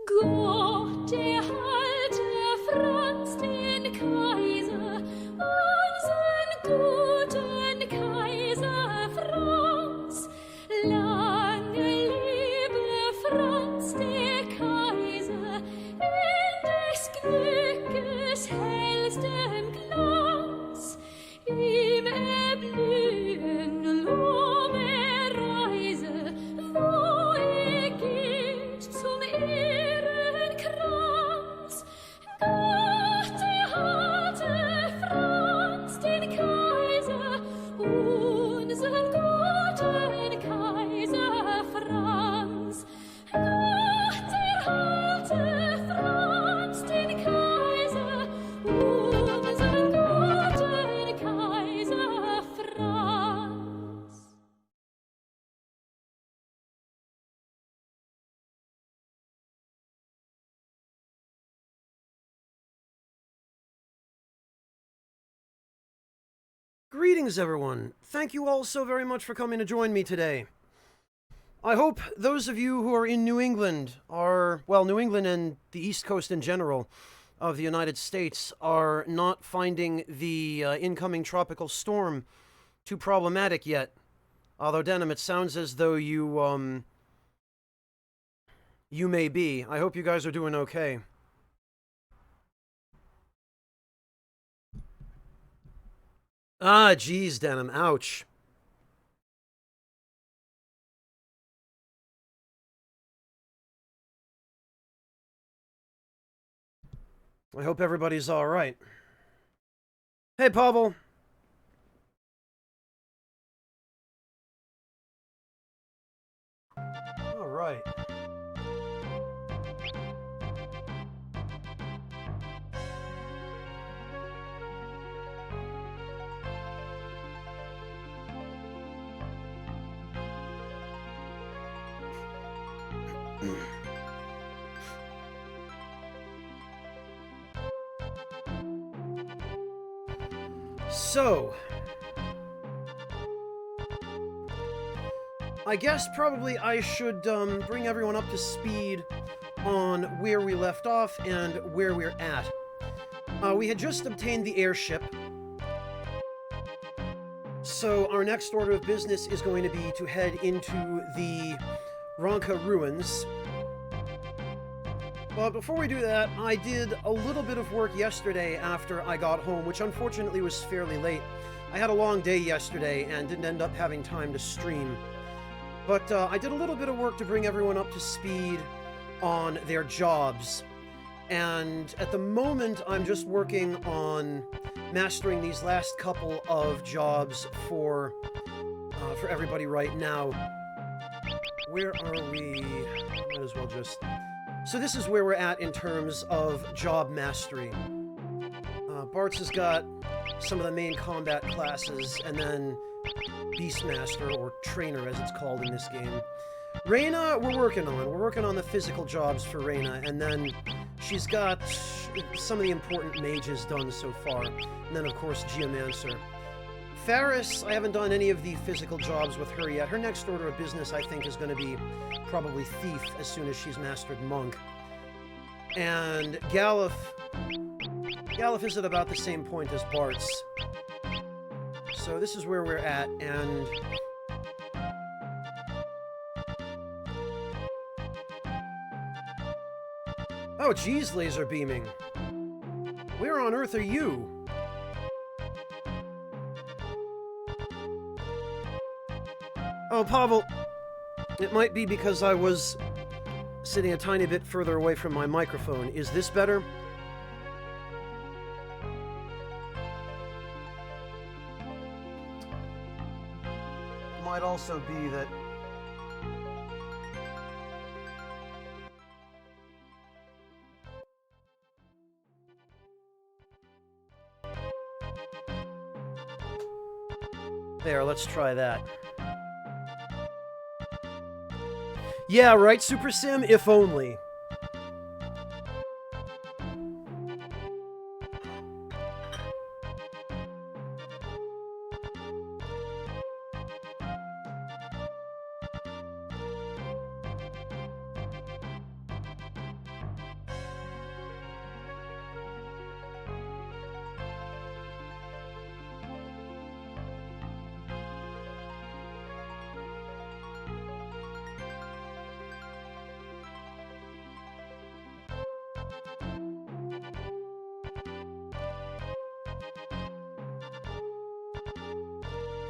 Gott erhalte Franz den Kaiser, unseren guten Kaiser Franz. Lange lebe Franz der Kaiser, in des Glückes hellstem Glanz. Ihm erblühen Lohme Reise, wo geht zum Ehrenkranz. Gott erhalte Franz den Kaiser, unseren guten Kaiser Franz. Gott erhalte Franz. Greetings, everyone. Thank you all so very much for coming to join me today. I hope those of you who are in New England New England and the East Coast in general of the United States are not finding the incoming tropical storm too problematic yet. Although, Denim, it sounds as though you may be. I hope you guys are doing okay. Ah, geez, Denim. Ouch. I hope everybody's all right. Hey, Pavel. All right. So, I guess probably I should bring everyone up to speed on where we left off and where we're at. We had just obtained the airship, so our next order of business is going to be to head into the Ronka ruins. But before we do that, I did a little bit of work yesterday after I got home, which unfortunately was fairly late. I had a long day yesterday and didn't end up having time to stream. But I did a little bit of work to bring everyone up to speed on their jobs. And at the moment, I'm just working on mastering these last couple of jobs for everybody right now. Where are we? Might as well just... So this is where we're at in terms of job mastery. Bartz has got some of the main combat classes, and then Beastmaster, or Trainer as it's called in this game. Reyna, we're working on. We're working on the physical jobs for Reyna, and then she's got some of the important mages done so far. And then, of course, Geomancer. Faris, I haven't done any of the physical jobs with her yet. Her next order of business, I think, is going to be probably Thief as soon as she's mastered Monk. And Galuf is at about the same point as Bartz. So this is where we're at, and... Oh, geez, laser beaming. Where on earth are you? Oh, Pavel, it might be because I was sitting a tiny bit further away from my microphone. Is this better? Might also be that... There, let's try that. Yeah, right, Super Sim? If only.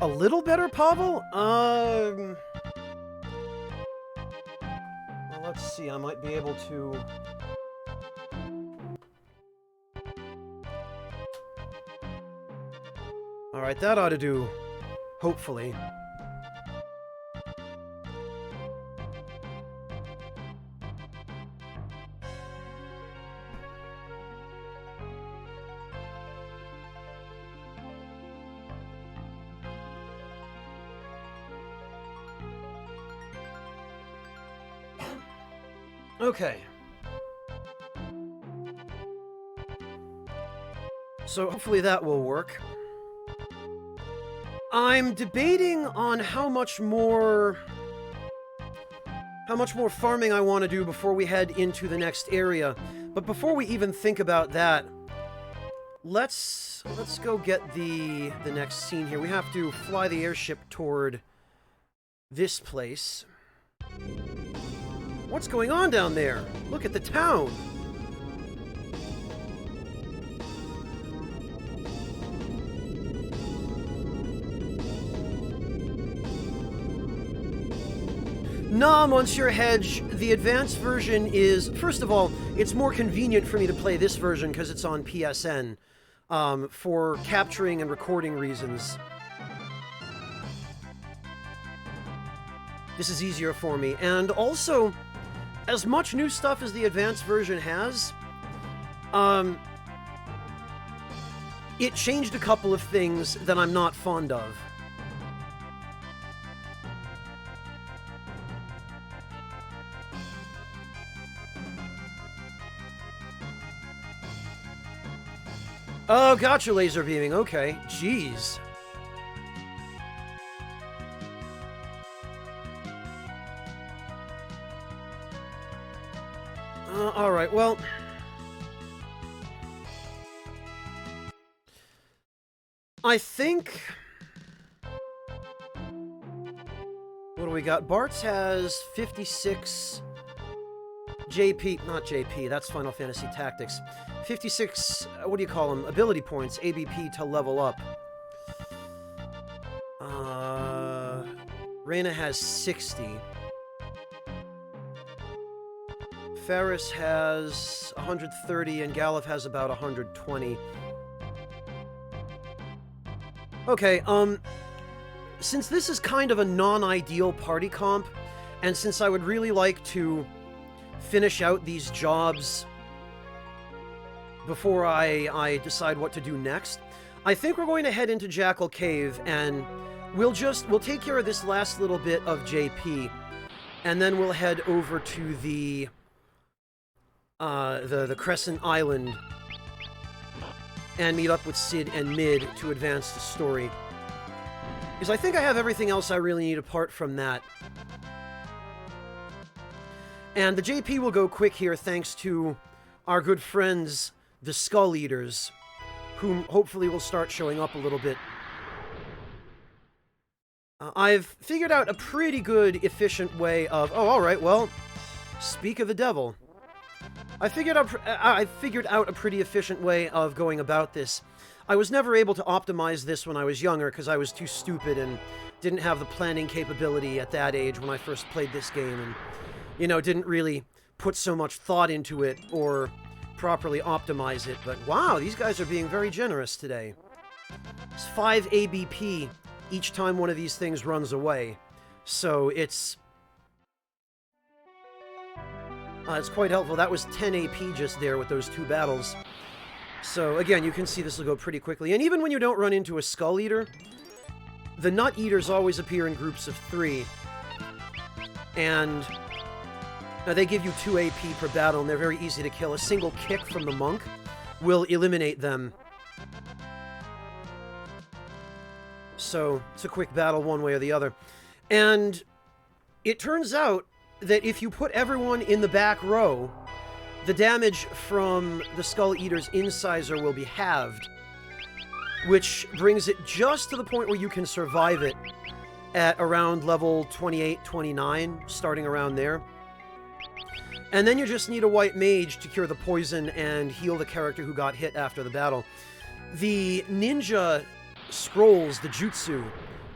A little better, Pavel? Well, let's see, I might be able to... Alright, that ought to do, hopefully. Okay. So hopefully that will work. I'm debating on how much more farming I want to do before we head into the next area. But before we even think about that, let's go get the next scene here. We have to fly the airship toward this place. What's going on down there? Look at the town. Nah, Monsieur Hedge, the advanced version is, first of all, it's more convenient for me to play this version because it's on PSN, for capturing and recording reasons. This is easier for me, and also, as much new stuff as the advanced version has, it changed a couple of things that I'm not fond of. Oh, gotcha, laser beaming. Okay. Jeez. Alright, well... I think... What do we got? Bart's has 56... JP... Not JP, that's Final Fantasy Tactics. 56, what do you call them? Ability points, ABP to level up. Reyna has 60. Ferris has 130, and Galuf has about 120. Okay, since this is kind of a non-ideal party comp, and since I would really like to finish out these jobs before I decide what to do next, I think we're going to head into Jackal Cave, and we'll take care of this last little bit of JP, and then we'll head over to the Crescent Island and meet up with Cid and Mid to advance the story. Because I think I have everything else I really need apart from that. And the JP will go quick here thanks to our good friends, the Skull Eaters, whom hopefully will start showing up a little bit. I've figured out a pretty good, efficient way of... Oh, alright, well, speak of the devil. I figured out a pretty efficient way of going about this. I was never able to optimize this when I was younger because I was too stupid and didn't have the planning capability at that age when I first played this game, and, you know, didn't really put so much thought into it or properly optimize it. But wow, these guys are being very generous today. It's 5 ABP each time one of these things runs away. So it's quite helpful. That was 10 AP just there with those 2 battles. So again, you can see this will go pretty quickly. And even when you don't run into a Skull Eater, the Nut Eaters always appear in groups of 3. And they give you 2 AP per battle, and they're very easy to kill. A single kick from the monk will eliminate them. So it's a quick battle one way or the other. And it turns out that if you put everyone in the back row, the damage from the Skull Eater's incisor will be halved, which brings it just to the point where you can survive it at around level 28, 29, starting around there. And then you just need a white mage to cure the poison and heal the character who got hit after the battle. The ninja scrolls, the jutsu,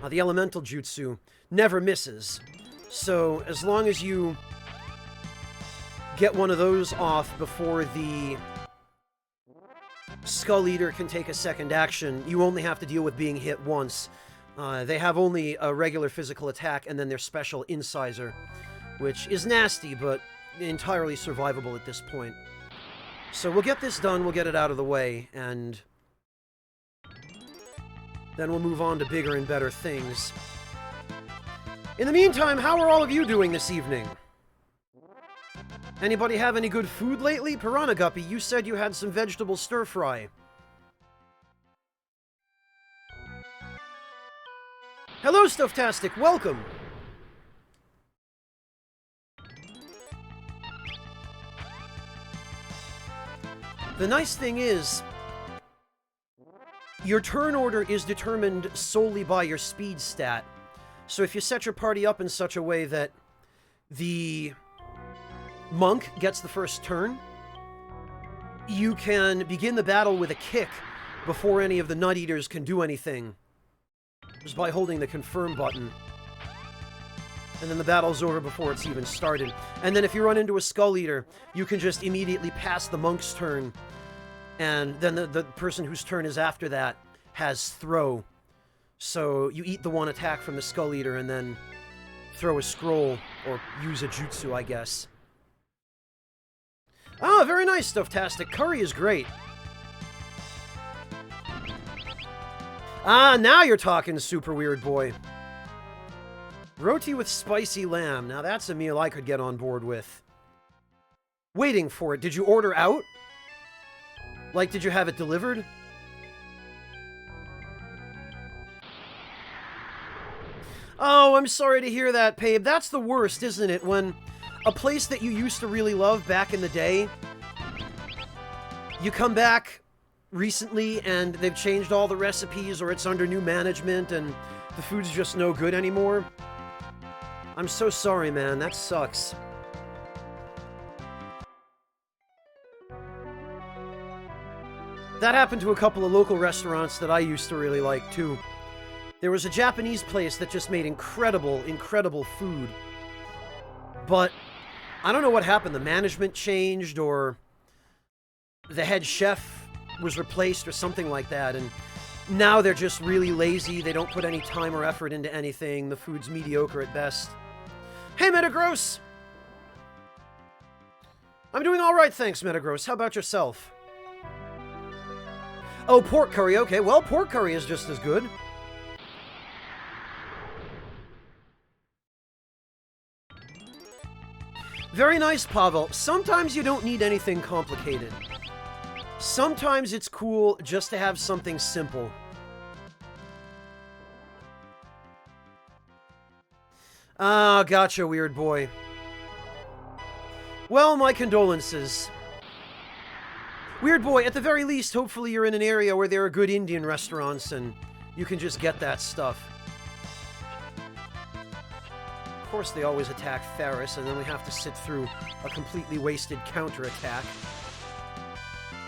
the elemental jutsu, never misses. So as long as you get one of those off before the Skull Eater can take a second action, you only have to deal with being hit once. They have only a regular physical attack and then their special incisor, which is nasty, but entirely survivable at this point. So we'll get this done, we'll get it out of the way, and then we'll move on to bigger and better things. In the meantime, how are all of you doing this evening? Anybody have any good food lately? Piranha Guppy, you said you had some vegetable stir-fry. Hello, Stufftastic. Welcome. The nice thing is, your turn order is determined solely by your speed stat. So if you set your party up in such a way that the monk gets the first turn, you can begin the battle with a kick before any of the Nut Eaters can do anything, just by holding the confirm button. And then the battle's over before it's even started. And then if you run into a Skull Eater, you can just immediately pass the monk's turn, and then the person whose turn is after that has throw. So you eat the one attack from the Skull Eater and then throw a scroll, or use a jutsu, I guess. Ah, very nice, Stufftastic. Curry is great. Ah, now you're talking, Super Weird Boy. Roti with spicy lamb. Now that's a meal I could get on board with. Waiting for it. Did you order out? Like, did you have it delivered? Oh, I'm sorry to hear that, Pabe. That's the worst, isn't it? When a place that you used to really love back in the day, you come back recently and they've changed all the recipes, or it's under new management and the food's just no good anymore. I'm so sorry, man. That sucks. That happened to a couple of local restaurants that I used to really like, too. There was a Japanese place that just made incredible, incredible food. But I don't know what happened. The management changed, or the head chef was replaced, or something like that. And now they're just really lazy. They don't put any time or effort into anything. The food's mediocre at best. Hey, Metagross! I'm doing all right, thanks, Metagross. How about yourself? Oh, pork curry. Okay, well, pork curry is just as good. Very nice, Pavel. Sometimes you don't need anything complicated. Sometimes it's cool just to have something simple. Ah, gotcha, Weird Boy. Well, my condolences. Weird Boy, at the very least, hopefully you're in an area where there are good Indian restaurants and you can just get that stuff. Of course, they always attack Ferris, and then we have to sit through a completely wasted counterattack.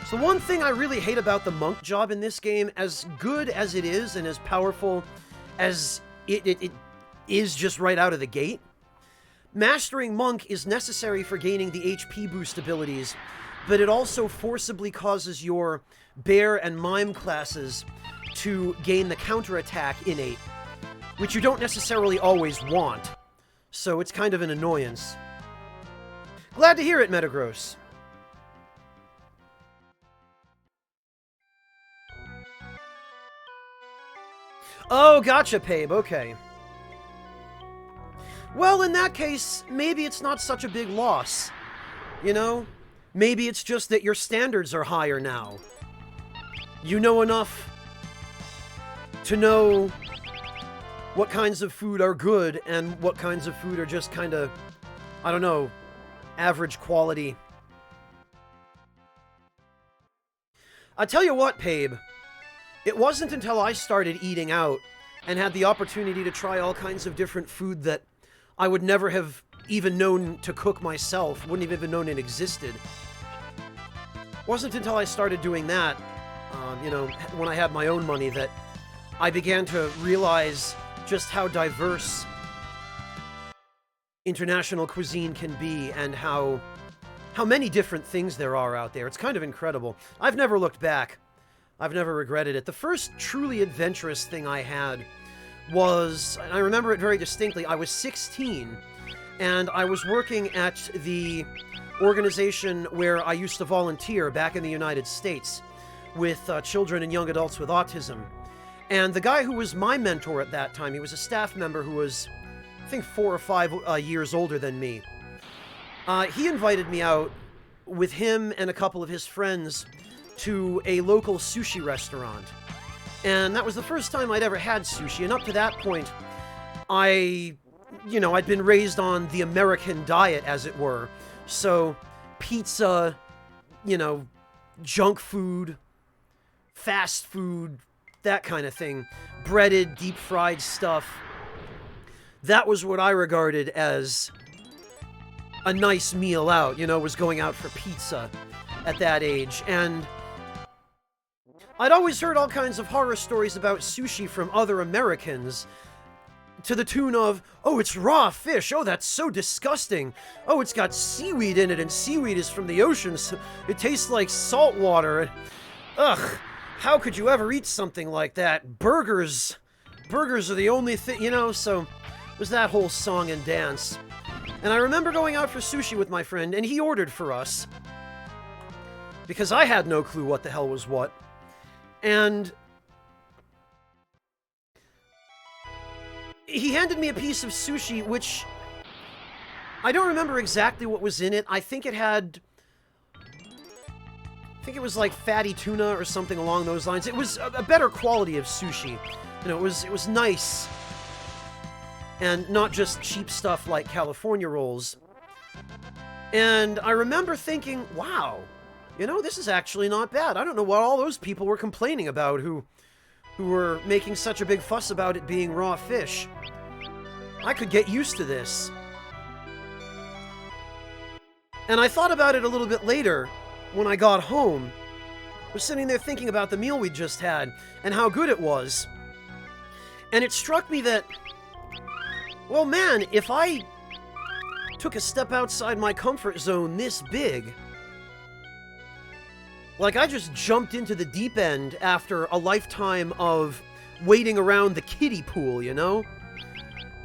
So one thing I really hate about the monk job in this game, as good as it is and as powerful as it is just right out of the gate, mastering monk is necessary for gaining the HP boost abilities, but it also forcibly causes your bear and mime classes to gain the counterattack innate, which you don't necessarily always want. So it's kind of an annoyance. Glad to hear it, Metagross. Oh, gotcha, Pabe. Okay. Well, in that case, maybe it's not such a big loss. You know? Maybe it's just that your standards are higher now. You know enough to know what kinds of food are good and what kinds of food are just kind of, I don't know, average quality. I tell you what, Pabe, it wasn't until I started eating out and had the opportunity to try all kinds of different food that I would never have even known to cook myself, wouldn't have even known it existed. It wasn't until I started doing that, you know, when I had my own money, that I began to realize just how diverse international cuisine can be and how many different things there are out there. It's kind of incredible. I've never looked back. I've never regretted it. The first truly adventurous thing I had was, and I remember it very distinctly, I was 16, and I was working at the organization where I used to volunteer back in the United States with children and young adults with autism. And the guy who was my mentor at that time, he was a staff member who was, I think, 4 or 5 years older than me. He invited me out with him and a couple of his friends to a local sushi restaurant. And that was the first time I'd ever had sushi, and up to that point, I'd been raised on the American diet, as it were. So, pizza, junk food, fast food, that kind of thing. Breaded, deep-fried stuff. That was what I regarded as a nice meal out, was going out for pizza at that age. And I'd always heard all kinds of horror stories about sushi from other Americans, to the tune of, oh, it's raw fish, oh, that's so disgusting, oh, it's got seaweed in it, and seaweed is from the ocean, so it tastes like salt water, and, ugh, how could you ever eat something like that? Burgers are the only thing, so it was that whole song and dance. And I remember going out for sushi with my friend, and he ordered for us, because I had no clue what the hell was what. And he handed me a piece of sushi, which I don't remember exactly what was in it. I think it was like fatty tuna or something along those lines. It was a better quality of sushi. It was nice. And not just cheap stuff like California rolls. And I remember thinking, wow, this is actually not bad. I don't know what all those people were complaining about who were making such a big fuss about it being raw fish. I could get used to this. And I thought about it a little bit later when I got home. I was sitting there thinking about the meal we just had and how good it was. And it struck me that, well, man, if I took a step outside my comfort zone this big, like I just jumped into the deep end after a lifetime of waiting around the kiddie pool,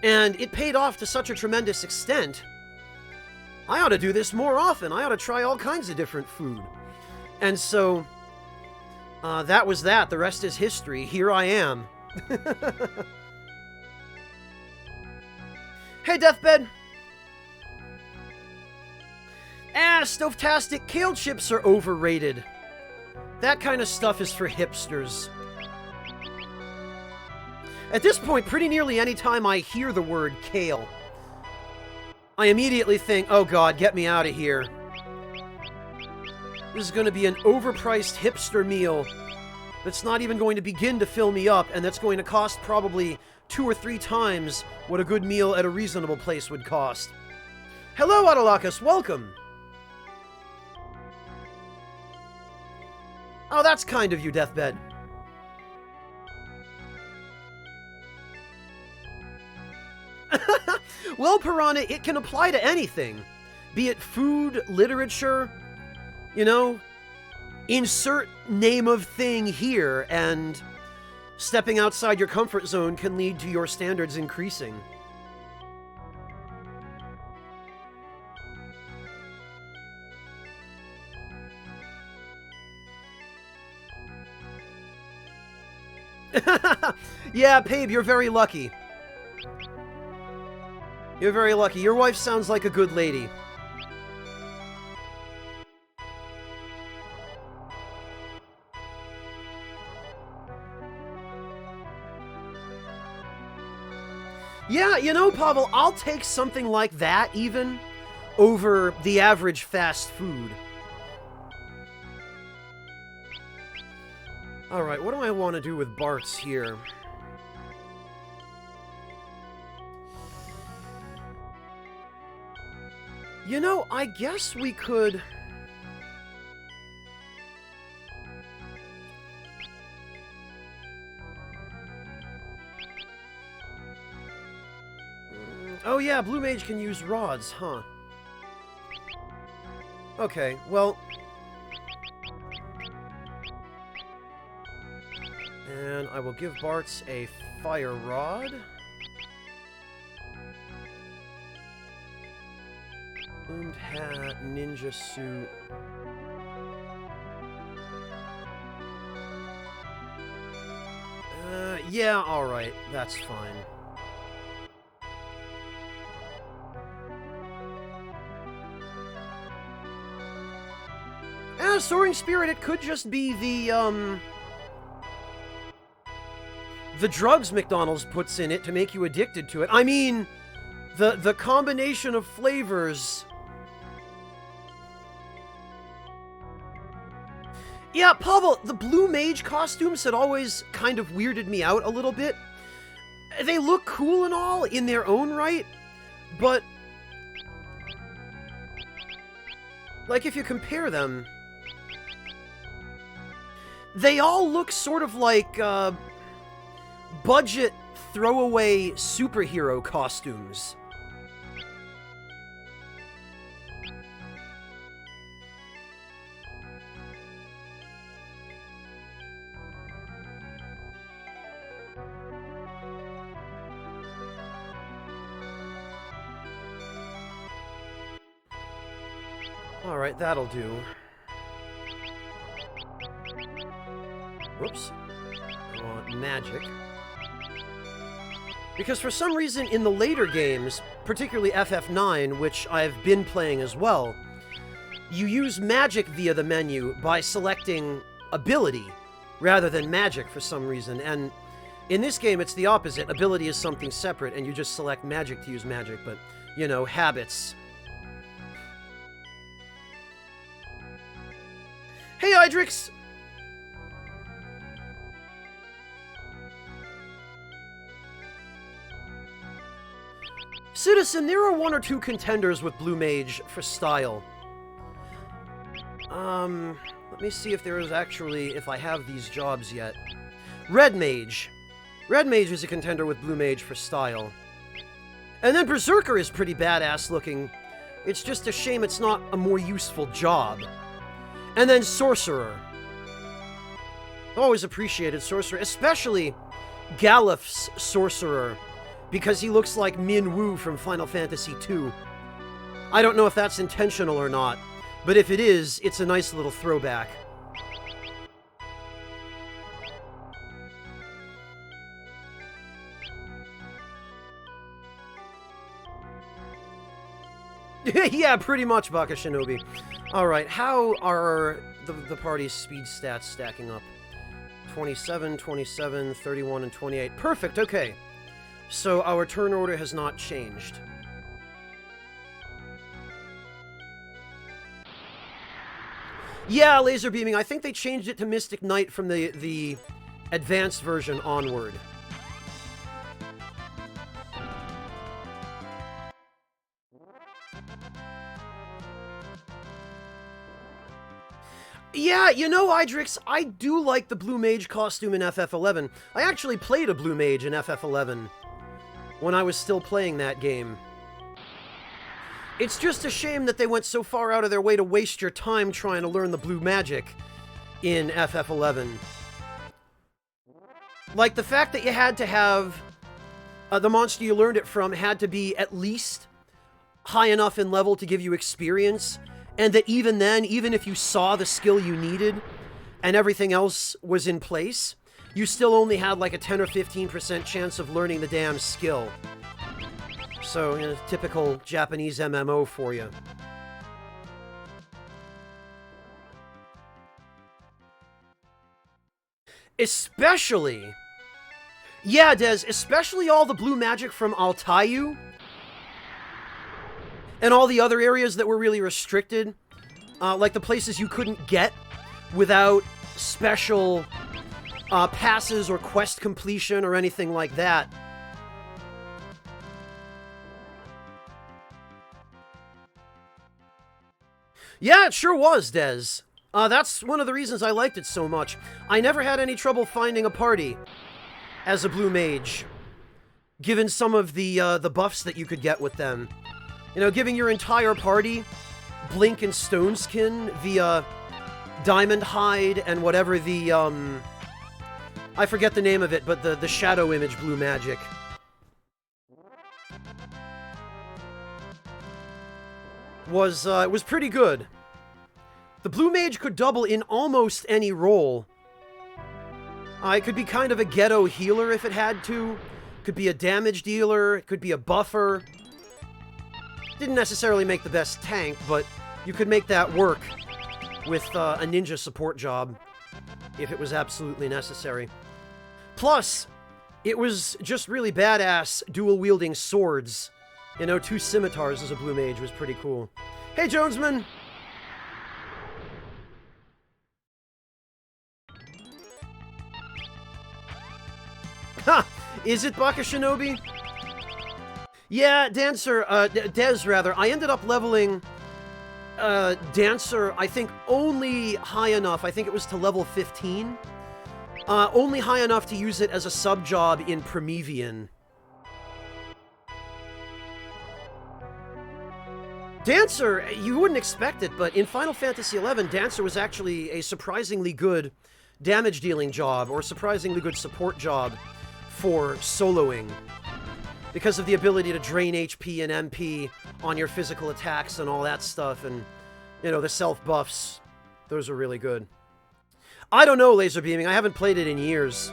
And it paid off to such a tremendous extent. I ought to do this more often. I ought to try all kinds of different food. And so, that was that. The rest is history. Here I am. Hey, Deathbed! Stovetastic kale chips are overrated. That kind of stuff is for hipsters. At this point, pretty nearly any time I hear the word kale, I immediately think, oh god, get me out of here. This is going to be an overpriced hipster meal that's not even going to begin to fill me up, and that's going to cost probably 2 or 3 times what a good meal at a reasonable place would cost. Hello, Autolacus, welcome! Oh, that's kind of you, Deathbed. Well, Piranha, it can apply to anything. Be it food, literature, insert name of thing here, and stepping outside your comfort zone can lead to your standards increasing. Yeah, Pabe, you're very lucky. You're very lucky. Your wife sounds like a good lady. Yeah, Pavel, I'll take something like that, even, over the average fast food. Alright, what do I want to do with Bart's here? I guess we could... Oh yeah, Blue Mage can use rods, huh? Okay, well... And I will give Bart's a fire rod. Plumed hat, ninja suit. Yeah, alright, that's fine. Soaring Spirit, it could just be the, the drugs McDonald's puts in it to make you addicted to it. I mean, the combination of flavors. Yeah, Pavel, the Blue Mage costumes had always kind of weirded me out a little bit. They look cool and all in their own right, but like, if you compare them, they all look sort of like, budget throwaway superhero costumes. Alright, that'll do. Whoops. I want magic. Because for some reason in the later games, particularly FF9, which I've been playing as well, you use magic via the menu by selecting ability rather than magic for some reason. And in this game, it's the opposite. Ability is something separate, and you just select magic to use magic, but, you know, habits. Hey, Idrix! Citizen, there are one or two contenders with Blue Mage for style. Let me see if there is actually, if I have these jobs yet. Red Mage. Red Mage is a contender with Blue Mage for style. And then Berserker is pretty badass looking. It's just a shame it's not a more useful job. And then Sorcerer. Always appreciated Sorcerer, especially Galif's Sorcerer, because he looks like Min Wu from Final Fantasy II. I don't know if that's intentional or not, but if it is, it's a nice little throwback. Yeah, pretty much, Baka Shinobi. Alright, how are the party's speed stats stacking up? 27, 27, 31, and 28. Perfect, okay. So our turn order has not changed. Yeah, laser beaming. I think they changed it to Mystic Knight from the advanced version onward. Yeah, you know, Idrix, I do like the Blue Mage costume in FF11. I actually played a Blue Mage in FF11 when I was still playing that game. It's just a shame that they went so far out of their way to waste your time trying to learn the blue magic in FF11. Like, the fact that you had to have the monster you learned it from had to be at least high enough in level to give you experience, and that even then, even if you saw the skill you needed and everything else was in place, you still only had like a 10 or 15% chance of learning the damn skill. So, you know, typical Japanese MMO for you. Especially... Yeah, Des, especially all the blue magic from Altayu and all the other areas that were really restricted, like the places you couldn't get without special passes or quest completion or anything like that. Yeah, it sure was, Des. That's one of the reasons I liked it so much. I never had any trouble finding a party as a blue mage, given some of the buffs that you could get with them. You know, giving your entire party Blink and Stone Skin via Diamond Hide and whatever the, I forget the name of it, but the Shadow Image blue magic. It was pretty good. The blue mage could double in almost any role. It could be kind of a ghetto healer if it had to. Could be a damage dealer. It could be a buffer. Didn't necessarily make the best tank, but you could make that work with a ninja support job if it was absolutely necessary. Plus, It was just really badass dual-wielding swords. You know, 2 scimitars as a blue mage was pretty cool. Hey, Jonesman! Ha! Is it Baka Shinobi? Yeah, Dancer, Dez rather. I ended up leveling Dancer, I think, only high enough. I think it was to level 15. Only high enough to use it as a sub-job in Promethean. Dancer, you wouldn't expect it, but in Final Fantasy XI, Dancer was actually a surprisingly good damage-dealing job, or surprisingly good support job for soloing, because of the ability to drain HP and MP on your physical attacks and all that stuff, and, you know, the self-buffs. Those are really good. I don't know, Laser Beaming. I haven't played it in years.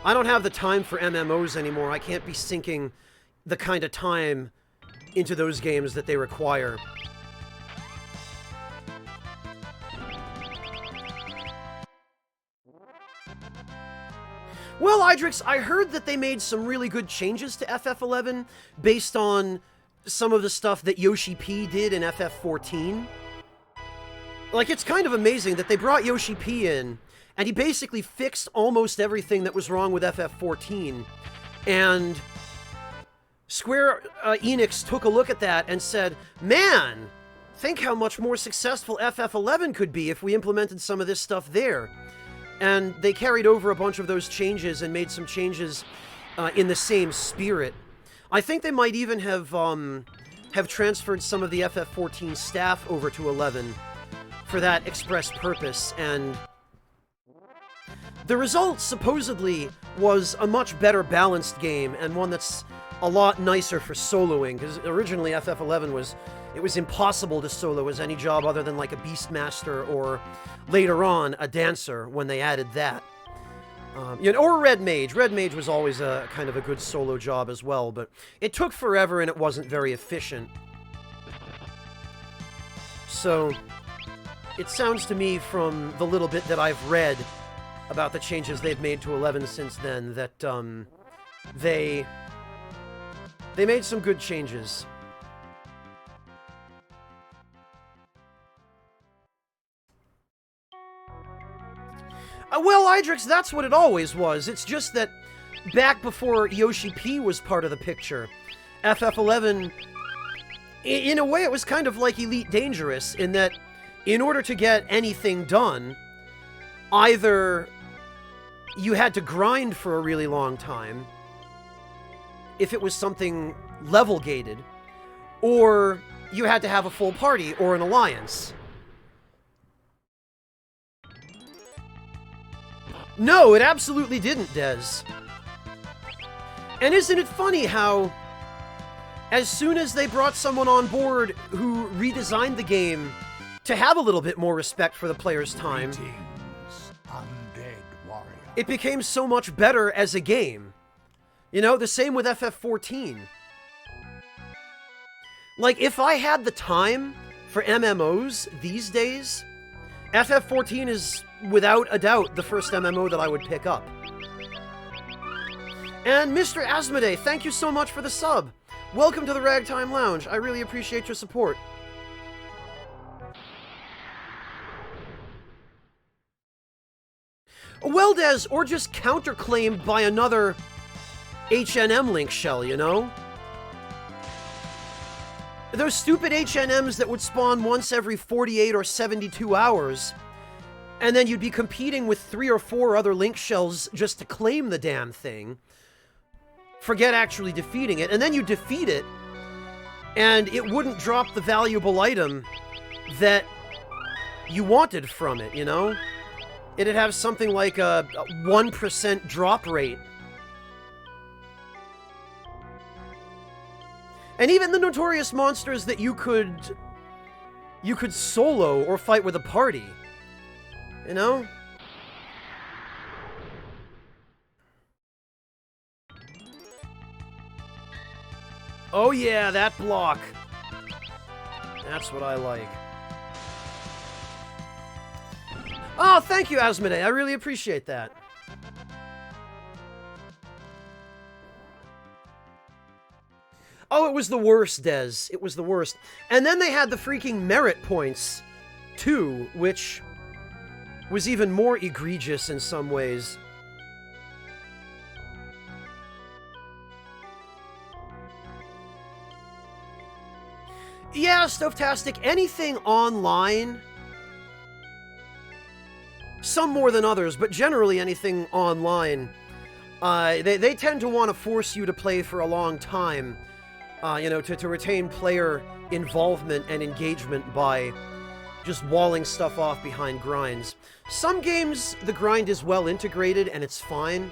I don't have the time for MMOs anymore. I can't be sinking the kind of time into those games that they require. Well, Idrix, I heard that they made some really good changes to FF11 based on some of the stuff that Yoshi P did in FF14. Like, it's kind of amazing that they brought Yoshi P in, and he basically fixed almost everything that was wrong with FF14. And Square Enix took a look at that and said, man, think how much more successful FF11 could be if we implemented some of this stuff there. And they carried over a bunch of those changes and made some changes in the same spirit. I think they might even have transferred some of the FF14 staff over to 11 for that express purpose, and the result supposedly was a much better balanced game, and one that's a lot nicer for soloing, because originally FF11 was impossible to solo as any job other than like a Beastmaster, or later on a Dancer when they added that. You know, or Red Mage. Red Mage was always a kind of a good solo job as well, but it took forever and it wasn't very efficient. So it sounds to me from the little bit that I've read about the changes they've made to 11 since then that they made some good changes. Well, Idrix, that's what it always was. It's just that back before Yoshi P was part of the picture, FF11, in a way, it was kind of like Elite Dangerous, in that in order to get anything done, either you had to grind for a really long time, if it was something level-gated, or you had to have a full party or an alliance. No, it absolutely didn't, Dez. And isn't it funny how, as soon as they brought someone on board who redesigned the game to have a little bit more respect for the player's time, Undead warrior. it became so much better as a game. You know, the same with FF14. Like, if I had the time for MMOs these days, FF14 is, without a doubt, the first MMO that I would pick up. And Mr. Asmodee, thank you so much for the sub. Welcome to the Ragtime Lounge. I really appreciate your support. Well, Des, or just counterclaimed by another HNM link shell, you know? Those stupid HNMs that would spawn once every 48 or 72 hours, and then you'd be competing with 3 or 4 other link shells just to claim the damn thing. Forget actually defeating it, and then you defeat it, and it wouldn't drop the valuable item that you wanted from it, you know? It'd have something like a 1% drop rate. And even the notorious monsters that you could solo or fight with a party, you know? Oh yeah, that block. That's what I like. Oh, thank you, Asmodee. I really appreciate that. Oh, it was the worst, Des. It was the worst. And then they had the freaking merit points, too, which was even more egregious in some ways. Yeah, Stovetastic, anything online, some more than others, but generally anything online, they tend to want to force you to play for a long time, to retain player involvement and engagement by just walling stuff off behind grinds. Some games, the grind is well integrated and it's fine.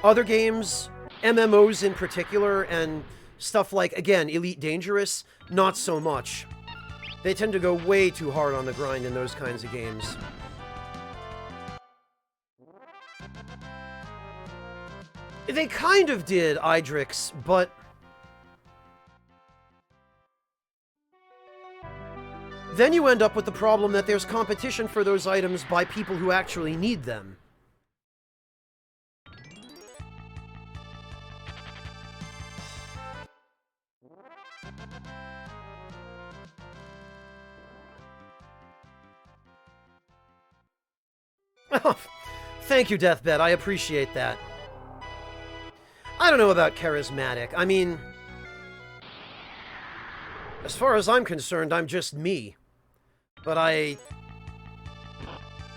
Other games, MMOs in particular, and stuff like, again, Elite Dangerous, not so much. They tend to go way too hard on the grind in those kinds of games. They kind of did, Idrix, but then you end up with the problem that there's competition for those items by people who actually need them. Thank you, Deathbed. I appreciate that. I don't know about charismatic. I mean, as far as I'm concerned, I'm just me. But I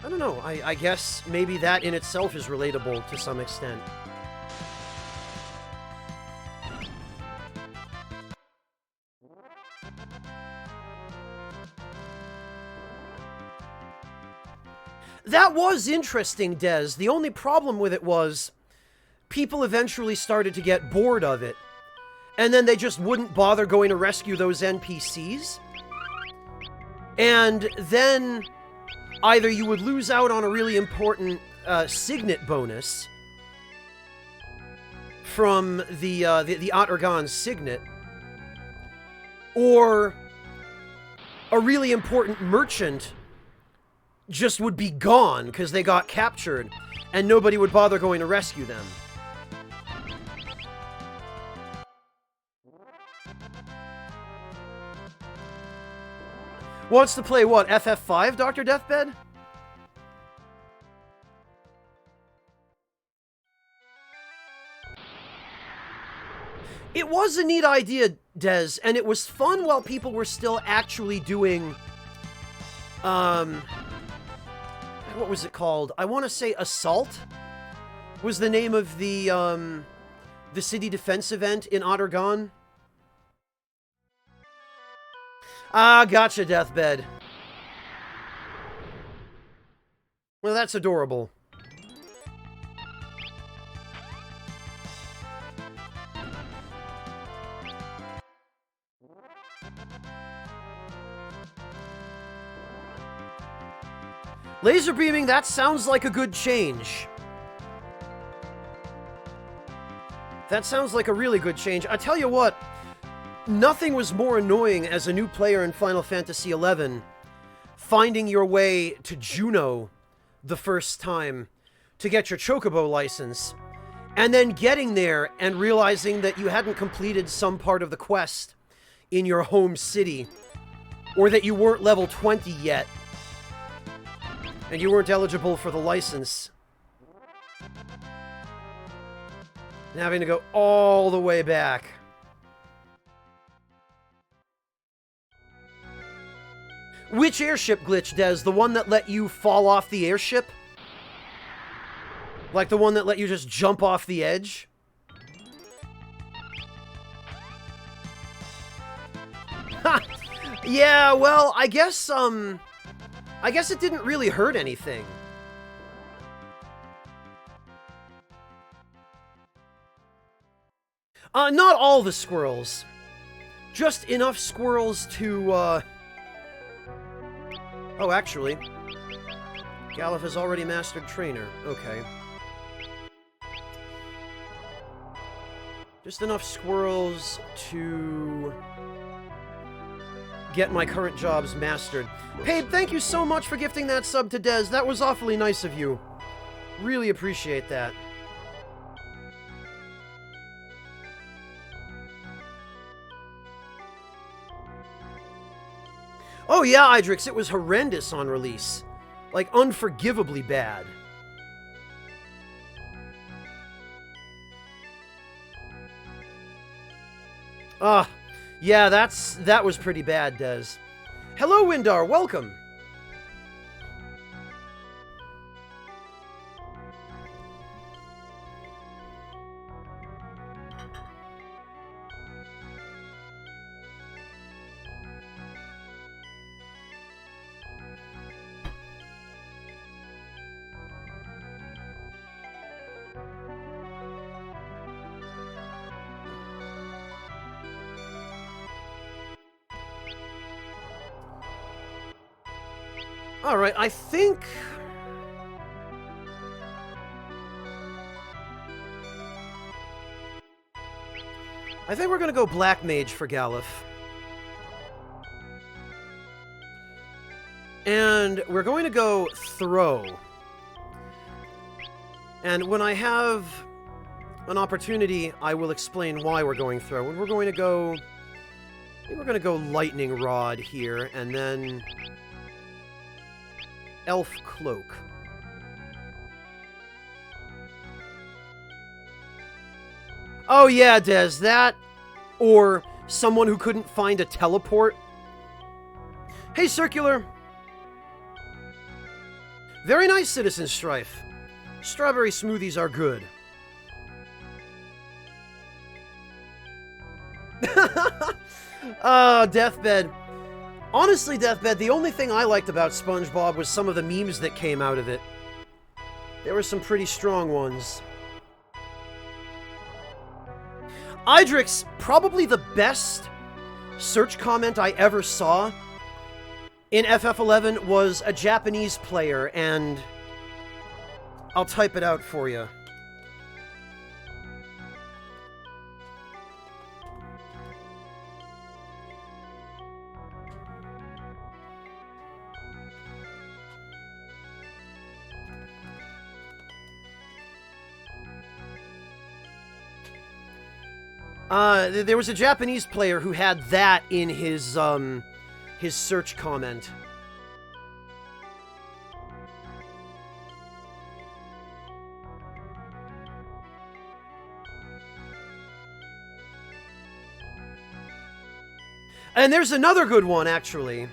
don't know. I guess maybe that in itself is relatable to some extent. That was interesting, Des. The only problem with it was people eventually started to get bored of it. And then they just wouldn't bother going to rescue those NPCs. And then either you would lose out on a really important signet bonus from the Atargan signet, or a really important merchant just would be gone because they got captured, and nobody would bother going to rescue them. Wants to play what, FF5, Dr. Deathbed? It was a neat idea, Des, and it was fun while people were still actually doing, what was it called? I want to say Assault was the name of the city defense event in Atargan. Ah, gotcha, Deathbed. Well, that's adorable. Laser beaming, that sounds like a good change. That sounds like a really good change. I tell you what, nothing was more annoying as a new player in Final Fantasy XI, finding your way to Juno the first time to get your Chocobo license, and then getting there and realizing that you hadn't completed some part of the quest in your home city, or that you weren't level 20 yet, and you weren't eligible for the license. And having to go all the way back. Which airship glitch, Des? The one that let you fall off the airship? Like the one that let you just jump off the edge? Ha! Yeah, well, I guess it didn't really hurt anything. Not all the squirrels. Just enough squirrels to, Oh, actually, Galuf has already mastered Trainer. Okay. Just enough squirrels to get my current jobs mastered. Pabe, thank you so much for gifting that sub to Des. That was awfully nice of you. Really appreciate that. Oh yeah, Idrix, it was horrendous on release. Like, unforgivably bad. Yeah, that was pretty bad, Des. Hello, Windar, welcome. Alright, I think we're gonna go Black Mage for Galuf. And we're going to go Throw. And when I have an opportunity, I will explain why we're going Throw. And we're going to go... I think we're going to go Lightning Rod here, and then... Elf Cloak. Oh yeah, Des, that... Or someone who couldn't find a teleport. Hey, Circular! Very nice, Citizen Strife. Strawberry smoothies are good. Deathbed. Honestly, Deathbed, the only thing I liked about SpongeBob was some of the memes that came out of it. There were some pretty strong ones. Idrix, probably the best search comment I ever saw in FF11 was a Japanese player, and I'll type it out for you. There was a Japanese player who had that in his search comment. And there's another good one, actually.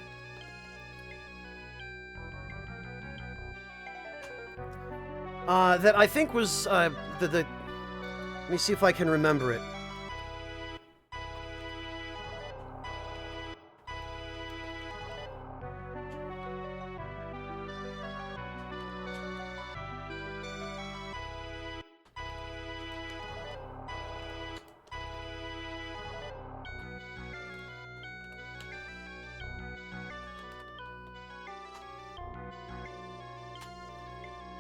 That I think was, let me see if I can remember it.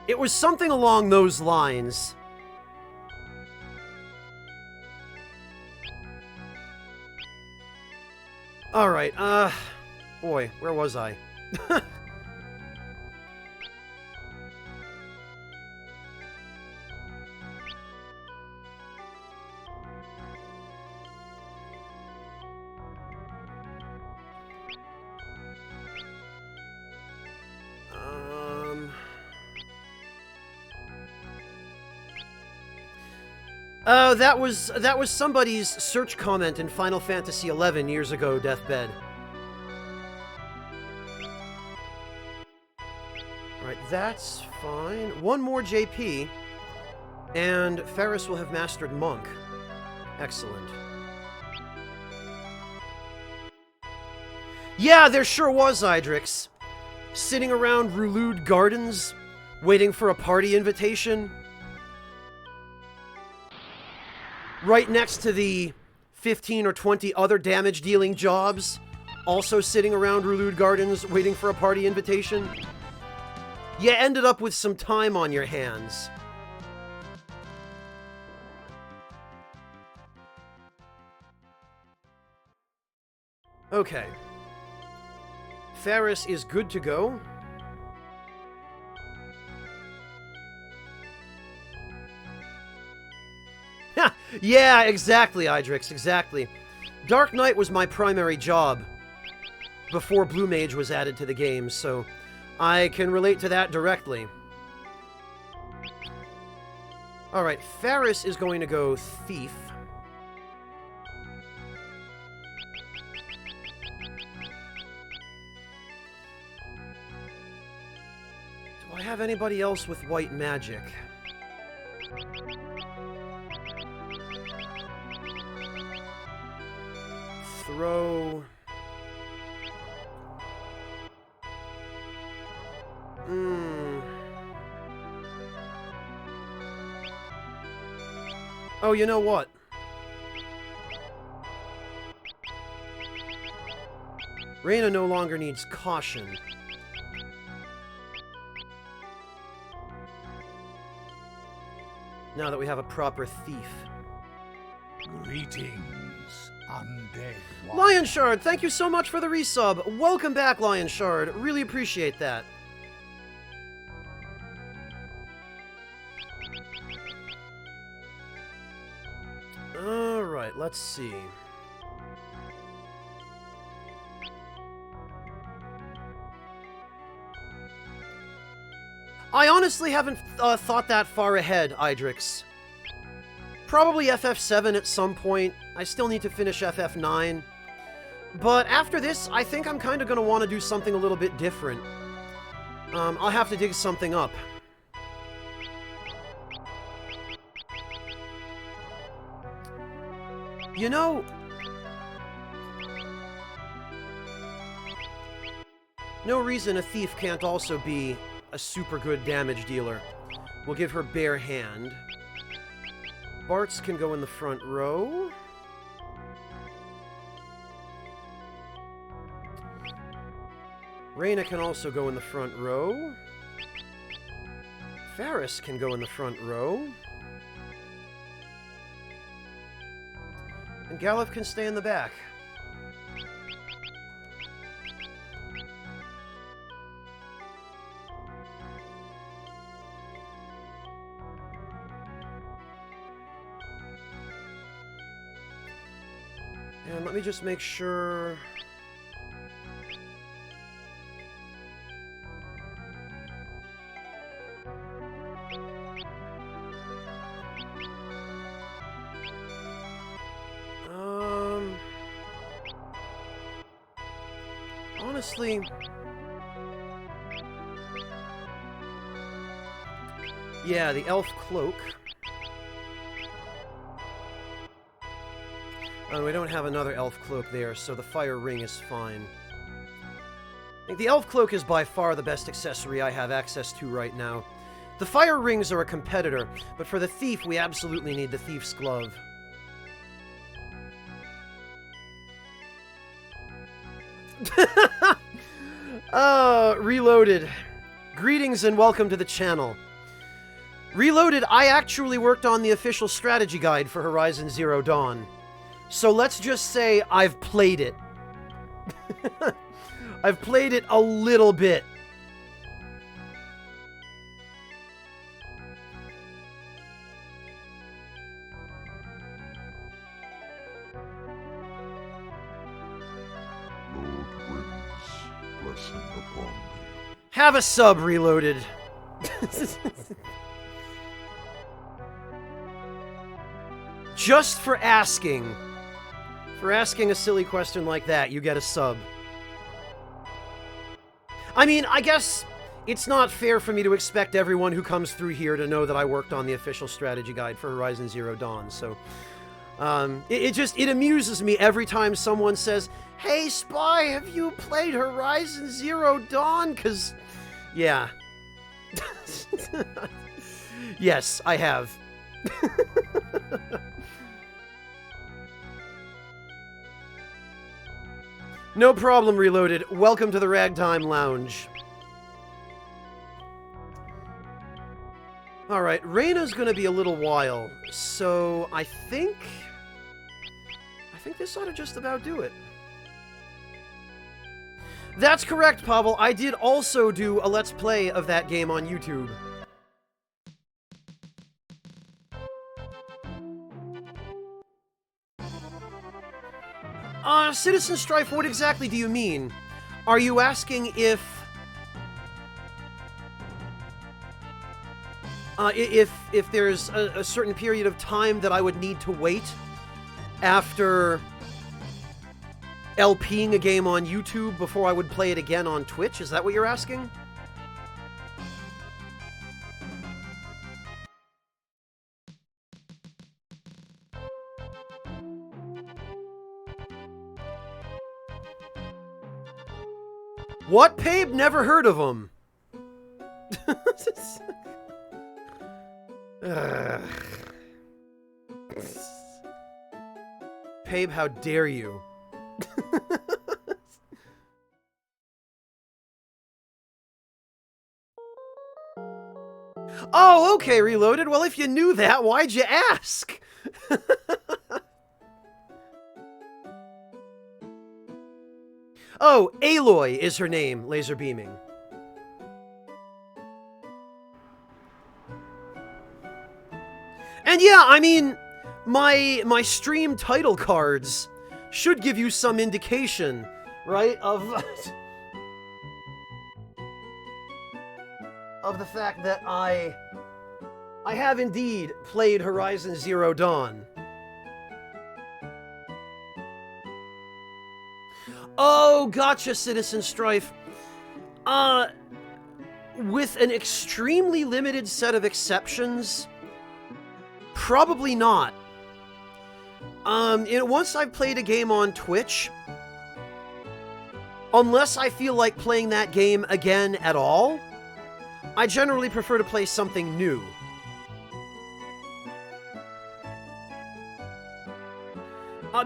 It was something along those lines. Alright, boy, where was I? Oh, that was somebody's search comment in Final Fantasy XI years ago, Deathbed. Alright, that's fine. One more JP, and Ferris will have mastered Monk. Excellent. Yeah, there sure was, Idrix. Sitting around Rulude Gardens, waiting for a party invitation. Right next to the 15 or 20 other damage-dealing jobs, also sitting around Rulude Gardens waiting for a party invitation. You ended up with some time on your hands. Okay. Ferris is good to go. Yeah, exactly, Idrix, exactly. Dark Knight was my primary job. before Blue Mage was added to the game, so I can relate to that directly. Alright, Faris is going to go Thief. Do I have anybody else with white magic? Throw... Oh, you know what? Reyna no longer needs caution. Now that we have a proper thief. Greetings, undead one. Lion Shard, thank you so much for the resub. Welcome back, Lion Shard. Really appreciate that. Alright, let's see. I honestly haven't thought that far ahead, Idrix. Probably FF7 at some point. I still need to finish FF9. But after this, I think I'm kind of going to want to do something a little bit different. I'll have to dig something up. You know... no reason a thief can't also be a super good damage dealer. We'll give her bare hand. Bartz can go in the front row. Reyna can also go in the front row. Faris can go in the front row. And Galuf can stay in the back. And let me just make sure... honestly... yeah, the elf cloak. Oh, we don't have another elf cloak there, so the fire ring is fine. I think the elf cloak is by far the best accessory I have access to right now. The fire rings are a competitor, but for the thief, we absolutely need the thief's glove. Reloaded. Greetings and welcome to the channel. Reloaded, I actually worked on the official strategy guide for Horizon Zero Dawn. So let's just say I've played it. I've played it a little bit. Lord Winds, blessing upon thee. Have a sub, Reloaded. Just for asking. For asking a silly question like that, you get a sub. I mean, I guess it's not fair for me to expect everyone who comes through here to know that I worked on the official strategy guide for Horizon Zero Dawn, so... it amuses me every time someone says, "Hey, Spy, have you played Horizon Zero Dawn?" 'Cause, yeah. Yes, I have. No problem, Reloaded. Welcome to the Ragtime Lounge. Alright, Reyna's gonna be a little while, so I think this ought to just about do it. That's correct, Pavel. I did also do a Let's Play of that game on YouTube. Citizen Strife, what exactly do you mean? Are you asking if there's a certain period of time that I would need to wait after LPing a game on YouTube before I would play it again on Twitch? Is that what you're asking? What, Pabe? Never heard of him. Pabe, how dare you? Oh, okay, Reloaded. Well, if you knew that, why'd you ask? Oh, Aloy is her name, laser beaming. And yeah, I mean, my stream title cards should give you some indication, right, of the fact that I have indeed played Horizon Zero Dawn. Oh, gotcha, Citizen Strife. With an extremely limited set of exceptions, probably not. Once I've played a game on Twitch, unless I feel like playing that game again at all, I generally prefer to play something new.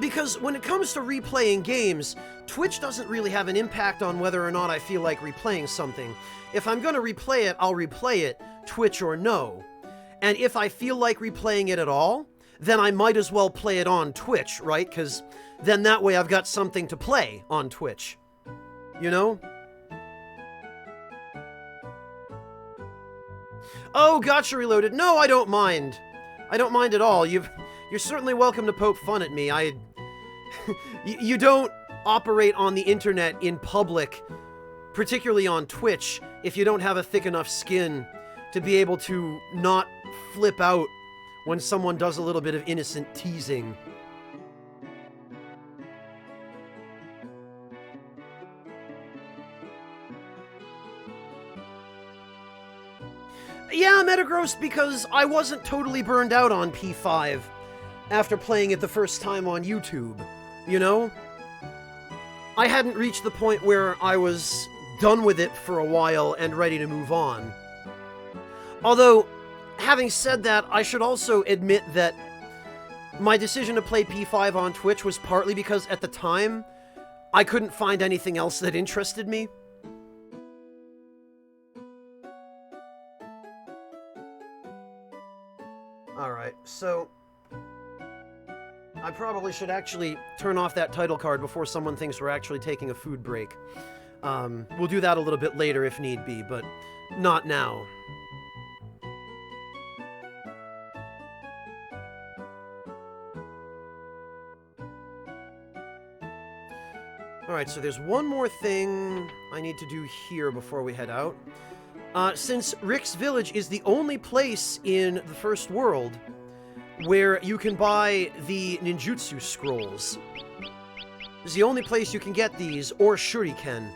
Because when it comes to replaying games, Twitch doesn't really have an impact on whether or not I feel like replaying something. If I'm going to replay it, I'll replay it, Twitch or no. And if I feel like replaying it at all, then I might as well play it on Twitch, right? Because then that way I've got something to play on Twitch. You know? Oh, gotcha, Reloaded. No, I don't mind. I don't mind at all. You're certainly welcome to poke fun at me. You don't operate on the internet in public, particularly on Twitch, if you don't have a thick enough skin to be able to not flip out when someone does a little bit of innocent teasing. Yeah, Metagross, because I wasn't totally burned out on P5 after playing it the first time on YouTube, you know? I hadn't reached the point where I was done with it for a while and ready to move on. Although, having said that, I should also admit that my decision to play P5 on Twitch was partly because at the time, I couldn't find anything else that interested me. Alright, so I probably should actually turn off that title card before someone thinks we're actually taking a food break. We'll do that a little bit later if need be, but not now. Alright, so there's one more thing I need to do here before we head out. Since Rick's Village is the only place in the First World where you can buy the ninjutsu scrolls. It's the only place you can get these, or shuriken.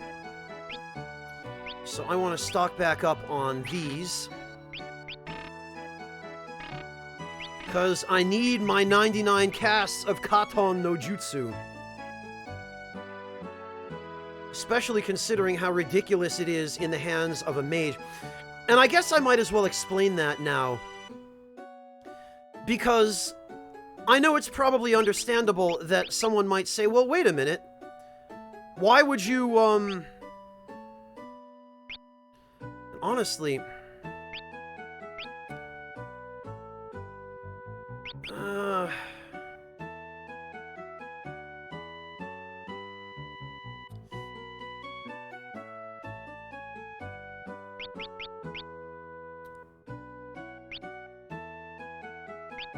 So I want to stock back up on these. Because I need my 99 casts of Katon no Jutsu. Especially considering how ridiculous it is in the hands of a mage. And I guess I might as well explain that now. Because I know it's probably understandable that someone might say, well, wait a minute. Why would you, honestly...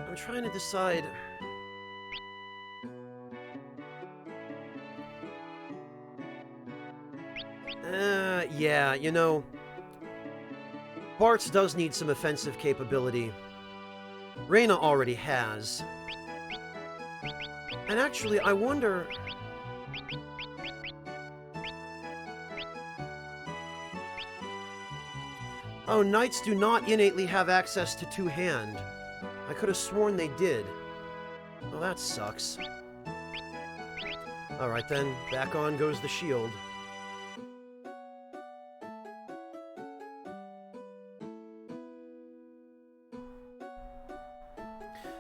I'm trying to decide... Yeah, you know, Bartz does need some offensive capability. Reyna already has. And actually, I wonder... Oh, knights do not innately have access to two-hand. I could have sworn they did. Well, that sucks. Alright then, back on goes the shield.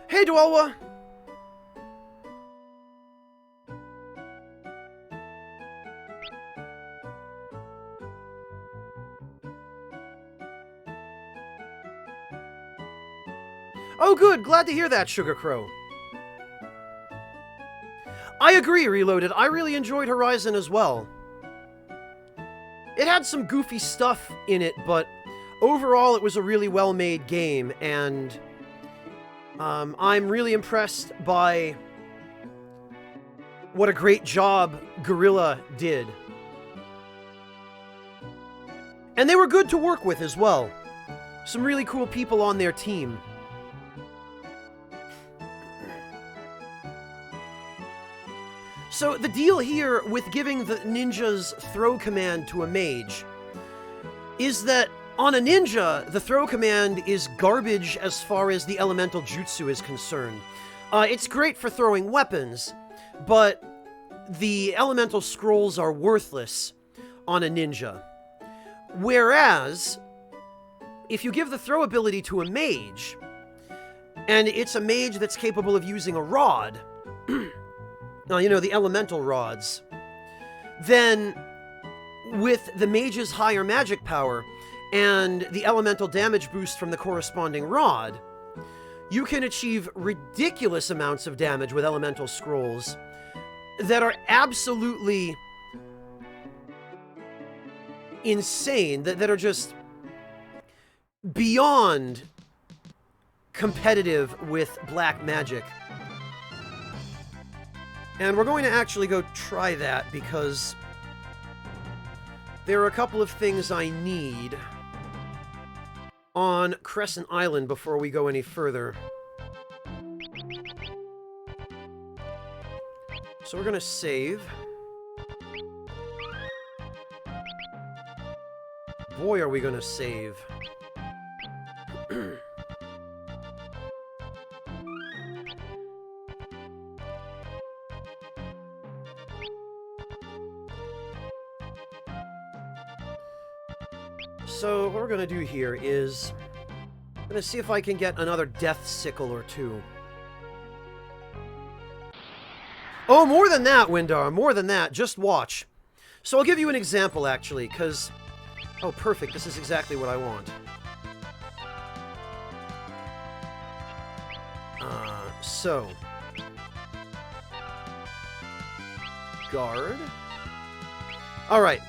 Hey, Dwelwa! Oh good, glad to hear that, Sugar Crow. I agree, Reloaded. I really enjoyed Horizon as well. It had some goofy stuff in it, but overall it was a really well-made game, and I'm really impressed by what a great job Guerrilla did. And they were good to work with as well. Some really cool people on their team. So the deal here with giving the ninja's throw command to a mage is that on a ninja, the throw command is garbage as far as the elemental jutsu is concerned. It's great for throwing weapons, but the elemental scrolls are worthless on a ninja. Whereas, if you give the throw ability to a mage, and it's a mage that's capable of using a rod, you know, the elemental rods, then with the mage's higher magic power and the elemental damage boost from the corresponding rod, you can achieve ridiculous amounts of damage with elemental scrolls that are absolutely insane, that are just beyond competitive with black magic. And we're going to actually go try that because there are a couple of things I need on Crescent Island before we go any further. So we're going to save. Boy, are we going to save. So what we're going to do here is I'm going to see if I can get another Death Sickle or two. Oh, more than that, Windar, more than that. Just watch. So I'll give you an example, actually, because... Oh, perfect. This is exactly what I want. So... Guard. Alright.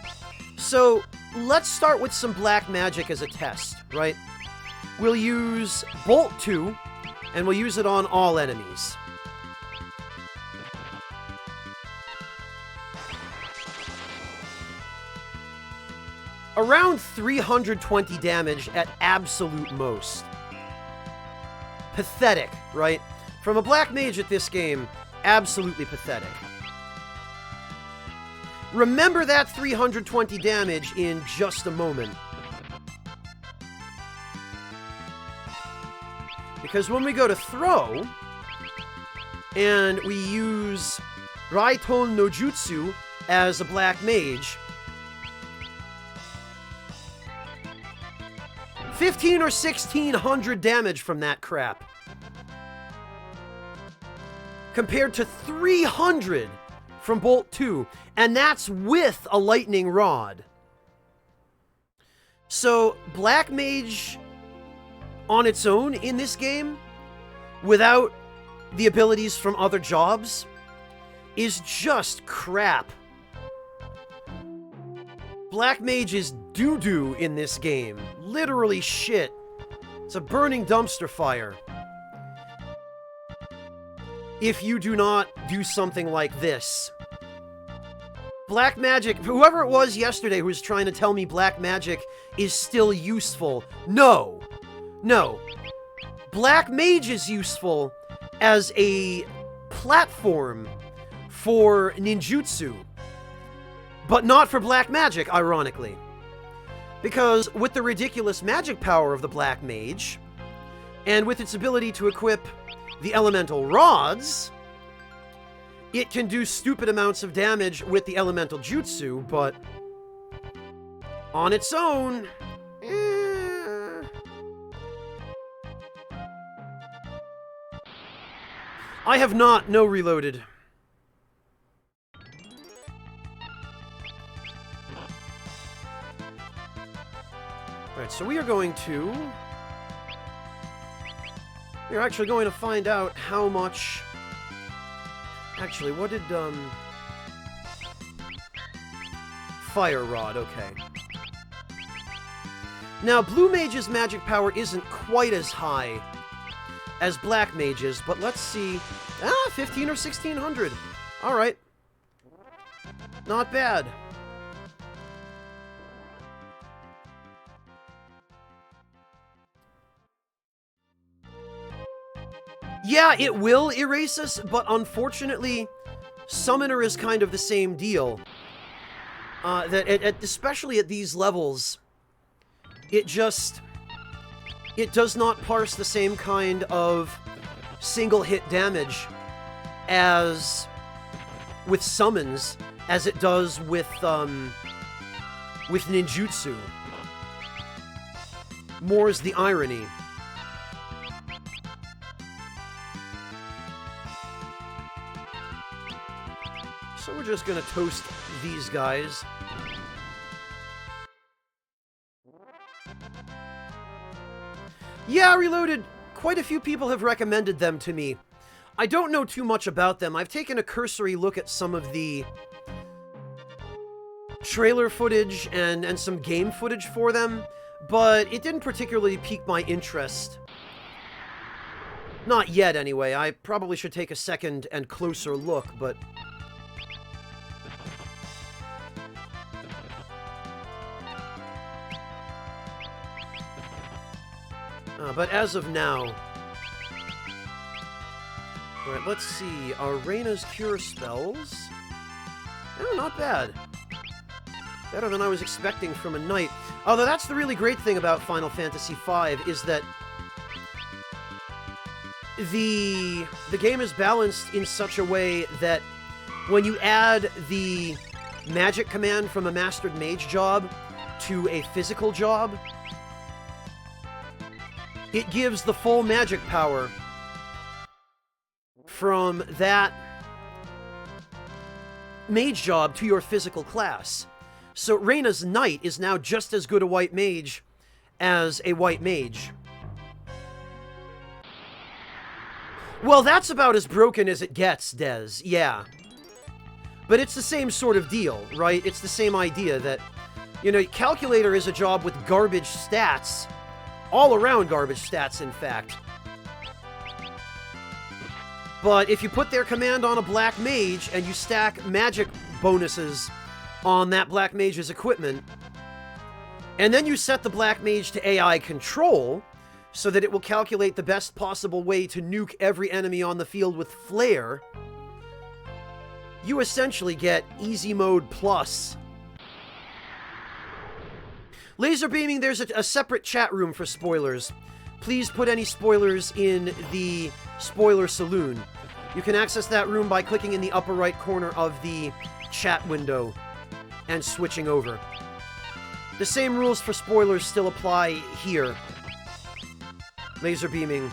So, let's start with some black magic as a test, right? We'll use Bolt 2, and we'll use it on all enemies. Around 320 damage at absolute most. Pathetic, right? From a black mage at this game, absolutely pathetic. Remember that 320 damage in just a moment. Because when we go to throw, and we use Raiton no Jutsu as a black mage, 15 or 1600 damage from that crap. Compared to 300 from Bolt 2, and that's with a lightning rod. So, Black Mage on its own in this game, without the abilities from other jobs, is just crap. Black Mage is doo-doo in this game. Literally shit. It's a burning dumpster fire. If you do not do something like this. black magic, whoever it was yesterday who was trying to tell me black magic is still useful. No. No. Black mage is useful as a platform for ninjutsu, but not for black magic, ironically. Because with the ridiculous magic power of the black mage, and with its ability to equip the elemental rods, it can do stupid amounts of damage with the elemental jutsu, but on its own, I have not, no reloaded. Alright, so we are going to... We're actually going to find out how much... Actually, what did, Fire Rod, okay. Now, Blue Mage's magic power isn't quite as high as Black Mage's, but let's see... 15 or 1600. Alright. Not bad. Yeah, it will erase us, but unfortunately, Summoner is kind of the same deal. Especially at these levels, it does not parse the same kind of single-hit damage as with summons as it does with ninjutsu. More's the irony. So we're just gonna toast these guys. Yeah, Reloaded! Quite a few people have recommended them to me. I don't know too much about them. I've taken a cursory look at some of the trailer footage and some game footage for them, but it didn't particularly pique my interest. Not yet, anyway. I probably should take a second and closer look, but... but as of now... Alright, let's see. Arena's Cure spells. Oh, not bad. Better than I was expecting from a knight. Although that's the really great thing about Final Fantasy V, is that the game is balanced in such a way that when you add the magic command from a Mastered Mage job to a physical job, it gives the full magic power from that mage job to your physical class. So Reyna's Knight is now just as good a white mage as a white mage. Well, that's about as broken as it gets, Dez, yeah. But it's the same sort of deal, right? It's the same idea that, you know, Calculator is a job with garbage stats, all around garbage stats, in fact. But if you put their command on a black mage and you stack magic bonuses on that black mage's equipment, and then you set the black mage to AI control so that it will calculate the best possible way to nuke every enemy on the field with flare, you essentially get easy mode plus. Laser beaming, there's a separate chat room for spoilers. Please put any spoilers in the spoiler saloon. You can access that room by clicking in the upper right corner of the chat window and switching over. The same rules for spoilers still apply here. Laser beaming.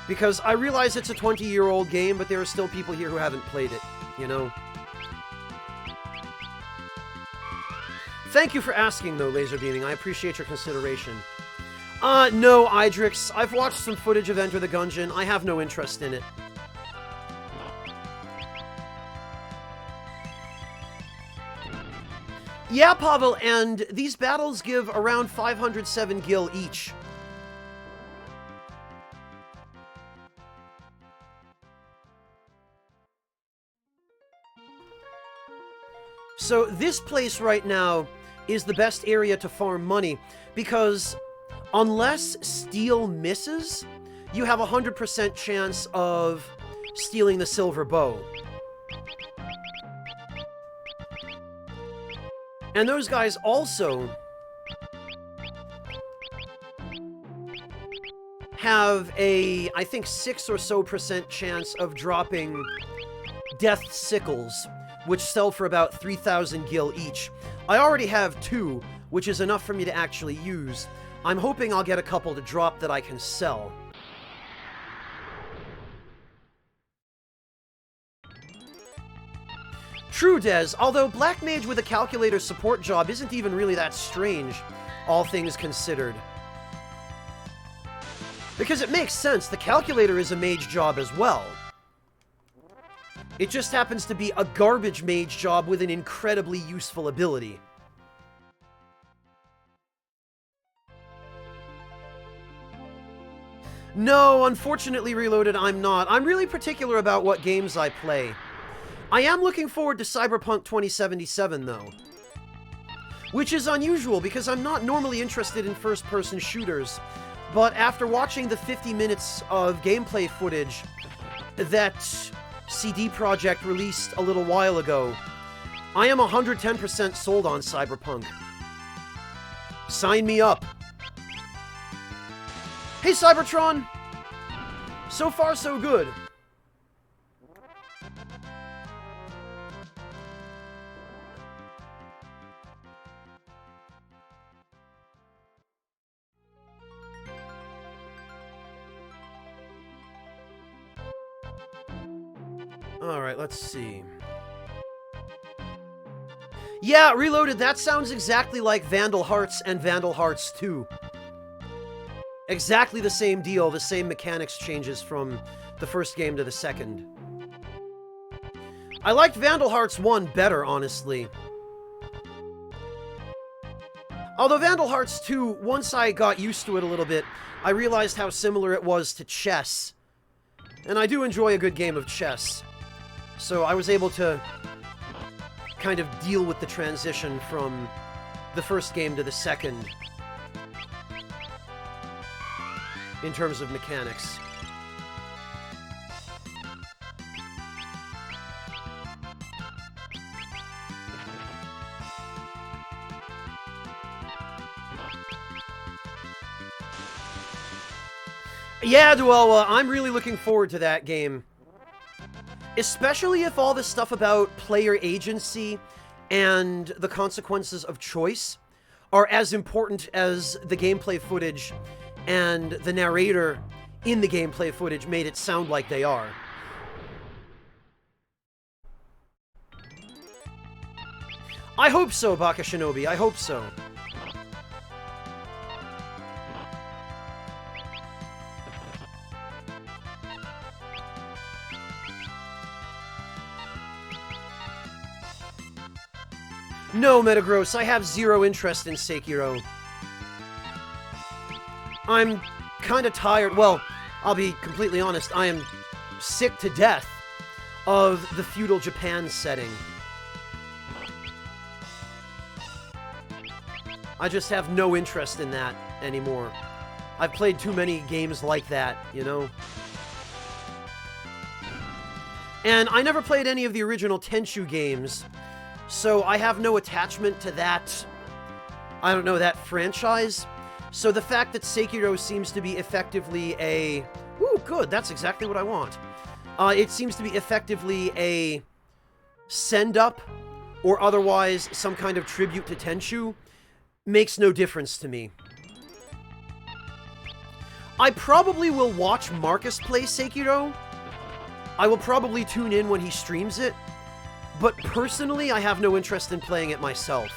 Because I realize it's a 20-year-old game, but there are still people here who haven't played it, you know? Thank you for asking, though, Laser beaming. I appreciate your consideration. No, Idrix. I've watched some footage of Enter the Gungeon. I have no interest in it. Yeah, Pavel, and these battles give around 507 gil each. So this place right now is the best area to farm money, because unless steel misses, you have a 100% chance of stealing the silver bow. And those guys also have a, I think, 6 or so % chance of dropping Death Sickles, which sell for about 3,000 gil each. I already have 2, which is enough for me to actually use. I'm hoping I'll get a couple to drop that I can sell. True, Des, although Black Mage with a calculator support job isn't even really that strange, all things considered. Because it makes sense, the calculator is a mage job as well. It just happens to be a garbage mage job with an incredibly useful ability. No, unfortunately, Reloaded, I'm not. I'm really particular about what games I play. I am looking forward to Cyberpunk 2077, though. Which is unusual, because I'm not normally interested in first-person shooters. But after watching the 50 minutes of gameplay footage that CD Projekt released a little while ago, I am 110% sold on Cyberpunk. Sign me up. Hey, Cybertron! So far, so good. Alright, let's see. Yeah, Reloaded, that sounds exactly like Vandal Hearts and Vandal Hearts 2. Exactly the same deal, the same mechanics changes from the first game to the second. I liked Vandal Hearts 1 better, honestly. Although Vandal Hearts 2, once I got used to it a little bit, I realized how similar it was to chess. And I do enjoy a good game of chess. So I was able to kind of deal with the transition from the first game to the second in terms of mechanics. Yeah, Duelwa, I'm really looking forward to that game. Especially if all this stuff about player agency and the consequences of choice are as important as the gameplay footage and the narrator in the gameplay footage made it sound like they are. I hope so, Baka Shinobi, I hope so. No, Metagross, I have zero interest in Sekiro. I'm kind of tired. Well, I'll be completely honest. I am sick to death of the feudal Japan setting. I just have no interest in that anymore. I've played too many games like that, you know? And I never played any of the original Tenchu games, so I have no attachment to that, I don't know, that franchise. So the fact that Sekiro seems to be effectively a... Ooh, good, that's exactly what I want. It seems to be effectively a send-up, or otherwise some kind of tribute to Tenchu, makes no difference to me. I probably will watch Marcus play Sekiro. I will probably tune in when he streams it. But personally, I have no interest in playing it myself.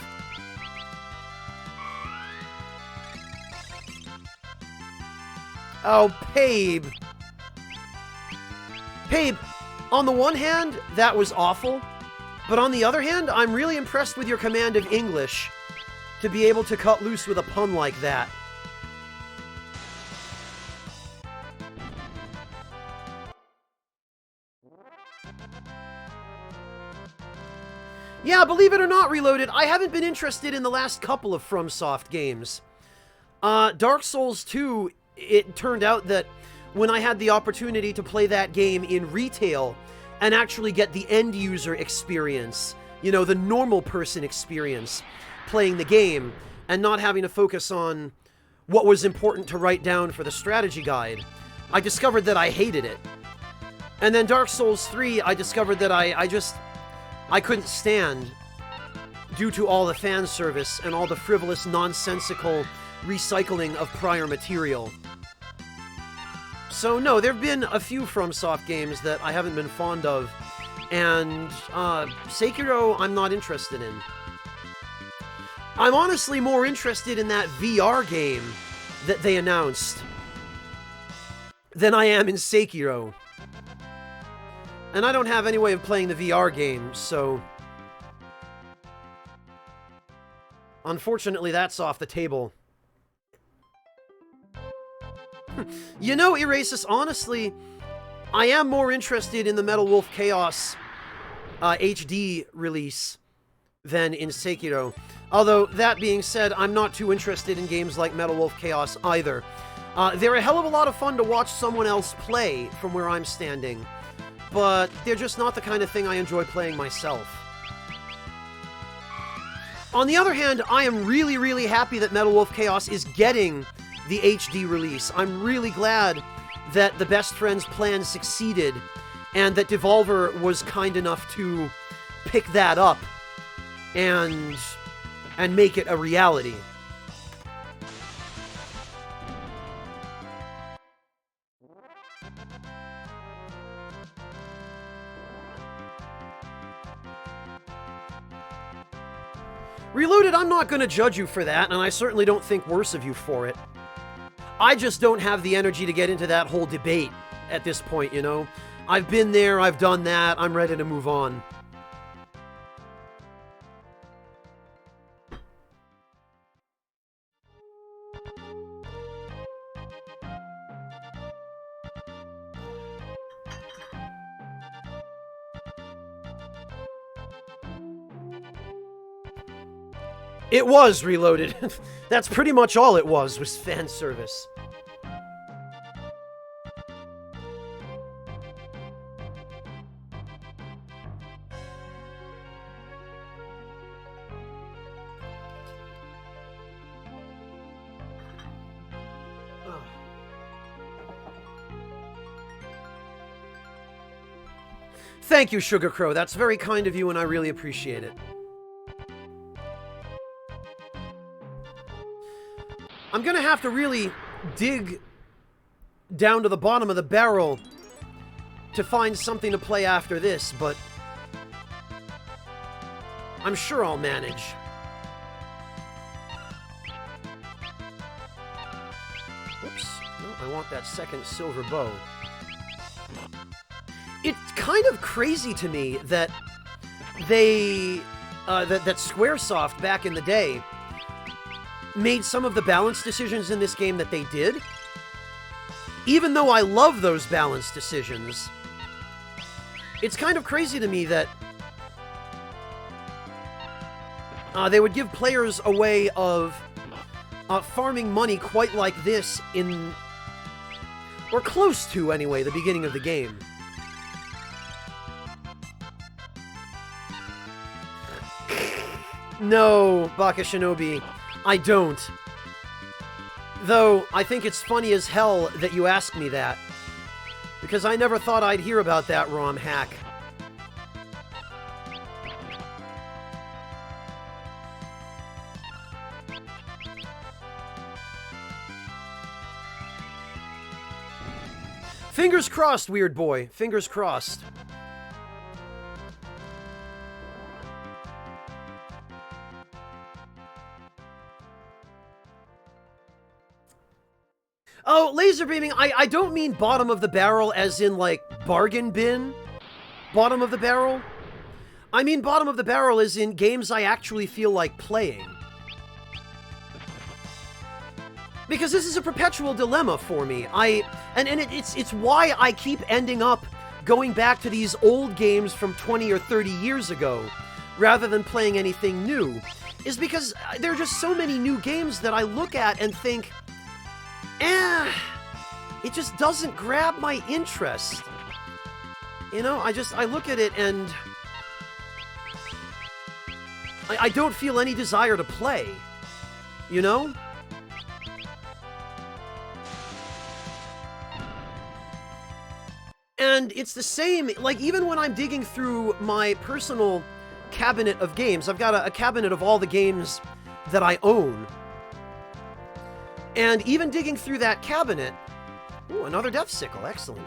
Oh, Pabe. Pabe, on the one hand, that was awful. But on the other hand, I'm really impressed with your command of English to be able to cut loose with a pun like that. Yeah, believe it or not, Reloaded, I haven't been interested in the last couple of FromSoft games. Dark Souls 2, it turned out that when I had the opportunity to play that game in retail and actually get the end-user experience, you know, the normal person experience playing the game, and not having to focus on what was important to write down for the strategy guide, I discovered that I hated it. And then Dark Souls 3, I discovered that I couldn't stand due to all the fan service and all the frivolous, nonsensical recycling of prior material. So no, there have been a few FromSoft games that I haven't been fond of, and Sekiro I'm not interested in. I'm honestly more interested in that VR game that they announced than I am in Sekiro. And I don't have any way of playing the VR game, so unfortunately that's off the table. You know, Erasus, honestly, I am more interested in the Metal Wolf Chaos HD release than in Sekiro. Although, that being said, I'm not too interested in games like Metal Wolf Chaos either. They're a hell of a lot of fun to watch someone else play from where I'm standing, but they're just not the kind of thing I enjoy playing myself. On the other hand, I am really, really happy that Metal Wolf Chaos is getting the HD release. I'm really glad that the Best Friends plan succeeded, and that Devolver was kind enough to pick that up and make it a reality. Reloaded, I'm not going to judge you for that, and I certainly don't think worse of you for it. I just don't have the energy to get into that whole debate at this point, you know? I've been there, I've done that, I'm ready to move on. It was Reloaded. That's pretty much all it was fan service. Thank you, Sugar Crow. That's very kind of you, and I really appreciate it. I'm gonna have to really dig down to the bottom of the barrel to find something to play after this, but I'm sure I'll manage. Whoops. No, I want that second silver bow. It's kind of crazy to me that they, that Squaresoft back in the day made some of the balance decisions in this game that they did. Even though I love those balance decisions, it's kind of crazy to me that they would give players a way of farming money quite like this in, or close to anyway, the beginning of the game. No, Baka Shinobi, I don't. Though, I think it's funny as hell that you asked me that, because I never thought I'd hear about that ROM hack. Fingers crossed, weird boy. Fingers crossed. Oh, laser beaming, I don't mean bottom of the barrel as in, like, bargain bin bottom of the barrel. I mean bottom of the barrel as in games I actually feel like playing. Because this is a perpetual dilemma for me. It's why I keep ending up going back to these old games from 20 or 30 years ago, rather than playing anything new, is because there are just so many new games that I look at and think, it just doesn't grab my interest. You know, I look at it and I don't feel any desire to play, you know? And it's the same, like, even when I'm digging through my personal cabinet of games, I've got a cabinet of all the games that I own. And even digging through that cabinet, ooh, another Death Sickle, excellent.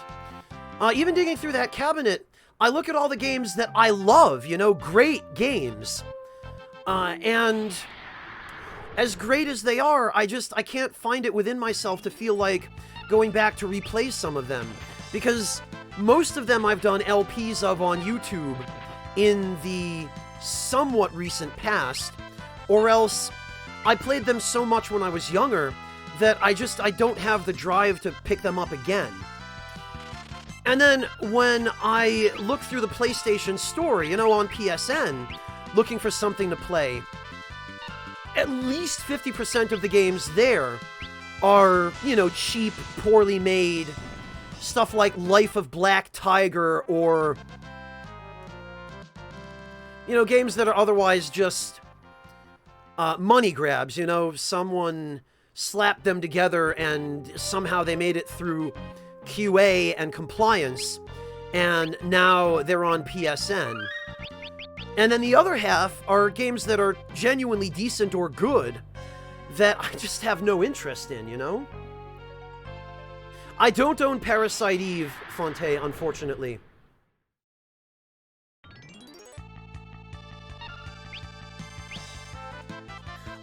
Even digging through that cabinet, I look at all the games that I love, you know, great games. And as great as they are, I can't find it within myself to feel like going back to replay some of them. Because most of them I've done LPs of on YouTube in the somewhat recent past, or else I played them so much when I was younger that I don't have the drive to pick them up again. And then when I look through the PlayStation Store, you know, on PSN, looking for something to play, at least 50% of the games there are, you know, cheap, poorly made stuff like Life of Black Tiger, or, you know, games that are otherwise just money grabs, you know, someone slapped them together and somehow they made it through QA and compliance, and now they're on PSN. And then the other half are games that are genuinely decent or good that I just have no interest in, you know? I don't own Parasite Eve, Fonte, unfortunately.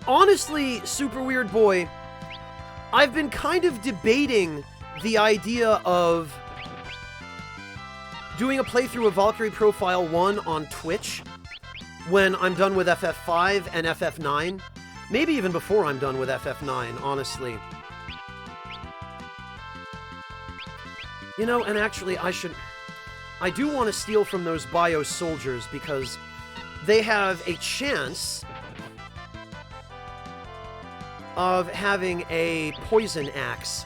Honestly, Super Weird Boy, I've been kind of debating the idea of doing a playthrough of Valkyrie Profile 1 on Twitch when I'm done with FF5 and FF9. Maybe even before I'm done with FF9, honestly. You know, and actually, I do want to steal from those BIOS soldiers because they have a chance of having a poison axe.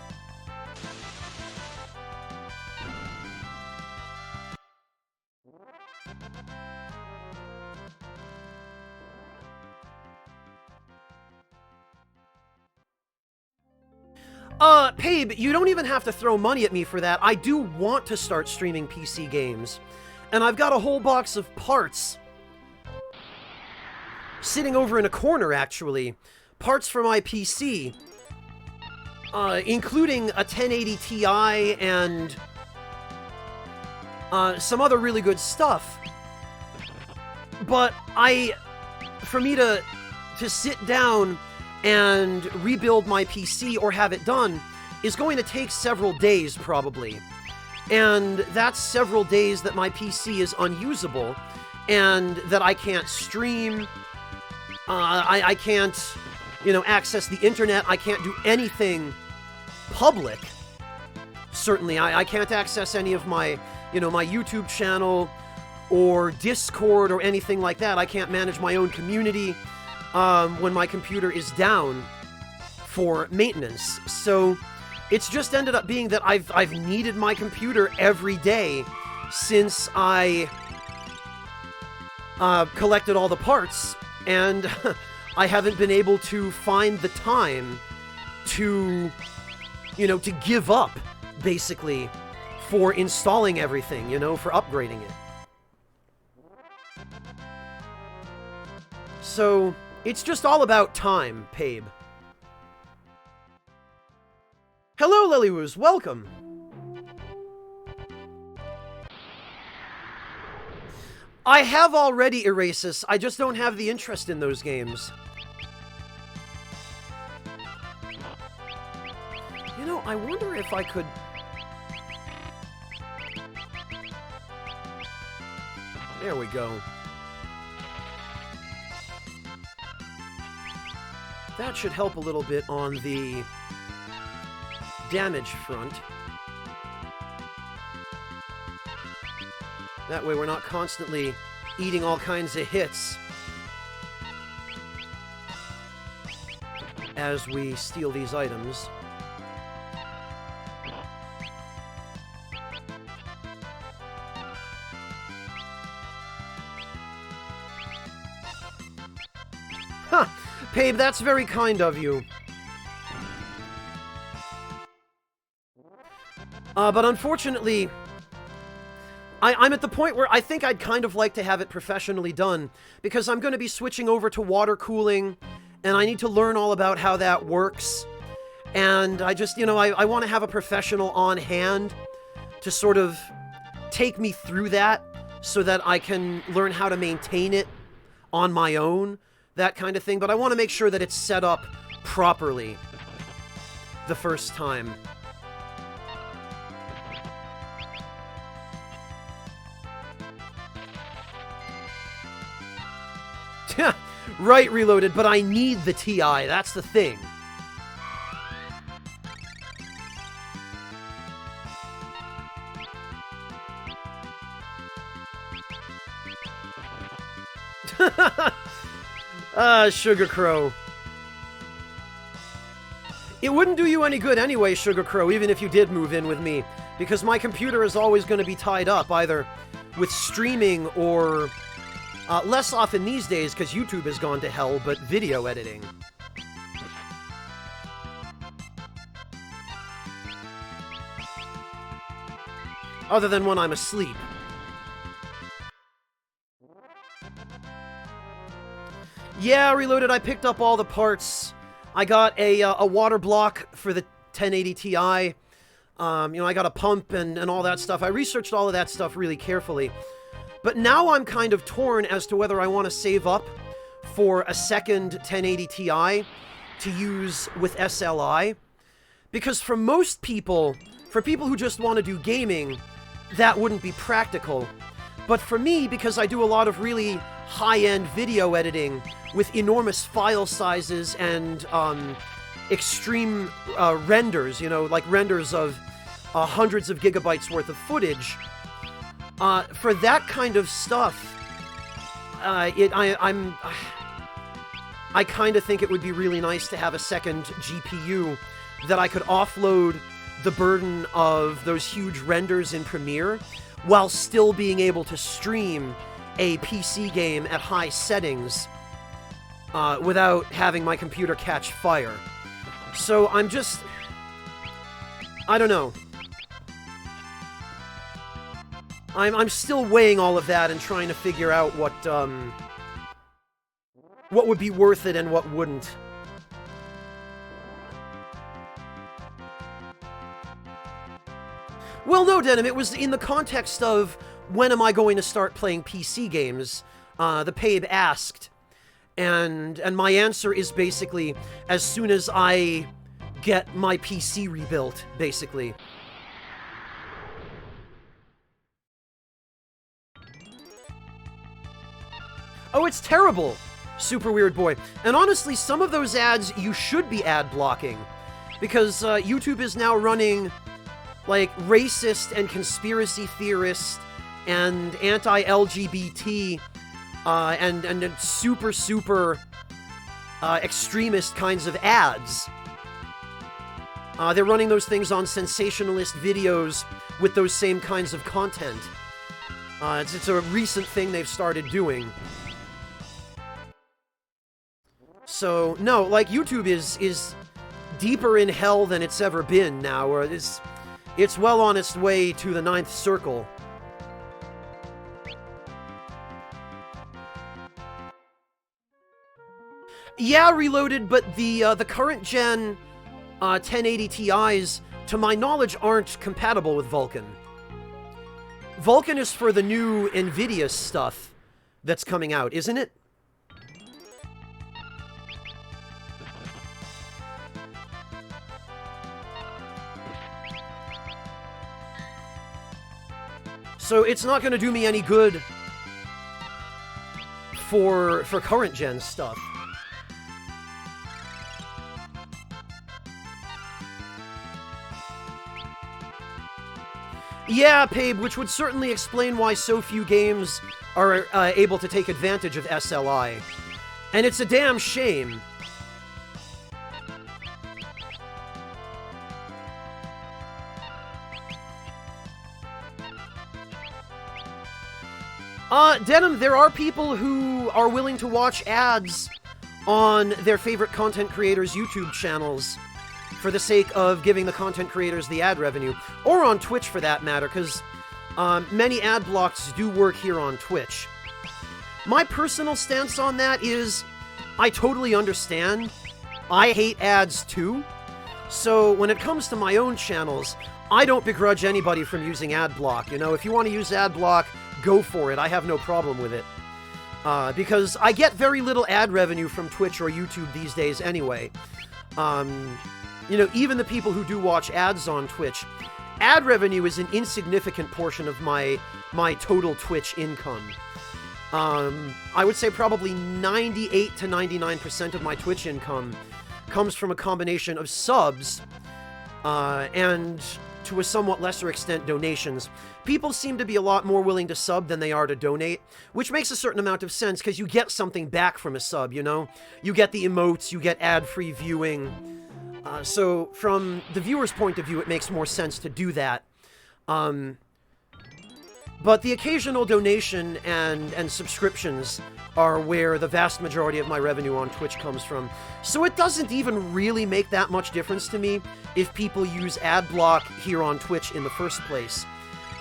Pabe, you don't even have to throw money at me for that. I do want to start streaming PC games. And I've got a whole box of parts sitting over in a corner, actually. Parts for my PC. Including a 1080 Ti and some other really good stuff. But for me to sit down and rebuild my PC or have it done is going to take several days, probably. And that's several days that my PC is unusable and that I can't stream. I can't, you know, access the internet. I can't do anything public. Certainly, I can't access any of my, you know, my YouTube channel or Discord or anything like that. I can't manage my own community when my computer is down for maintenance. So it's just ended up being that I've needed my computer every day since I collected all the parts, and I haven't been able to find the time to, you know, to give up, basically, for installing everything, you know, for upgrading it. So it's just all about time, Pabe. Hello, Lilywoos, welcome! I have already Erasus, I just don't have the interest in those games. You know, I wonder if I could... There we go. That should help a little bit on the damage front. That way we're not constantly eating all kinds of hits as we steal these items. Huh, Pabe, that's very kind of you. But unfortunately, I'm at the point where I think I'd kind of like to have it professionally done, because I'm going to be switching over to water cooling, and I need to learn all about how that works. And I just, I want to have a professional on hand to sort of take me through that so that I can learn how to maintain it on my own, that kind of thing. But I want to make sure that it's set up properly the first time. Right, Reloaded, but I need the TI, that's the thing. Sugar Crow. It wouldn't do you any good anyway, Sugar Crow, even if you did move in with me, because my computer is always going to be tied up, either with streaming or... less often these days, because YouTube has gone to hell, but video editing. Other than when I'm asleep. Yeah, Reloaded, I picked up all the parts. I got a water block for the 1080 Ti. I got a pump and all that stuff. I researched all of that stuff really carefully. But now I'm kind of torn as to whether I want to save up for a second 1080 Ti to use with SLI. Because for most people, for people who just want to do gaming, that wouldn't be practical. But for me, because I do a lot of really high-end video editing with enormous file sizes and extreme renders, like renders of hundreds of gigabytes worth of footage, for that kind of stuff, I kind of think it would be really nice to have a second GPU that I could offload the burden of those huge renders in Premiere while still being able to stream a PC game at high settings without having my computer catch fire. So I don't know. I'm still weighing all of that and trying to figure out what would be worth it and what wouldn't. Well, no, Denim, it was in the context of when am I going to start playing PC games, the Pabe asked. And my answer is basically as soon as I get my PC rebuilt, basically. Oh, it's terrible, Super Weird Boy. And honestly, some of those ads you should be ad blocking, because YouTube is now running like racist and conspiracy theorist and anti-LGBT and super extremist kinds of ads. They're running those things on sensationalist videos with those same kinds of content. It's a recent thing they've started doing. So, no, like, YouTube is deeper in hell than it's ever been now, or it's well on its way to the ninth circle. Yeah, Reloaded, but the current gen 1080 Ti's, to my knowledge, aren't compatible with Vulkan. Vulkan is for the new NVIDIA stuff that's coming out, isn't it? So it's not going to do me any good for current gen stuff. Yeah, Pabe, which would certainly explain why so few games are able to take advantage of SLI. And it's a damn shame. Denim, there are people who are willing to watch ads on their favorite content creators' YouTube channels for the sake of giving the content creators the ad revenue, or on Twitch for that matter, because many ad blocks do work here on Twitch. My personal stance on that is, I totally understand. I hate ads too. So when it comes to my own channels, I don't begrudge anybody from using ad block. You know, if you want to use ad block, go for it. I have no problem with it. Because I get very little ad revenue from Twitch or YouTube these days anyway. You know, even the people who do watch ads on Twitch, ad revenue is an insignificant portion of my total Twitch income. I would say probably 98 to 99% of my Twitch income comes from a combination of subs and, to a somewhat lesser extent, donations. People seem to be a lot more willing to sub than they are to donate, which makes a certain amount of sense because you get something back from a sub, you know? You get the emotes, you get ad-free viewing. So from the viewer's point of view, it makes more sense to do that. But the occasional donation and subscriptions are where the vast majority of my revenue on Twitch comes from. So it doesn't even really make that much difference to me if people use ad block here on Twitch in the first place.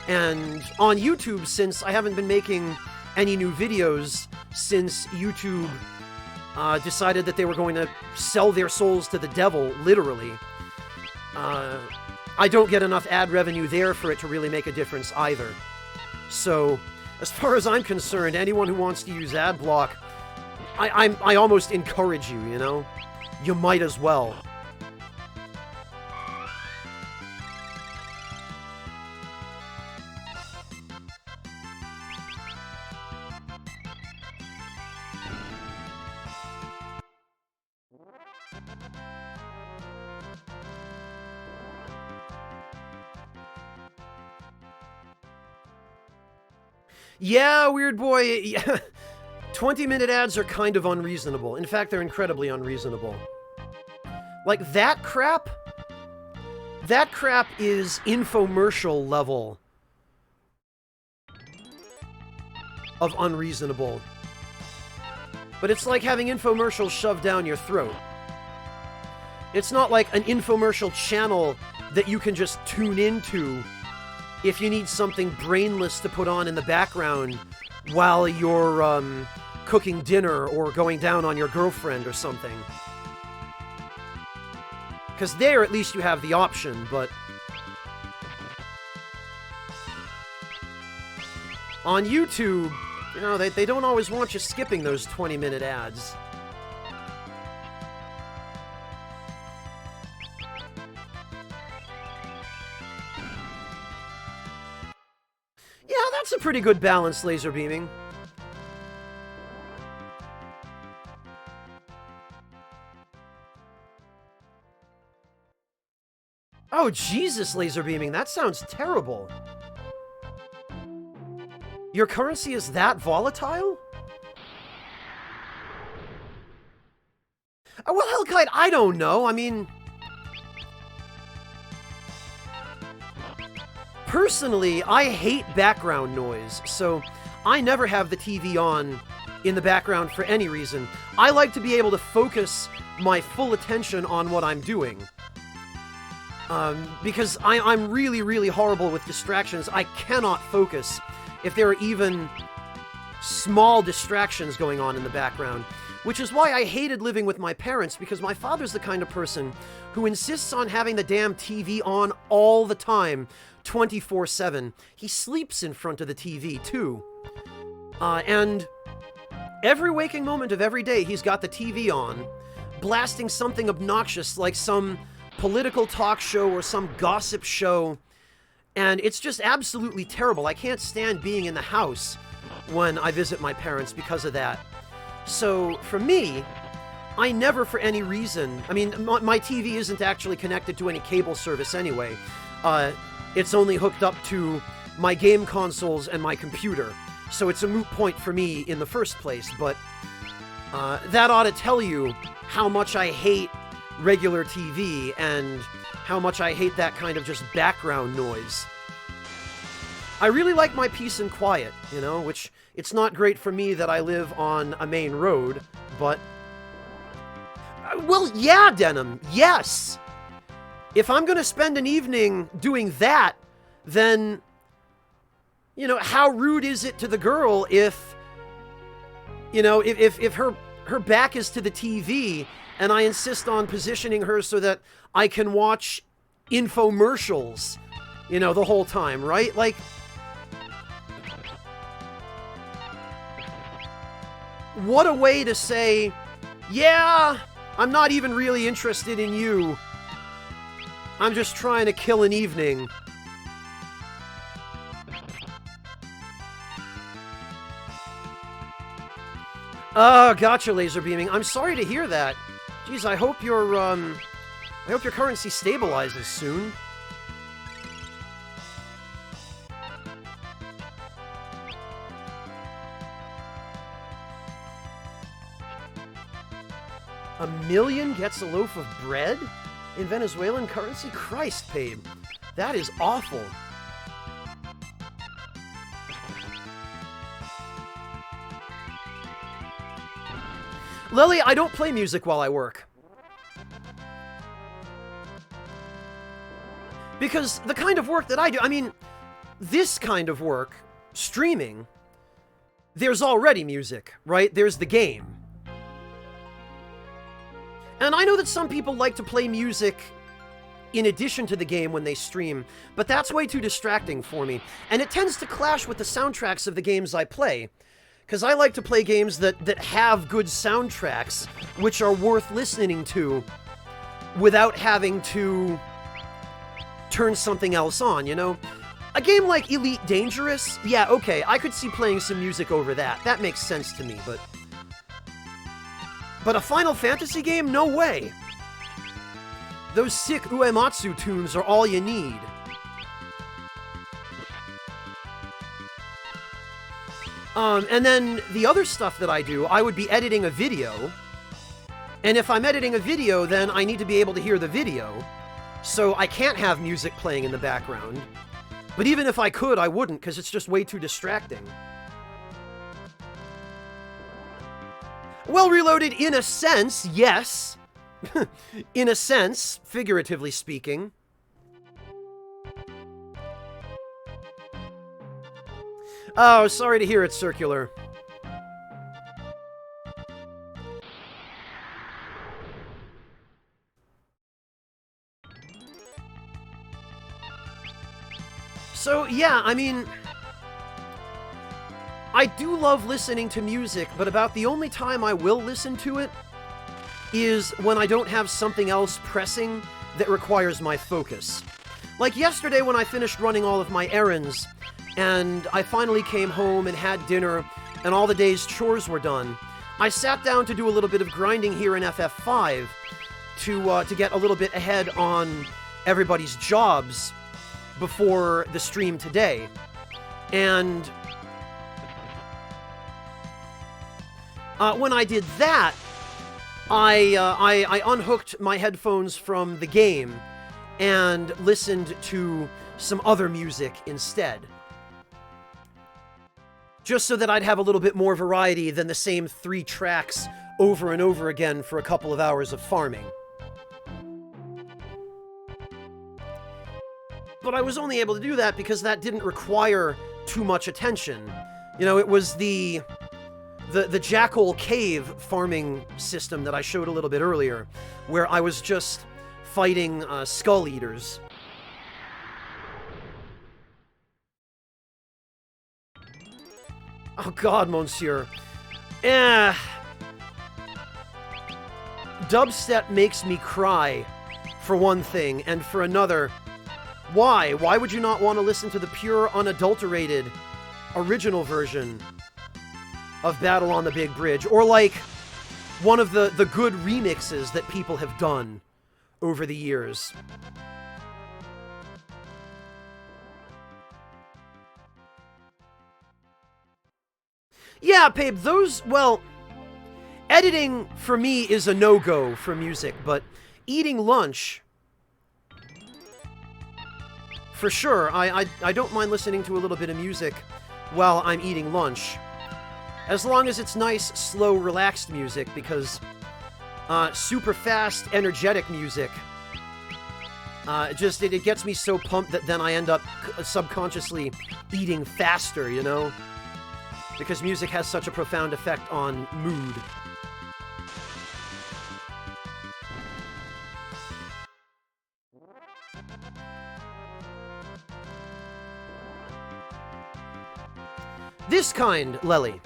And on YouTube, since I haven't been making any new videos since YouTube decided that they were going to sell their souls to the devil, literally, I don't get enough ad revenue there for it to really make a difference either. So, as far as I'm concerned, anyone who wants to use ad block, I almost encourage you, you know? You might as well. Yeah, weird boy. 20-minute ads are kind of unreasonable. In fact, they're incredibly unreasonable. Like, that crap is infomercial level of unreasonable. But it's like having infomercials shoved down your throat. It's not like an infomercial channel that you can just tune into if you need something brainless to put on in the background while you're cooking dinner or going down on your girlfriend or something. Because there, at least you have the option, but on YouTube, you know, they don't always want you skipping those 20-minute ads. Yeah, that's a pretty good balance, laser beaming. Oh, Jesus, laser beaming, that sounds terrible. Your currency is that volatile? Oh, well, Hellkite, I don't know. I mean, personally, I hate background noise, so I never have the TV on in the background for any reason. I like to be able to focus my full attention on what I'm doing. Because I'm really, really horrible with distractions. I cannot focus if there are even small distractions going on in the background. Which is why I hated living with my parents, because my father's the kind of person who insists on having the damn TV on all the time, 24/7. He sleeps in front of the TV, too. And every waking moment of every day, he's got the TV on, blasting something obnoxious like some political talk show or some gossip show, and it's just absolutely terrible. I can't stand being in the house when I visit my parents because of that. So, for me, I never for any reason, I mean, my TV isn't actually connected to any cable service anyway. It's only hooked up to my game consoles and my computer. so it's a moot point for me in the first place, but that ought to tell you how much I hate regular TV and how much I hate that kind of just background noise. I really like my peace and quiet, you know, which it's not great for me that I live on a main road, but... well, yeah, Denim, yes! If I'm gonna spend an evening doing that, then, you know, how rude is it to the girl if, you know, if her back is to the TV and I insist on positioning her so that I can watch infomercials, you know, the whole time, right? Like, what a way to say, yeah, I'm not even really interested in you. I'm just trying to kill an evening. Oh, gotcha, laser beaming. I'm sorry to hear that. Jeez, I hope your currency stabilizes soon. $1 million gets a loaf of bread in Venezuelan currency? Christ, babe. That is awful. Lily, I don't play music while I work. Because the kind of work that I do, I mean, this kind of work, streaming, there's already music, right? There's the game. And I know that some people like to play music in addition to the game when they stream, but that's way too distracting for me. And it tends to clash with the soundtracks of the games I play. Because I like to play games that have good soundtracks, which are worth listening to without having to turn something else on, you know? A game like Elite Dangerous, yeah, okay, I could see playing some music over that. That makes sense to me, but a Final Fantasy game? No way! Those sick Uematsu tunes are all you need. And then the other stuff that I do, I would be editing a video. And if I'm editing a video, then I need to be able to hear the video. So I can't have music playing in the background. But even if I could, I wouldn't, because it's just way too distracting. Well, Reloaded, in a sense, yes. In a sense, figuratively speaking. Oh, sorry to hear it, Circular. So, yeah, I mean, I do love listening to music, but about the only time I will listen to it is when I don't have something else pressing that requires my focus. Like yesterday when I finished running all of my errands, and I finally came home and had dinner, and all the day's chores were done. I sat down to do a little bit of grinding here in FF5 to get a little bit ahead on everybody's jobs before the stream today. And when I did that, I unhooked my headphones from the game and listened to some other music instead. Just so that I'd have a little bit more variety than the same 3 tracks over and over again for a couple of hours of farming. But I was only able to do that because that didn't require too much attention. You know, it was the Jackal Cave farming system that I showed a little bit earlier, where I was just fighting Skull Eaters. Oh god, Monsieur. Dubstep makes me cry, for one thing, and for another, why? Why would you not want to listen to the pure, unadulterated, original version of Battle on the Big Bridge? Or like, one of the good remixes that people have done over the years. Yeah, Pabe, those, well, editing for me is a no-go for music, but eating lunch, for sure, I don't mind listening to a little bit of music while I'm eating lunch. As long as it's nice, slow, relaxed music, because super fast, energetic music, it gets me so pumped that then I end up subconsciously eating faster, you know? Because music has such a profound effect on mood. This kind, Lely.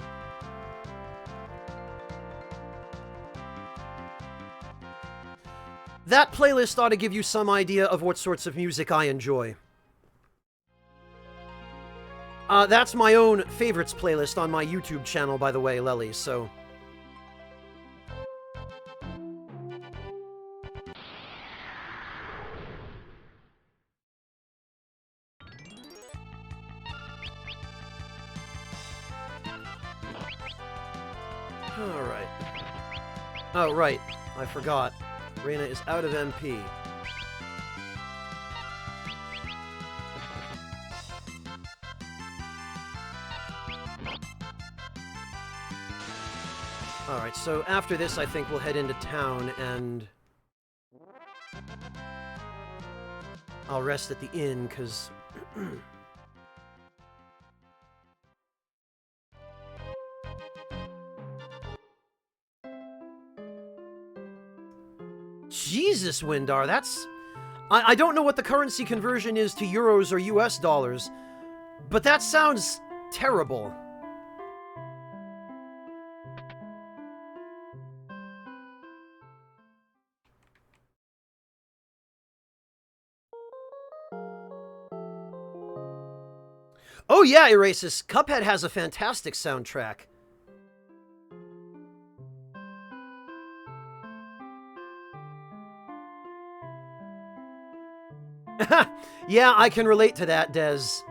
That playlist ought to give you some idea of what sorts of music I enjoy. That's my own favorites playlist on my YouTube channel, by the way, Lely, so... Alright. Oh, right. I forgot. Reina is out of MP. Alright, so after this, I think we'll head into town and... I'll rest at the inn, because... Jesus, Windar, that's... I don't know what the currency conversion is to euros or US dollars, but that sounds terrible. Oh yeah, Erasus, Cuphead has a fantastic soundtrack. Yeah, I can relate to that, Dez.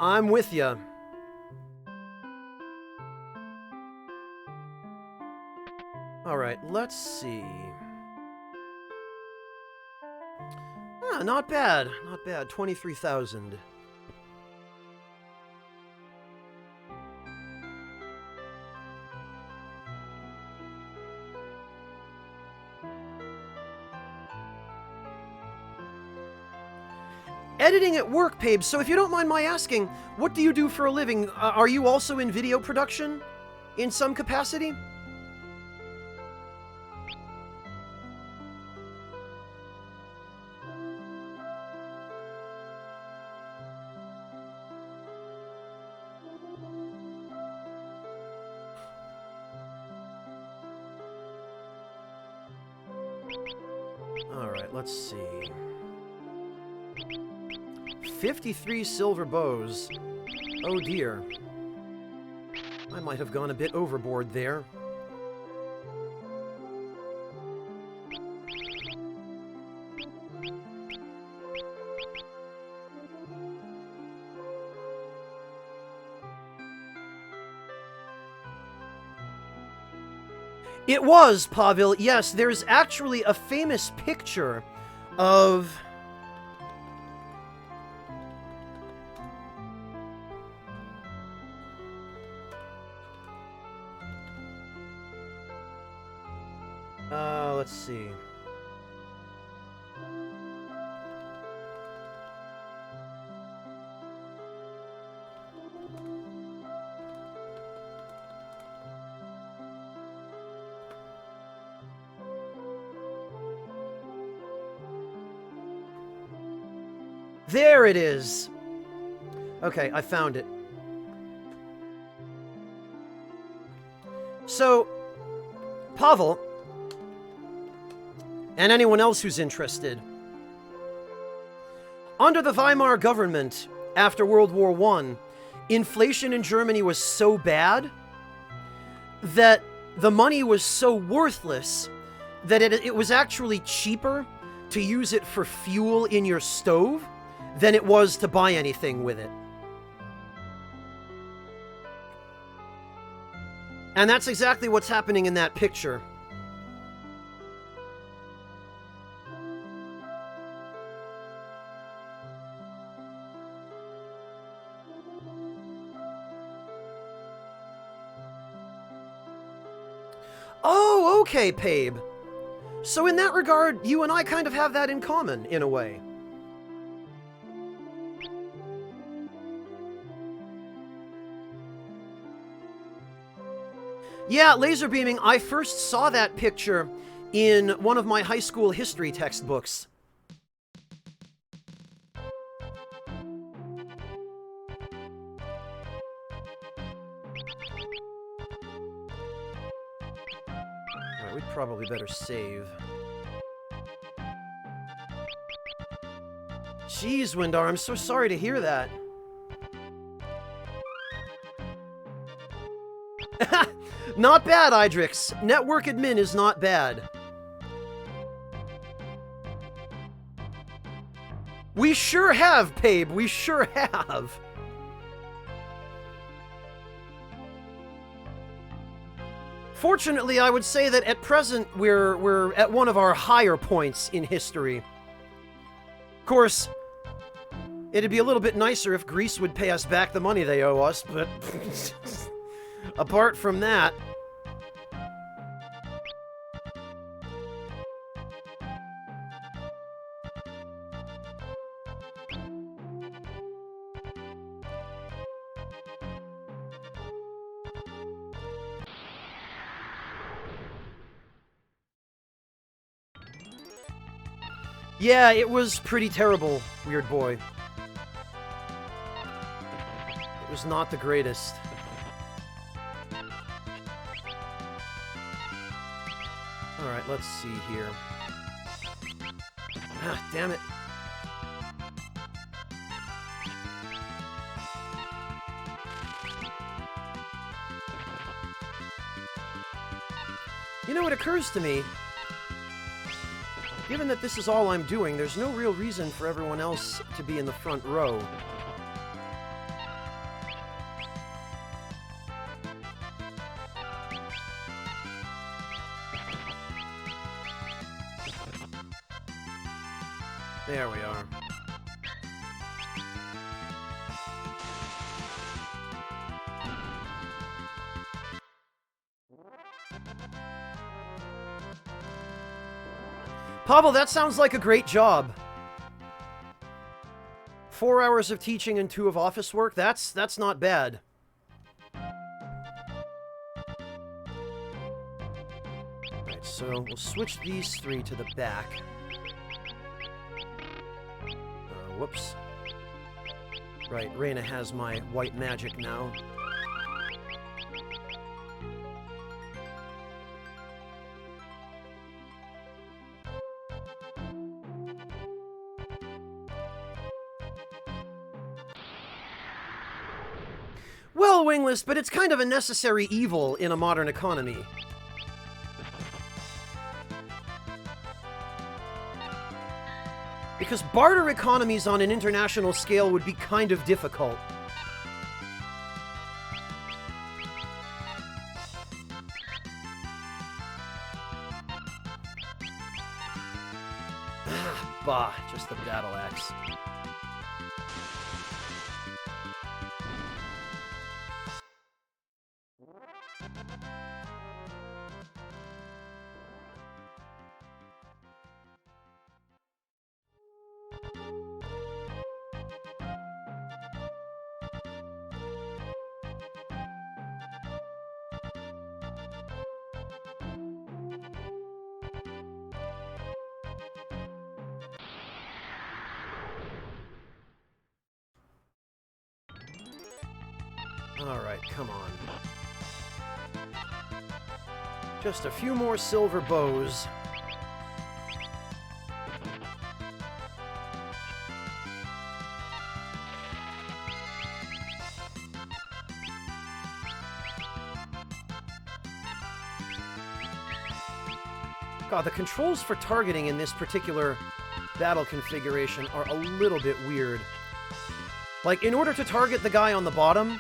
I'm with ya. Alright, let's see. Ah, not bad. Not bad. 23,000. Editing at work, Pabe, so if you don't mind my asking, what do you do for a living? Are you also in video production? In some capacity? Alright, let's see. 53 silver bows. Oh dear. I might have gone a bit overboard there. It was, Pavel. Yes, there's actually a famous picture of... let's see. There it is! Okay, I found it. So, Pavel, and anyone else who's interested, under the Weimar government after World War I, inflation in Germany was so bad that the money was so worthless that it was actually cheaper to use it for fuel in your stove than it was to buy anything with it. And that's exactly what's happening in that picture. Oh, okay, Pabe. So in that regard, you and I kind of have that in common, in a way. Yeah, laser beaming, I first saw that picture in one of my high school history textbooks. Alright, we'd probably better save. Jeez, Windar, I'm so sorry to hear that. Not bad, Idrix. Network admin is not bad. We sure have, Pabe. We sure have. Fortunately, I would say that at present we're at one of our higher points in history. Of course, it'd be a little bit nicer if Greece would pay us back the money they owe us, but apart from that... Yeah, it was pretty terrible, weird boy. It was not the greatest. Alright, let's see here. Ah, damn it. You know, it occurs to me, given that this is all I'm doing, there's no real reason for everyone else to be in the front row. There we are. Pavel, that sounds like a great job. 4 hours of teaching and 2 of office work, that's not bad. Right, so we'll switch these 3 to the back. Whoops. Right, Reina has my white magic now. Well, Wingless, but it's kind of a necessary evil in a modern economy. Because barter economies on an international scale would be kind of difficult. Bah, just the battle axe. Alright, come on. Just a few more silver bows. God, the controls for targeting in this particular battle configuration are a little bit weird. Like, in order to target the guy on the bottom,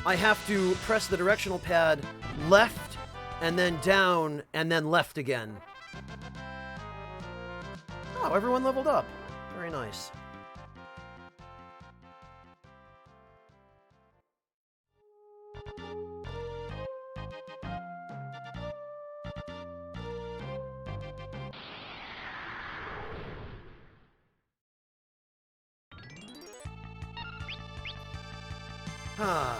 I have to press the directional pad left and then down, and then left again. Oh, everyone leveled up. Very nice. Ah.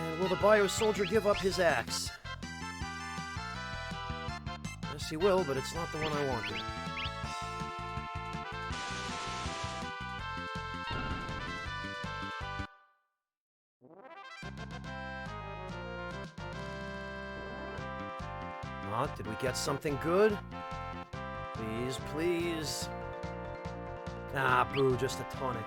And will the Bio Soldier give up his axe? Yes, he will, but it's not the one I wanted. Did we get something good? Please, please. Ah, boo, just a tonic.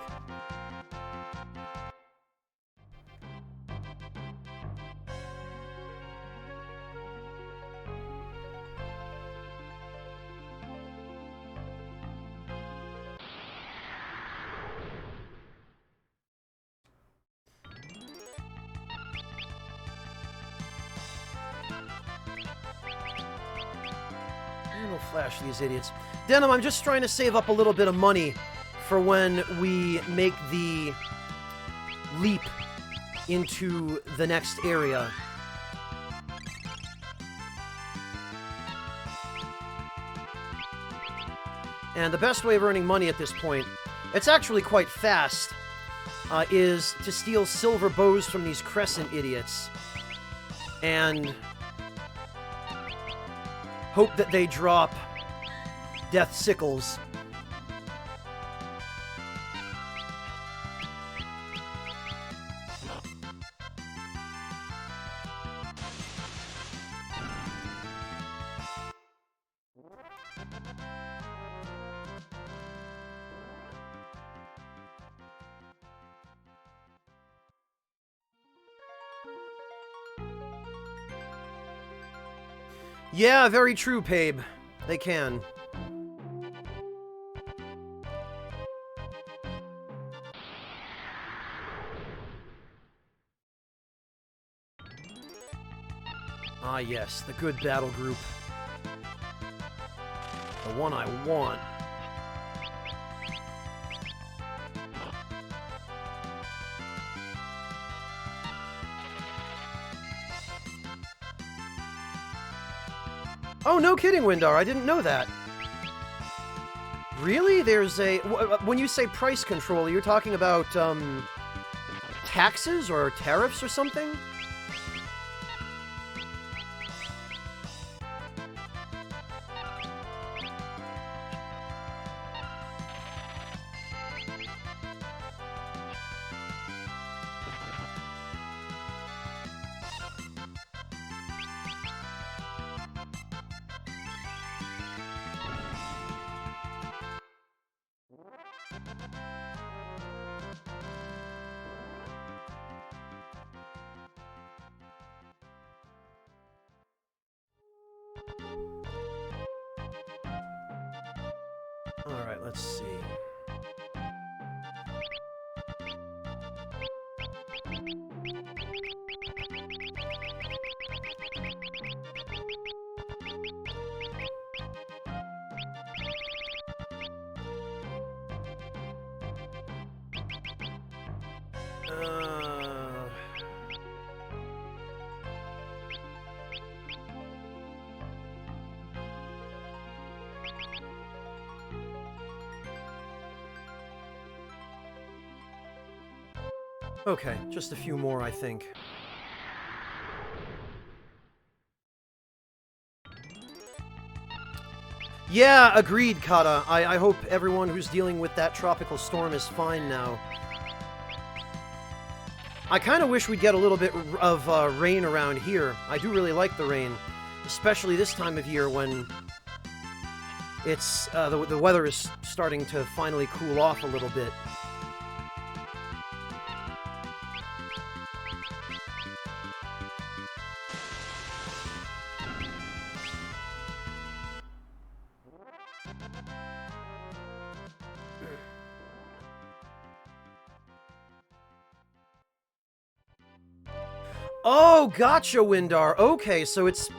We'll flash these idiots. Denim, I'm just trying to save up a little bit of money for when we make the leap into the next area. And the best way of earning money at this point, it's actually quite fast, is to steal silver bows from these crescent idiots. And hope that they drop death sickles. Yeah, very true, Pabe. They can. Ah, yes, the good battle group. The one I want. Oh, no kidding, Windar. I didn't know that. Really? There's a... When you say price control, you're talking about, taxes or tariffs or something? Alright, let's see. Okay, just a few more, I think. Yeah, agreed, Kata. I hope everyone who's dealing with that tropical storm is fine now. I kind of wish we'd get a little bit of rain around here. I do really like the rain, especially this time of year when it's the weather is starting to finally cool off a little bit. Oh, gotcha, Windar. Okay, so it's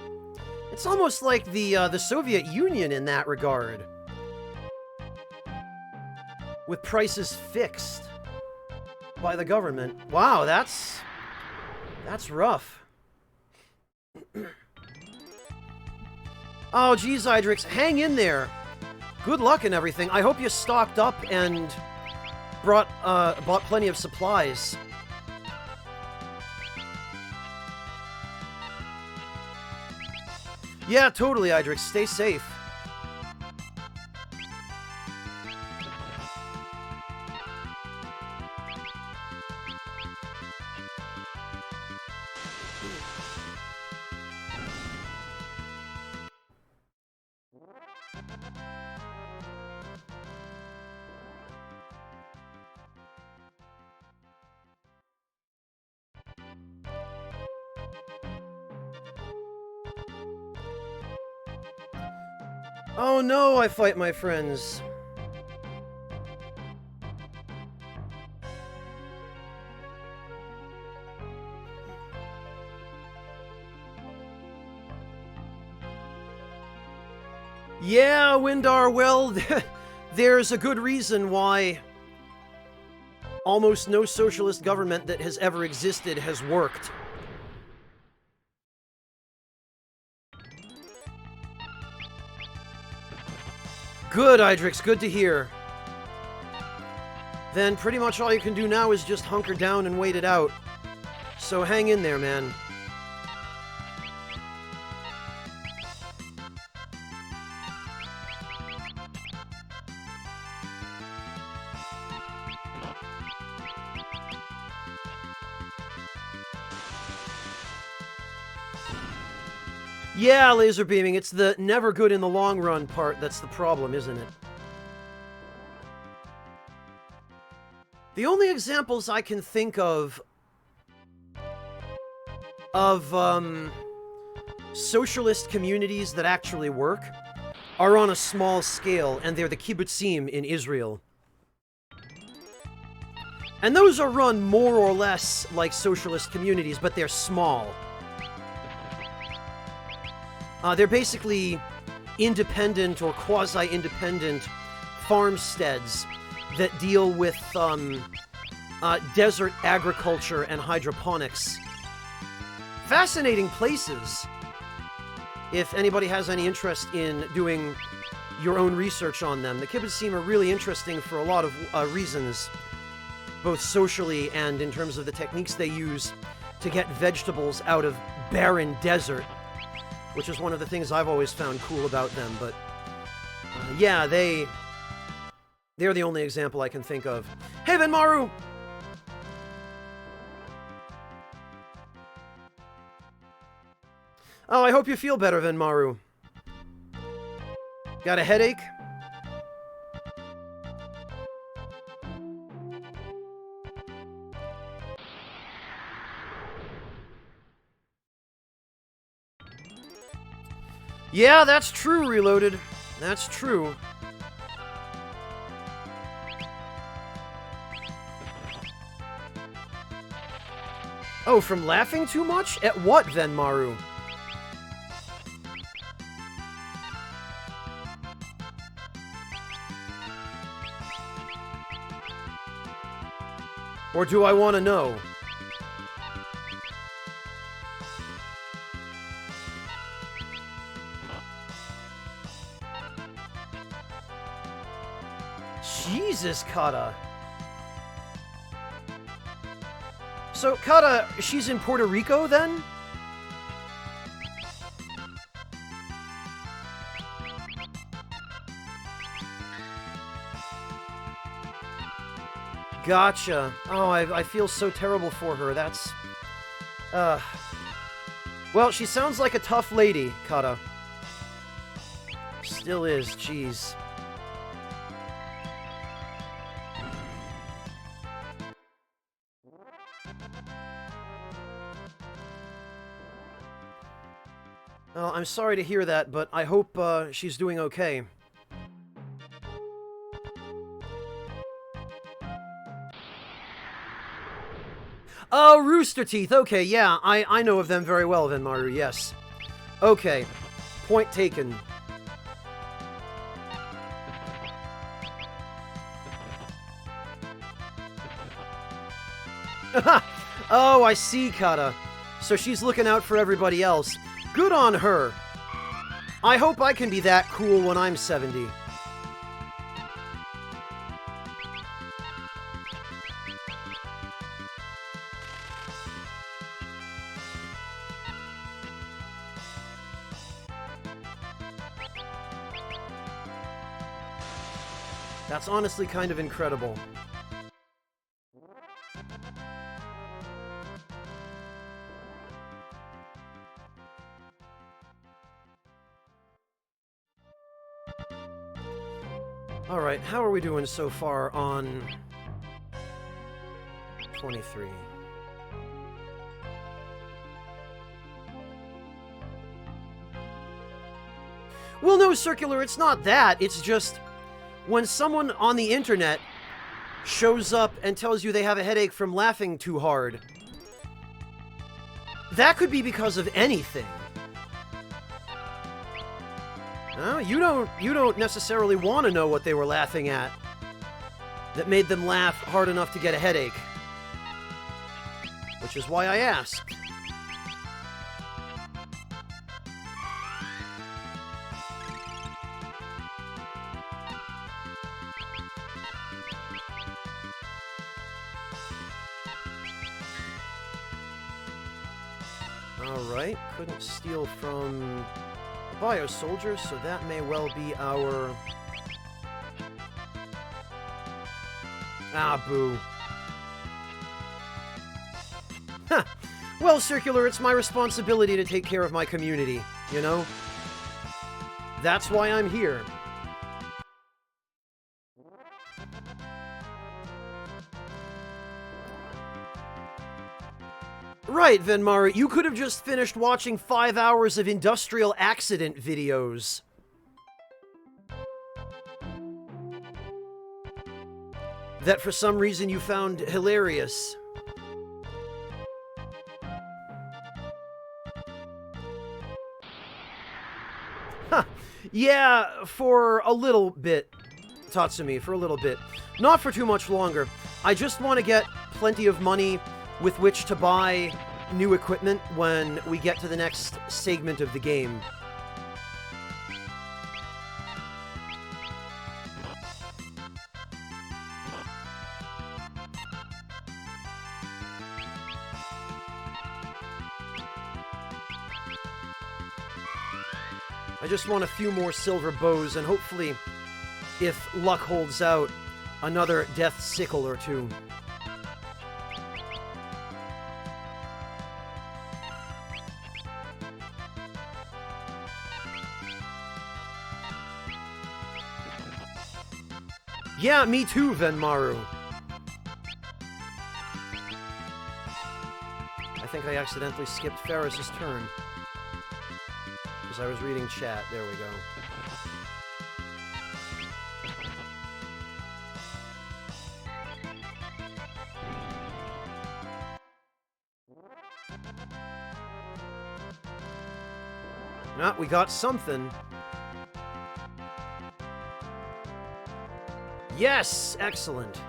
almost like the Soviet Union in that regard, with prices fixed by the government. Wow, that's rough. Oh, geez, Idrix, hang in there. Good luck and everything. I hope you stocked up and bought plenty of supplies. Yeah, totally, Idrix. Stay safe. Oh no, I fight my friends. Yeah, Windar, well, there's a good reason why almost no socialist government that has ever existed has worked. Good, Idrix, good to hear. Then pretty much all you can do now is just hunker down and wait it out. So hang in there, man. Yeah, laser beaming. It's the never good in the long run part that's the problem, isn't it? The only examples I can think of socialist communities that actually work are on a small scale, and they're the kibbutzim in Israel. And those are run more or less like socialist communities, but they're small. They're basically independent or quasi-independent farmsteads that deal with desert agriculture and hydroponics. Fascinating places. If anybody has any interest in doing your own research on them, the kibbutzim are really interesting for a lot of reasons, both socially and in terms of the techniques they use to get vegetables out of barren desert, which is one of the things I've always found cool about them. But yeah, they're the only example I can think of. Hey, Venmaru! Oh, I hope you feel better, Venmaru. Got a headache? Yeah, that's true, Reloaded. That's true. Oh, from laughing too much? At what, Venmaru? Or do I want to know? Jesus, Kata. So, Kata, she's in Puerto Rico, then? Gotcha. Oh, I feel so terrible for her. That's... Well, she sounds like a tough lady, Kata. Still is, jeez. Well, I'm sorry to hear that, but I hope she's doing okay. Oh, Rooster Teeth. Okay, yeah, I know of them very well, Venmaru, yes. Okay, point taken. Oh, I see, Kata. So she's looking out for everybody else. Good on her. I hope I can be that cool when I'm 70. That's honestly kind of incredible. Alright, how are we doing so far on 23? Well, no, Circular, it's not that. It's just when someone on the internet shows up and tells you they have a headache from laughing too hard, that could be because of anything. You don't necessarily want to know what they were laughing at that made them laugh hard enough to get a headache. Which is why I asked. Alright, couldn't steal from Bio Soldier, so that may well be our... Ah, boo. Huh. Well, Circular, it's my responsibility to take care of my community, you know? That's why I'm here. Right, Venmar, you could have just finished watching 5 hours of industrial accident videos. That for some reason you found hilarious. Huh. Yeah, for a little bit, Tatsumi, for a little bit. Not for too much longer. I just want to get plenty of money with which to buy new equipment when we get to the next segment of the game. I just want a few more silver bows, and hopefully, if luck holds out, another death sickle or two. Yeah, me too, Venmaru. I think I accidentally skipped Ferris's turn. Because I was reading chat. There we go. Ah, we got something. Yes! Excellent.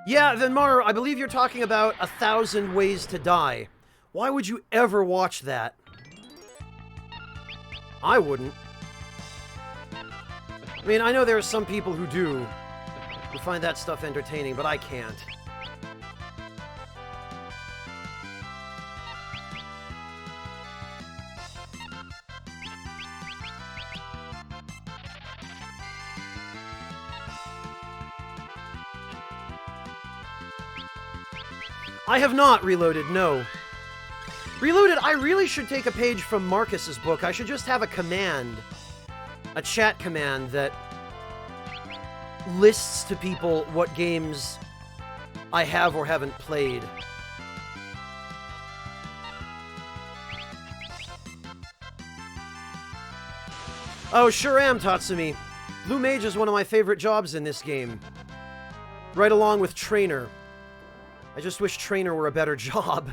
Yeah, Venmar, I believe you're talking about 1,000 Ways to Die. Why would you ever watch that? I wouldn't. I mean, I know there are some people who do, who find that stuff entertaining, but I can't. I have not reloaded, no. Reloaded, I really should take a page from Marcus's book. I should just have a command, a chat command that lists to people what games I have or haven't played. Oh, sure am, Tatsumi. Blue Mage is one of my favorite jobs in this game. Right along with Trainer. I just wish Trainer were a better job.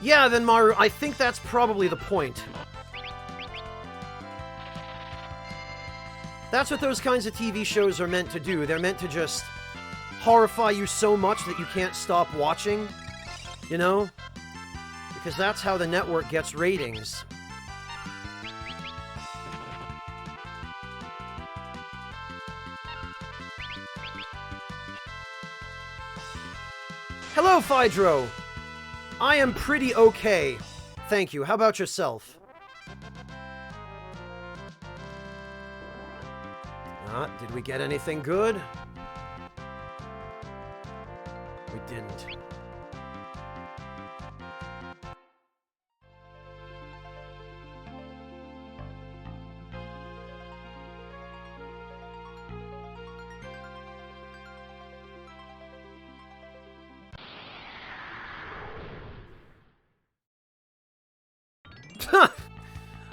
Yeah, then Maru, I think that's probably the point. That's what those kinds of TV shows are meant to do. They're meant to just horrify you so much that you can't stop watching, you know? Because that's how the network gets ratings. Hello, Phydro! I am pretty okay. Thank you. How about yourself? Did we get anything good? We didn't.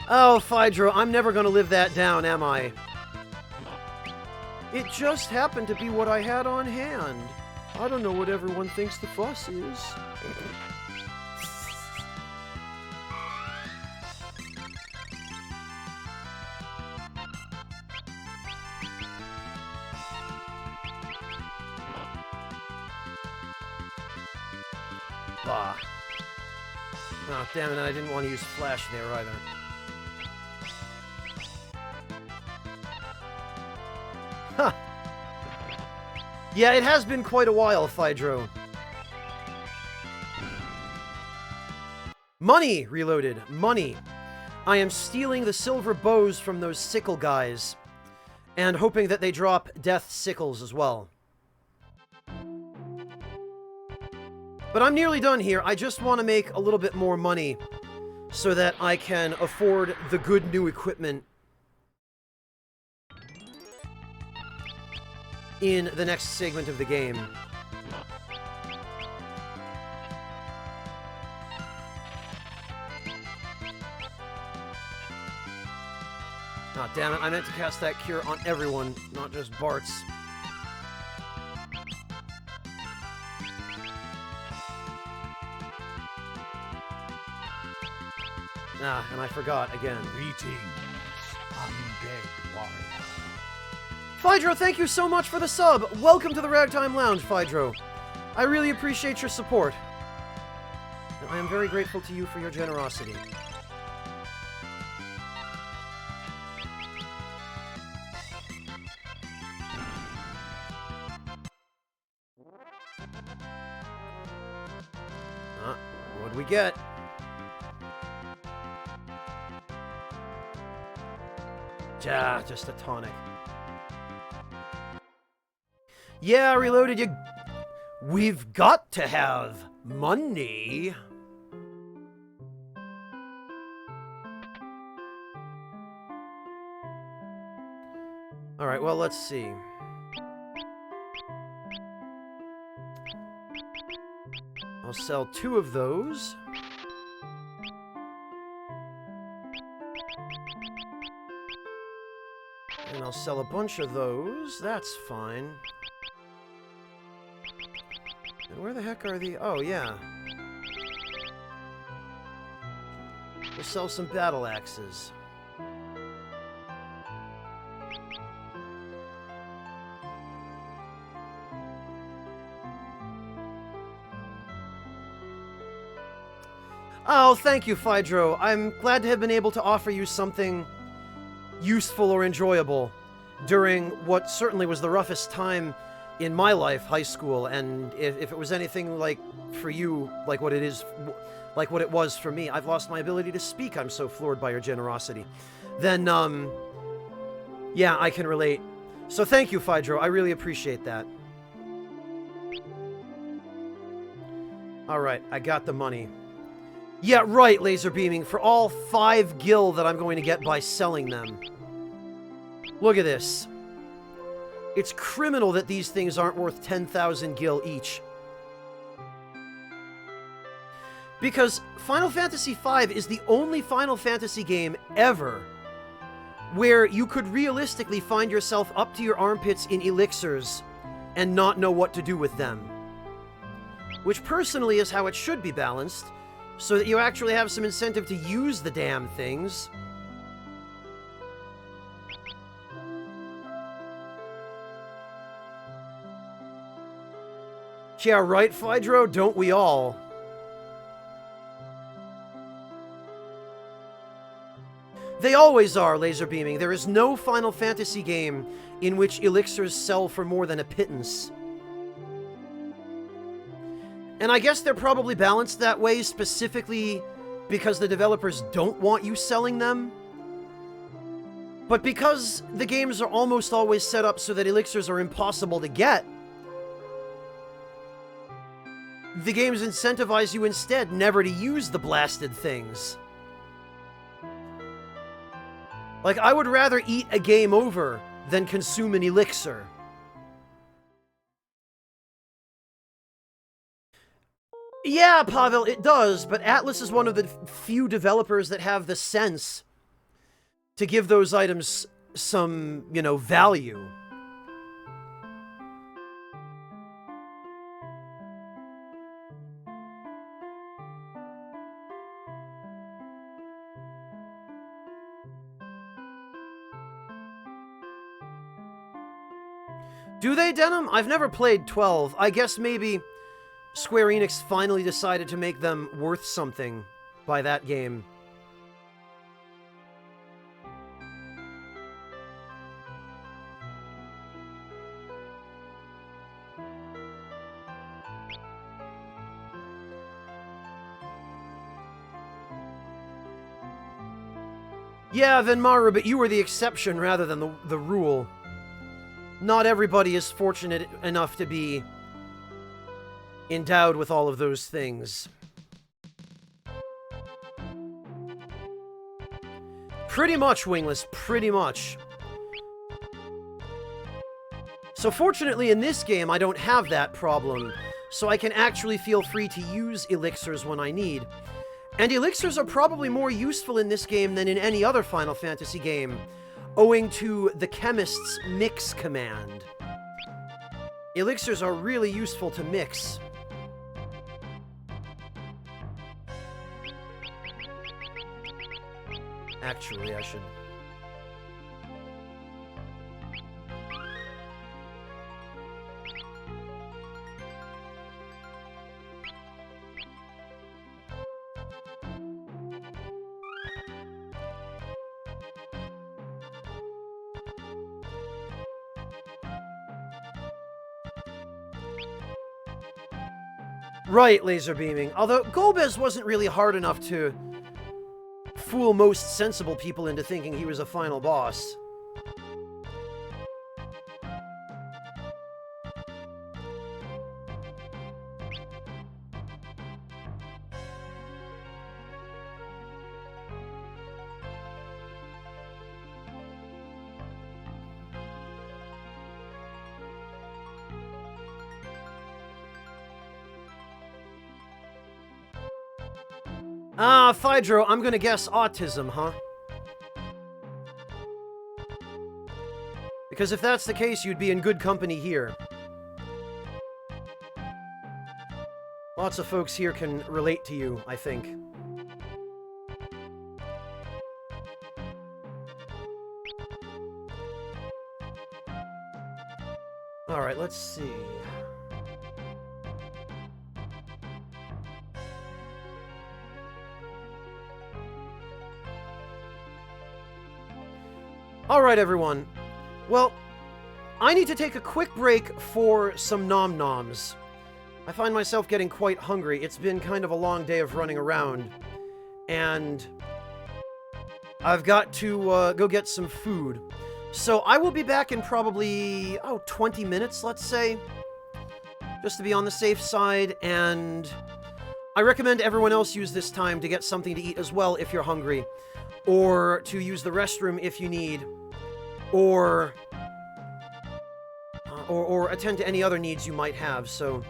Oh, Phydro, I'm never gonna live that down, am I? It just happened to be what I had on hand. I don't know what everyone thinks the fuss is. Bah. Oh, damn it, I didn't want to use Flash there either. Huh. Yeah, it has been quite a while, Phydro. Money! Reloaded. Money. I am stealing the silver bows from those sickle guys. And hoping that they drop death sickles as well. But I'm nearly done here. I just want to make a little bit more money so that I can afford the good new equipment in the next segment of the game. Oh, damn it. I meant to cast that cure on everyone, not just Bart's. Ah, and I forgot again. Greetings, undead warrior. Phydro, thank you so much for the sub! Welcome to the Ragtime Lounge, Phydro. I really appreciate your support. And I am very grateful to you for your generosity. What'd we get? Just a tonic. Yeah, Reloaded, we've got to have money. Alright, well, let's see. I'll sell 2 of those. And I'll sell a bunch of those. That's fine. And where the heck are the... Oh, yeah. We'll sell some battle axes. Oh, thank you, Phydro. I'm glad to have been able to offer you something useful or enjoyable during what certainly was the roughest time in my life, high school, and if it was anything like for you, like what it was for me, I've lost my ability to speak. I'm so floored by your generosity. Then, yeah, I can relate. So thank you, Phydro. I really appreciate that. Alright, I got the money. Yeah, right, laser beaming, for all 5 gil that I'm going to get by selling them. Look at this. It's criminal that these things aren't worth 10,000 gil each. Because Final Fantasy V is the only Final Fantasy game ever where you could realistically find yourself up to your armpits in elixirs and not know what to do with them. Which personally is how it should be balanced, so that you actually have some incentive to use the damn things. Yeah, right, Phaedro? Don't we all? They always are, laser beaming. There is no Final Fantasy game in which elixirs sell for more than a pittance. And I guess they're probably balanced that way specifically because the developers don't want you selling them. But because the games are almost always set up so that elixirs are impossible to get, the games incentivize you instead never to use the blasted things. Like, I would rather eat a game over than consume an elixir. Yeah, Pavel, it does, but Atlus is one of the few developers that have the sense to give those items some, you know, value. Do they, Denim? I've never played 12. I guess maybe Square Enix finally decided to make them worth something by that game. Yeah, Venmaru, but you were the exception rather than the rule. Not everybody is fortunate enough to be endowed with all of those things. Pretty much, Wingless, pretty much. So fortunately in this game I don't have that problem, so I can actually feel free to use elixirs when I need. And elixirs are probably more useful in this game than in any other Final Fantasy game, owing to the chemist's mix command. Elixirs are really useful to mix. Actually, I should... Right, laser beaming. Although Golbez wasn't really hard enough to fool most sensible people into thinking he was a final boss. Ah, Phaedro, I'm gonna guess autism, huh? Because if that's the case, you'd be in good company here. Lots of folks here can relate to you, I think. Alright, let's see. Alright, everyone. Well, I need to take a quick break for some nom-noms. I find myself getting quite hungry. It's been kind of a long day of running around. And I've got to go get some food. So I will be back in probably, 20 minutes, let's say. Just to be on the safe side, and I recommend everyone else use this time to get something to eat as well if you're hungry, or to use the restroom if you need, or attend to any other needs you might have, so...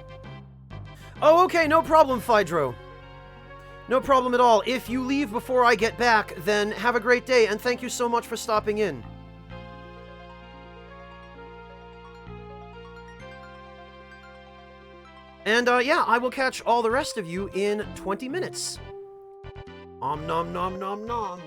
Oh, okay, no problem, Phydro. No problem at all. If you leave before I get back, then have a great day, and thank you so much for stopping in. And, yeah, I will catch all the rest of you in 20 minutes. Om nom nom nom nom.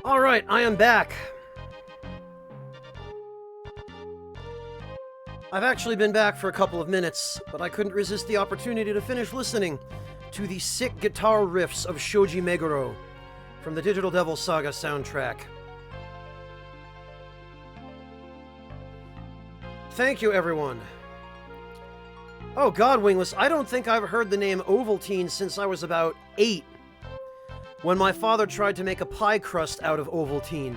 Alright, I am back. I've actually been back for a couple of minutes, but I couldn't resist the opportunity to finish listening to the sick guitar riffs of Shoji Meguro from the Digital Devil Saga soundtrack. Thank you, everyone. Oh god, Wingless, I don't think I've heard the name Ovaltine since I was about 8, when my father tried to make a pie crust out of Ovaltine.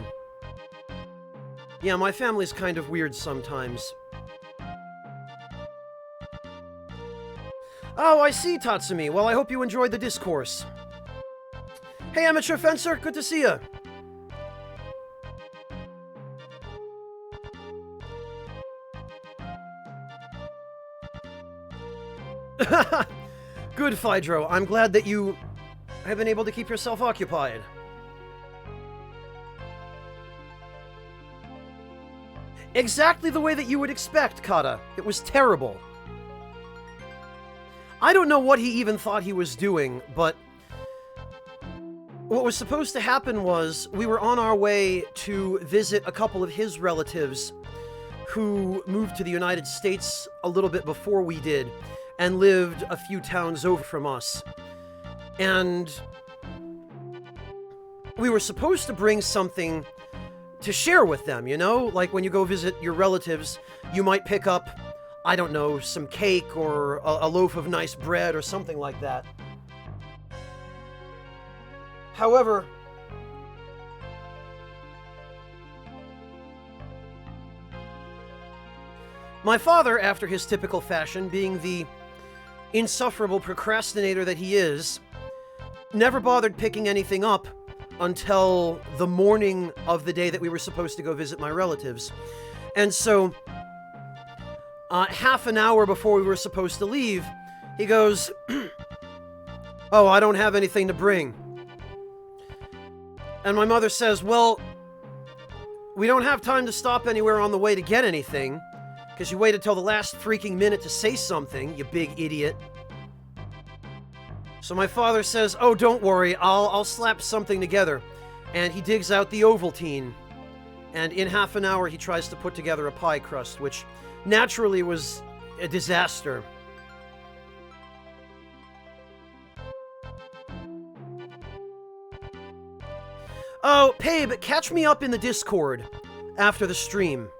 Yeah, my family's kind of weird sometimes. Oh, I see, Tatsumi. Well, I hope you enjoyed the discourse. Hey, Amateur Fencer, good to see ya. Good, Phydro. I'm glad that you have been able to keep yourself occupied. Exactly the way that you would expect, Kata. It was terrible. I don't know what he even thought he was doing, but what was supposed to happen was we were on our way to visit a couple of his relatives who moved to the United States a little bit before we did and lived a few towns over from us. And we were supposed to bring something to share with them, you know? Like when you go visit your relatives, you might pick up, I don't know, some cake or a loaf of nice bread or something like that. However, my father, after his typical fashion, being the insufferable procrastinator that he is, never bothered picking anything up until the morning of the day that we were supposed to go visit my relatives. And so, half an hour before we were supposed to leave, he goes, "Oh, I don't have anything to bring." And my mother says, "Well, we don't have time to stop anywhere on the way to get anything, because you waited till the last freaking minute to say something, you big idiot." So my father says, "Oh, don't worry, I'll slap something together." And he digs out the Ovaltine. And in half an hour, he tries to put together a pie crust, which naturally was a disaster. Oh, Pabe, catch me up in the Discord after the stream.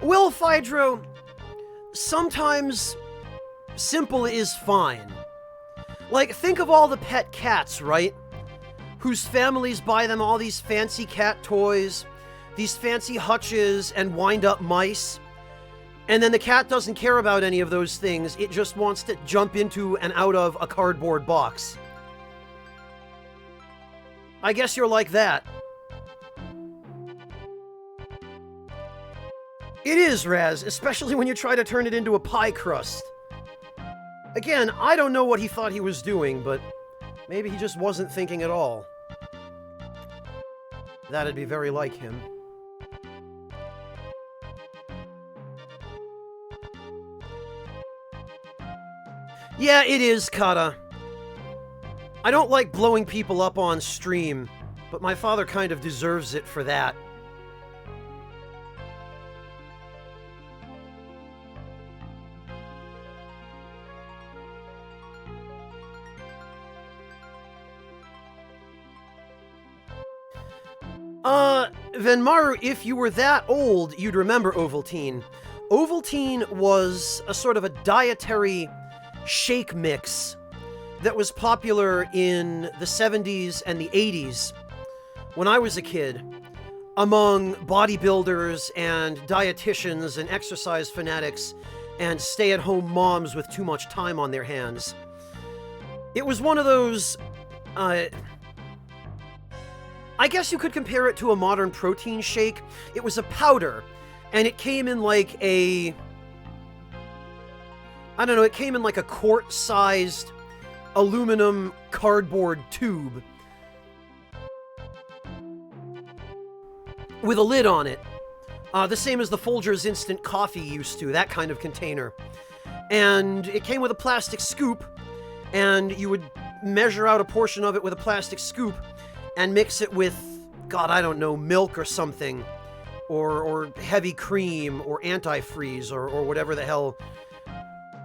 Well, Phydro, sometimes simple is fine. Like, think of all the pet cats, right? Whose families buy them all these fancy cat toys, these fancy hutches, and wind-up mice. And then the cat doesn't care about any of those things, it just wants to jump into and out of a cardboard box. I guess you're like that. It is, Raz, especially when you try to turn it into a pie crust. Again, I don't know what he thought he was doing, but maybe he just wasn't thinking at all. That'd be very like him. Yeah, it is, Kata. I don't like blowing people up on stream, but my father kind of deserves it for that. Venmaru, if you were that old, you'd remember Ovaltine. Ovaltine was a sort of a dietary shake mix that was popular in the 70s and the 80s when I was a kid among bodybuilders and dietitians and exercise fanatics and stay-at-home moms with too much time on their hands. It was one of those, I guess you could compare it to a modern protein shake. It was a powder, and it came in like a, I don't know, it came in like a quart-sized aluminum cardboard tube with a lid on it. The same as the Folgers instant coffee used to, that kind of container. And it came with a plastic scoop, and you would measure out a portion of it with a plastic scoop and mix it with, God, I don't know, milk or something, or heavy cream, or antifreeze, or whatever the hell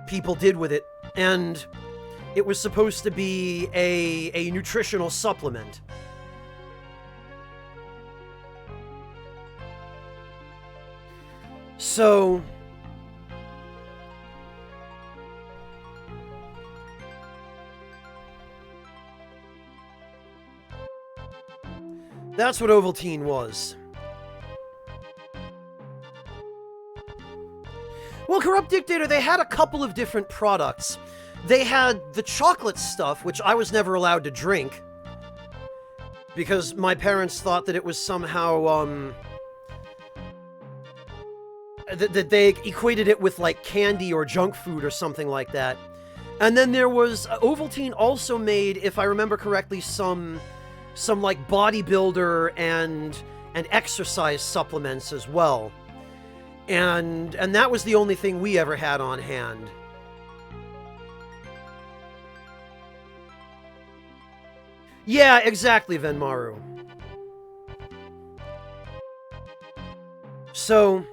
people did with it. And it was supposed to be a nutritional supplement. So that's what Ovaltine was. Well, Corrupt Dictator, they had a couple of different products. They had the chocolate stuff, which I was never allowed to drink, because my parents thought that it was somehow, that they equated it with, like, candy or junk food or something like that. And then there was, Ovaltine also made, if I remember correctly, some like, bodybuilder and exercise supplements as well. And that was the only thing we ever had on hand. Yeah, exactly, Venmaru. So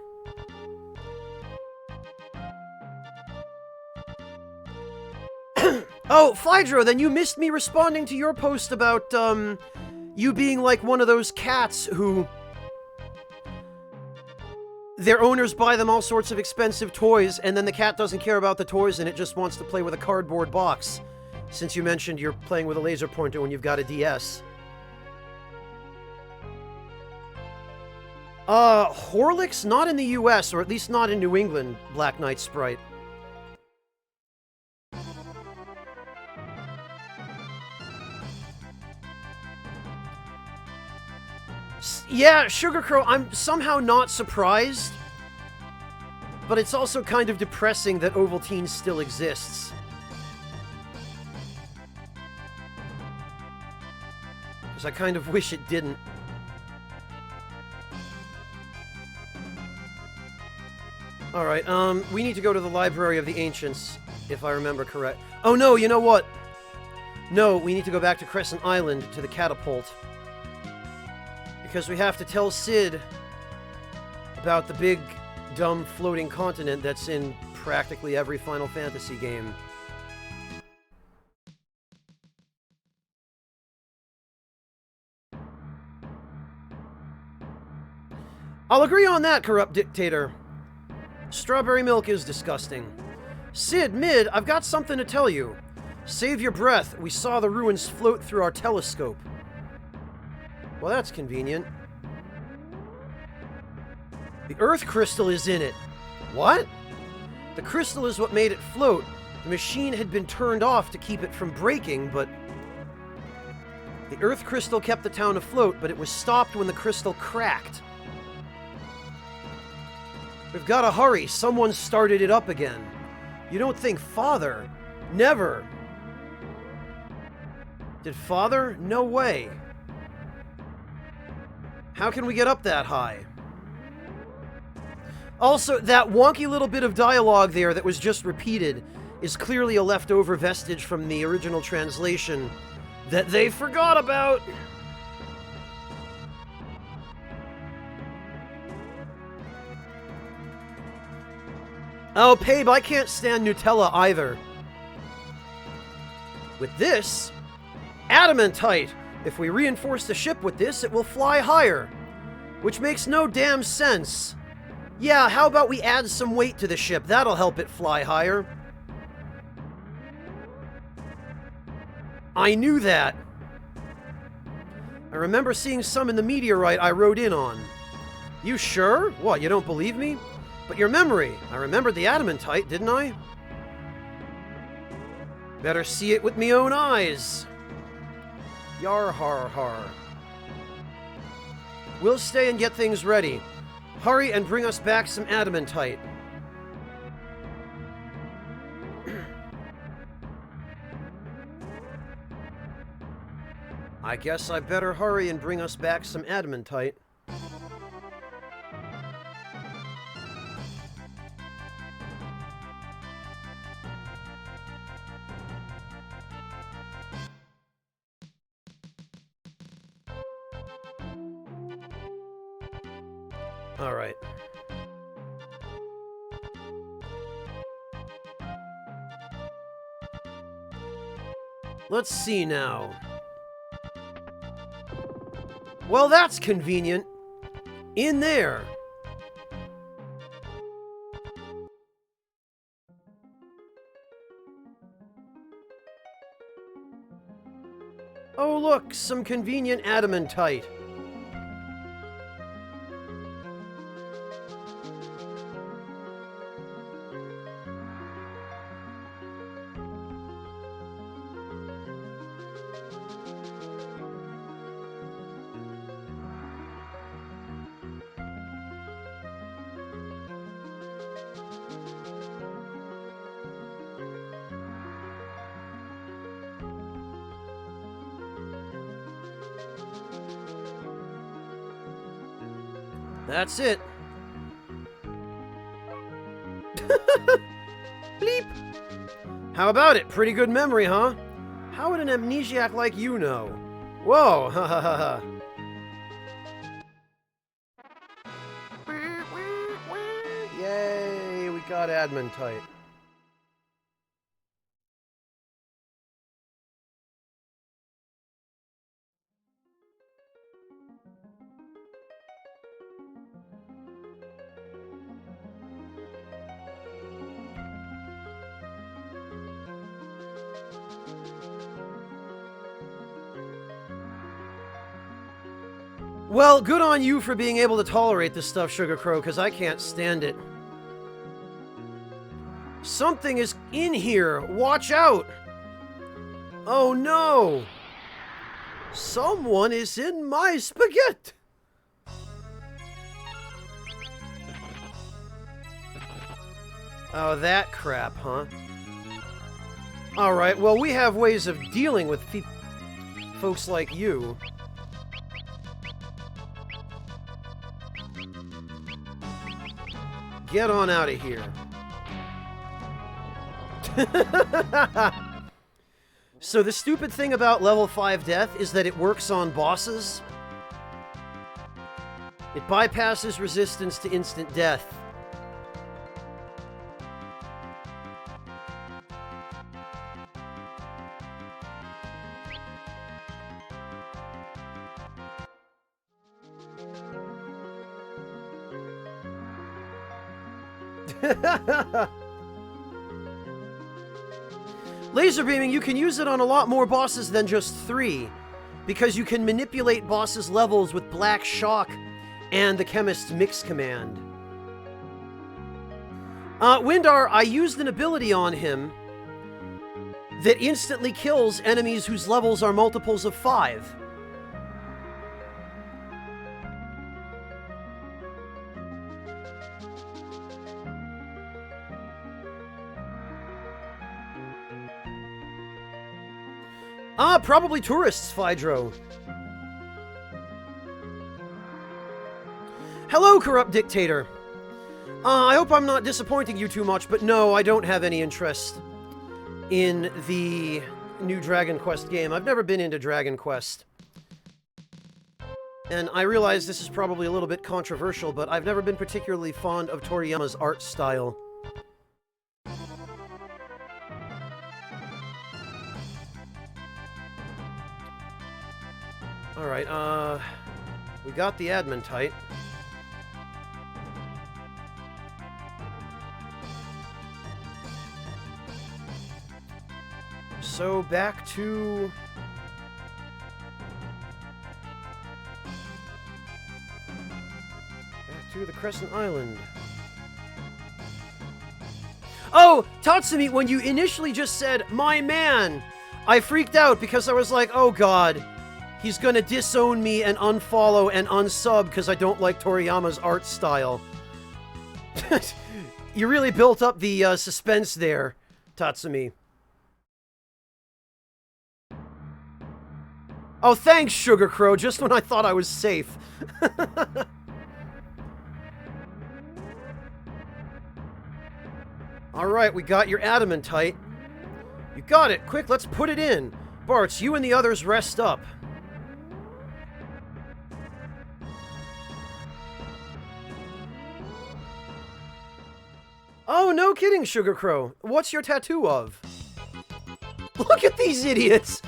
oh, Phydro, then you missed me responding to your post about, you being like one of those cats who their owners buy them all sorts of expensive toys, and then the cat doesn't care about the toys and it just wants to play with a cardboard box. Since you mentioned you're playing with a laser pointer when you've got a DS. Horlicks? Not in the US, or at least not in New England, Black Knight Sprite. Yeah, Sugar Crow, I'm somehow not surprised, but it's also kind of depressing that Ovaltine still exists. Because I kind of wish it didn't. Alright, we need to go to the Library of the Ancients, if I remember correct. Oh no, you know what? No, we need to go back to Crescent Island, to the catapult. Because we have to tell Cid about the big, dumb, floating continent that's in practically every Final Fantasy game. I'll agree on that, Corrupt Dictator. Strawberry milk is disgusting. Cid, Mid, I've got something to tell you. Save your breath, we saw the ruins float through our telescope. Well, that's convenient. The Earth Crystal is in it. What? The crystal is what made it float. The machine had been turned off to keep it from breaking, but... The Earth Crystal kept the town afloat, but it was stopped when the crystal cracked. We've got to hurry. Someone started it up again. You don't think Father? Never. Did Father? No way. How can we get up that high? Also, that wonky little bit of dialogue there that was just repeated is clearly a leftover vestige from the original translation that they forgot about. Oh, Pabe, I can't stand Nutella either. With this, adamantite. If we reinforce the ship with this, it will fly higher. Which makes no damn sense. Yeah, how about we add some weight to the ship? That'll help it fly higher. I knew that. I remember seeing some in the meteorite I rode in on. You sure? What, you don't believe me? But your memory. I remembered the adamantite, didn't I? Better see it with me own eyes. Yar har har. We'll stay and get things ready. Hurry and bring us back some adamantite. I guess I better hurry and bring us back some adamantite. Alright. Let's see now. Well, that's convenient. In there. Oh, look, some convenient adamantite. That's it. Bleep. How about it? Pretty good memory, huh? How would an amnesiac like you know? Whoa, ha ha ha ha. Yay, we got adamantite. Well, good on you for being able to tolerate this stuff, Sugar Crow, because I can't stand it. Something is in here! Watch out! Oh no! Someone is in my spaghetti! Oh, that crap, huh? Alright, well, we have ways of dealing with folks like you. Get on out of here. So the stupid thing about level 5 death is that it works on bosses. It bypasses resistance to instant death. Laser beaming, you can use it on a lot more bosses than just 3, because you can manipulate bosses' levels with Black Shock and the Chemist's Mix command. Windar, I used an ability on him that instantly kills enemies whose levels are multiples of 5. Probably tourists, Phydro. Hello, Corrupt Dictator. I hope I'm not disappointing you too much, but no, I don't have any interest in the new Dragon Quest game. I've never been into Dragon Quest. And I realize this is probably a little bit controversial, but I've never been particularly fond of Toriyama's art style. Alright, we got the adamantite. So back to the Crescent Island. Oh, Tatsumi, when you initially just said, "My man," I freaked out because I was like, oh god. He's gonna disown me and unfollow and unsub because I don't like Toriyama's art style. You really built up the suspense there, Tatsumi. Oh, thanks, Sugar Crow, just when I thought I was safe. Alright, we got your adamantite. You got it! Quick, let's put it in! Bartz, you and the others rest up. Oh, no kidding, Sugar Crow. What's your tattoo of? Look at these idiots!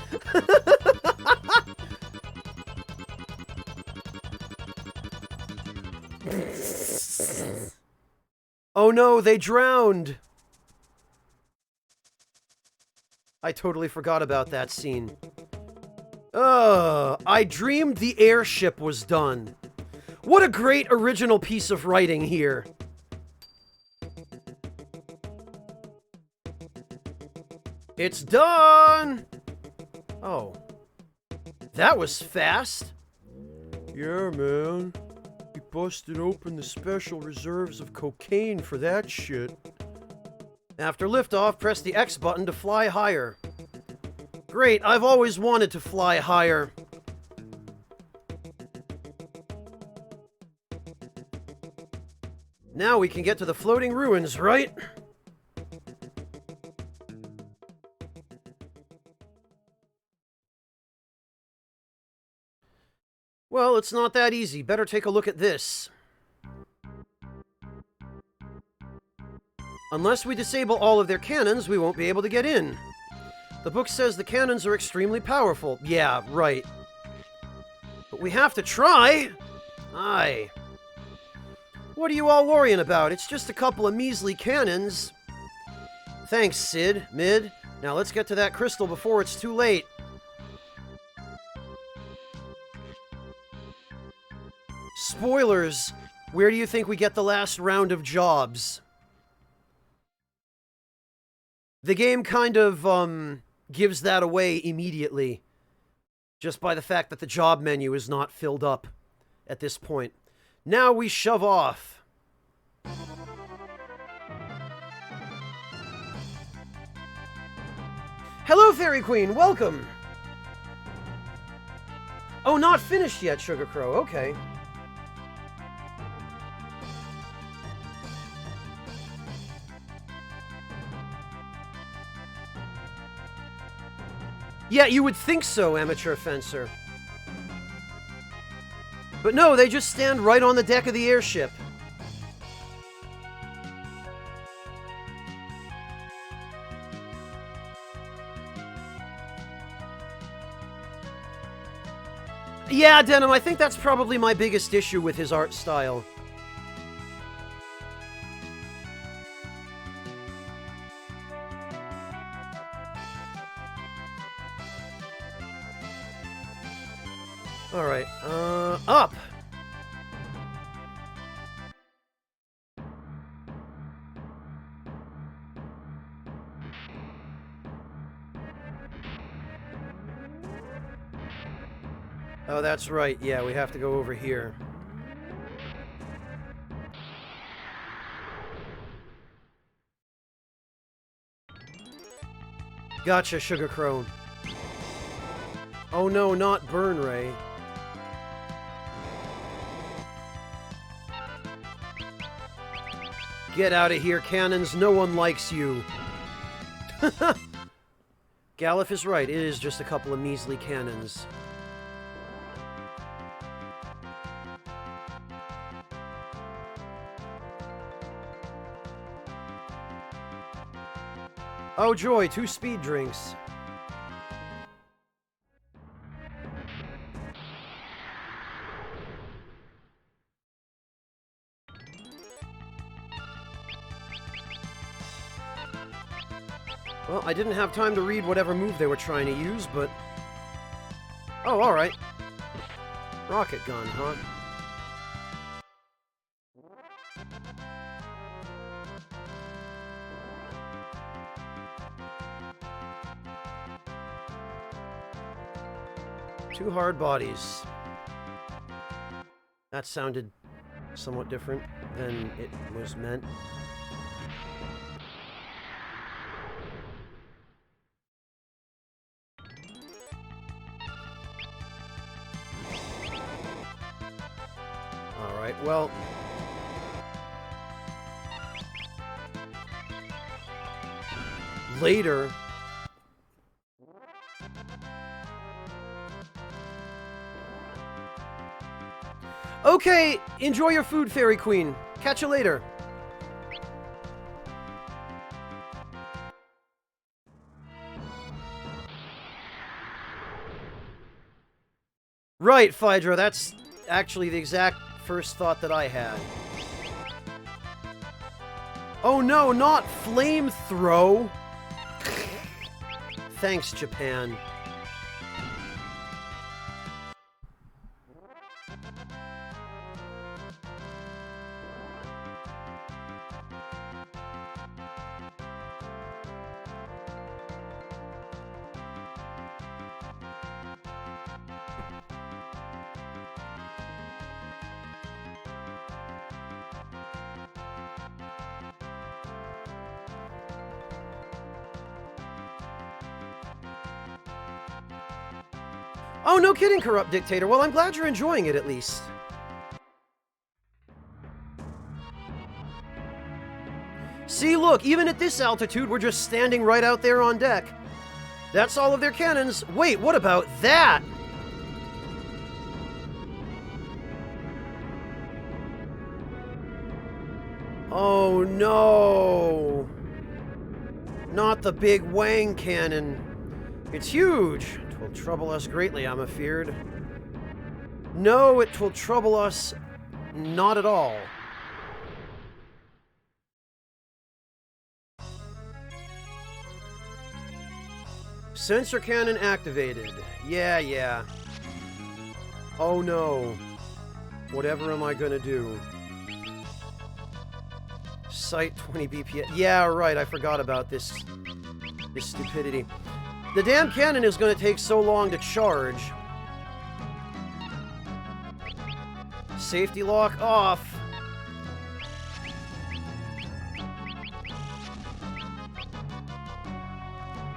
Oh no, they drowned! I totally forgot about that scene. I dreamed the airship was done. What a great original piece of writing here. It's done! Oh. That was fast. Yeah, man. We busted open the special reserves of cocaine for that shit. After liftoff, press the X button to fly higher. Great, I've always wanted to fly higher. Now we can get to the floating ruins, right? Well, it's not that easy. Better take a look at this. Unless we disable all of their cannons, we won't be able to get in. The book says the cannons are extremely powerful. Yeah, right. But we have to try! Aye. What are you all worrying about? It's just a couple of measly cannons. Thanks, Sid, Mid. Now let's get to that crystal before it's too late. Spoilers! Where do you think we get the last round of jobs? The game kind of, gives that away immediately. Just by the fact that the job menu is not filled up at this point. Now we shove off. Hello, Fairy Queen! Welcome! Oh, not finished yet, Sugar Crow. Okay. Yeah, you would think so, Amateur Fencer. But no, they just stand right on the deck of the airship. Yeah, Denim, I think that's probably my biggest issue with his art style. Alright, up! Oh, that's right, yeah, we have to go over here. Gotcha, Sugar Crow. Oh no, not Burn Ray. Get out of here, cannons. No one likes you. Galif is right. It is just a couple of measly cannons. Oh, joy. 2 speed drinks. Well, I didn't have time to read whatever move they were trying to use, but... Oh, alright. Rocket gun, huh? Two hard bodies. That sounded somewhat different than it was meant. Alright, well... Later... Okay, enjoy your food, Fairy Queen. Catch you later. Right, Phaedra, that's actually the exact first thought that I had. Oh no, not flamethrow! Thanks, Japan. Oh, no kidding, Corrupt Dictator. Well, I'm glad you're enjoying it, at least. See, look, even at this altitude, we're just standing right out there on deck. That's all of their cannons. Wait, what about that? Oh, no. Not the big Wang cannon. It's huge. 'Twill trouble us greatly, I'm afeard. No, it will trouble us not at all. Sensor cannon activated. Yeah. Oh no. Whatever am I gonna do? Sight 20 BPS. Yeah, right, I forgot about this stupidity. The damn cannon is gonna take so long to charge. Safety lock off.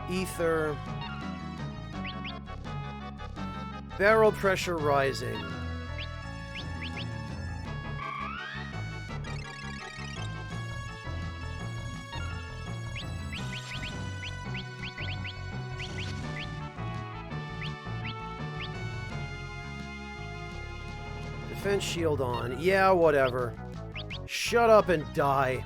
Ether. Barrel pressure rising. Defense shield on. Yeah, whatever. Shut up and die.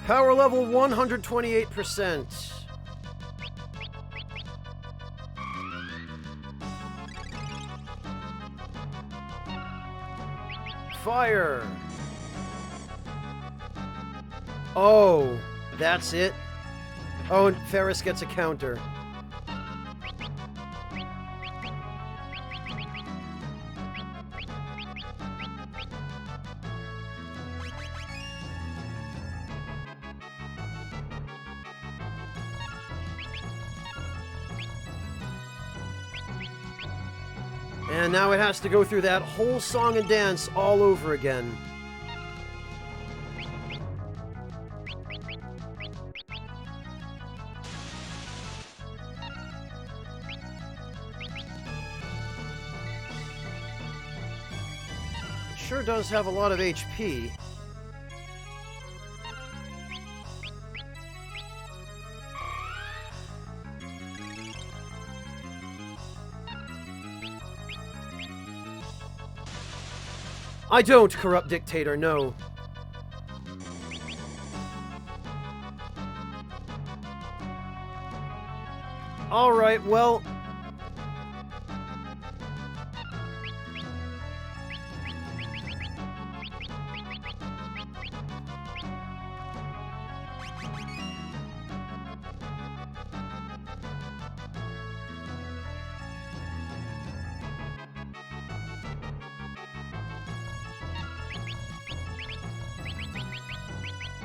Power level 128%. Fire! Oh, that's it? Oh, and Ferris gets a counter. And now it has to go through that whole song and dance all over again. It sure does have a lot of HP. I don't, Corrupt Dictator, no. Alright, well...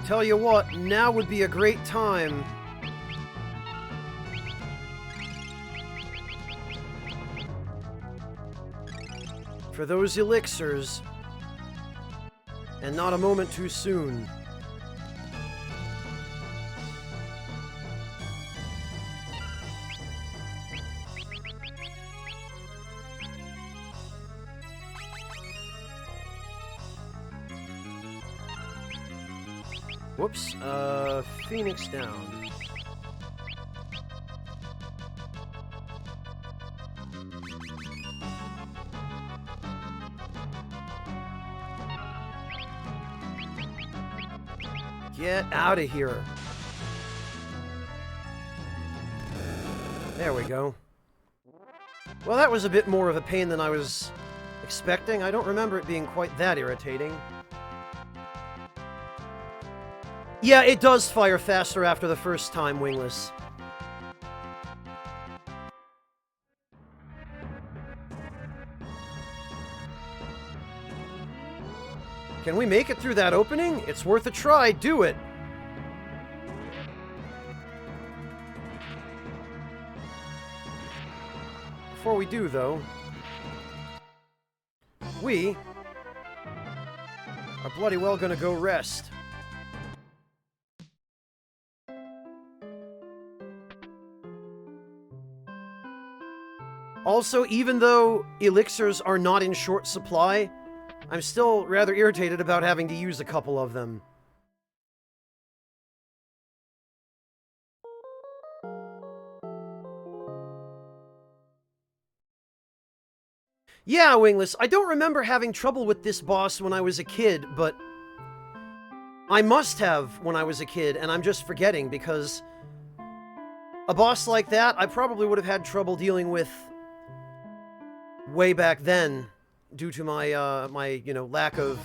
Tell you what, now would be a great time. For those elixirs. And not a moment too soon. Whoops, Phoenix down. Get out of here. There we go. Well, that was a bit more of a pain than I was expecting. I don't remember it being quite that irritating. Yeah, it does fire faster after the first time, Wingless. Can we make it through that opening? It's worth a try. Do it. Before we do, though, we are bloody well gonna go rest. Also, even though elixirs are not in short supply, I'm still rather irritated about having to use a couple of them. Yeah, Wingless, I don't remember having trouble with this boss when I was a kid, but I must have when I was a kid, and I'm just forgetting, because a boss like that, I probably would have had trouble dealing with way back then, due to my, lack of...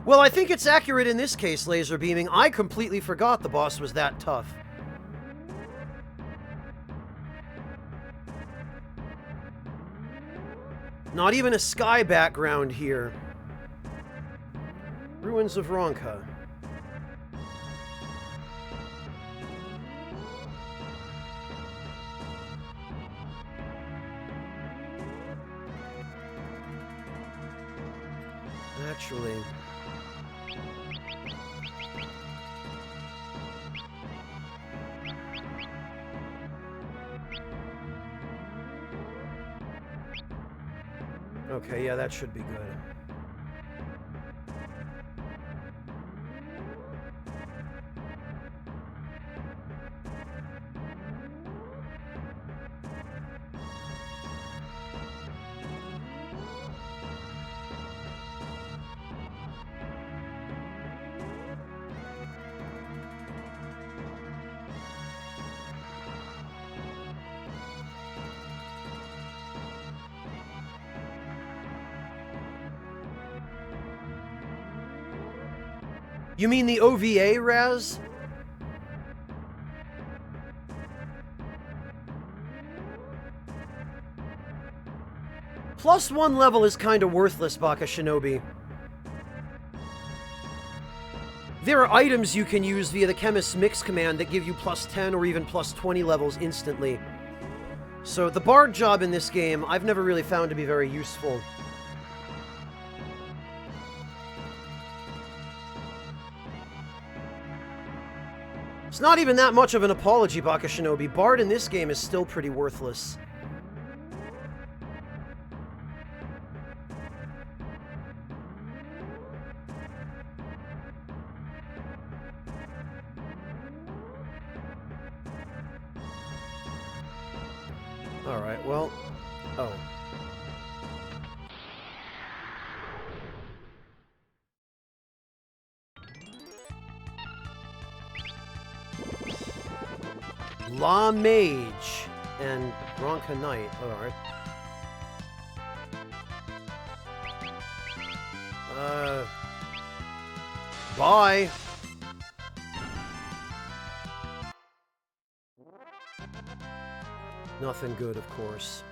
Well, I think it's accurate in this case, Laser Beaming. I completely forgot the boss was that tough. Not even a sky background here. Ruins of Ronka. Actually... Okay, yeah, that should be good. You mean the OVA, Raz? +1 level is kinda worthless, Baka Shinobi. There are items you can use via the Chemist's Mix command that give you +10 or even +20 levels instantly. So the Bard job in this game, I've never really found to be very useful. It's not even that much of an apology, Baka Shinobi. Bard in this game is still pretty worthless. Alright, well... Oh. La Mage and Ronka Knight. Alright. Bye! Nothing good, of course.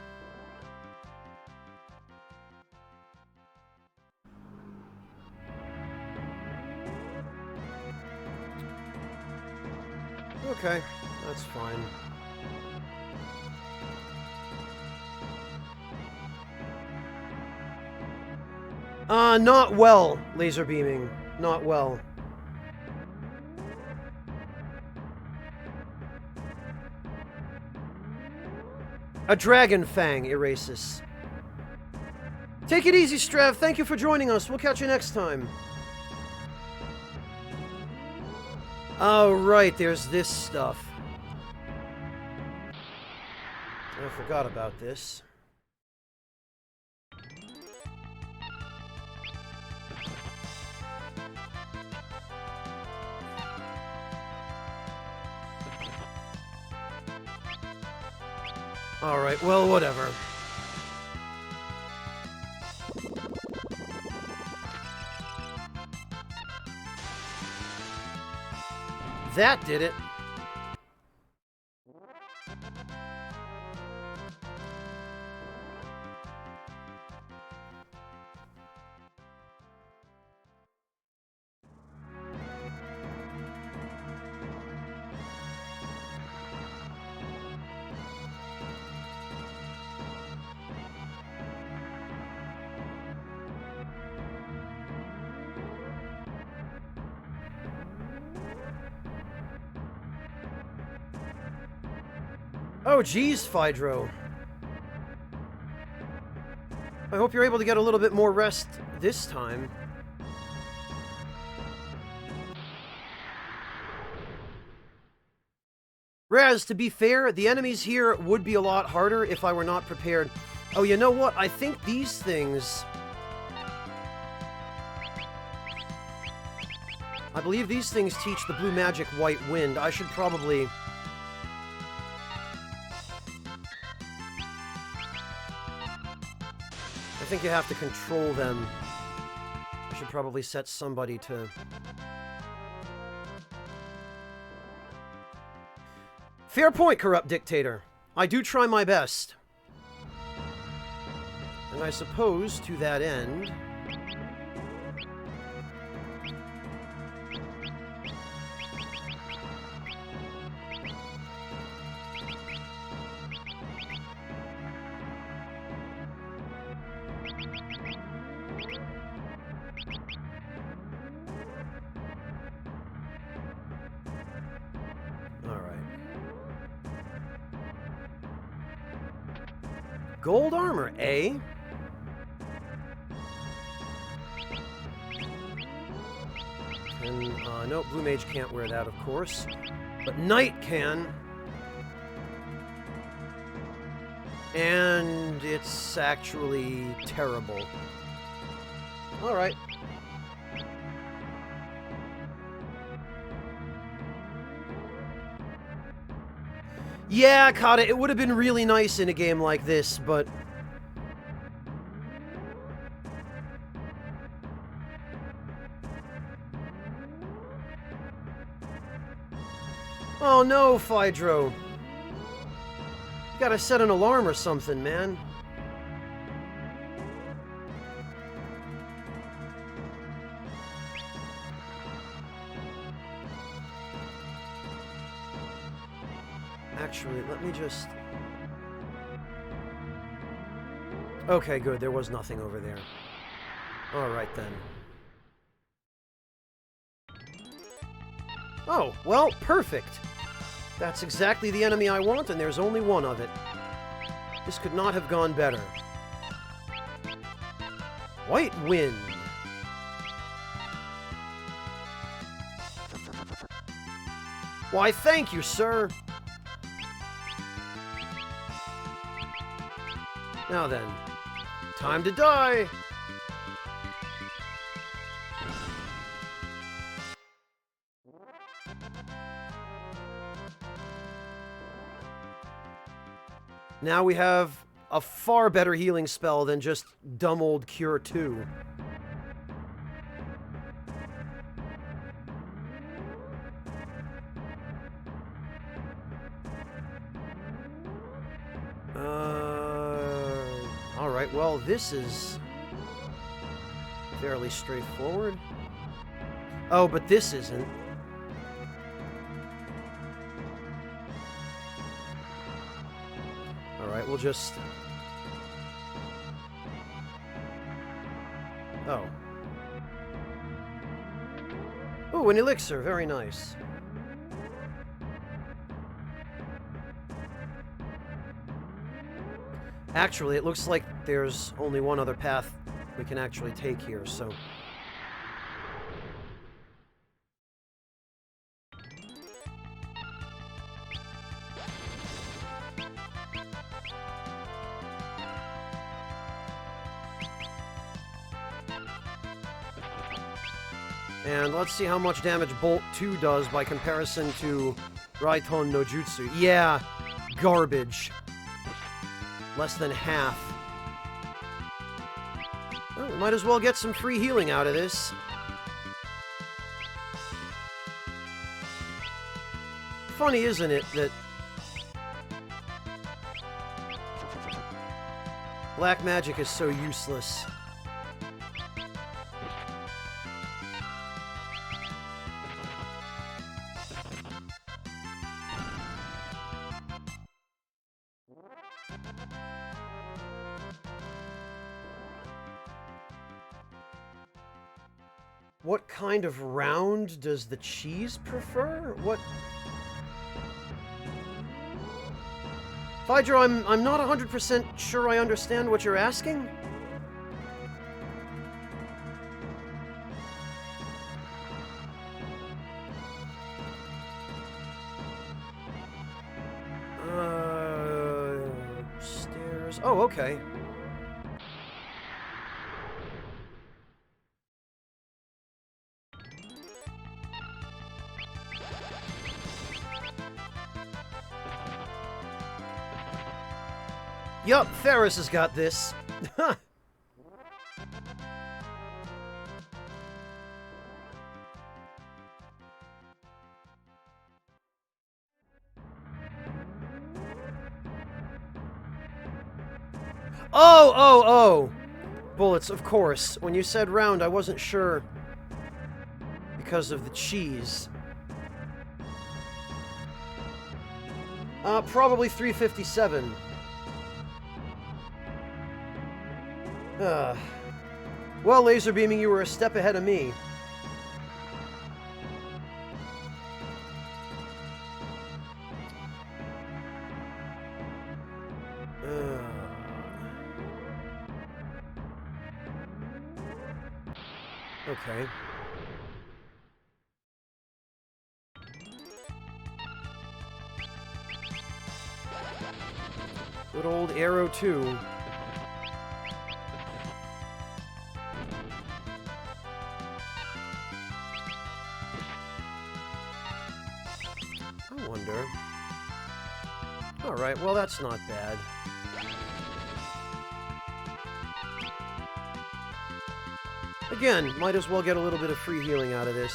Okay, that's fine. Not well, Laser Beaming. Not well. A Dragon Fang, Erasis. Take it easy, Strav. Thank you for joining us. We'll catch you next time. Oh, right. There's this stuff. I forgot about this. Alright, well, whatever. That did it. Oh, geez, Phaedro. I hope you're able to get a little bit more rest this time. Raz, to be fair, the enemies here would be a lot harder if I were not prepared. Oh, you know what? I think these things... I believe these things teach the blue magic white wind. I should probably... I think you have to control them. I should probably set somebody to... Fair point, Corrupt Dictator. I do try my best. And I suppose, to that end... Gold armor, eh? And, no, Blue Mage can't wear that, of course. But Knight can. And it's actually terrible. Alright. Yeah, Kata, it would have been really nice in a game like this, but... Oh no, Phaedro. You gotta set an alarm or something, man. Actually, let me just... Okay, good. There was nothing over there. Alright, then. Oh, well, perfect. That's exactly the enemy I want, and there's only one of it. This could not have gone better. White Wind. Why, thank you, sir. Now then, time to die! Now we have a far better healing spell than just dumb old Cure 2. Alright, well, this is fairly straightforward. Oh, but this isn't. Alright, we'll just... Oh. Ooh, an elixir. Very nice. Actually, it looks like there's only one other path we can actually take here, so... And let's see how much damage Bolt 2 does by comparison to Raiton no Jutsu. Yeah, garbage. Less than half. Well, we might as well get some free healing out of this. Funny, isn't it, that black magic is so useless. What kind of round does the cheese prefer? What? Phaedro, I'm not 100% sure I understand what you're asking. Stairs. Oh, okay. Yup, Ferris has got this. Oh! Bullets, of course. When you said round, I wasn't sure. Because of the cheese. Probably 357. Well, laser beaming, you were a step ahead of me. Okay. Good old arrow 2. I wonder. Alright, well that's not bad. Again, might as well get a little bit of free healing out of this.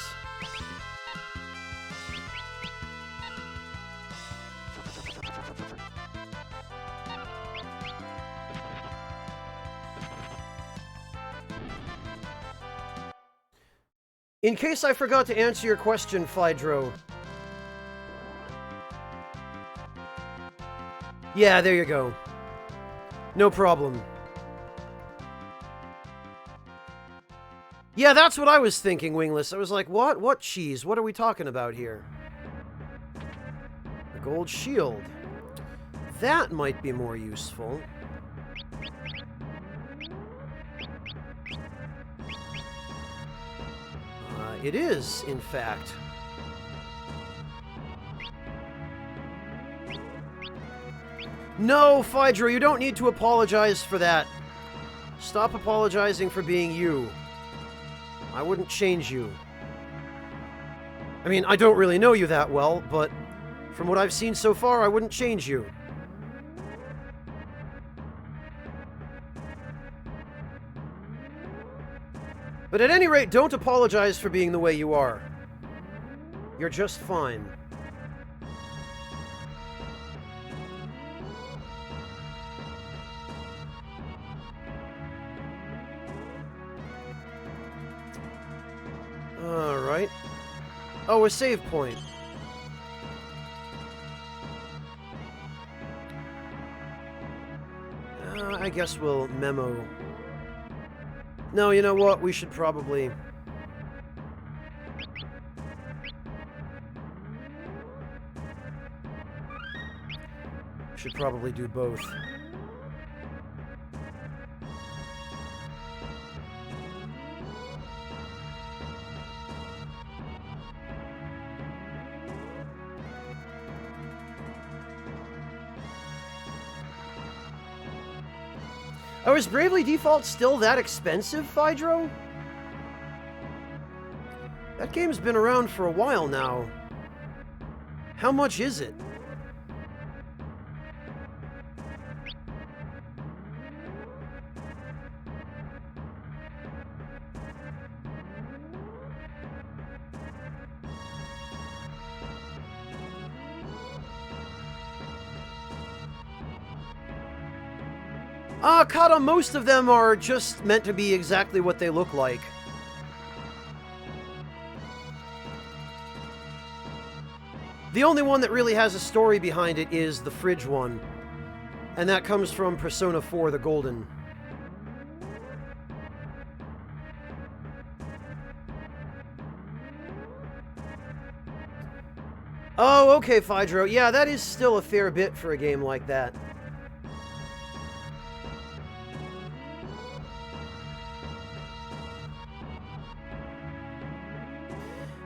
In case I forgot to answer your question, Phaedro. Yeah, there you go. No problem. Yeah, that's what I was thinking, Wingless. I was like, what? What cheese? What are we talking about here? A gold shield. That might be more useful. It is, in fact. No, Phaedro, you don't need to apologize for that. Stop apologizing for being you. I wouldn't change you. I mean, I don't really know you that well, but from what I've seen so far, I wouldn't change you. But at any rate, don't apologize for being the way you are. You're just fine. Alright. Oh, a save point. I guess we'll memo. No, you know what? We should probably... do both. Oh, is Bravely Default still that expensive, Phaedro? That game's been around for a while now. How much is it? Kata, most of them are just meant to be exactly what they look like. The only one that really has a story behind it is the fridge one. And that comes from Persona 4 The Golden. Oh, okay, Phydro. Yeah, that is still a fair bit for a game like that.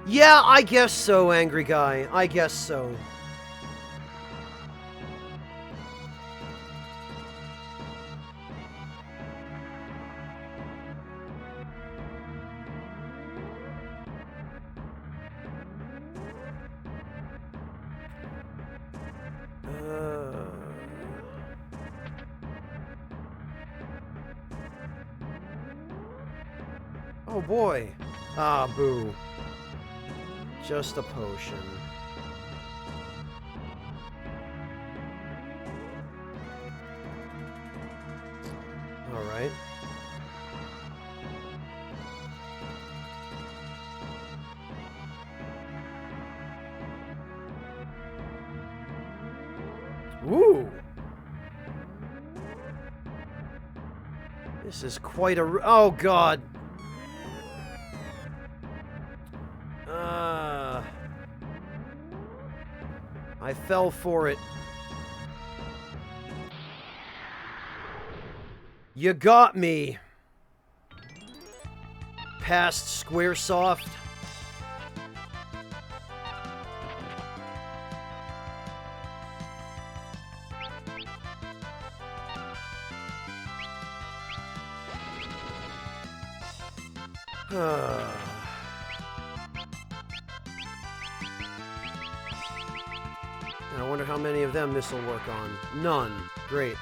Yeah, I guess so, Angry Guy. I guess so. Oh boy. Ah, boo. Just a potion. Alright. Ooh! This is quite a... Oh, God! I fell for it. You got me. Past Squaresoft. I wonder how many of them this will work on. None. Great.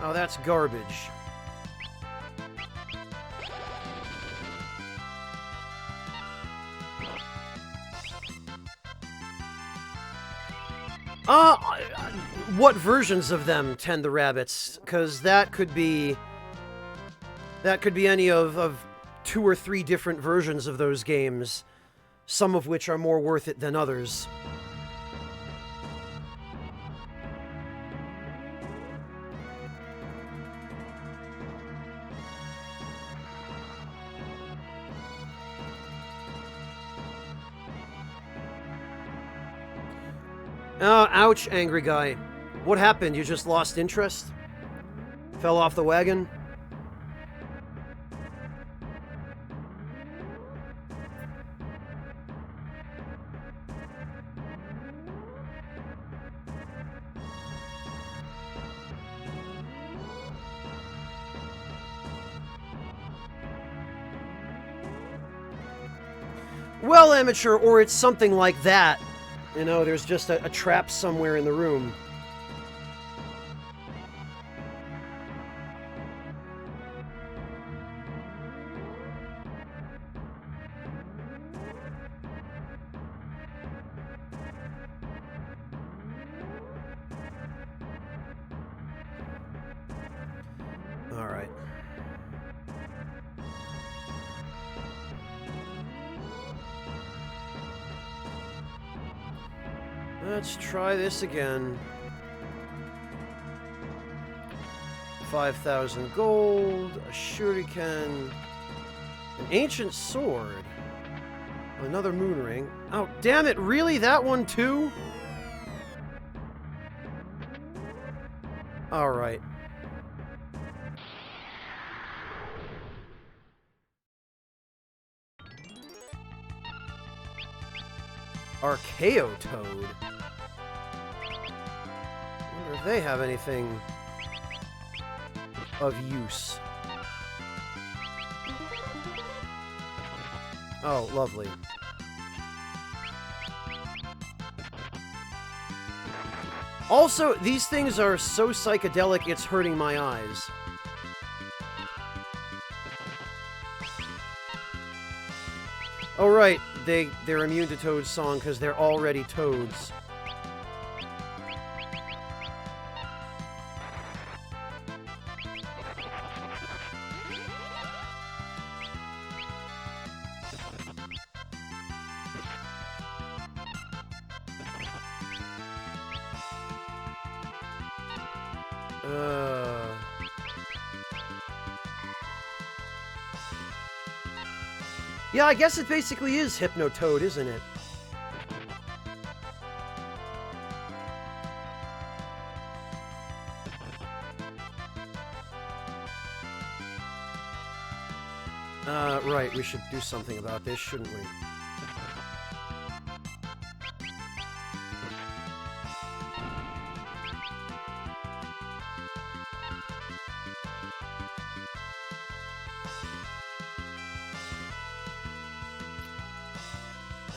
Oh, that's garbage. What versions of them tend the rabbits? Because that could be any of 2 or 3 different versions of those games, some of which are more worth it than others. Oh, ouch, Angry Guy. What happened? You just lost interest? Fell off the wagon? Well, amateur, or it's something like that. You know, there's just a trap somewhere in the room. All right. Let's try this again. 5,000 gold, a shuriken, an ancient sword, another moon ring. Oh, damn it, really? That one too? Alright. Archaeotoad. Wonder if they have anything of use. Oh, lovely. Also, these things are so psychedelic, it's hurting my eyes. Oh, right. They're immune to Toad's song because they're already Toads. Yeah, I guess it basically is Hypnotoad, isn't it? Right, we should do something about this, shouldn't we?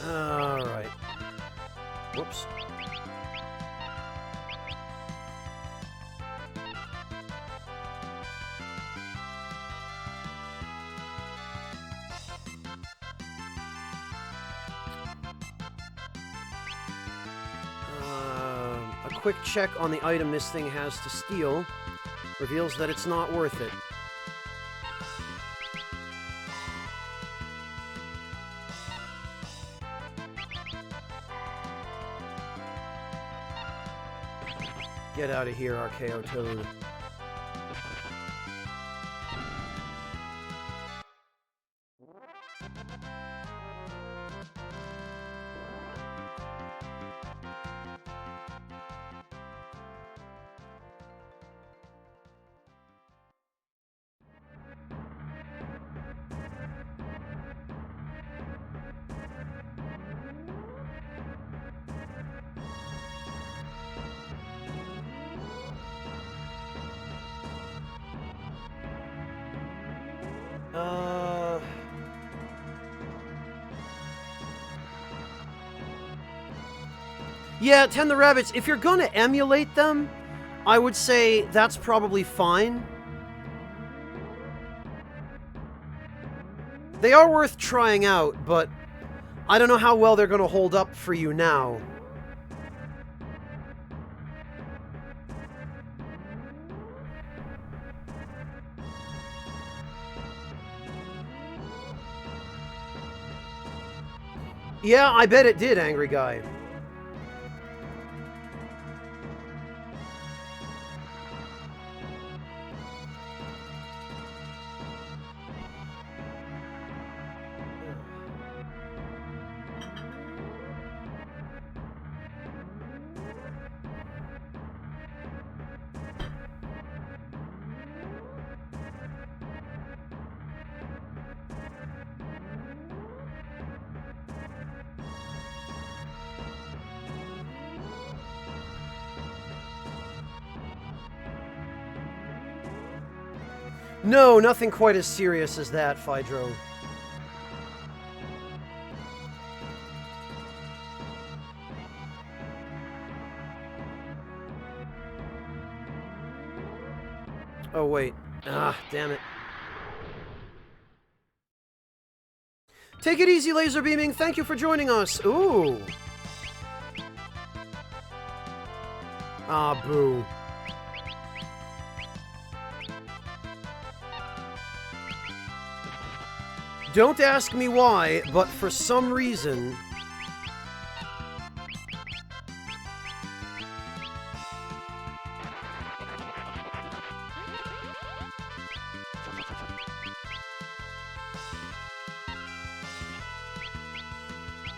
Alright. Whoops. A quick check on the item this thing has to steal reveals that it's not worth it. Get out of here, Archaeo Toad. Yeah, Ten the Rabbits, if you're gonna emulate them, I would say that's probably fine. They are worth trying out, but I don't know how well they're gonna hold up for you now. Yeah, I bet it did, Angry Guy. No, nothing quite as serious as that, Phydro. Oh, wait. Ah, damn it. Take it easy, Laser Beaming. Thank you for joining us. Ooh. Ah, boo. Don't ask me why, but for some reason...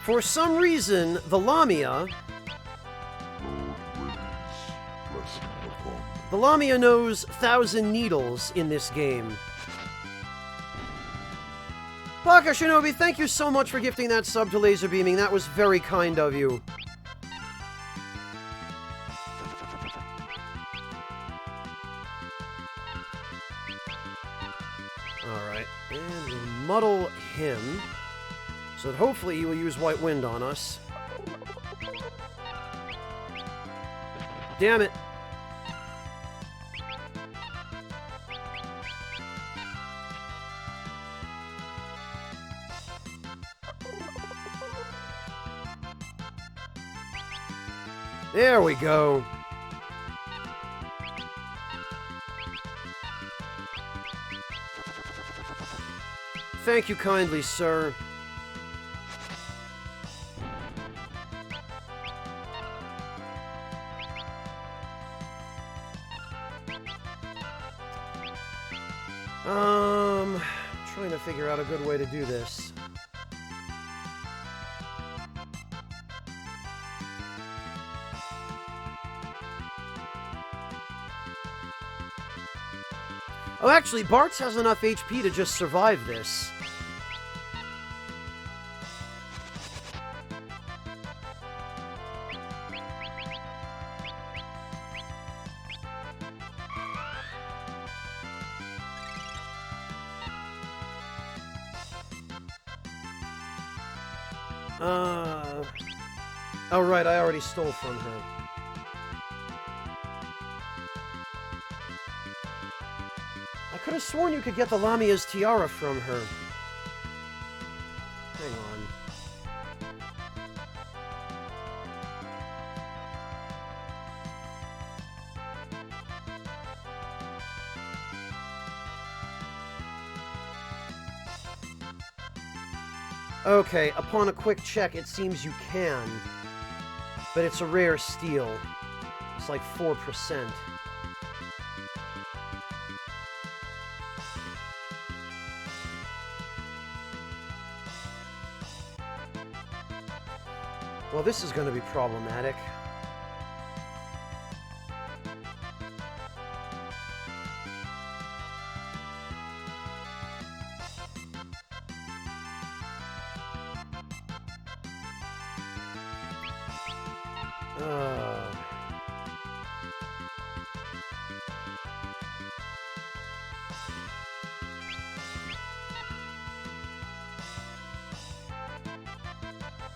For some reason, the Lamia... The Lamia knows 1,000 needles in this game. Baka Shinobi, thank you so much for gifting that sub to Laser Beaming. That was very kind of you. Alright, and we'll muddle him, so that hopefully he will use White Wind on us. Damn it. There we go. Thank you kindly, sir. Trying to figure out a good way to do this. Oh, actually, Bartz has enough HP to just survive this. Oh, right, I already stole from her. I could have sworn you could get the Lamia's tiara from her. Hang on. Okay, upon a quick check, it seems you can. But it's a rare steal. It's like 4%. Well, this is going to be problematic.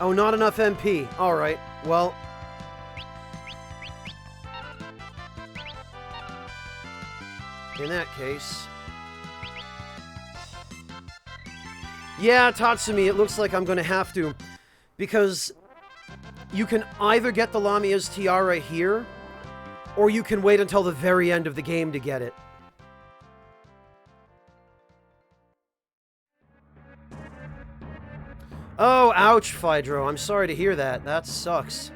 Oh, not enough MP. Alright, well. In that case. Yeah, Tatsumi, it looks like I'm going to have to. Because you can either get the Lamia's tiara here, or you can wait until the very end of the game to get it. Oh, ouch, Phaedro. I'm sorry to hear that. That sucks.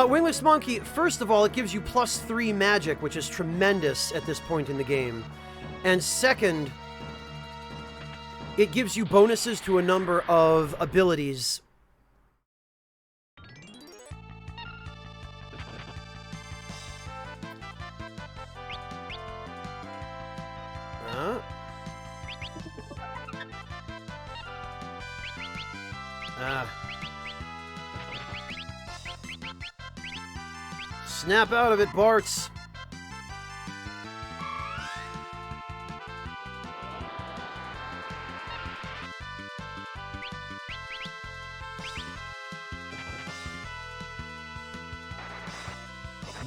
Wingless Monkey, first of all, it gives you +3 magic, which is tremendous at this point in the game. And second, it gives you bonuses to a number of abilities. Snap out of it, Bartz.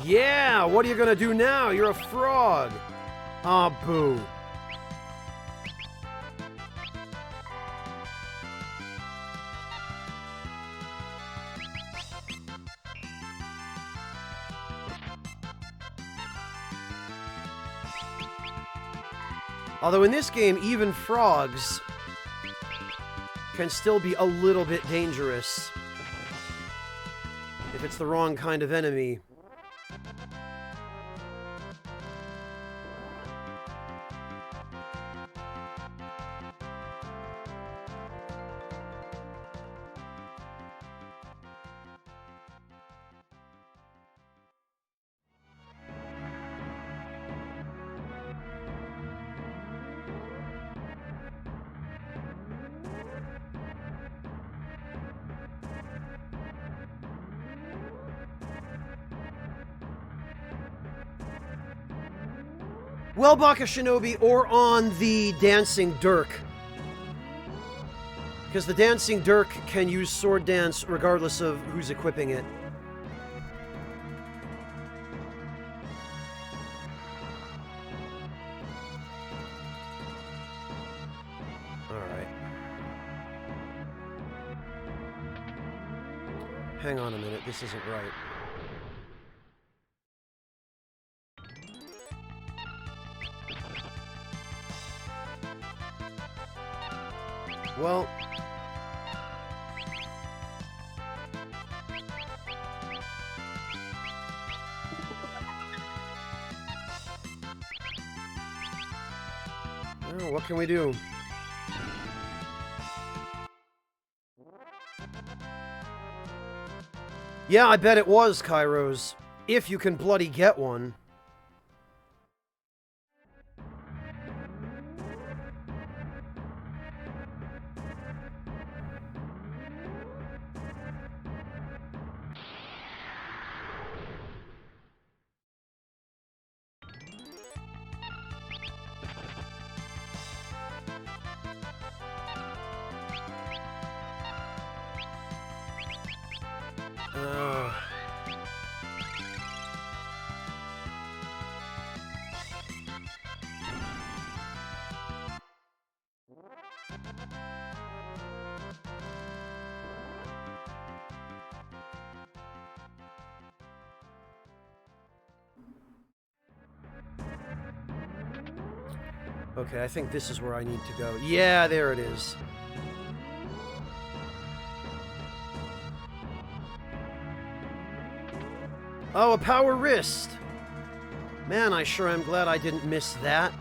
Yeah, what are you gonna do now? You're a frog. Ah, boo. Although in this game, even frogs can still be a little bit dangerous if it's the wrong kind of enemy. Well, Baka Shinobi, or on the Dancing Dirk. Because the Dancing Dirk can use Sword Dance regardless of who's equipping it. Hang on a minute, this isn't right. Well... oh, what can we do? Yeah, I bet it was Kairos. If you can bloody get one. Okay, I think this is where I need to go. Yeah, there it is. Oh, a power wrist! Man, I sure am glad I didn't miss that.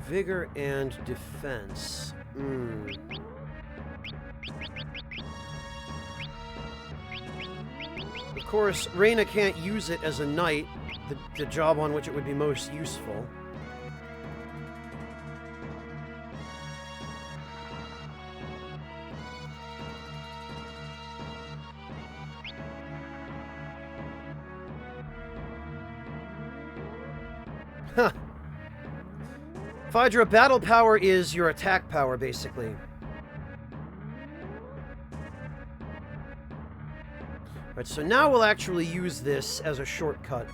Vigor and defense. Of course, Reina can't use it as a knight, the job on which it would be most useful. Huh. Phaedra, battle power is your attack power, basically. Right, so now we'll actually use this as a shortcut.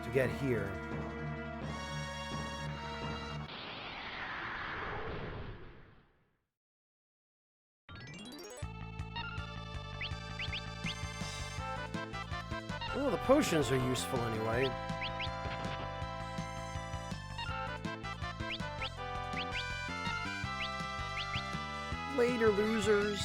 To get here. Well, the potions are useful anyway. Later, losers.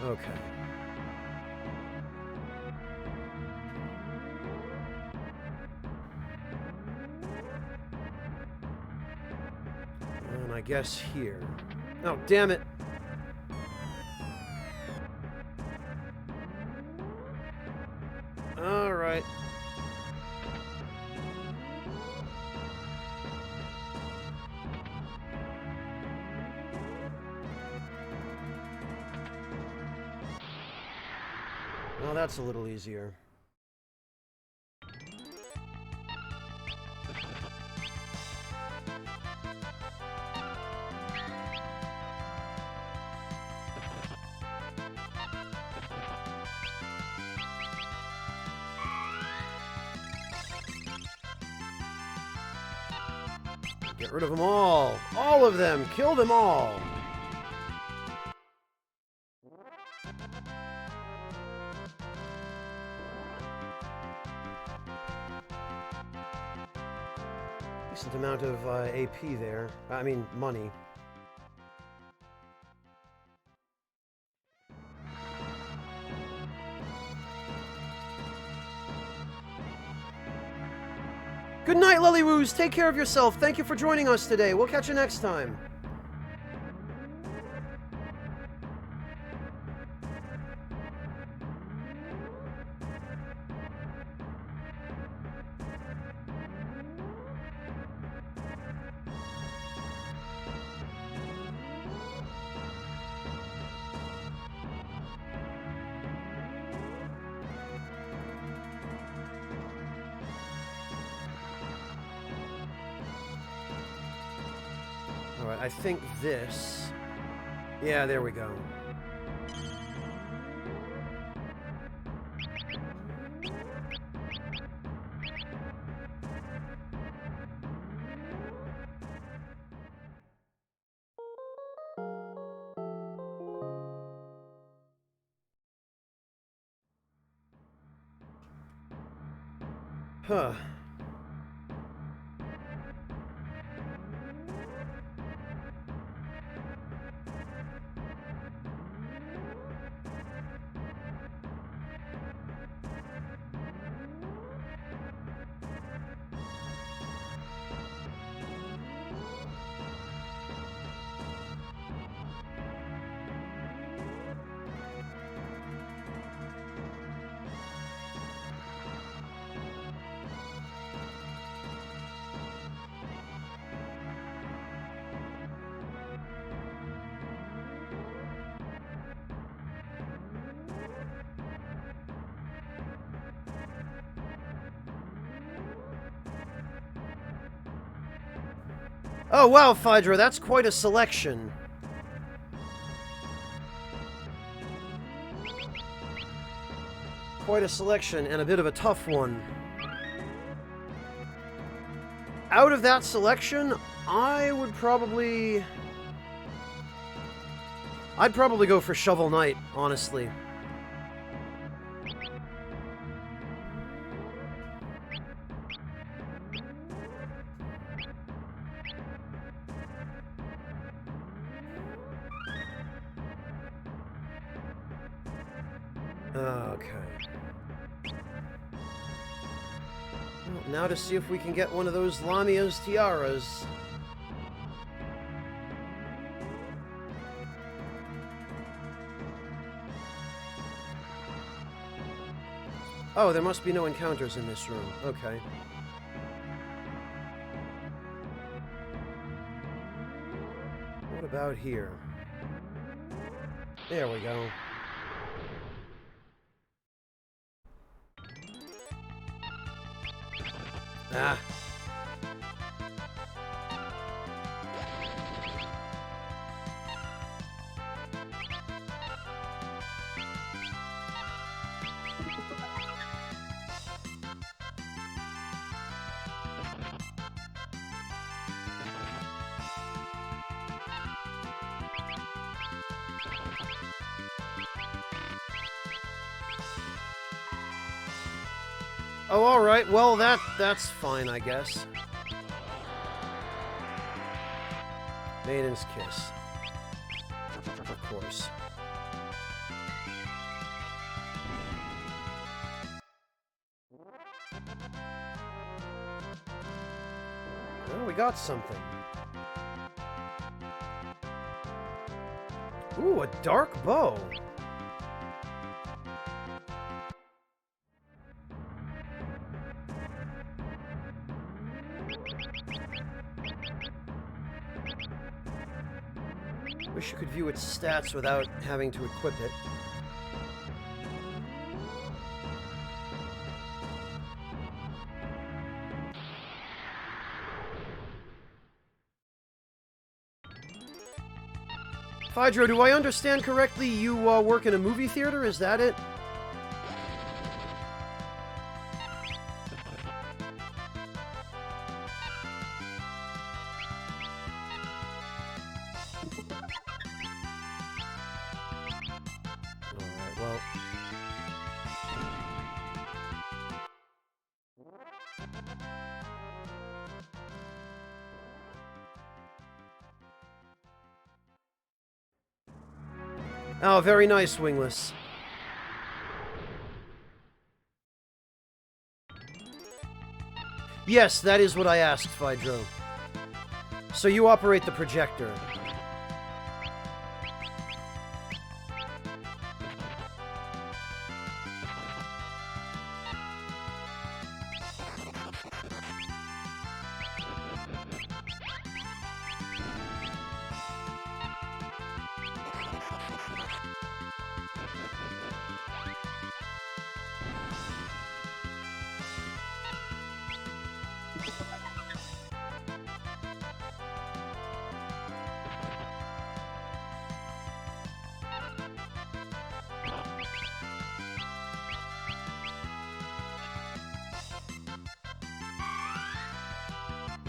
Okay. And I guess here. Oh, damn it. All right. Well, that's a little easier. Get rid of them all. All of them. Kill them all. Decent amount of AP there. I mean, money. Good night, Lillywoos. Take care of yourself. Thank you for joining us today. We'll catch you next time. Alright, I think this... Yeah, there we go. Huh. Oh, wow, Phaedra, that's quite a selection. Quite a selection, and a bit of a tough one. Out of that selection, I'd probably go for Shovel Knight, honestly. Okay. Well, now to see if we can get one of those Lamia's tiaras. Oh, there must be no encounters in this room. Okay. What about here? There we go. Ah. Oh, alright. Well, that's fine, I guess. Maiden's Kiss. Of course. Well, we got something. Ooh, a dark bow. Wish you could view its stats without having to equip it. Phaedra, do I understand correctly you work in a movie theater? Is that it? Alright, well... Oh, very nice, Wingless. Yes, that is what I asked, Phaedra. So you operate the projector.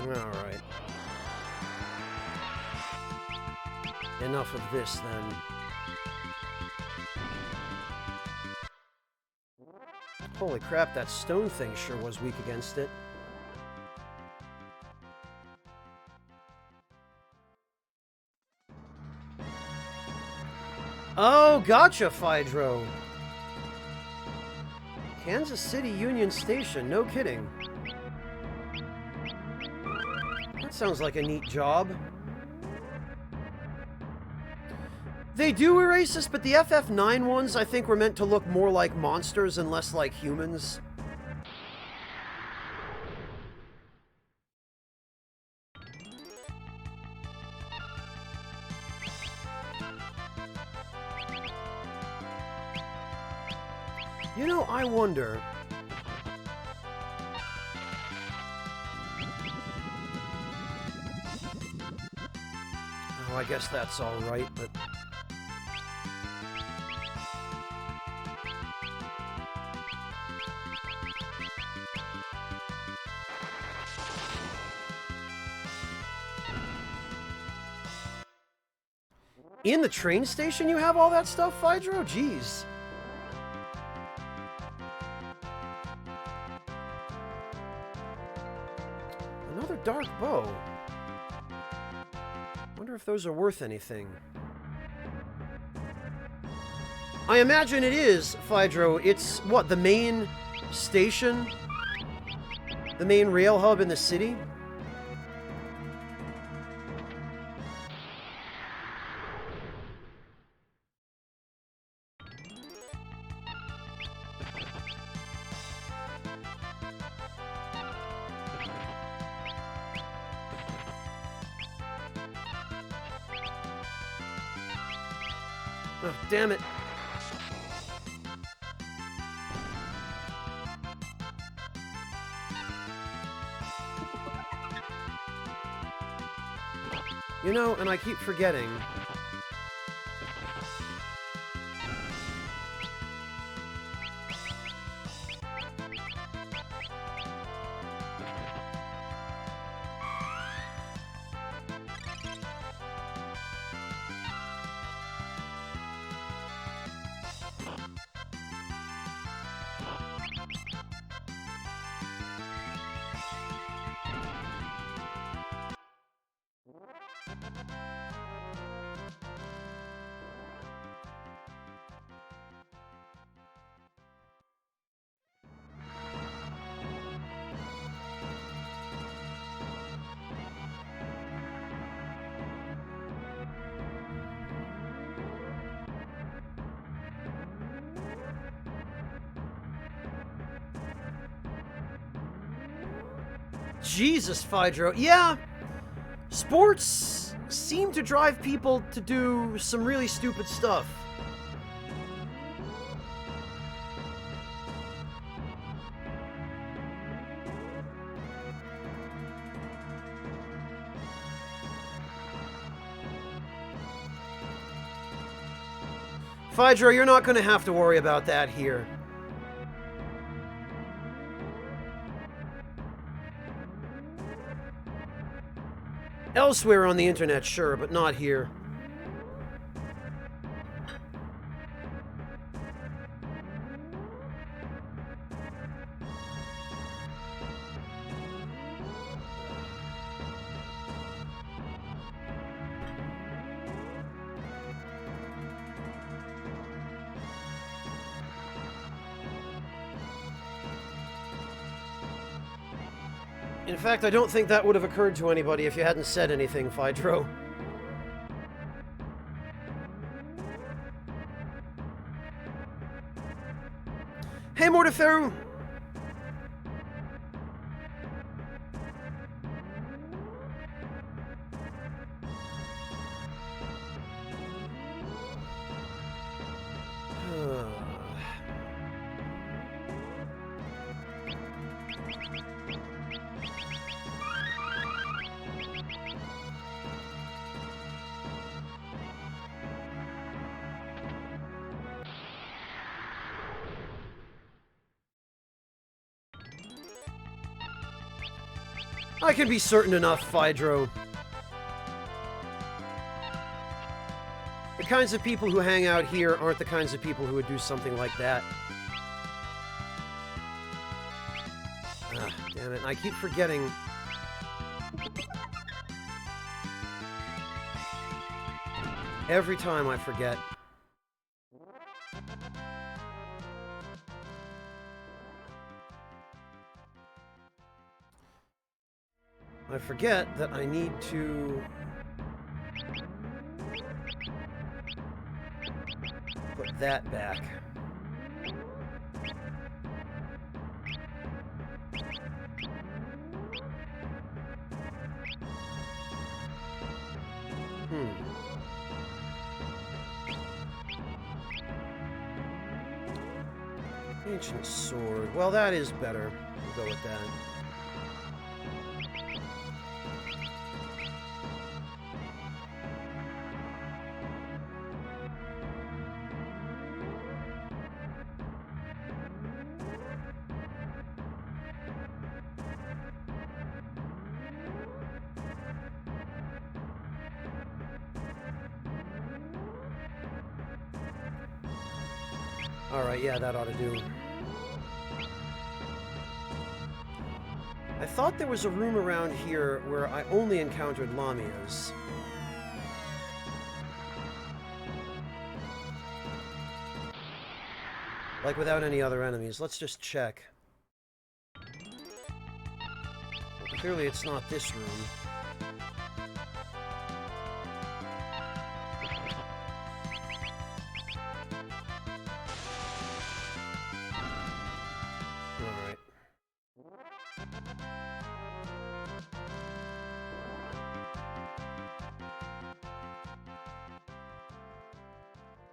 Alright. Enough of this, then. Holy crap, that stone thing sure was weak against it. Oh, gotcha, Phaedro. Kansas City Union Station, no kidding. That sounds like a neat job. They do erase this, but the FF9 ones, I think, were meant to look more like monsters and less like humans. You know, I wonder... Oh, I guess that's all right, but... In the train station you have all that stuff, Phaedro? Jeez. Another dark bow. Wonder if those are worth anything. I imagine it is, Phaedro. It's, what, the main station? The main rail hub in the city? Oh, damn it. You know, and I keep forgetting. Jesus, Phaedro. Yeah, sports seem to drive people to do some really stupid stuff. Phaedro, you're not going to have to worry about that here. Elsewhere on the internet, sure, but not here. In fact, I don't think that would have occurred to anybody if you hadn't said anything, Phaedro. Hey, Mortiferu! I can be certain enough, Phaedro. The kinds of people who hang out here aren't the kinds of people who would do something like that. Ah, damn it. I keep forgetting. Every time I forget. I forget that I need to put that back. Ancient sword. Well, that is better. We'll go with that. Alright, yeah, that ought to do. I thought there was a room around here where I only encountered Lamias. Like without any other enemies. Let's just check. Clearly it's not this room. Alright.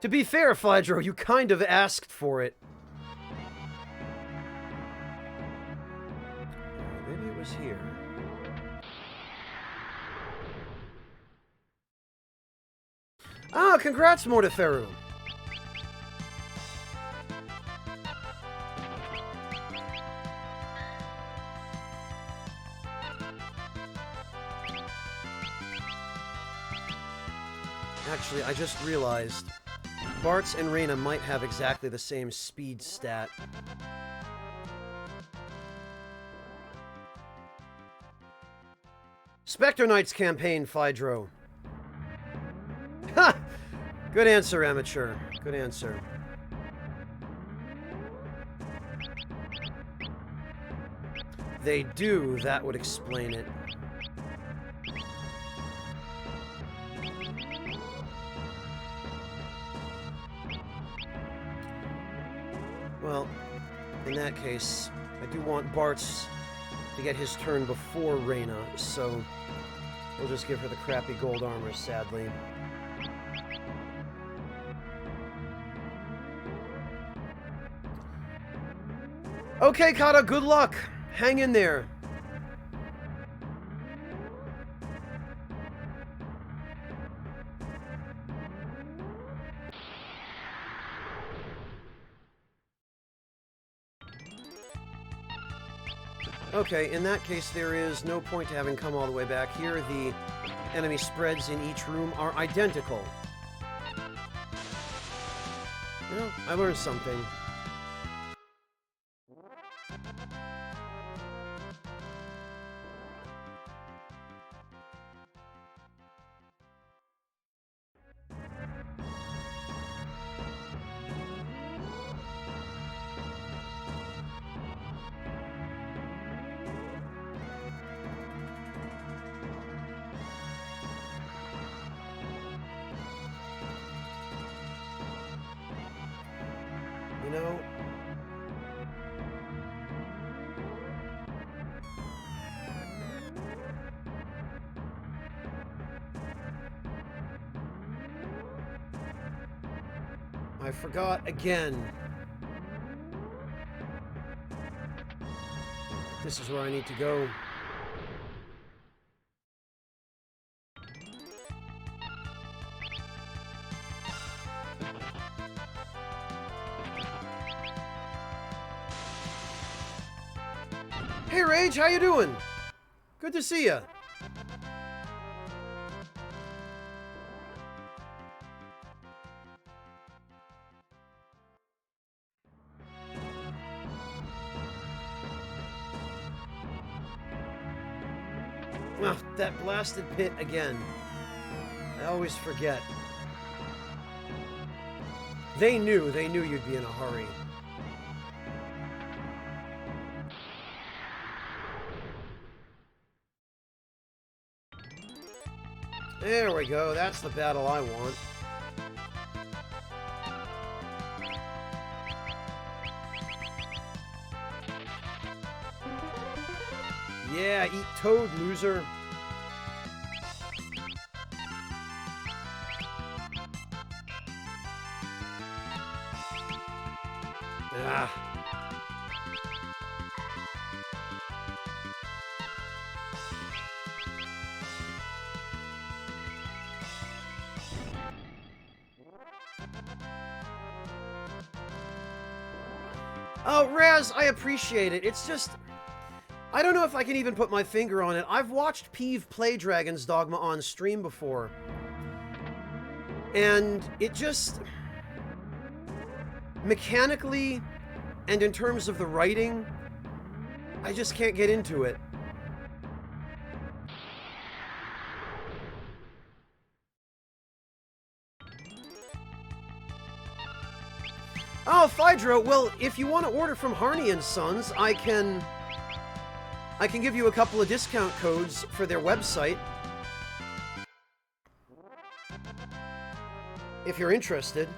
To be fair, Phaedro, you kind of asked for it. Maybe it was here. Ah, congrats, Morteferu. Actually, I just realized Bartz and Reyna might have exactly the same speed stat. Spectre Knight's campaign, Phaedro. Ha! Good answer, amateur. Good answer. They do, that would explain it. Well, in that case, I do want Bartz to get his turn before Reyna, so we'll just give her the crappy gold armor, sadly. Okay, Kata, good luck. Hang in there. Okay, in that case, there is no point to having come all the way back here. The enemy spreads in each room are identical. You know, I learned something. You know, I forgot again. This is where I need to go. Hey, Rage, how you doing? Good to see you. Ah, that blasted pit again. I always forget. They knew you'd be in a hurry. There we go, that's the battle I want. Yeah, eat toad, loser. Ah. Oh, Raz, I appreciate it. It's just... I don't know if I can even put my finger on it. I've watched Peeve play Dragon's Dogma on stream before. And it just... mechanically, and in terms of the writing, I just can't get into it. Oh, Phaedro, well, if you want to order from Harney & Sons, I can give you a couple of discount codes for their website. If you're interested.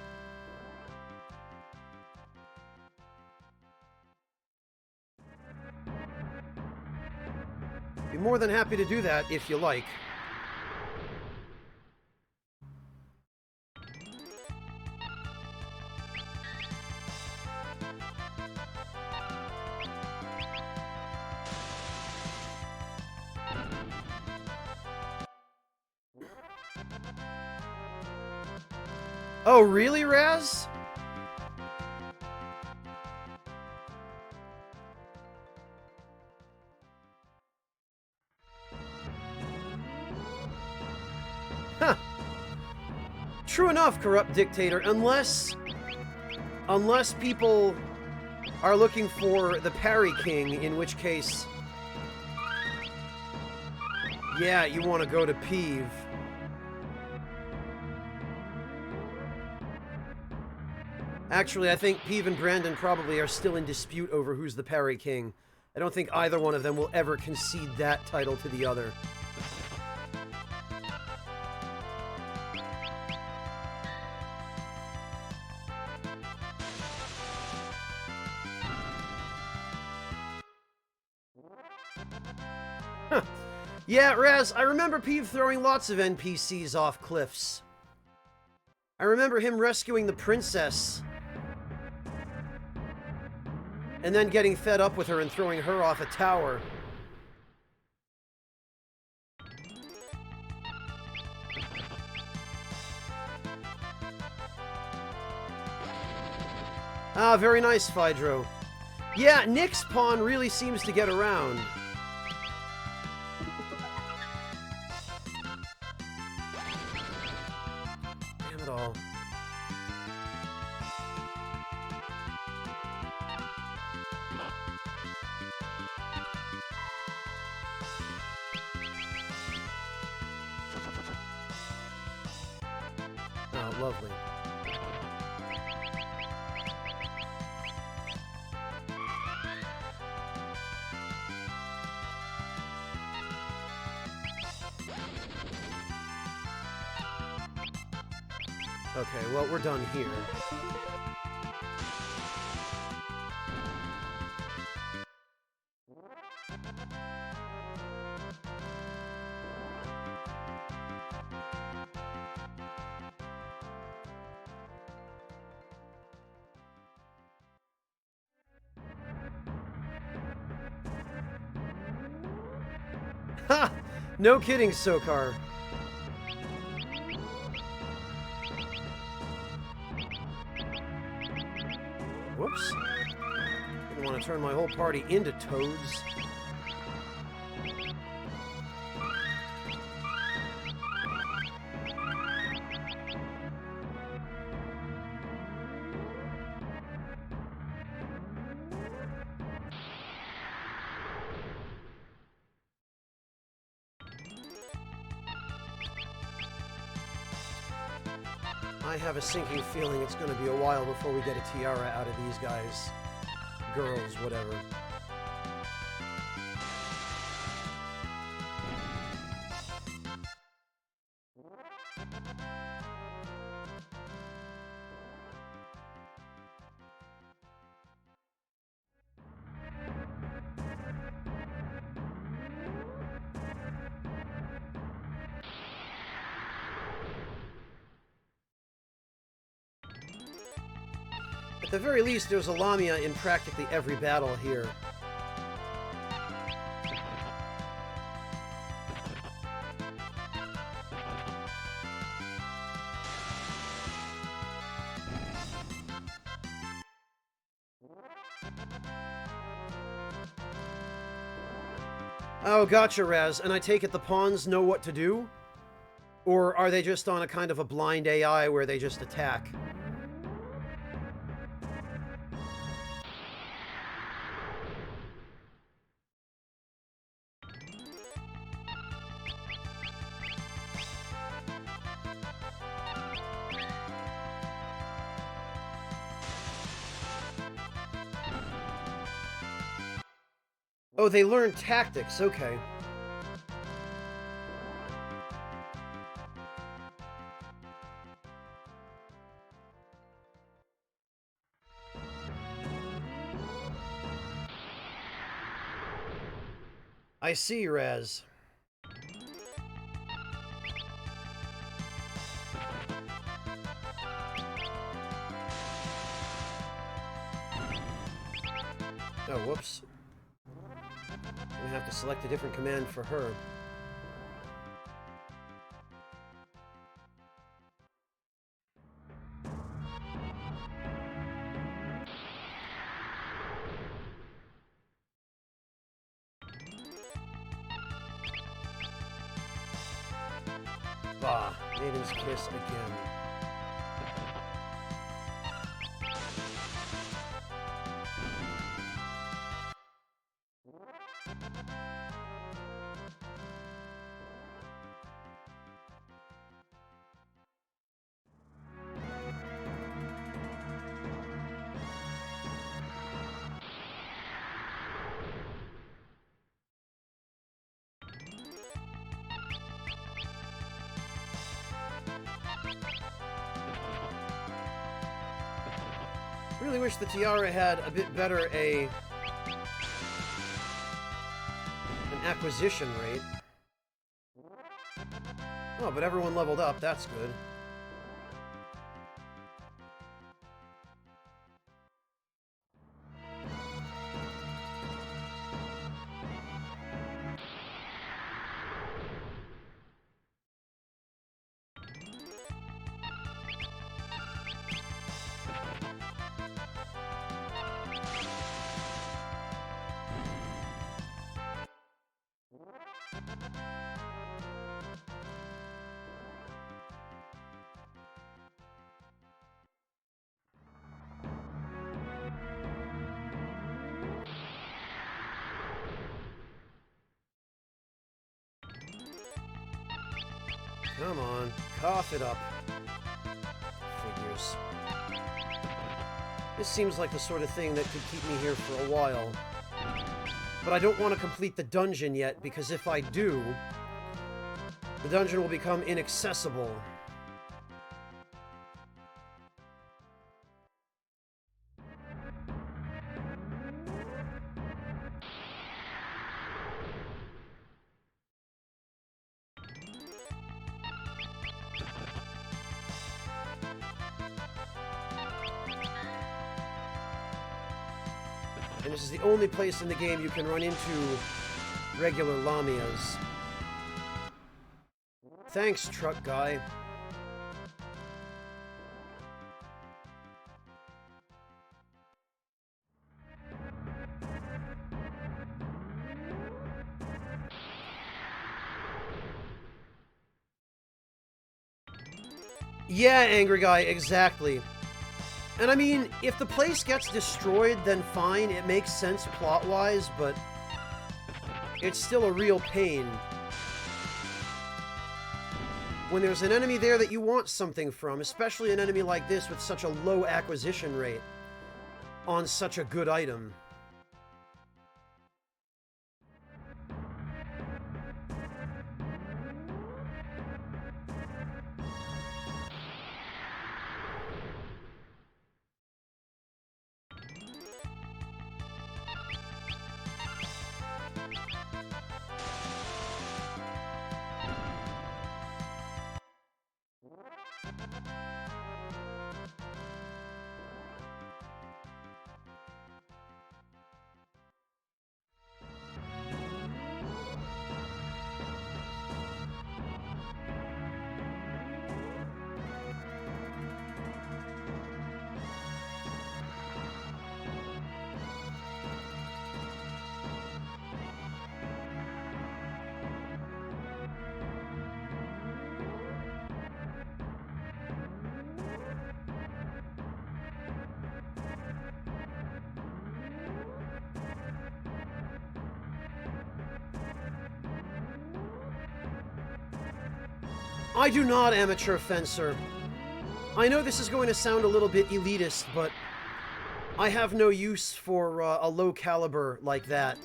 Be more than happy to do that if you like. Oh, really, Raz? Huh. True enough, Corrupt Dictator, unless people are looking for the Parry King, in which case, yeah, you want to go to Peeve. Actually, I think Peeve and Brandon probably are still in dispute over who's the Parry King. I don't think either one of them will ever concede that title to the other. Huh. Yeah, Raz, I remember Peeve throwing lots of NPCs off cliffs. I remember him rescuing the princess and then getting fed up with her and throwing her off a tower. Ah, very nice, Phaedro. Yeah, Nick's pawn really seems to get around. Damn it all. Oh, lovely. Okay, well, we're done here. Ha! No kidding, Sokar. Whoops. Didn't want to turn my whole party into toads. I have a sinking feeling it's going to be a while before we get a tiara out of these guys. Girls, whatever. At the very least, there's a Lamia in practically every battle here. Oh, gotcha, Raz. And I take it the pawns know what to do? Or are they just on a kind of a blind AI where they just attack? Oh, they learn tactics, okay. I see, Raz. Oh, whoops. I'm gonna have to select a different command for her. Bah, Maiden's Kiss again. Really wish the tiara had a bit better an acquisition rate. Oh, but everyone leveled up, that's good. Come on, cough it up. Figures. This seems like the sort of thing that could keep me here for a while. But I don't want to complete the dungeon yet, because if I do, the dungeon will become inaccessible. And this is the only place in the game you can run into regular Lamias. Thanks, truck guy. Yeah, angry guy, exactly. And I mean, if the place gets destroyed, then fine, it makes sense plot-wise, but it's still a real pain. when there's an enemy there that you want something from, especially an enemy like this with such a low acquisition rate on such a good item. I do not, amateur fencer. I know this is going to sound a little bit elitist, but I have no use for a low caliber like that.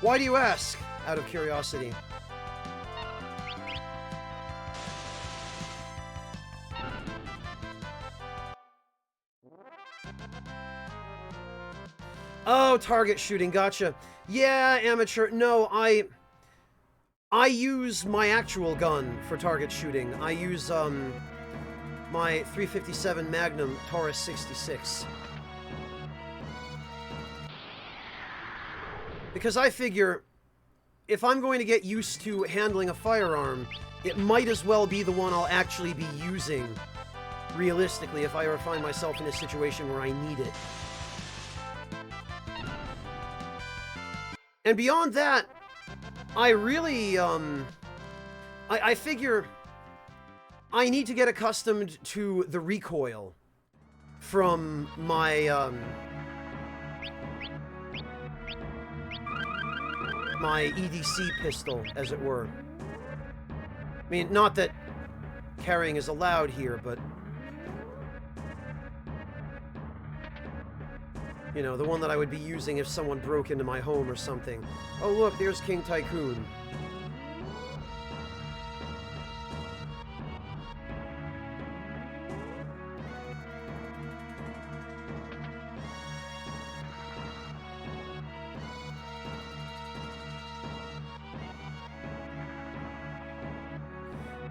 Why do you ask? Out of curiosity. Oh, target shooting, gotcha. Yeah, amateur. No, I use my actual gun for target shooting. I use, my 357 Magnum Taurus 66. Because I figure, if I'm going to get used to handling a firearm, it might as well be the one I'll actually be using, realistically, if I ever find myself in a situation where I need it. And beyond that, I really, I figure I need to get accustomed to the recoil from my, my EDC pistol, as it were. I mean, not that carrying is allowed here, but, you know, the one that I would be using if someone broke into my home or something. Oh, look, there's King Tycoon.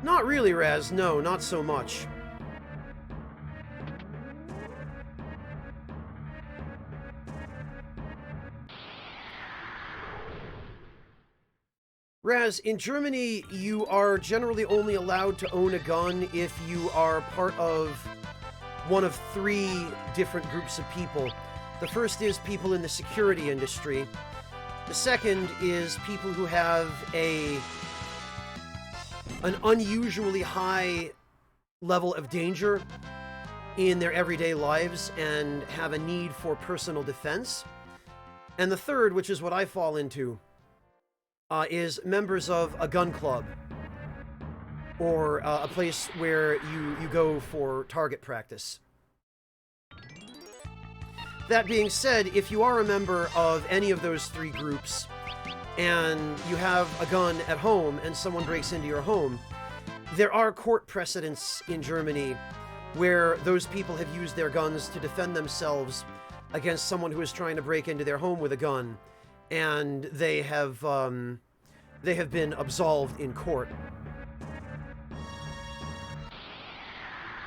Not really, Raz. No, not so much. Raz, in Germany, you are generally only allowed to own a gun if you are part of one of three different groups of people. The first is people in the security industry. The second is people who have an unusually high level of danger in their everyday lives and have a need for personal defense. And the third, which is what I fall into, is members of a gun club, or a place where you go for target practice. That being said, if you are a member of any of those three groups, and you have a gun at home and someone breaks into your home, there are court precedents in Germany where those people have used their guns to defend themselves against someone who is trying to break into their home with a gun, and they have been absolved in court.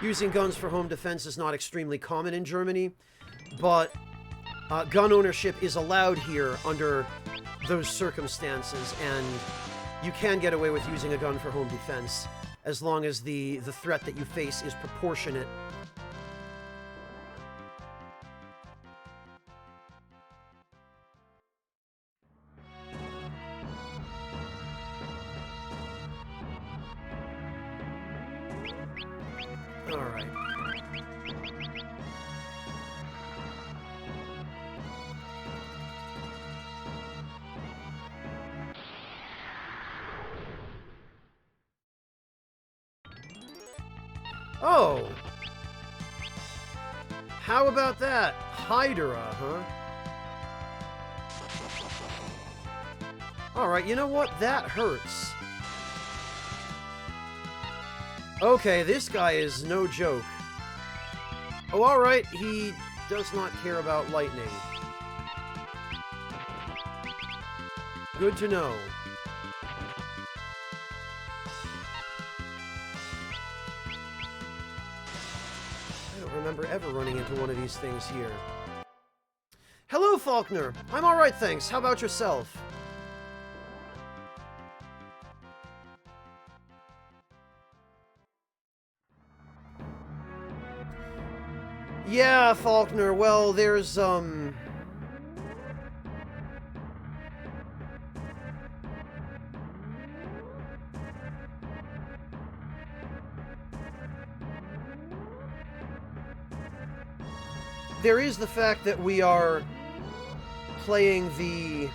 Using guns for home defense is not extremely common in Germany, but gun ownership is allowed here under those circumstances, and you can get away with using a gun for home defense as long as the threat that you face is proportionate. All right. Oh! How about that? Hydra, huh? Alright, you know what? That hurts. Okay, this guy is no joke. Oh, alright, he does not care about lightning. Good to know. I don't remember ever running into one of these things here. Hello, Faulkner! I'm alright, thanks. How about yourself? Yeah, Faulkner, well, there's, there is the fact that we are playing the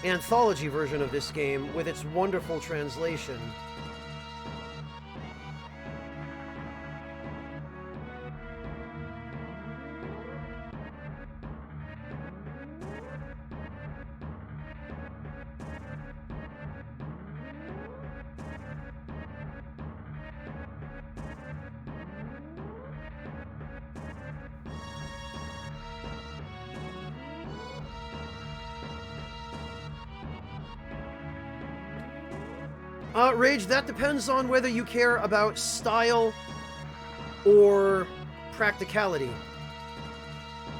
anthology version of this game with its wonderful translation. Rage, that depends on whether you care about style or practicality.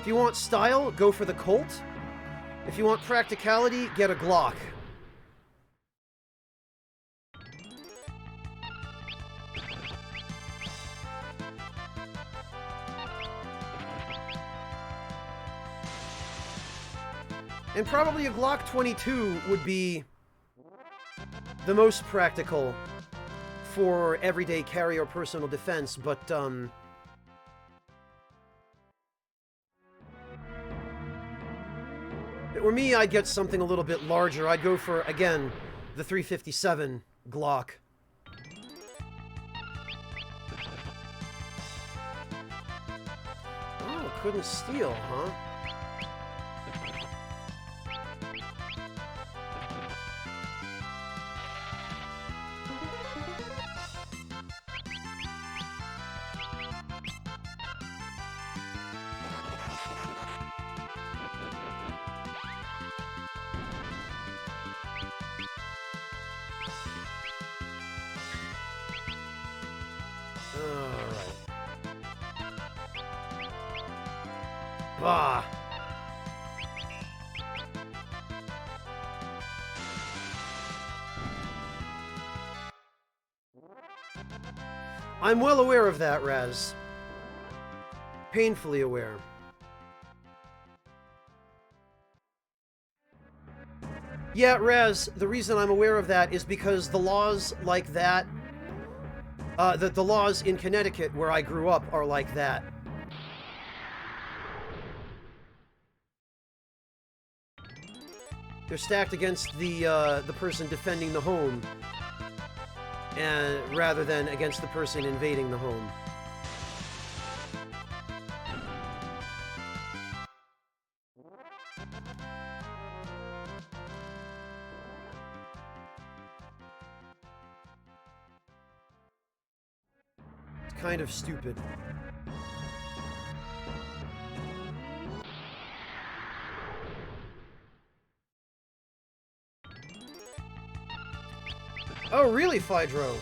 If you want style, go for the Colt. If you want practicality, get a Glock. And probably a Glock 22 would be the most practical for everyday carry or personal defense, but, if it were me, I'd get something a little bit larger. I'd go for, again, the 357 Glock. Oh, couldn't steal, huh? Bah! I'm well aware of that, Raz. Painfully aware. Yeah, Raz, the reason I'm aware of that is because the laws like that, the laws in Connecticut where I grew up are like that. They're stacked against the person defending the home, and rather than against the person invading the home. It's kind of stupid. Oh, really, Phydro?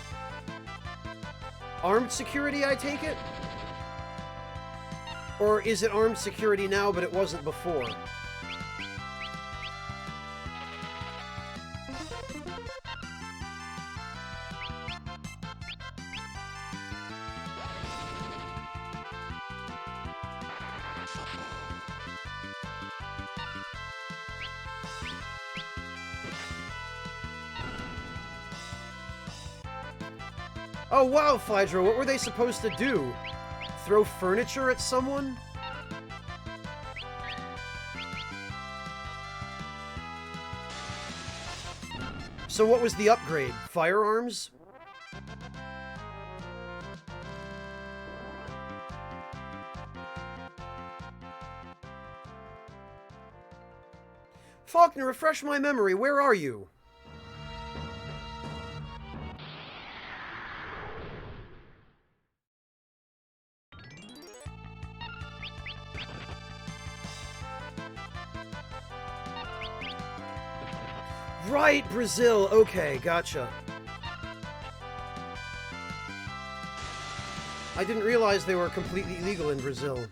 Armed security, I take it? Or is it armed security now, but it wasn't before? Oh wow, Phydro, what were they supposed to do? Throw furniture at someone? So what was the upgrade? Firearms? Faulkner, refresh my memory. Where are you? Right, Brazil. Okay, gotcha. I didn't realize they were completely illegal in Brazil.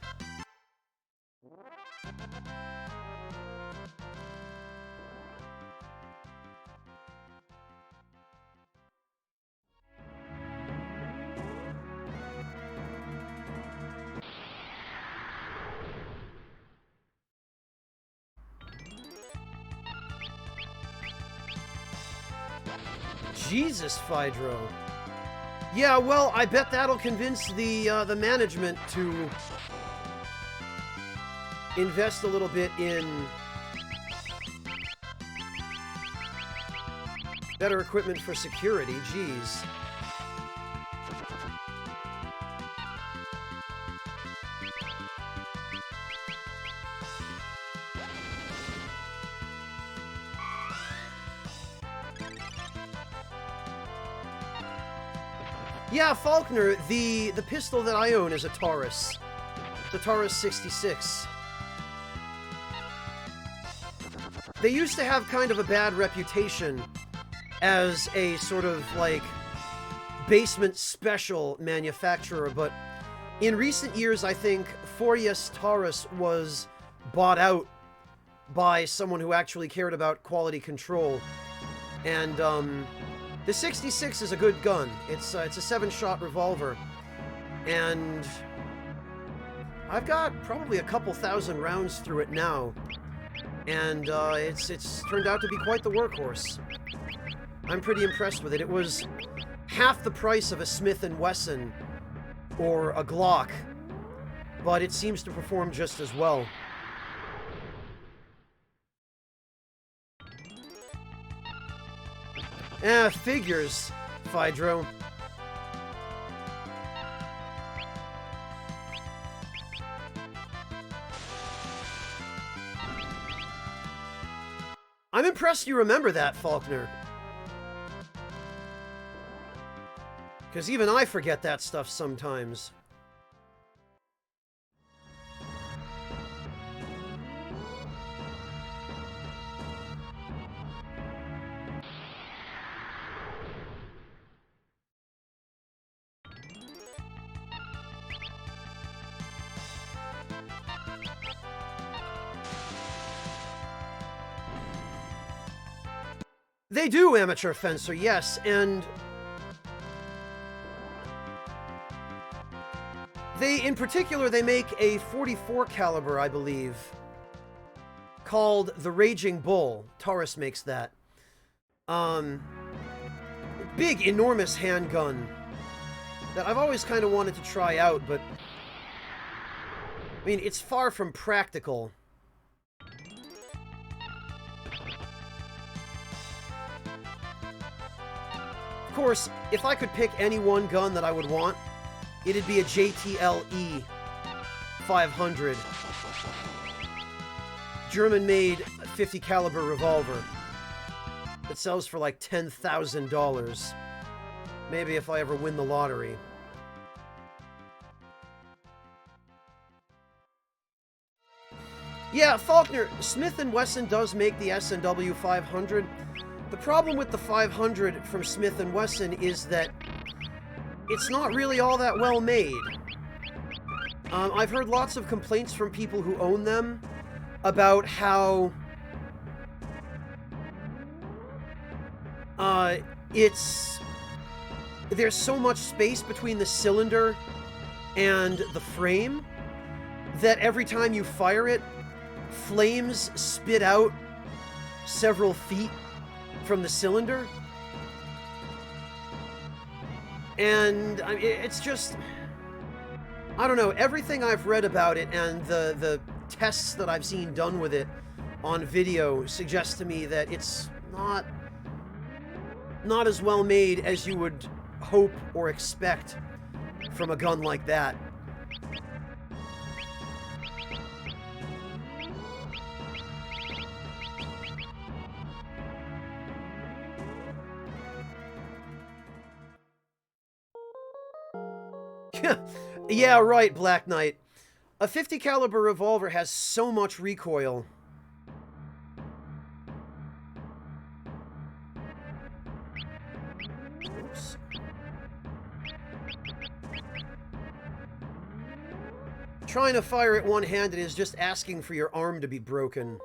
Jesus, Phaedro. Yeah, well, I bet that'll convince the management to invest a little bit in better equipment for security. Jeez. Yeah, Faulkner, the pistol that I own is a Taurus. The Taurus 66. They used to have kind of a bad reputation as a sort of, like, basement special manufacturer, but in recent years, I think Forias Taurus was bought out by someone who actually cared about quality control. And, the 66 is a good gun. It's a 7-shot revolver, and I've got probably a couple thousand rounds through it now, and it's turned out to be quite the workhorse. I'm pretty impressed with it. It was half the price of a Smith & Wesson or a Glock, but it seems to perform just as well. Figures, Phaedro. I'm impressed you remember that, Faulkner. Because even I forget that stuff sometimes. They do, Amateur Fencer, yes, and in particular, they make a .44 caliber, I believe, called the Raging Bull. Taurus makes that. Big, enormous handgun that I've always kind of wanted to try out, but I mean, it's far from practical. Of course, if I could pick any one gun that I would want, it'd be a JTL-E 500. German-made 50 caliber revolver. It sells for like $10,000. Maybe if I ever win the lottery. Yeah, Faulkner, Smith & Wesson does make the S&W 500. The problem with the 500 from Smith & Wesson is that it's not really all that well made. I've heard lots of complaints from people who own them about how there's so much space between the cylinder and the frame that every time you fire it, flames spit out several feet from the cylinder. And it's just, I don't know, everything I've read about it and the tests that I've seen done with it on video suggests to me that it's not not as well made as you would hope or expect from a gun like that. Yeah, right, Black Knight. A 50 caliber revolver has so much recoil. Oops. Trying to fire it one-handed is just asking for your arm to be broken.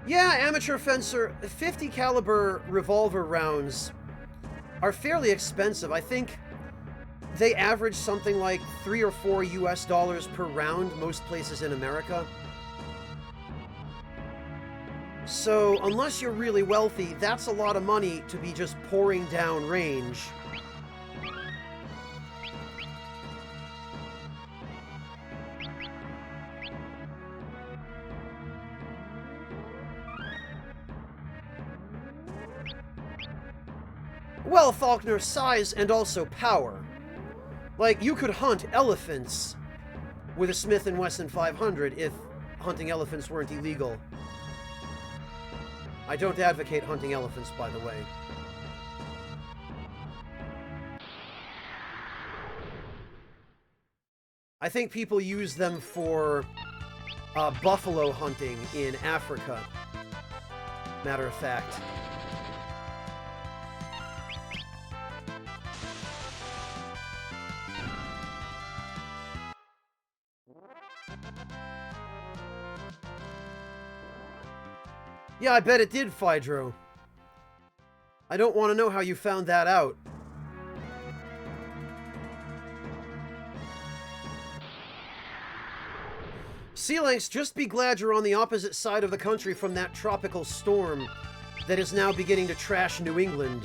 Yeah, Amateur Fencer, 50 caliber revolver rounds are fairly expensive. I think they average something like $3 or $4 US per round most places in America. So, unless you're really wealthy, that's a lot of money to be just pouring down range. Well, Faulkner, size and also power. Like, you could hunt elephants with a Smith & Wesson 500 if hunting elephants weren't illegal. I don't advocate hunting elephants, by the way. I think people use them for buffalo hunting in Africa, matter of fact. Yeah, I bet it did, Phydro. I don't want to know how you found that out. Sealanx, just be glad you're on the opposite side of the country from that tropical storm that is now beginning to trash New England.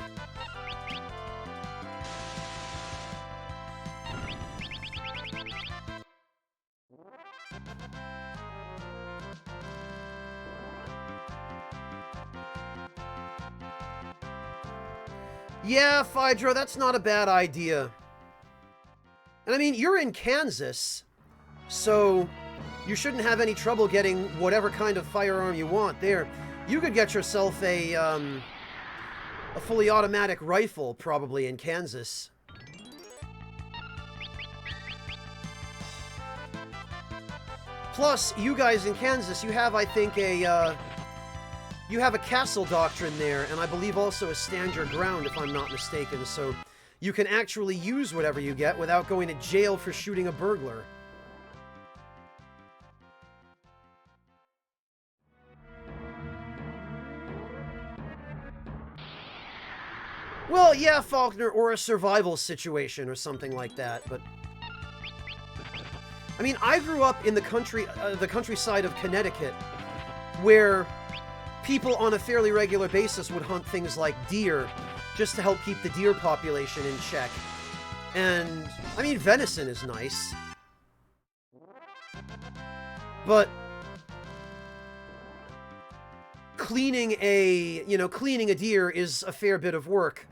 Yeah, Phydro, that's not a bad idea. And I mean, you're in Kansas, so you shouldn't have any trouble getting whatever kind of firearm you want there. You could get yourself a fully automatic rifle, probably, in Kansas. Plus, you guys in Kansas, you have, I think, you have a castle doctrine there, and I believe also a stand your ground, if I'm not mistaken, so you can actually use whatever you get without going to jail for shooting a burglar. Well, yeah, Faulkner, or a survival situation or something like that, but I mean, I grew up in the countryside of Connecticut, where people on a fairly regular basis would hunt things like deer, just to help keep the deer population in check. And, I mean, venison is nice. But cleaning a deer is a fair bit of work.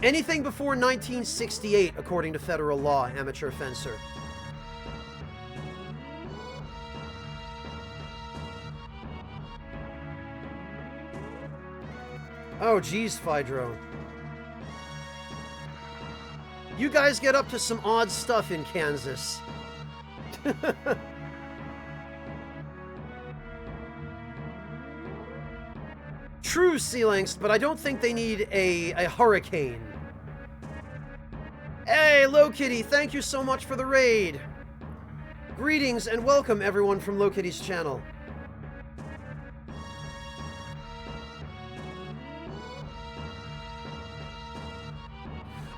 Anything before 1968, according to federal law, Amateur Fencer. Oh, geez, Phydro. You guys get up to some odd stuff in Kansas. True, Sealanx, but I don't think they need a hurricane. Hey, Low Kitty, thank you so much for the raid. Greetings and welcome everyone from Low Kitty's channel.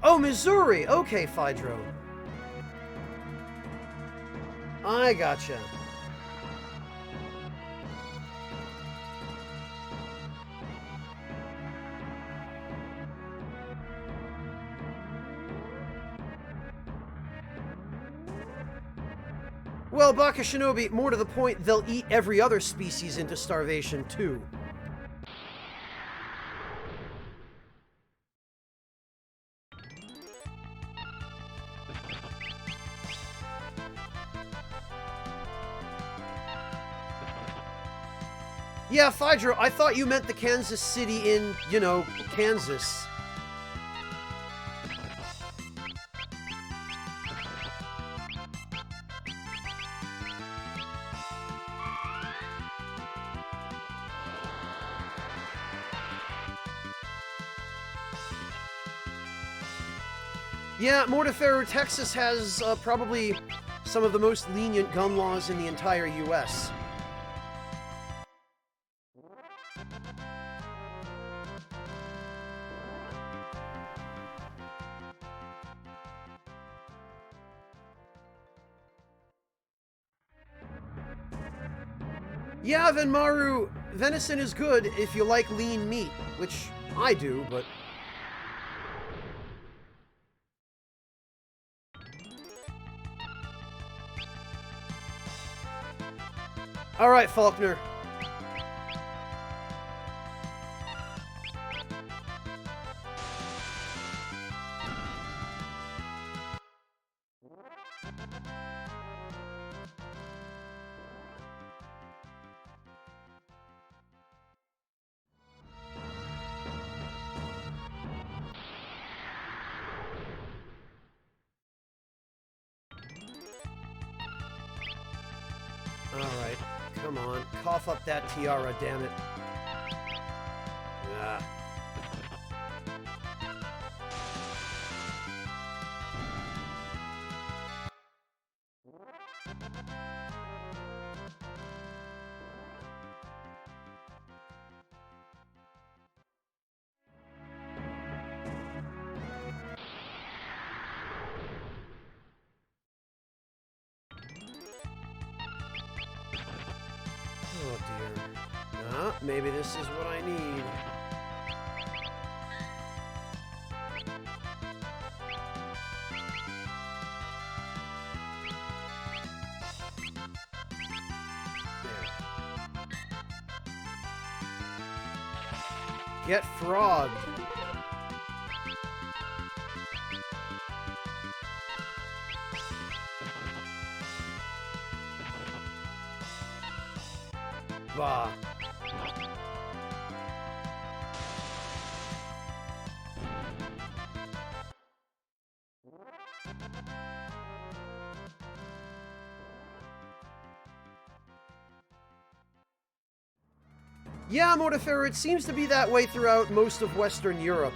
Oh, Missouri! Okay, Phydro. I gotcha. Well, Baka Shinobi, more to the point, they'll eat every other species into starvation, too. Yeah, Phaedra, I thought you meant the Kansas City in, you know, Kansas. Yeah, Mortiferru, Texas has probably some of the most lenient gun laws in the entire U.S. Yeah, Venmaru, venison is good if you like lean meat, which I do, but... Alright, Faulkner. Alright, come on. Cough up that tiara, damn it. Ah. Oh dear. Ah, maybe this is what I need. There. Get frogged. Bah. Yeah, Mortiferru, it seems to be that way throughout most of Western Europe.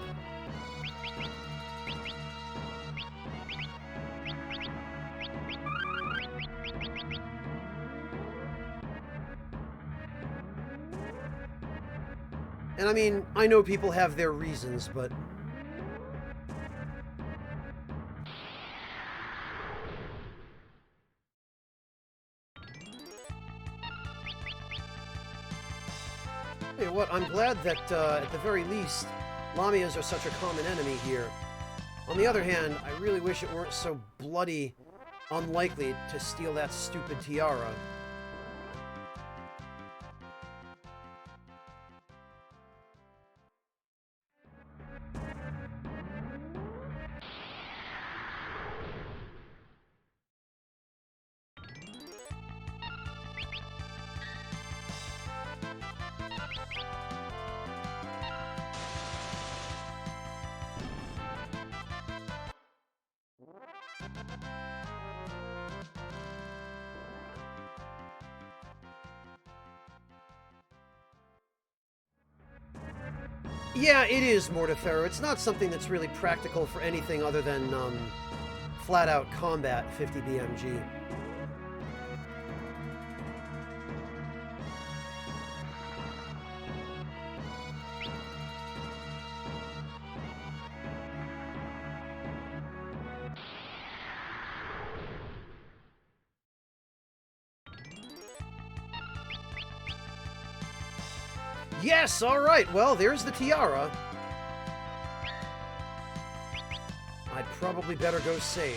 And I mean, I know people have their reasons, but... Hey, what? I'm glad that, at the very least, Lamias are such a common enemy here. On the other hand, I really wish it weren't so bloody unlikely to steal that stupid tiara. Yeah, it is, Mortiferru. It's not something that's really practical for anything other than, flat-out combat 50 BMG. Yes, alright, well, there's the tiara. I'd probably better go save.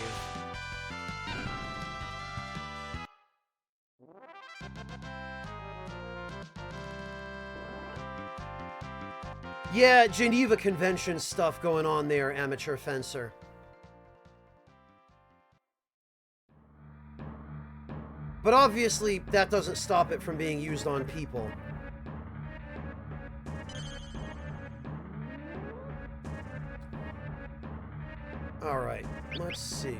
Yeah, Geneva Convention stuff going on there, amateur fencer. But obviously, that doesn't stop it from being used on people. Alright, let's see.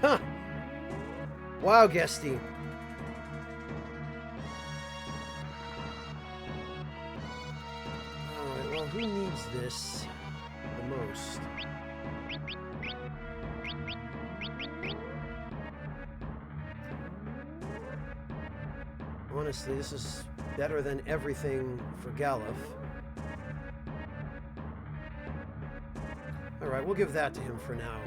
Huh. Wow, Guesty. Alright, well, who needs this the most? Honestly, this is better than everything for Galuf. Alright, we'll give that to him for now.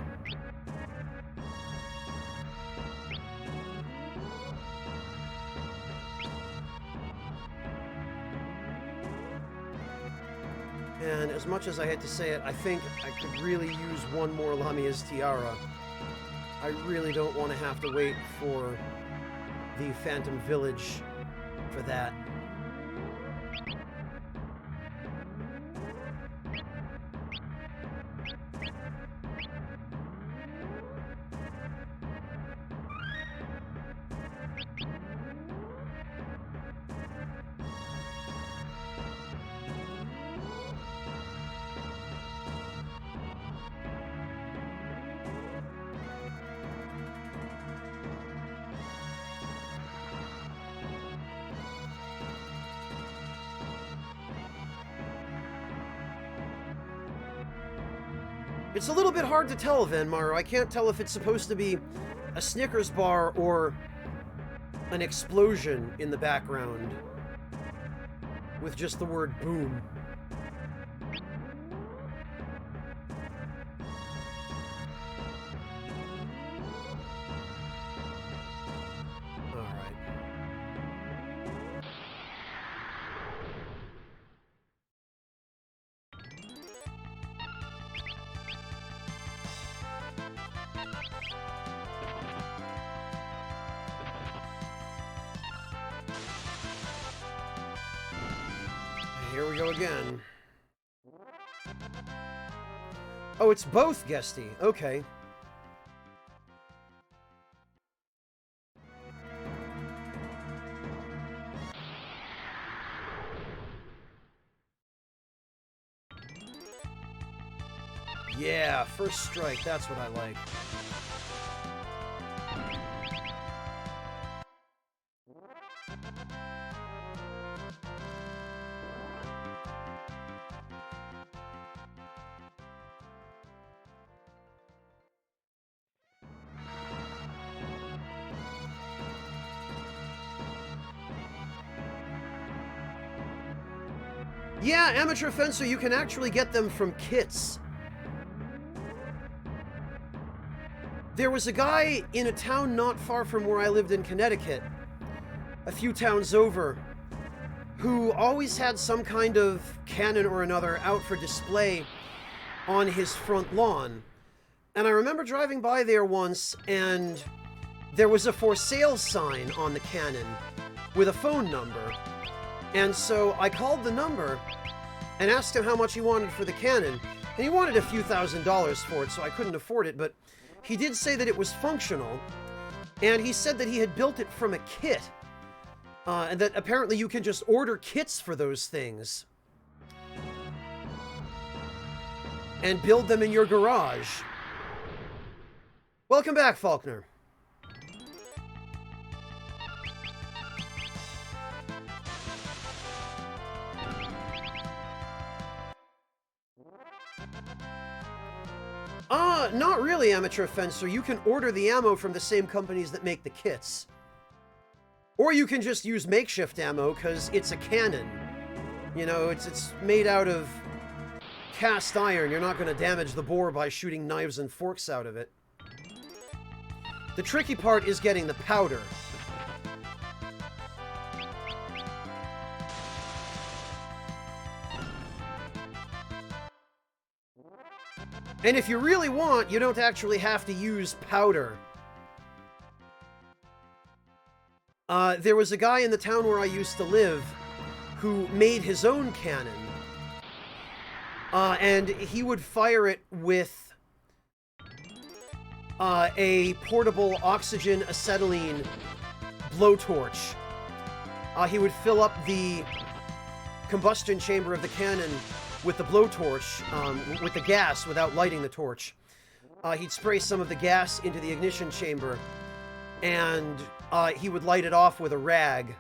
And as much as I hate to say it, I think I could really use one more Lamia's tiara. I really don't want to have to wait for the Phantom Village for that. It's a little bit hard to tell, Venmar. I can't tell if it's supposed to be a Snickers bar or an explosion in the background with just the word boom. Here we go again. Oh, it's both Guesty. Okay. Yeah, first strike. That's what I like. Yeah, Amateur Fencer, you can actually get them from kits. There was a guy in a town not far from where I lived in Connecticut, a few towns over, who always had some kind of cannon or another out for display on his front lawn. And I remember driving by there once, and there was a for sale sign on the cannon with a phone number. And so I called the number and asked him how much he wanted for the cannon. And he wanted a few $1,000s for it, so I couldn't afford it, but he did say that it was functional. And he said that he had built it from a kit. And that apparently you can just order kits for those things. and build them in your garage. Welcome back, Faulkner. Not really, Amateur Fencer. You can order the ammo from the same companies that make the kits. Or you can just use makeshift ammo, because it's a cannon. You know, it's made out of cast iron. You're not going to damage the bore by shooting knives and forks out of it. The tricky part is getting the powder. And if you really want, you don't actually have to use powder. There was a guy in the town where I used to live who made his own cannon. And he would fire it with a portable oxygen acetylene blowtorch. He would fill up the combustion chamber of the cannon with the blowtorch, with the gas without lighting the torch. He'd spray some of the gas into the ignition chamber, and he would light it off with a rag.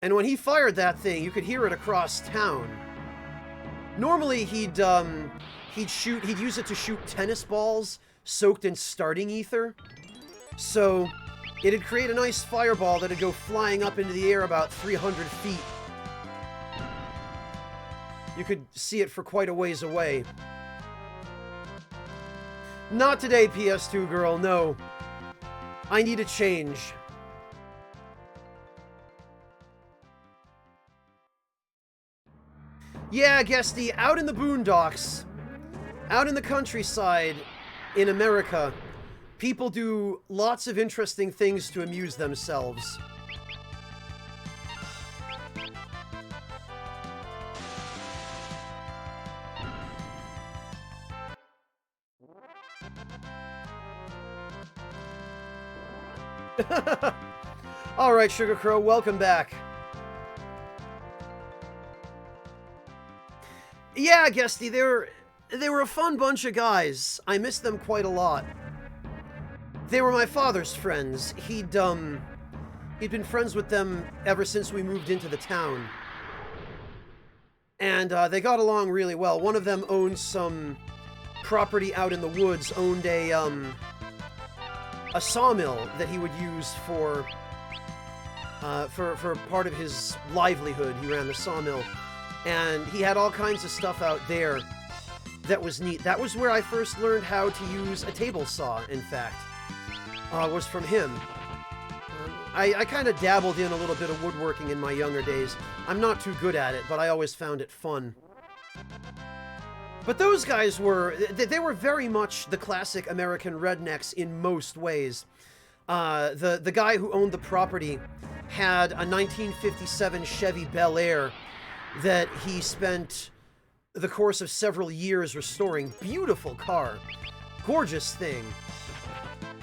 And when he fired that thing, you could hear it across town. Normally, he'd use it to shoot tennis balls soaked in starting ether. So it'd create a nice fireball that'd go flying up into the air about 300 feet. You could see it for quite a ways away. Not today, PS2 girl, no. I need a change. Yeah, Guesty, out in the boondocks, out in the countryside in America, people do lots of interesting things to amuse themselves. Alright, Sugar Crow, welcome back. Yeah, Guesty, they were a fun bunch of guys. I miss them quite a lot. They were my father's friends. He'd been friends with them ever since we moved into the town. And they got along really well. One of them owned some property out in the woods, owned a sawmill that he would use for part of his livelihood. He ran the sawmill. And he had all kinds of stuff out there that was neat. That was where I first learned how to use a table saw, in fact. Was from him. I kind of dabbled in a little bit of woodworking in my younger days. I'm not too good at it, but I always found it fun. But those guys they were very much the classic American rednecks in most ways. The guy who owned the property had a 1957 Chevy Bel Air that he spent the course of several years restoring. Beautiful car. Gorgeous thing.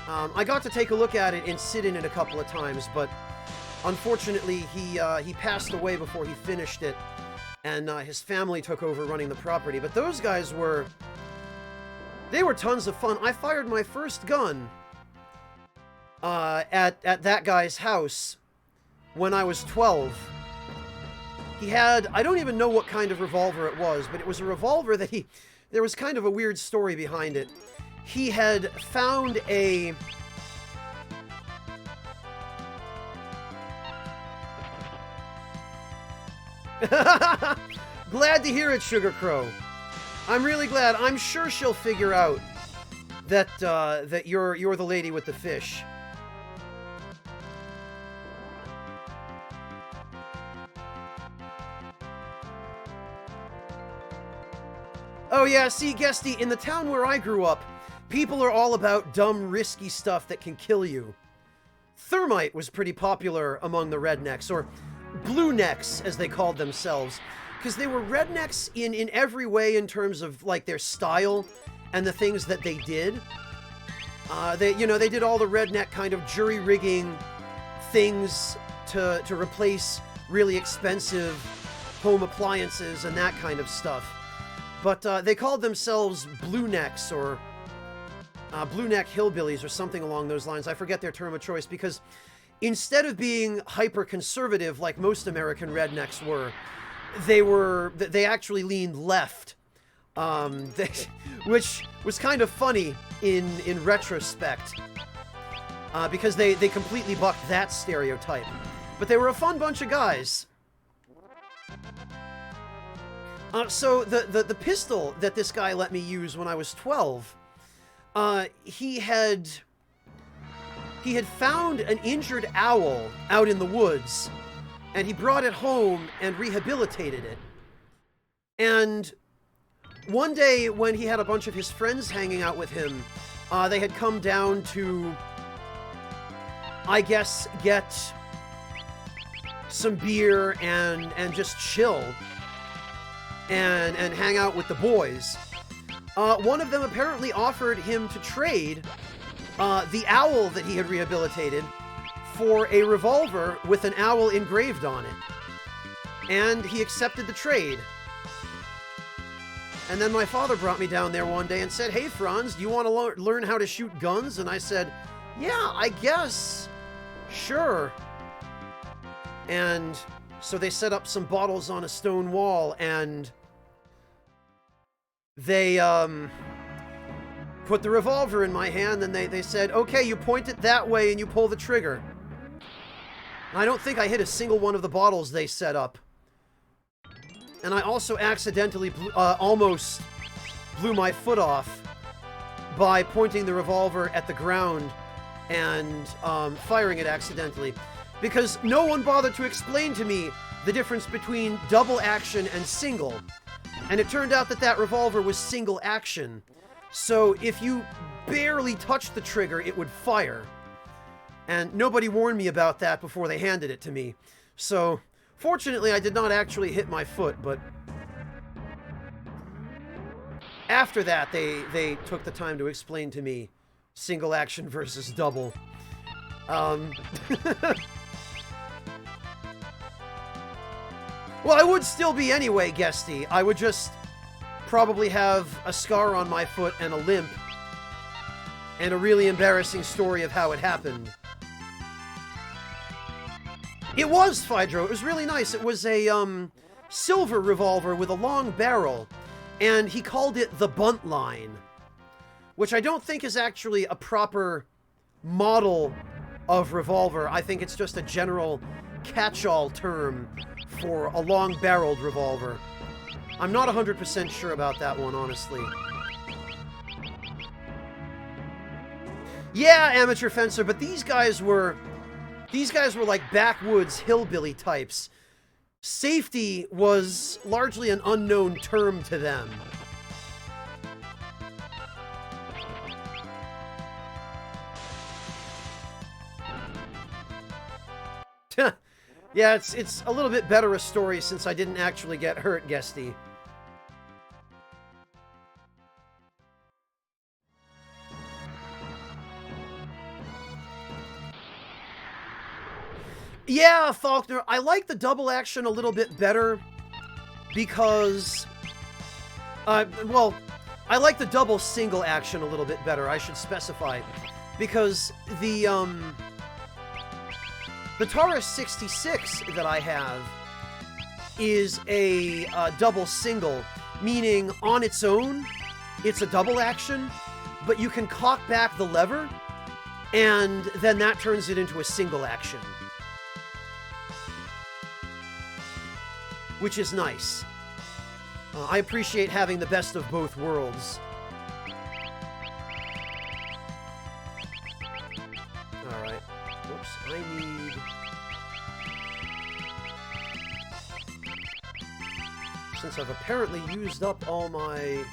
I got to take a look at it and sit in it a couple of times, but unfortunately he passed away before he finished it, and his family took over running the property. But those guys were tons of fun. I fired my first gun at that guy's house when I was 12. He had, I don't even know what kind of revolver it was, but it was a revolver that there was kind of a weird story behind it. He had found a... Glad to hear it, Sugar Crow. I'm really glad. I'm sure she'll figure out that that you're the lady with the fish. Oh yeah, see, Guesty, in the town where I grew up, people are all about dumb, risky stuff that can kill you. Thermite was pretty popular among the rednecks, or blue necks, as they called themselves, because they were rednecks in every way in terms of, like, their style and the things that they did. They did all the redneck kind of jury-rigging things to replace really expensive home appliances and that kind of stuff. But they called themselves Blue Necks or Blue Neck Hillbillies or something along those lines. I forget their term of choice, because instead of being hyper-conservative like most American rednecks were, they actually leaned left, which was kind of funny in retrospect, because they completely bucked that stereotype. But they were a fun bunch of guys. So the pistol that this guy let me use when I was 12, he had found an injured owl out in the woods, and he brought it home and rehabilitated it. And one day when he had a bunch of his friends hanging out with him, they had come down to, I guess, get some beer and just chill and hang out with the boys. One of them apparently offered him to trade the owl that he had rehabilitated for a revolver with an owl engraved on it. And he accepted the trade. And then my father brought me down there one day and said, "Hey, Franz, do you want to learn how to shoot guns?" And I said, "Yeah, I guess. Sure." And so they set up some bottles on a stone wall, and they put the revolver in my hand, and they said, "Okay, you point it that way and you pull the trigger." I don't think I hit a single one of the bottles they set up. And I also accidentally almost blew my foot off by pointing the revolver at the ground and firing it accidentally. Because no one bothered to explain to me the difference between double action and single. And it turned out that that revolver was single action. So if you barely touched the trigger, it would fire. And nobody warned me about that before they handed it to me. So fortunately, I did not actually hit my foot, but after that, they took the time to explain to me single action versus double. Well, I would still be anyway, Guesty. I would just probably have a scar on my foot and a limp and a really embarrassing story of how it happened. It was, Phydro. It was really nice. It was a silver revolver with a long barrel, and he called it the Buntline, which I don't think is actually a proper model of revolver. I think it's just a general catch-all term for a long-barreled revolver. I'm not 100% sure about that one, honestly. Yeah, amateur fencer, but these guys were like backwoods hillbilly types. Safety was largely an unknown term to them. Yeah, it's a little bit better a story since I didn't actually get hurt, Guesty. Yeah, Faulkner, I like the double action a little bit better because, well, I like the double single action a little bit better, I should specify, because the Taurus 66 that I have is a double single, meaning on its own, it's a double action, but you can cock back the lever, and then that turns it into a single action. Which is nice. I appreciate having the best of both worlds. Alright. Whoops, I need... Since I've apparently used up all my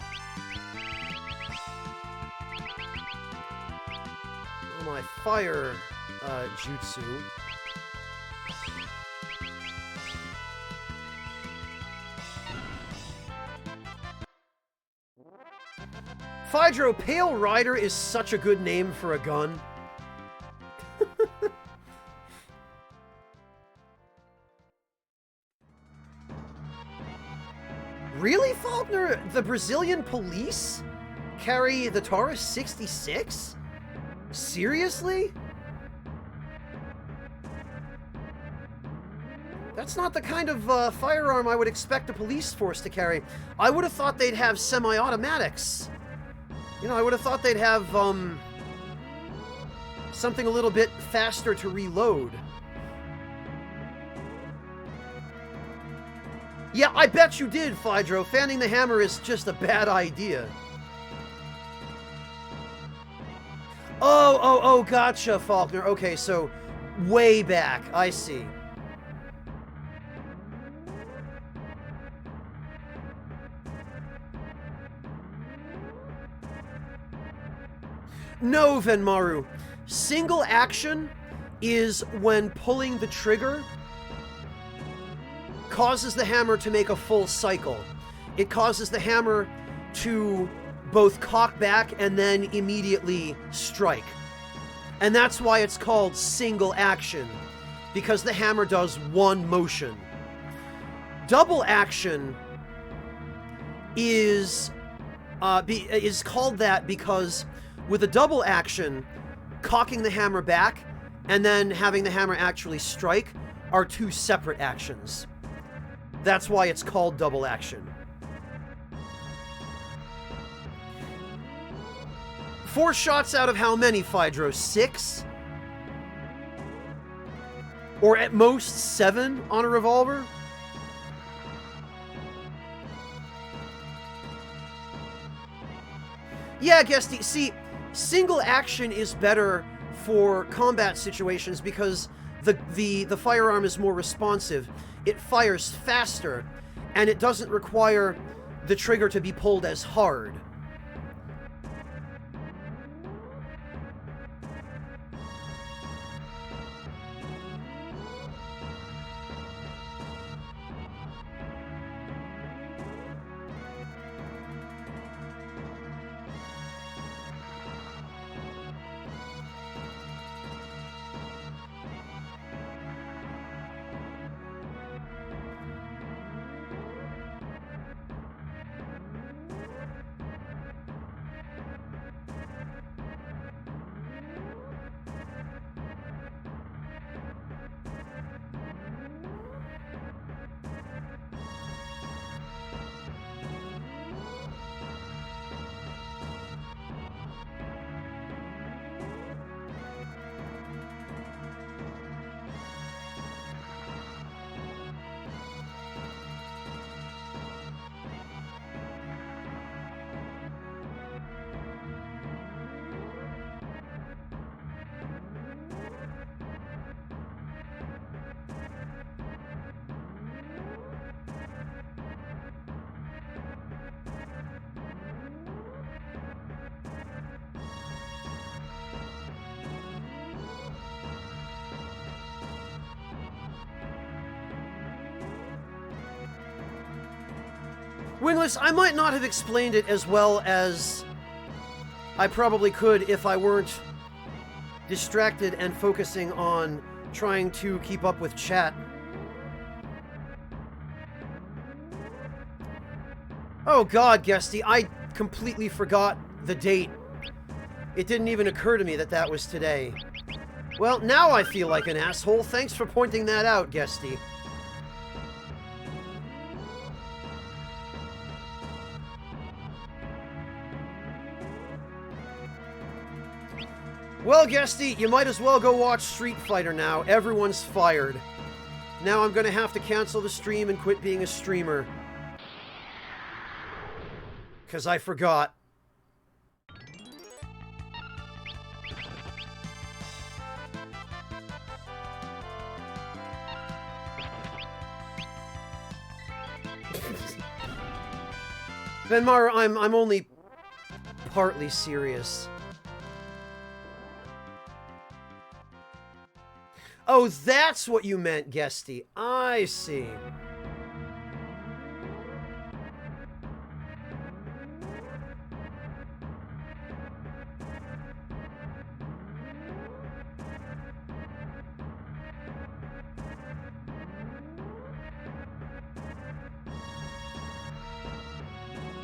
fire jutsu. Phydro, Pale Rider is such a good name for a gun. Really, Faulkner? The Brazilian police carry the Taurus 66? Seriously? That's not the kind of firearm I would expect a police force to carry. I would have thought they'd have semi-automatics. You know, I would have thought they'd have, something a little bit faster to reload. Yeah, I bet you did, Phydro. Fanning the hammer is just a bad idea. Oh, gotcha, Faulkner. Okay, so way back. I see. No, Venmaru. Single action is when pulling the trigger causes the hammer to make a full cycle. It causes the hammer to both cock back and then immediately strike. And that's why it's called single action, because the hammer does one motion. Double action is called that because with a double action, cocking the hammer back and then having the hammer actually strike are two separate actions. That's why it's called double action. 4 shots out of how many, Phydro? 6? Or at most 7 on a revolver? Yeah, Guesty. See, single action is better for combat situations because the firearm is more responsive. It fires faster, and it doesn't require the trigger to be pulled as hard. Wingless, I might not have explained it as well as I probably could if I weren't distracted and focusing on trying to keep up with chat. Oh god, Guesty, I completely forgot the date. It didn't even occur to me that that was today. Well, now I feel like an asshole. Thanks for pointing that out, Guesty. Well, Guesty, you might as well go watch Street Fighter now. Everyone's fired. Now I'm gonna have to cancel the stream and quit being a streamer. 'Cause I forgot. Venmar, I'm only partly serious. Oh, that's what you meant, Guesty. I see.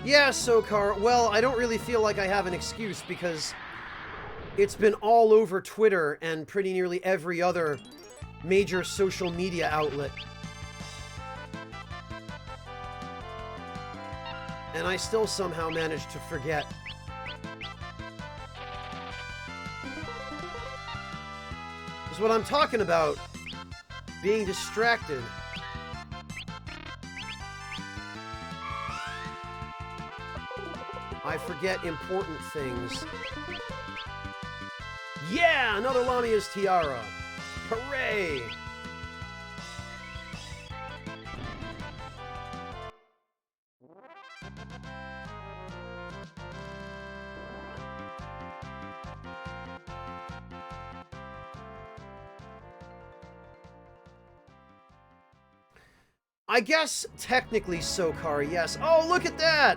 Yeah, Sokar. Well, I don't really feel like I have an excuse because it's been all over Twitter and pretty nearly every other major social media outlet. And I still somehow managed to forget. Is what I'm talking about. Being distracted. I forget important things. Yeah! Another Lamia's tiara! Hooray! I guess technically Sokar, yes. Oh, look at that!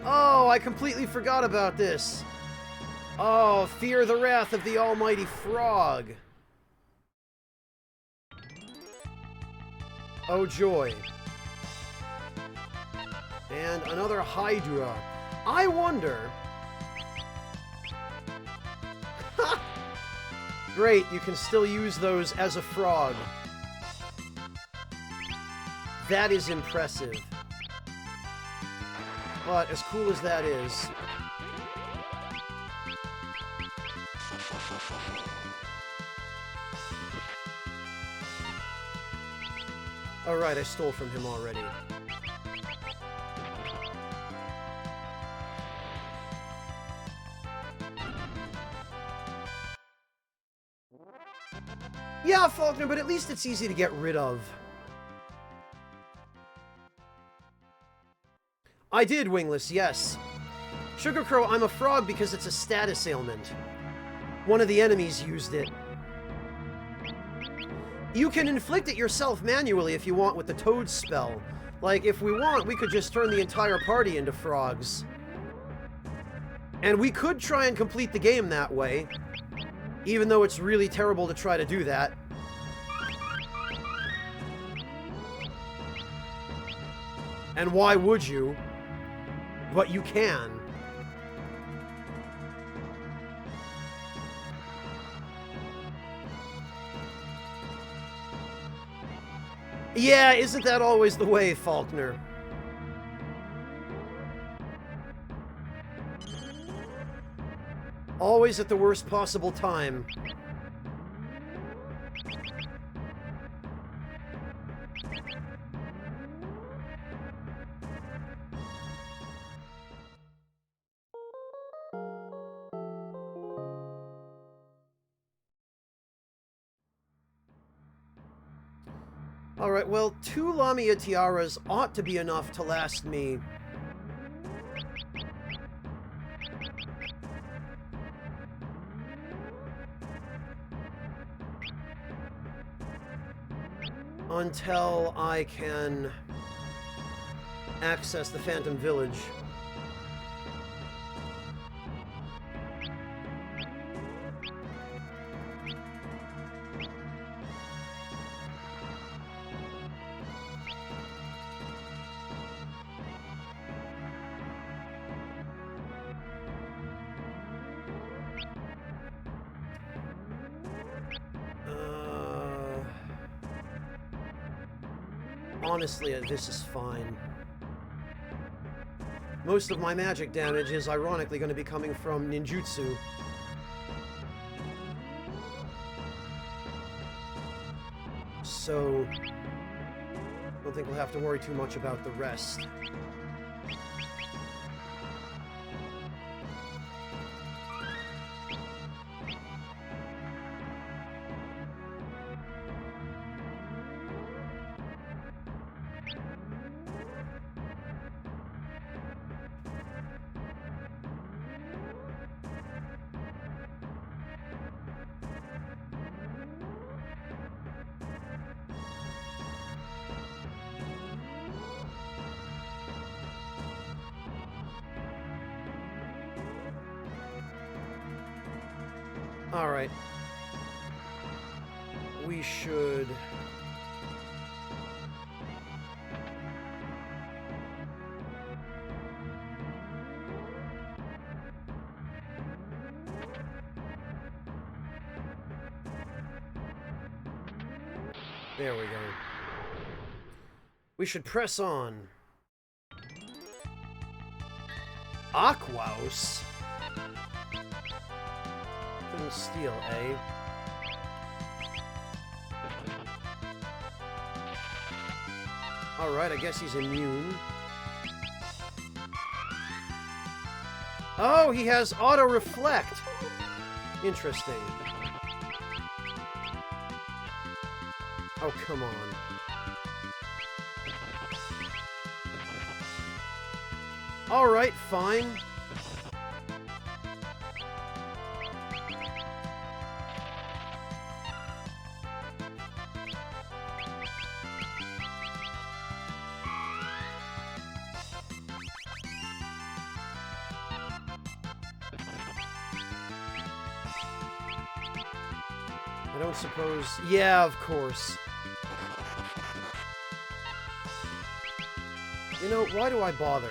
Oh, I completely forgot about this. Oh, fear the wrath of the almighty frog. Oh, joy. And another Hydra. I wonder... Ha! Great, you can still use those as a frog. That is impressive. But as cool as that is... Oh right, I stole from him already. Yeah, Faulkner, but at least it's easy to get rid of. I did, Wingless, yes. Sugar Crow, I'm a frog because it's a status ailment. One of the enemies used it. You can inflict it yourself manually if you want with the Toad spell. Like, if we want, we could just turn the entire party into frogs. And we could try and complete the game that way, even though it's really terrible to try to do that. And why would you? But you can. Yeah, isn't that always the way, Faulkner? Always at the worst possible time. Alright, well, 2 Lamia tiaras ought to be enough to last me. Until I can access the Phantom Village. Honestly, this is fine. Most of my magic damage is ironically going to be coming from ninjutsu. So, I don't think we'll have to worry too much about the rest. Alright. We should... There we go. We should press on. Aquaos? Couldn't steal, eh? Alright, I guess he's immune. Oh, he has auto-reflect. Interesting. Oh, come on. Alright, fine. I don't suppose... Yeah, of course. You know, why do I bother?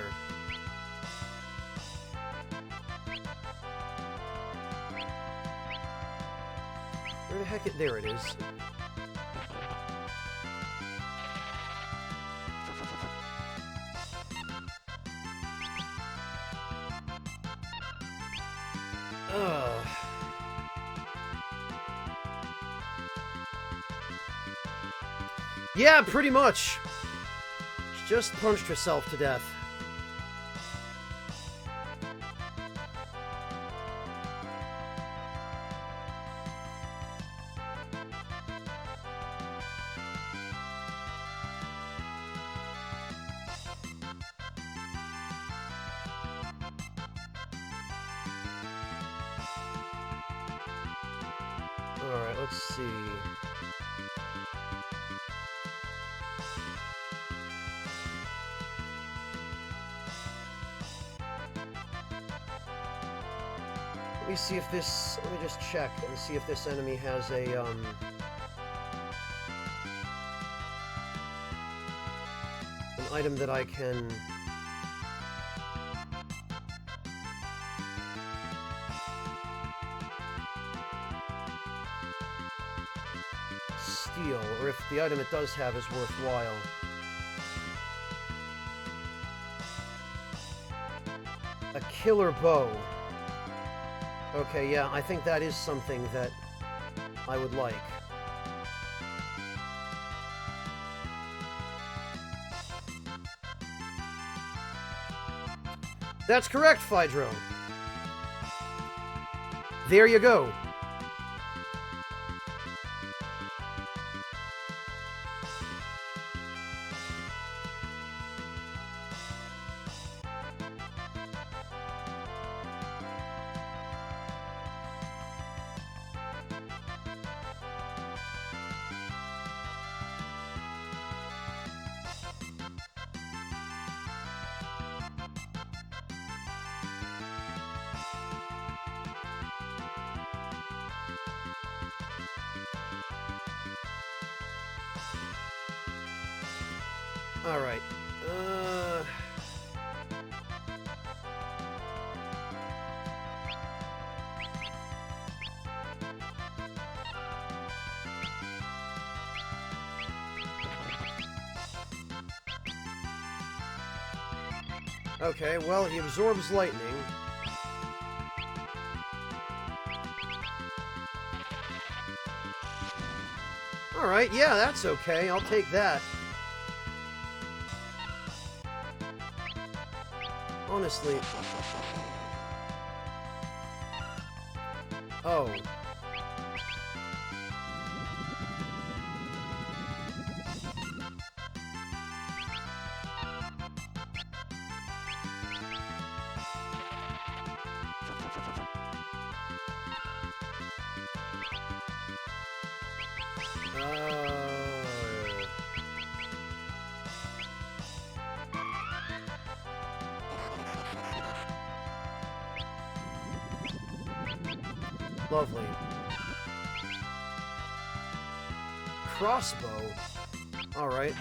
Where the heck there it is. Ugh. Yeah, pretty much. She just punched herself to death. Alright, let's see. Let me see if this... Let me just check and see if this enemy has a, an item that I can... steal, or if the item it does have is worthwhile. A killer bow. Okay, yeah, I think that is something that I would like. That's correct, Phaedro. There you go. Alright. Okay, well, he absorbs lightning. Alright, yeah, that's okay. I'll take that. Honestly. Oh. Lovely. Crossbow. Alright.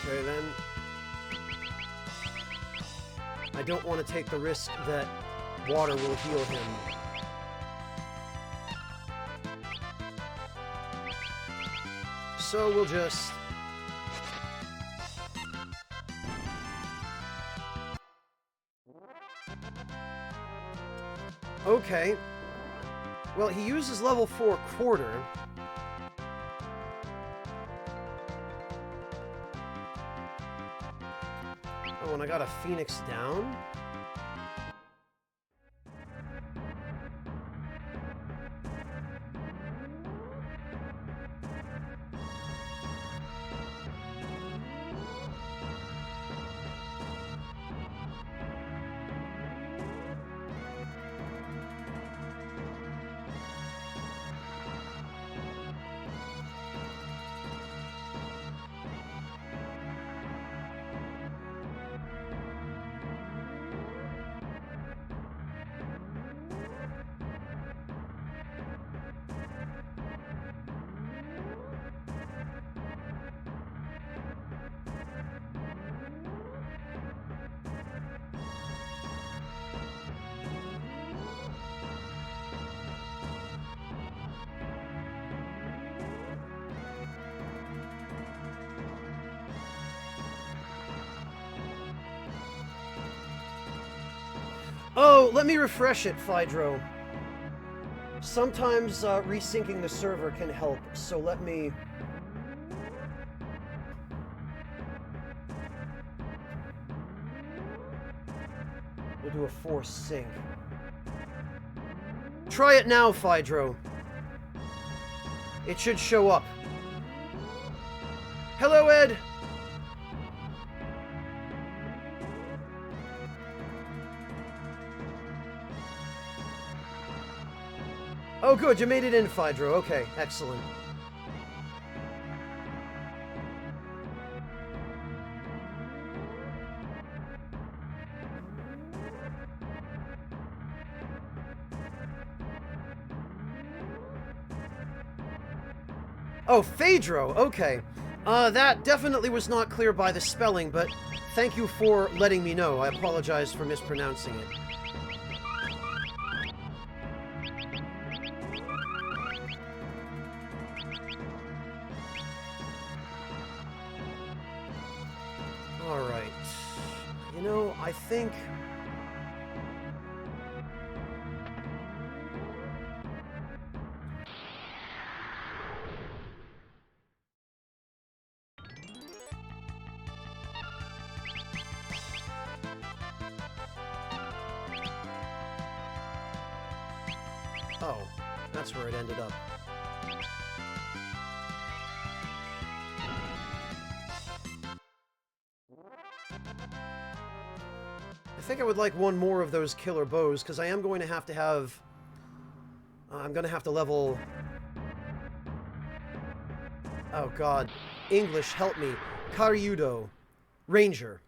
Okay, then. I don't want to take the risk that water will heal him. So we'll just... Okay. Well, he uses level 4 quarter. Oh, and I got a Phoenix down? Oh, let me refresh it, Phaedro. Sometimes resyncing the server can help, so let me... We'll do a force sync. Try it now, Phaedro. It should show up. Hello, Ed! Oh, good, you made it in, Phaedro. Okay, excellent. Oh, Phaedro, okay. That definitely was not clear by the spelling, but thank you for letting me know. I apologize for mispronouncing it. Alright. You know, I think... Oh, that's where it ended up. I think I would like one more of those killer bows, because I am going to have... I'm going to have to level... Oh god. English, help me. Karyudo. Ranger.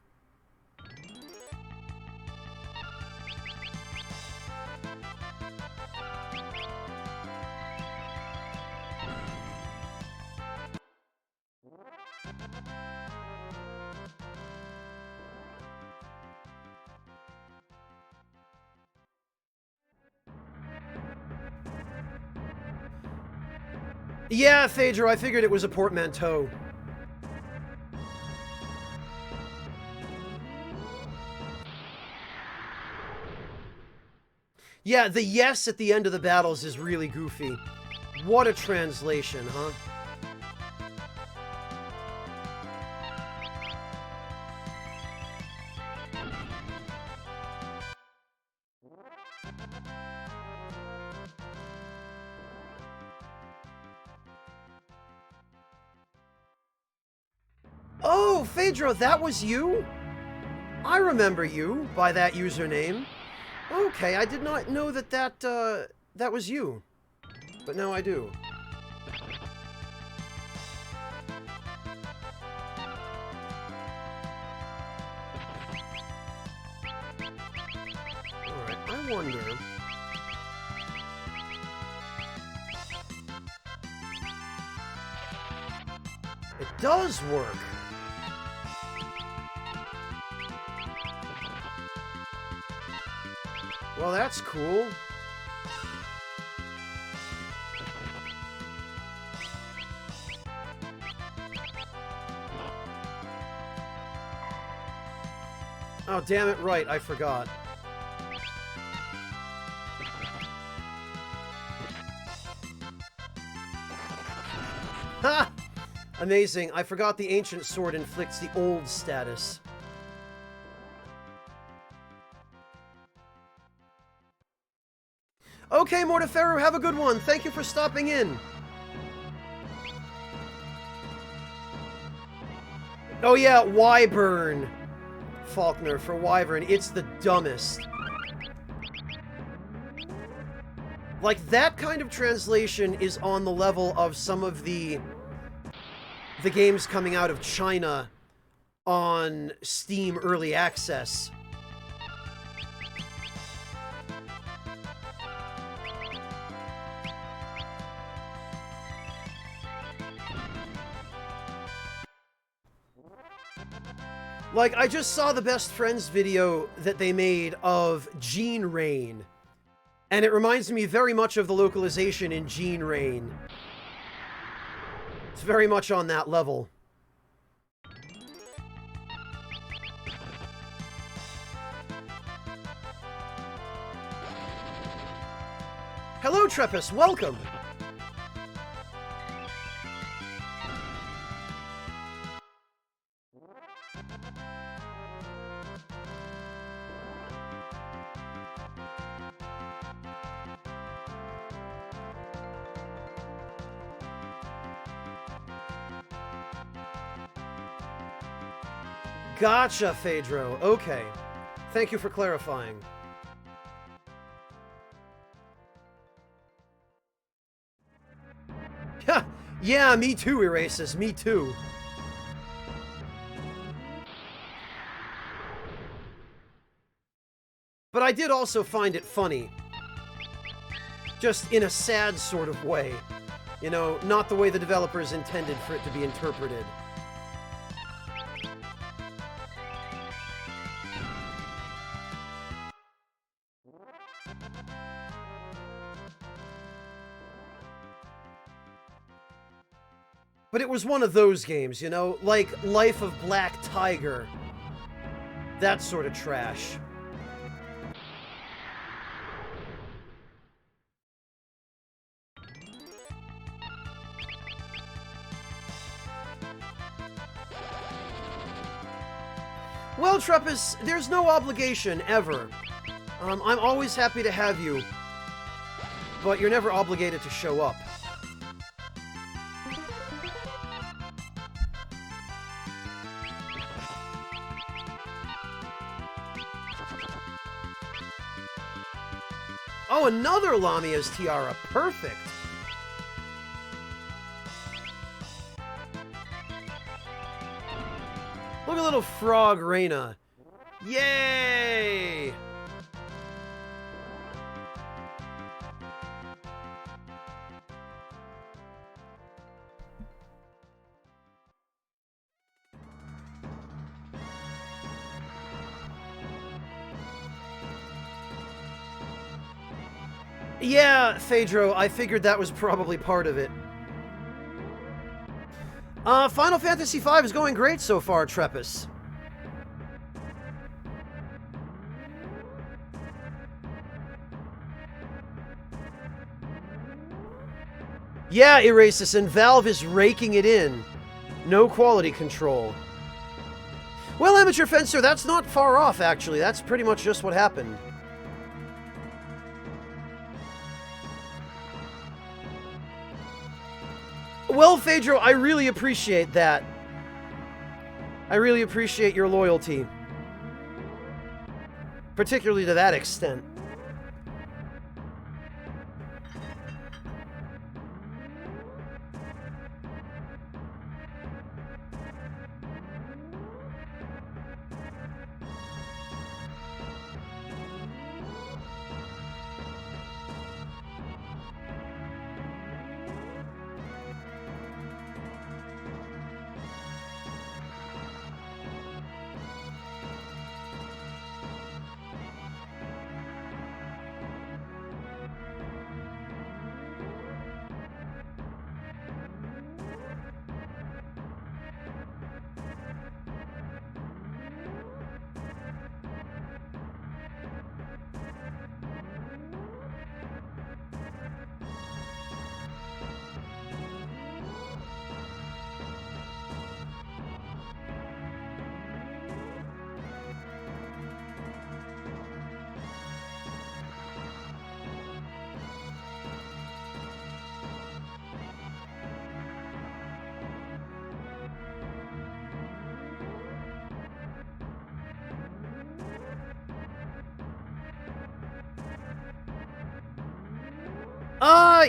Yeah, Phaedro, I figured it was a portmanteau. Yeah, the yes at the end of the battles is really goofy. What a translation, huh? Oh, Phaedro, that was you? I remember you by that username. Okay, I did not know that that was you. But now I do. Alright, I wonder... It does work! Well, that's cool. Oh, damn it, right, I forgot. Ha! Amazing, I forgot the ancient sword inflicts the old status. Okay, Mortiferu, have a good one. Thank you for stopping in. Oh yeah, Wyvern. Faulkner for Wyvern. It's the dumbest. Like, that kind of translation is on the level of some of the games coming out of China on Steam Early Access. Like, I just saw the Best Friends video that they made of Gene Rain, and it reminds me very much of the localization in Gene Rain. It's very much on that level. Hello, Trepus, welcome! Gotcha, Phaedro. Okay. Thank you for clarifying. Yeah, me too, Erasus. Me too. But I did also find it funny. Just in a sad sort of way. You know, not the way the developers intended for it to be interpreted. But it was one of those games, you know? Like Life of Black Tiger. That sort of trash. Well, Trepus, there's no obligation, ever. I'm always happy to have you. But you're never obligated to show up. Oh, another Lamia's tiara. Perfect. Look at little frog Reina. Yay! Yeah, Phaedro, I figured that was probably part of it. Final Fantasy V is going great so far, Trepus. Yeah, Erasus, and Valve is raking it in. No quality control. Well, Amateur Fencer, that's not far off, actually. That's pretty much just what happened. Well, Phaedro, I really appreciate that. I really appreciate your loyalty. Particularly to that extent.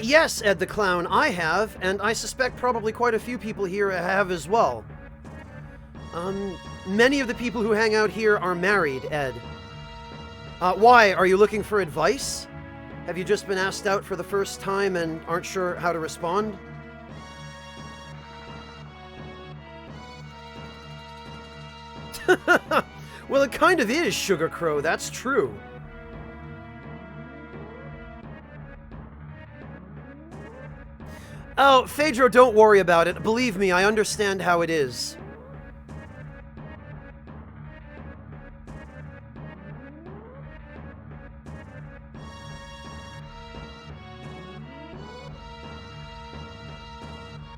Yes, Ed the Clown, I have, and I suspect probably quite a few people here have as well. Many of the people who hang out here are married, Ed. Why? Are you looking for advice? Have you just been asked out for the first time and aren't sure how to respond? Well, it kind of is, Sugar Crow, that's true. Oh, Phaedro, don't worry about it. Believe me, I understand how it is.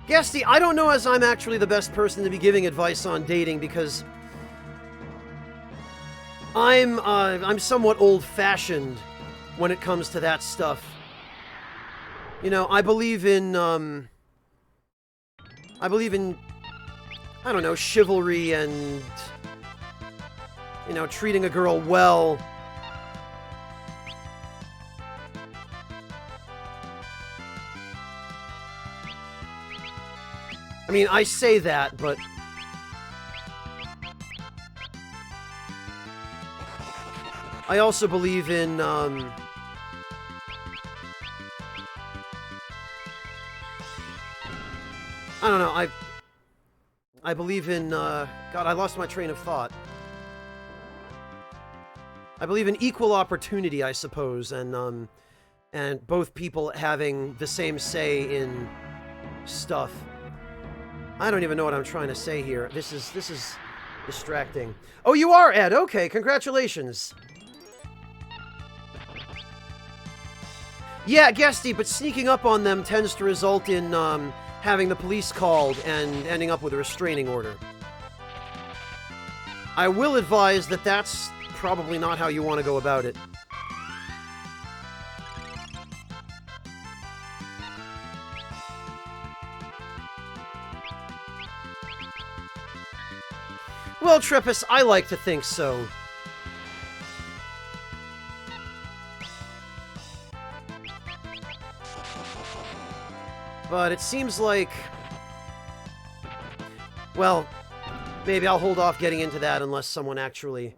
Guesty, I don't know as I'm actually the best person to be giving advice on dating because I'm somewhat old-fashioned when it comes to that stuff. You know, I believe in, I don't know, chivalry and, you know, treating a girl well. I mean, I say that, but I also believe in, I don't know, I believe in, God, I lost my train of thought. I believe in equal opportunity, I suppose, and both people having the same say in stuff. I don't even know what I'm trying to say here. This is distracting. Oh, you are, Ed! Okay, congratulations! Yeah, Guesty, but sneaking up on them tends to result in, having the police called and ending up with a restraining order. I will advise that that's probably not how you want to go about it. Well, Treppus, I like to think so. But it seems like... Well, maybe I'll hold off getting into that unless someone actually...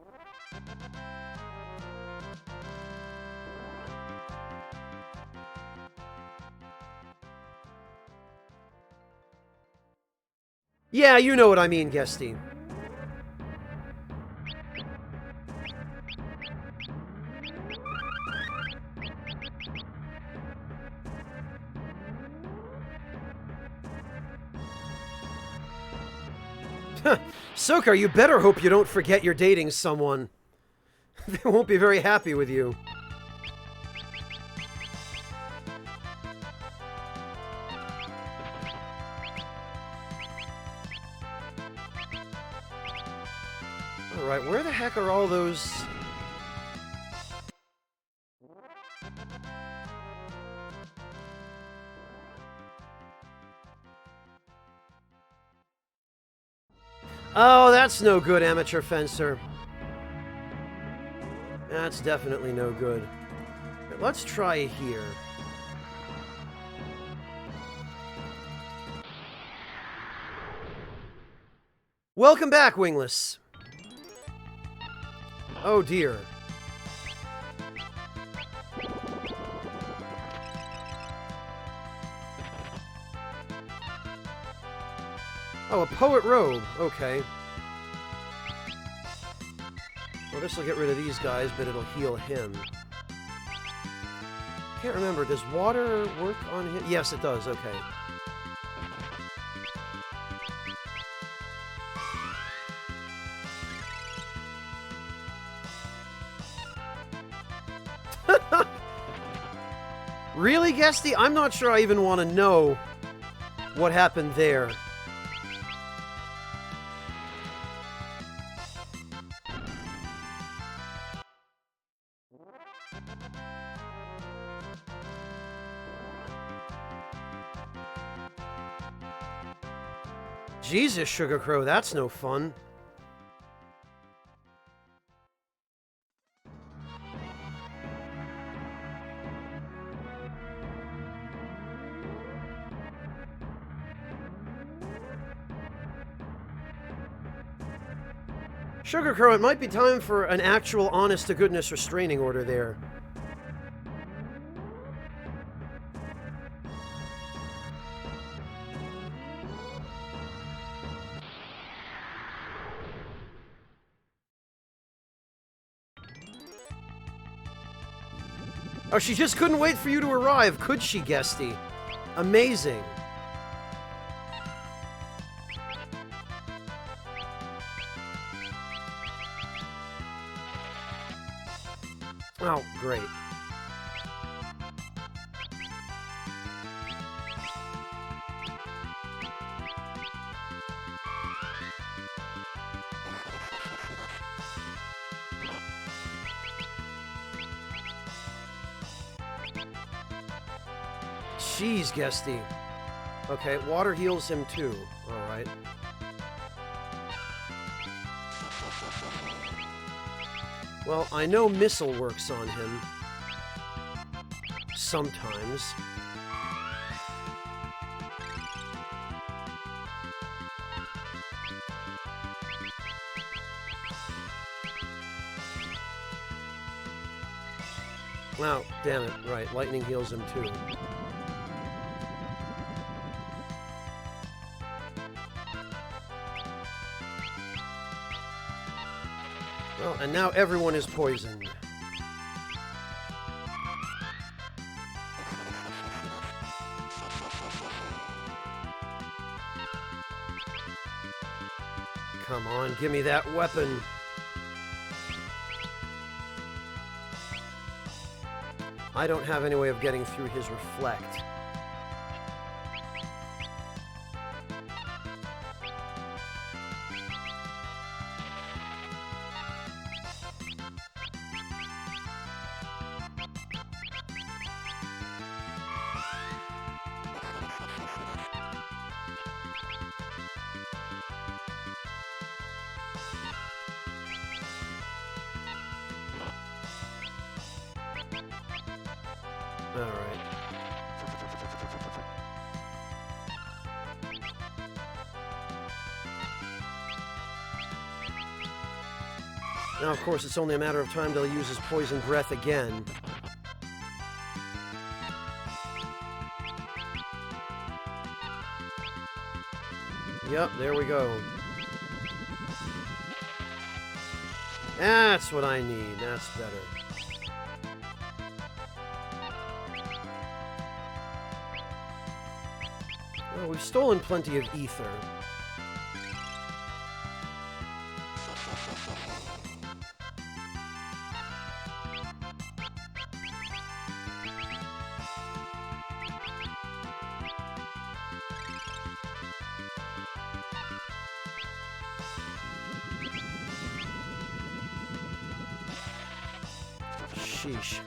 Yeah, you know what I mean, Guesty. Sokar, you better hope you don't forget you're dating someone. They won't be very happy with you. Alright, where the heck are all those... Oh, that's no good, amateur fencer. That's definitely no good. But let's try here. Welcome back, Wingless. Oh dear. Oh, a poet robe. Okay. Well, this will get rid of these guys, but it'll heal him. Can't remember. Does water work on him? Yes, it does. Okay. Really, Guesty? I'm not sure I even want to know what happened there. Jesus, Sugar Crow, that's no fun. Sugar Crow, it might be time for an actual honest-to-goodness restraining order there. Oh, she just couldn't wait for you to arrive, could she, Guesty? Amazing. Oh, great. Jeez, Guesty. Okay, water heals him too. Alright. Well, I know missile works on him. Sometimes. Wow, damn it. Right, lightning heals him too. Well, and now everyone is poisoned. Come on, give me that weapon. I don't have any way of getting through his reflect. All right. Now, of course, it's only a matter of time till he uses poison breath again. Yep, there we go. That's what I need. That's better. Well, we've stolen plenty of ether. Sheesh.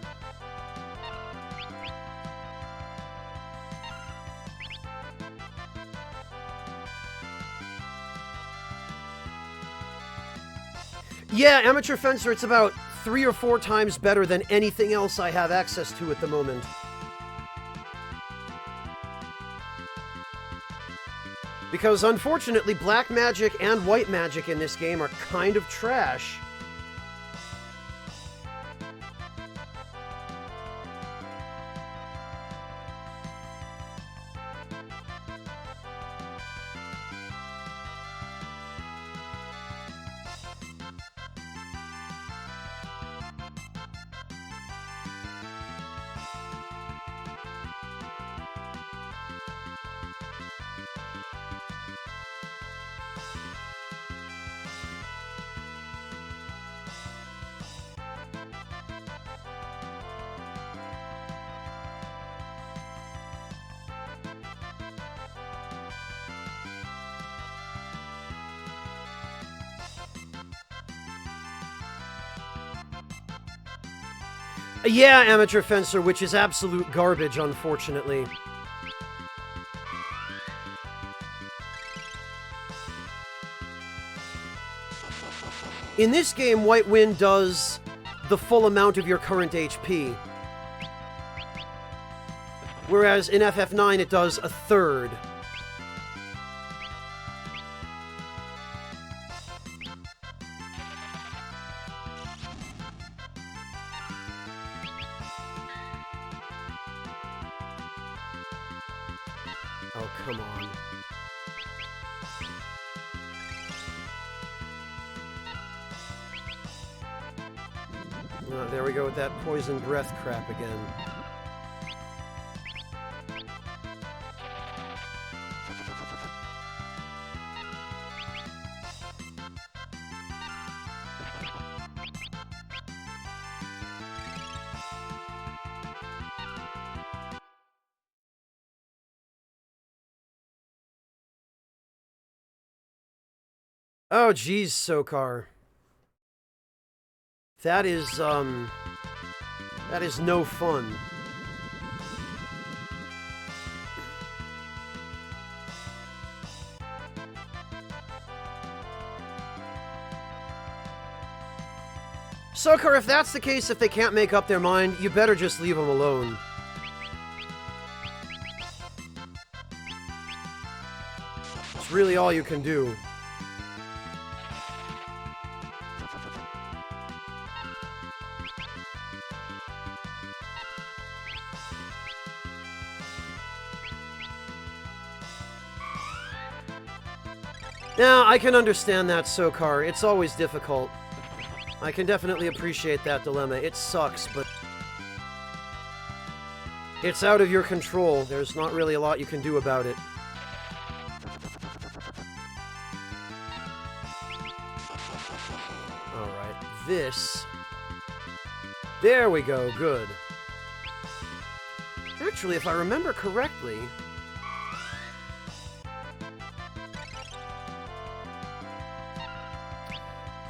Yeah, Amateur Fencer, it's about 3 or 4 times better than anything else I have access to at the moment. Because unfortunately, black magic and white magic in this game are kind of trash. Yeah, Amateur Fencer, which is absolute garbage, unfortunately. In this game, White Wind does the full amount of your current HP. Whereas in FF9, it does a third. Oh, come on. There we go with that poison breath crap again. Oh, geez, Sokar. That is no fun. Sokar, if that's the case, if they can't make up their mind, you better just leave them alone. It's really all you can do. Now, I can understand that, Sokar. It's always difficult. I can definitely appreciate that dilemma. It sucks, but it's out of your control. There's not really a lot you can do about it. Alright, this... There we go, good. Actually, if I remember correctly...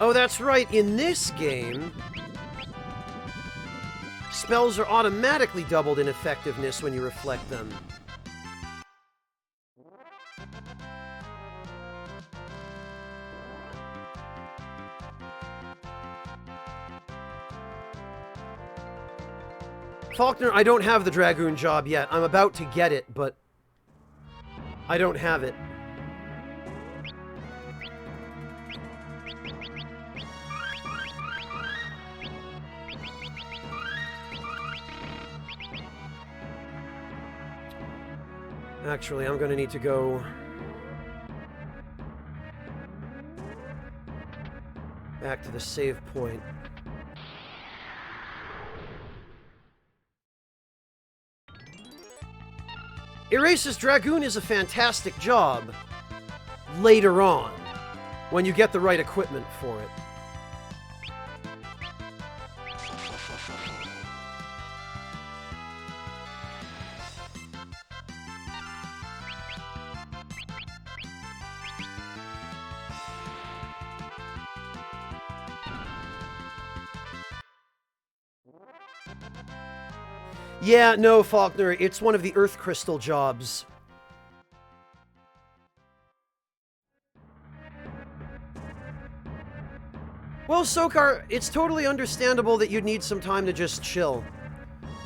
Oh, that's right, in this game, spells are automatically doubled in effectiveness when you reflect them. Faulkner, I don't have the Dragoon job yet. I'm about to get it, but I don't have it. Actually, I'm going to need to go back to the save point. Erase's Dragoon is a fantastic job later on, when you get the right equipment for it. Yeah, no, Faulkner, it's one of the Earth Crystal jobs. Well, Sokar, it's totally understandable that you'd need some time to just chill.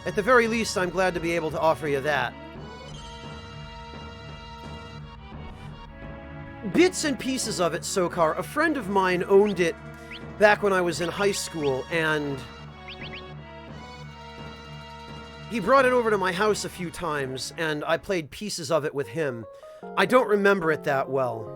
At the very least, I'm glad to be able to offer you that. Bits and pieces of it, Sokar. A friend of mine owned it back when I was in high school, and he brought it over to my house a few times, and I played pieces of it with him. I don't remember it that well.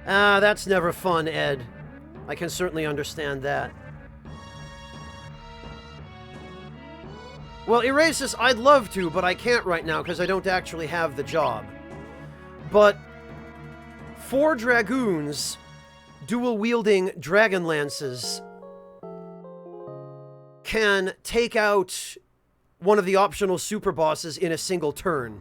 Ah, that's never fun, Ed. I can certainly understand that. Well, Erasus, I'd love to, but I can't right now because I don't actually have the job. But 4 Dragoons dual-wielding Dragon Lances can take out one of the optional super bosses in a single turn.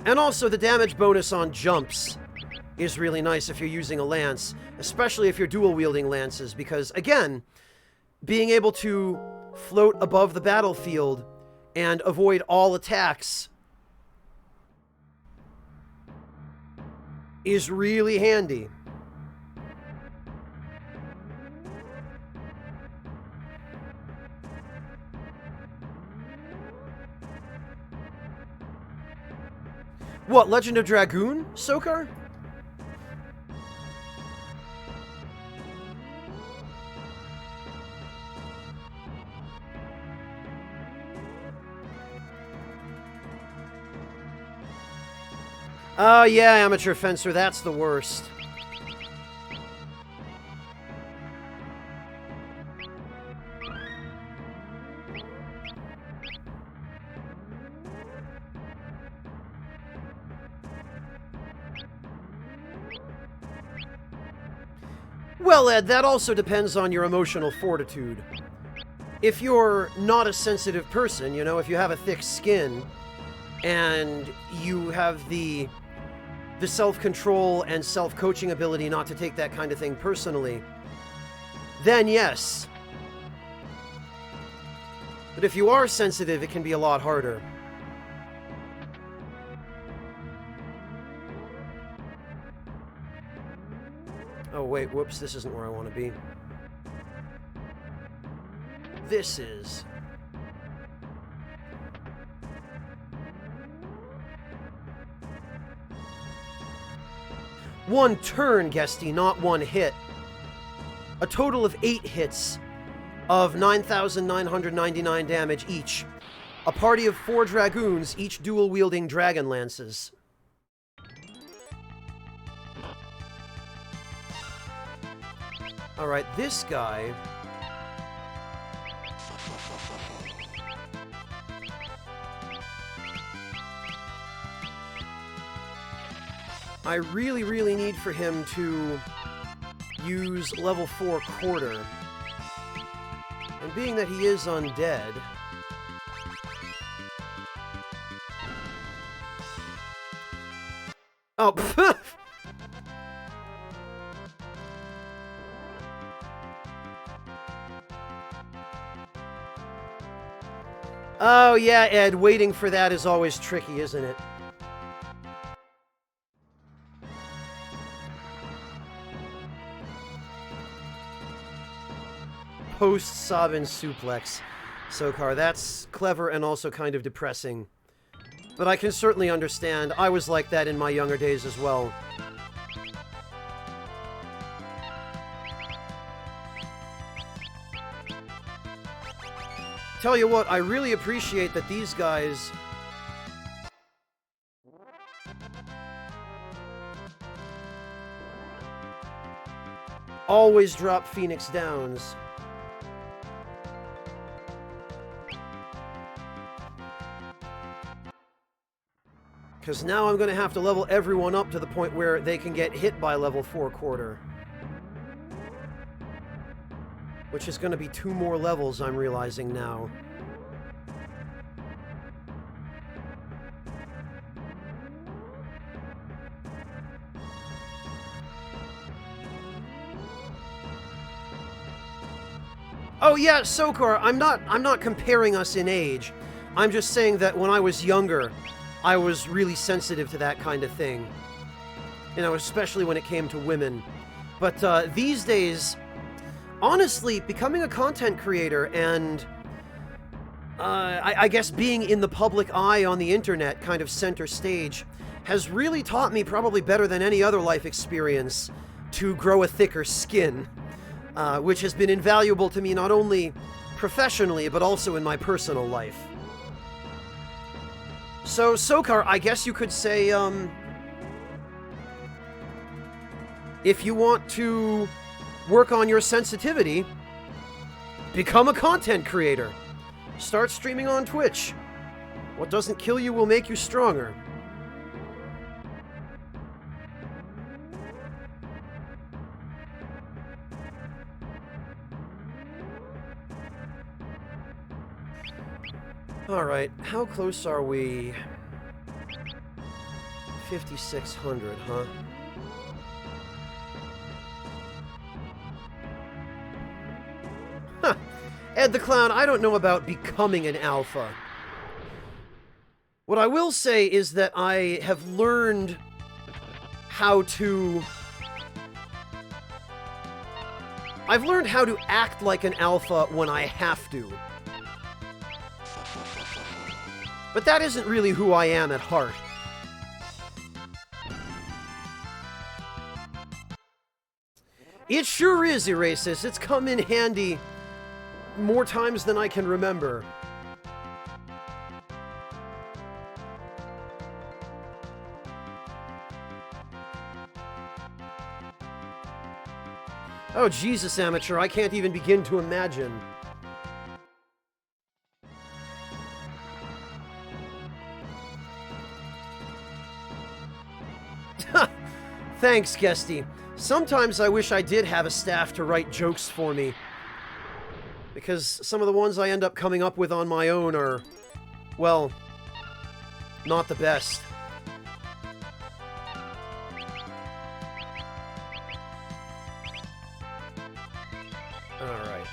And also, the damage bonus on jumps is really nice if you're using a lance, especially if you're dual-wielding lances, because, again, being able to float above the battlefield and avoid all attacks is really handy. What, Legend of Dragoon, Sokar? Oh yeah, Amateur Fencer, that's the worst. Well, Ed, that also depends on your emotional fortitude. If you're not a sensitive person, you know, if you have a thick skin, and you have the self-control and self-coaching ability not to take that kind of thing personally, then yes. But if you are sensitive, it can be a lot harder. Oh wait, whoops, this isn't where I want to be. This is... One turn, Guesty, not one hit. A total of 8 hits of 9,999 damage each. A party of 4 dragoons, each dual-wielding dragon lances. Alright, this guy... I really, really need for him to use level 4 quarter. And being that he is undead... Oh, oh yeah, Ed, waiting for that is always tricky, isn't it? Post-Sabin suplex. Sokar, that's clever and also kind of depressing. But I can certainly understand. I was like that in my younger days as well. Tell you what, I really appreciate that these guys... always drop Phoenix Downs. Because now I'm going to have to level everyone up to the point where they can get hit by level 4 quarter. Which is going to be 2 more levels, I'm realizing now. Oh yeah, Sokar, I'm not comparing us in age. I'm just saying that when I was younger, I was really sensitive to that kind of thing. You know, especially when it came to women. But these days, honestly, becoming a content creator and I guess being in the public eye on the internet, kind of center stage, has really taught me, probably better than any other life experience, to grow a thicker skin. Which has been invaluable to me not only professionally, but also in my personal life. So, Sokar, I guess you could say, if you want to work on your sensitivity, become a content creator. Start streaming on Twitch. What doesn't kill you will make you stronger. Alright, how close are we? 5,600, huh? Huh. Ed the Clown, I don't know about becoming an alpha. What I will say is that I have learned how to... I've learned how to act like an alpha when I have to. But that isn't really who I am at heart. It sure is, Erasis. It's come in handy more times than I can remember. Oh, Jesus, Amateur, I can't even begin to imagine. Thanks, Guesty. Sometimes I wish I did have a staff to write jokes for me. Because some of the ones I end up coming up with on my own are, well, not the best. Alright.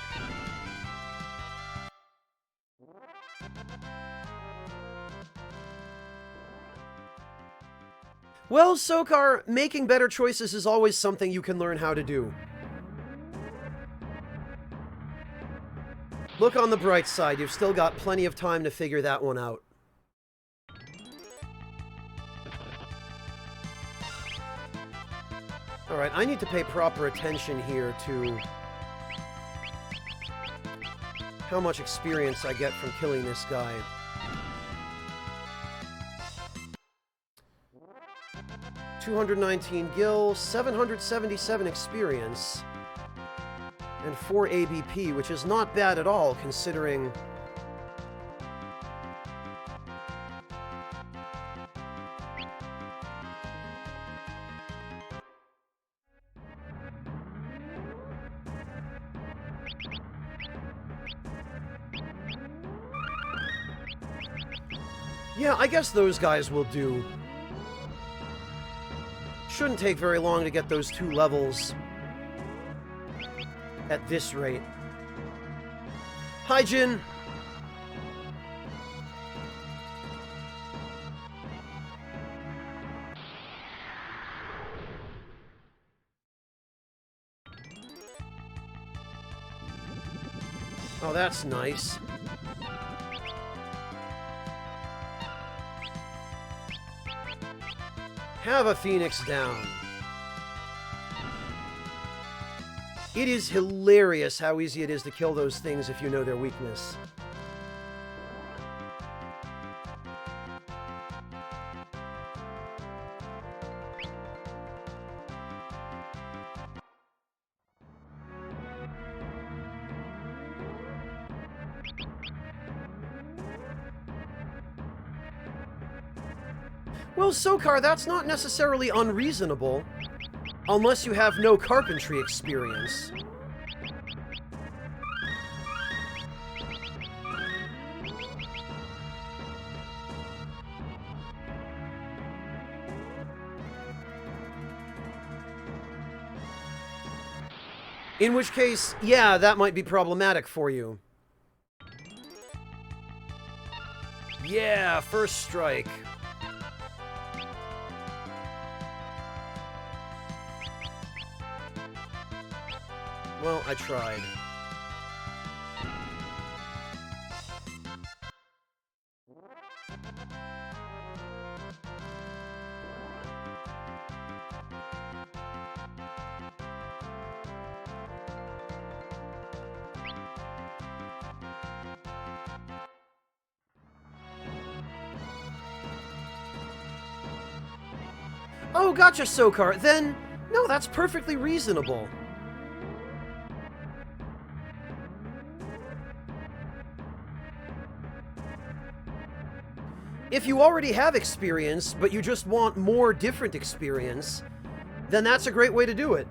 Well, Sokar, making better choices is always something you can learn how to do. Look on the bright side, you've still got plenty of time to figure that one out. Alright, I need to pay proper attention here to how much experience I get from killing this guy. $219 gil, 777 experience, and 4 ABP, which is not bad at all, considering... Yeah, I guess those guys will do. Shouldn't take very long to get those 2 levels at this rate. Hi, Jin! Oh, that's nice. Have a Phoenix down. It is hilarious how easy it is to kill those things if you know their weakness. Well, Sokar, that's not necessarily unreasonable, unless you have no carpentry experience. In which case, yeah, that might be problematic for you. Yeah, first strike. Well, I tried. Oh, gotcha, Sokar. Then, no, that's perfectly reasonable. If you already have experience, but you just want more different experience, then that's a great way to do it.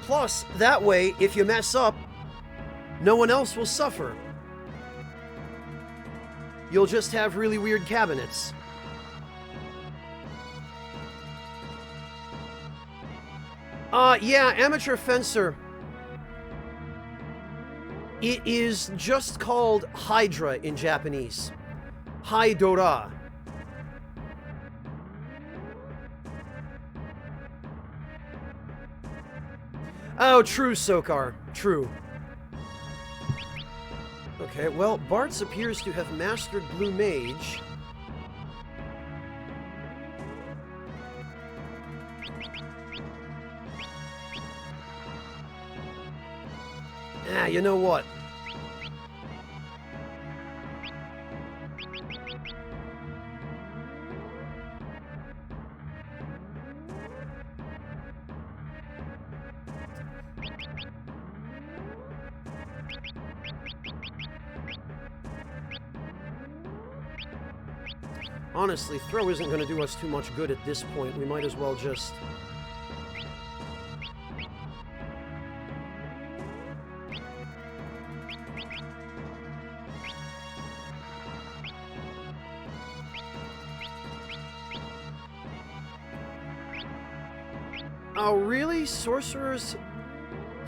Plus, that way, if you mess up, no one else will suffer. You'll just have really weird cabinets. Yeah, Amateur Fencer. It is just called Hydra in Japanese. Haidora. Oh, true, Sokar. True. Okay, well, Bartz appears to have mastered Blue Mage. Ah, you know what? Honestly, throw isn't going to do us too much good at this point. We might as well just... Oh, really? Sorcerers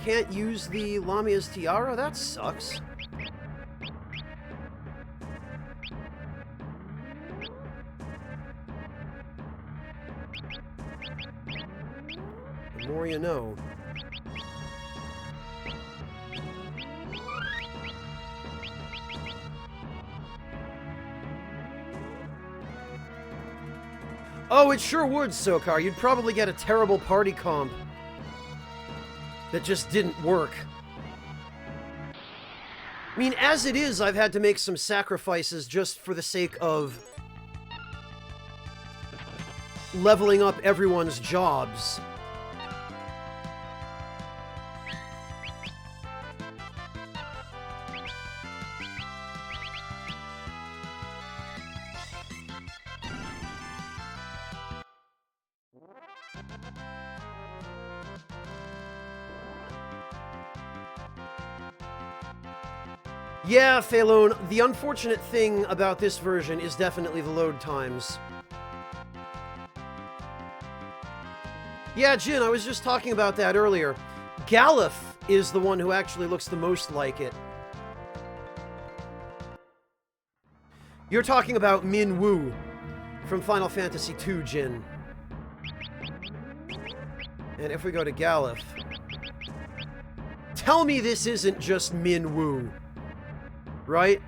can't use the Lamia's Tiara? That sucks. The more you know. Oh, it sure would, Sokar. You'd probably get a terrible party comp that just didn't work. I mean, as it is, I've had to make some sacrifices just for the sake of leveling up everyone's jobs. Yeah, Phalone, the unfortunate thing about this version is definitely the load times. Yeah, Jin, I was just talking about that earlier. Galuf is the one who actually looks the most like it. You're talking about Min Wu from Final Fantasy II, Jin. And if we go to Galuf... Tell me this isn't just Min Wu. Right?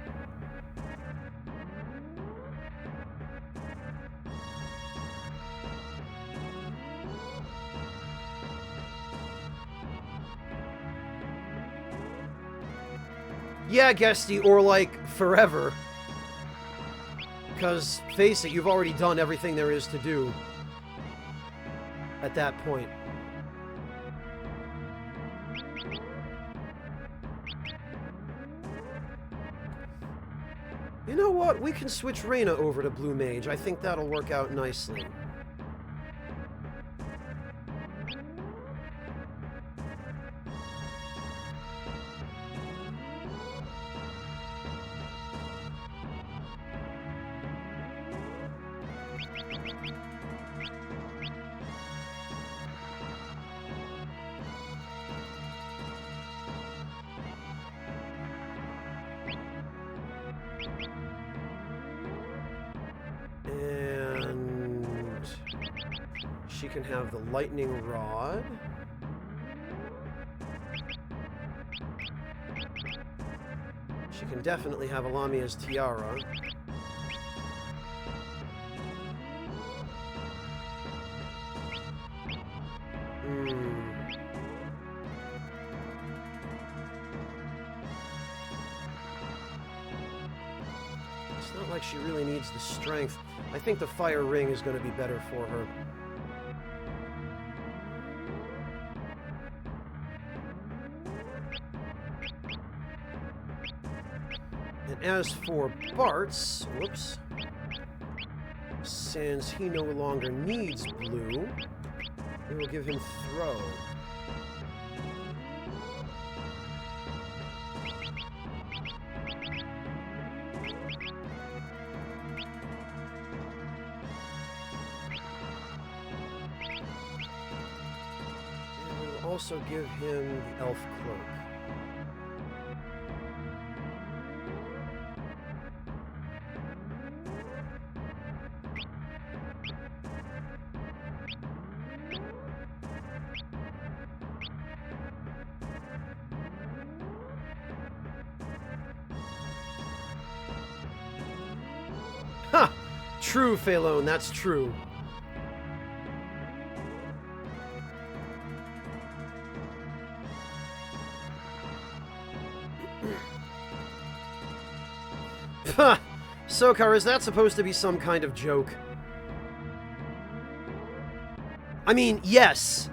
Yeah, Guesty, or like forever. Because, face it, you've already done everything there is to do at that point. You know what? We can switch Reyna over to Blue Mage. I think that'll work out nicely. And she can have the lightning rod. She can definitely have Alamia's tiara. It's not like she really needs the strength. I think the fire ring is going to be better for her. And as for Bartz, whoops, since he no longer needs blue, we will give him throw. Also give him the elf cloak. Ha! True, Phalone, that's true. Puh! Sokar, is that supposed to be some kind of joke? I mean, yes.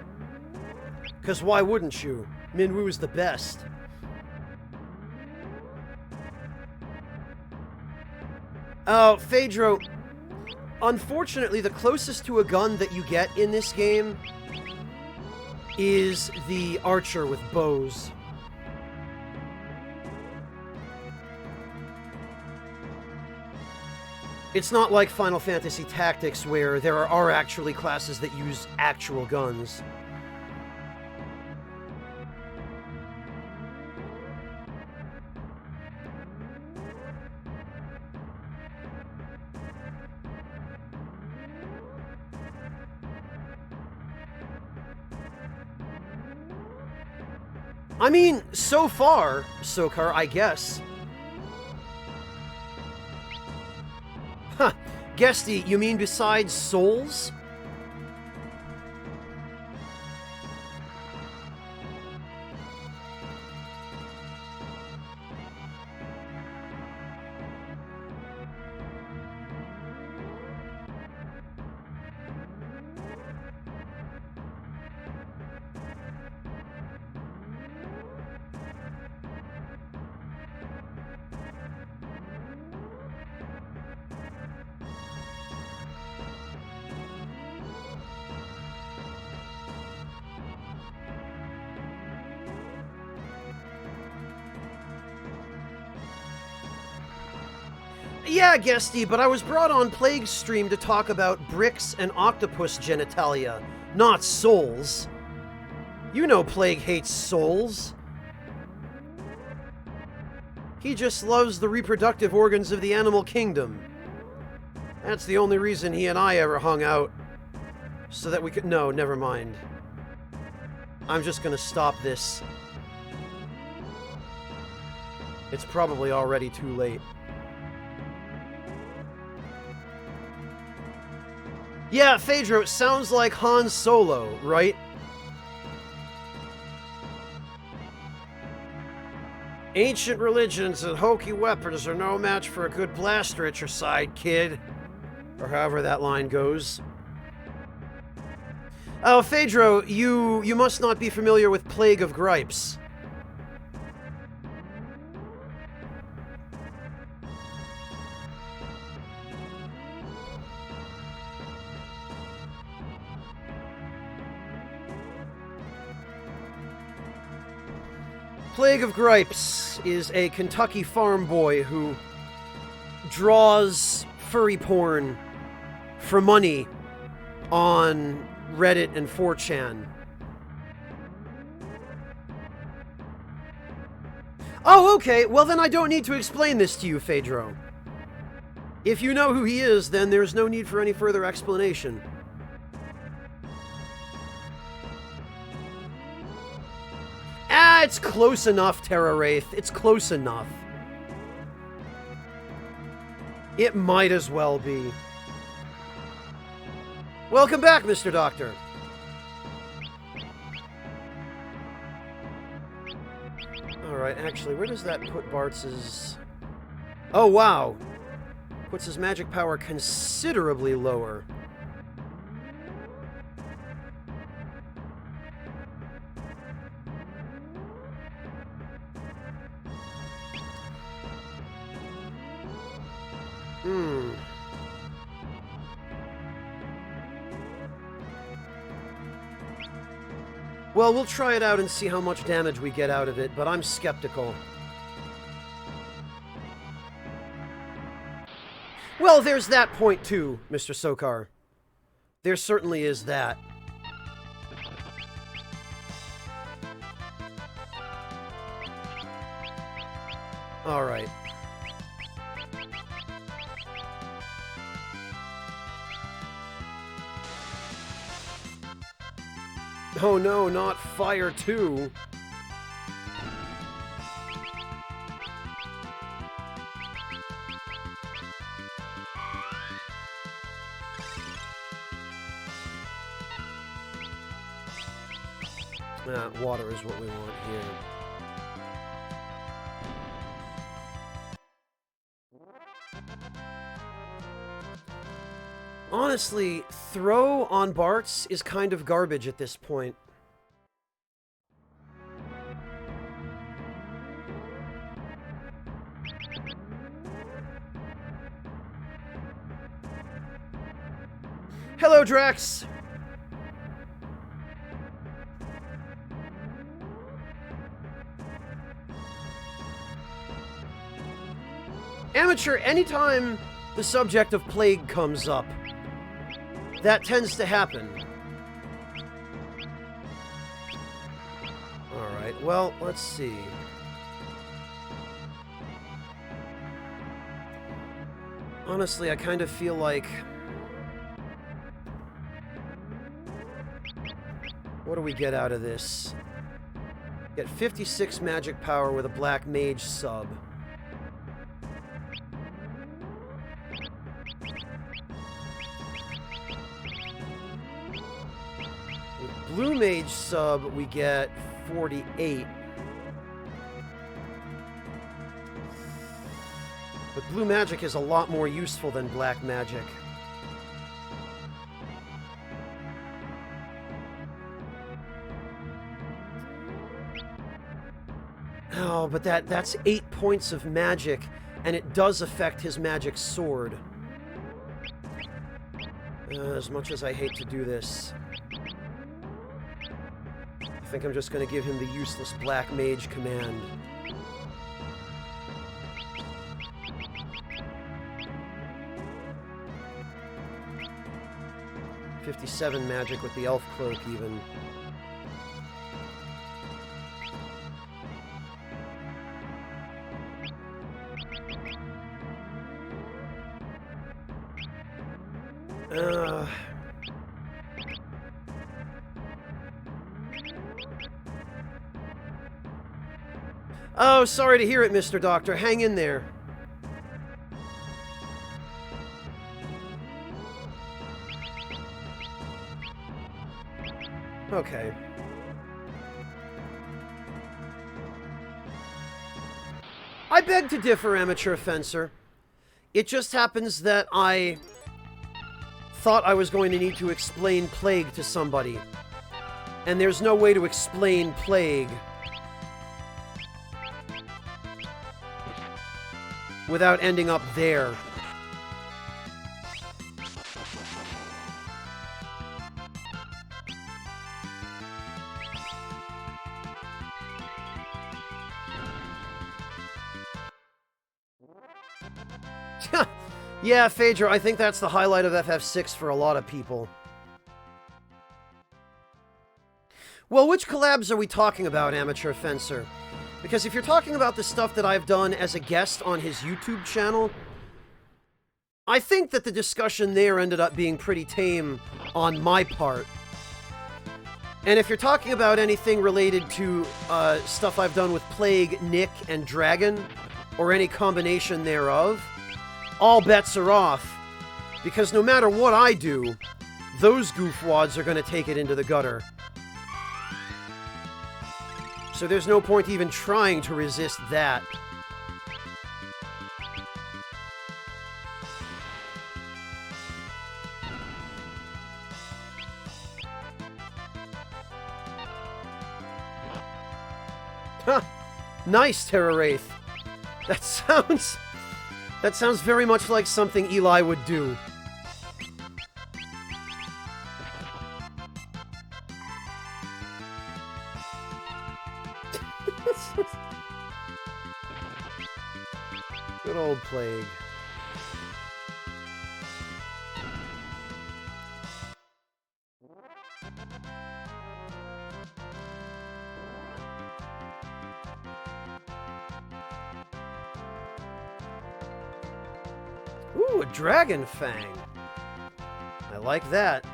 Because why wouldn't you? Minwu's the best. Oh, Phaedro. Unfortunately, the closest to a gun that you get in this game is the archer with bows. It's not like Final Fantasy Tactics, where there are actually classes that use actual guns. I mean, so far, Sokar, I guess. Huh. Guesty, you mean besides souls? Yeah, Guesty, but I was brought on Plague's stream to talk about bricks and octopus genitalia, not souls. You know Plague hates souls. He just loves the reproductive organs of the animal kingdom. That's the only reason he and I ever hung out. So that we could... No, never mind. I'm just gonna stop this. It's probably already too late. Yeah, Phaedro, it sounds like Han Solo, right? Ancient religions and hokey weapons are no match for a good blaster at your side, kid. Or however that line goes. Oh, Phaedro, you must not be familiar with Plague of Gripes. Plague of Gripes is a Kentucky farm boy who draws furry porn for money on Reddit and 4chan. Oh, okay. Well, then I don't need to explain this to you, Phaedro. If you know who he is, then there's no need for any further explanation. Ah, it's close enough, Terra Wraith. It's close enough. It might as well be. Welcome back, Mr. Doctor. Alright, actually, where does that put Bartz's... Oh, wow. Puts his magic power considerably lower. Well, we'll try it out and see how much damage we get out of it, but I'm skeptical. Well, there's that point too, Mr. Sokar. There certainly is that. Alright. Oh no, not fire too. Water is what we want here. Honestly, throw on Bartz is kind of garbage at this point. Hello, Drax! Amateur, anytime the subject of plague comes up, that tends to happen. Alright, well, let's see. Honestly, I kind of feel like... What do we get out of this? Get 56 magic power with a black mage sub. With blue mage sub, we get 48. But blue magic is a lot more useful than black magic. Oh, but that's 8 points of magic, and it does affect his magic sword. As much as I hate to do this, I think I'm just going to give him the useless Black Mage command. $57 magic with the Elf Cloak, even. Oh, sorry to hear it, Mr. Doctor. Hang in there. Okay. I beg to differ, Amateur Fencer. It just happens that I thought I was going to need to explain Plague to somebody. And there's no way to explain Plague without ending up there. Yeah, Phaedra, I think that's the highlight of FF6 for a lot of people. Well, which collabs are we talking about, Amateur Fencer? Because if you're talking about the stuff that I've done as a guest on his YouTube channel, I think that the discussion there ended up being pretty tame on my part. And if you're talking about anything related to stuff I've done with Plague, Nick, and Dragon, or any combination thereof, all bets are off, because no matter what I do, those goofwads are going to take it into the gutter. So there's no point even trying to resist that. Huh. Nice, Terra Wraith. That sounds very much like something Eli would do. Good old Plague. Ooh, a Dragon Fang. I like that.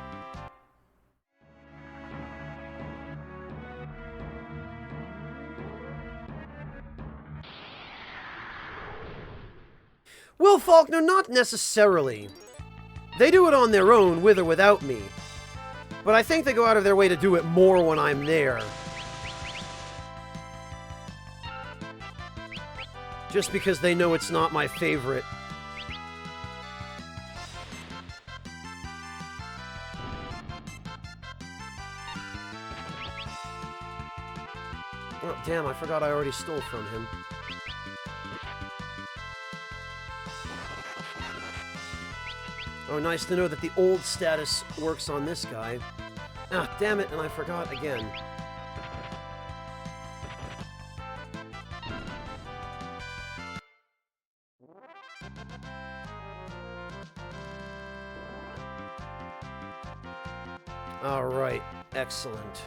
Well, Faulkner, not necessarily. They do it on their own, with or without me. But I think they go out of their way to do it more when I'm there. Just because they know it's not my favorite. damn, I forgot I already stole from him. Oh, nice to know that the old status works on this guy. Ah, damn it, and I forgot again. Alright, excellent.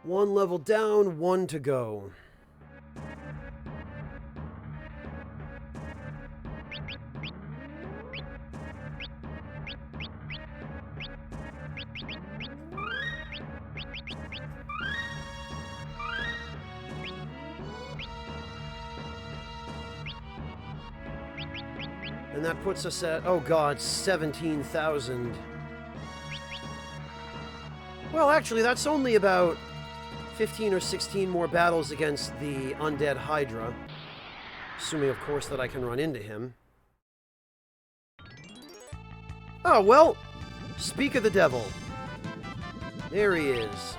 One level down, one to go. And that puts us at, oh god, 17,000. Well, actually, that's only about 15 or 16 more battles against the undead Hydra. Assuming, of course, that I can run into him. Oh, well, speak of the devil. There he is.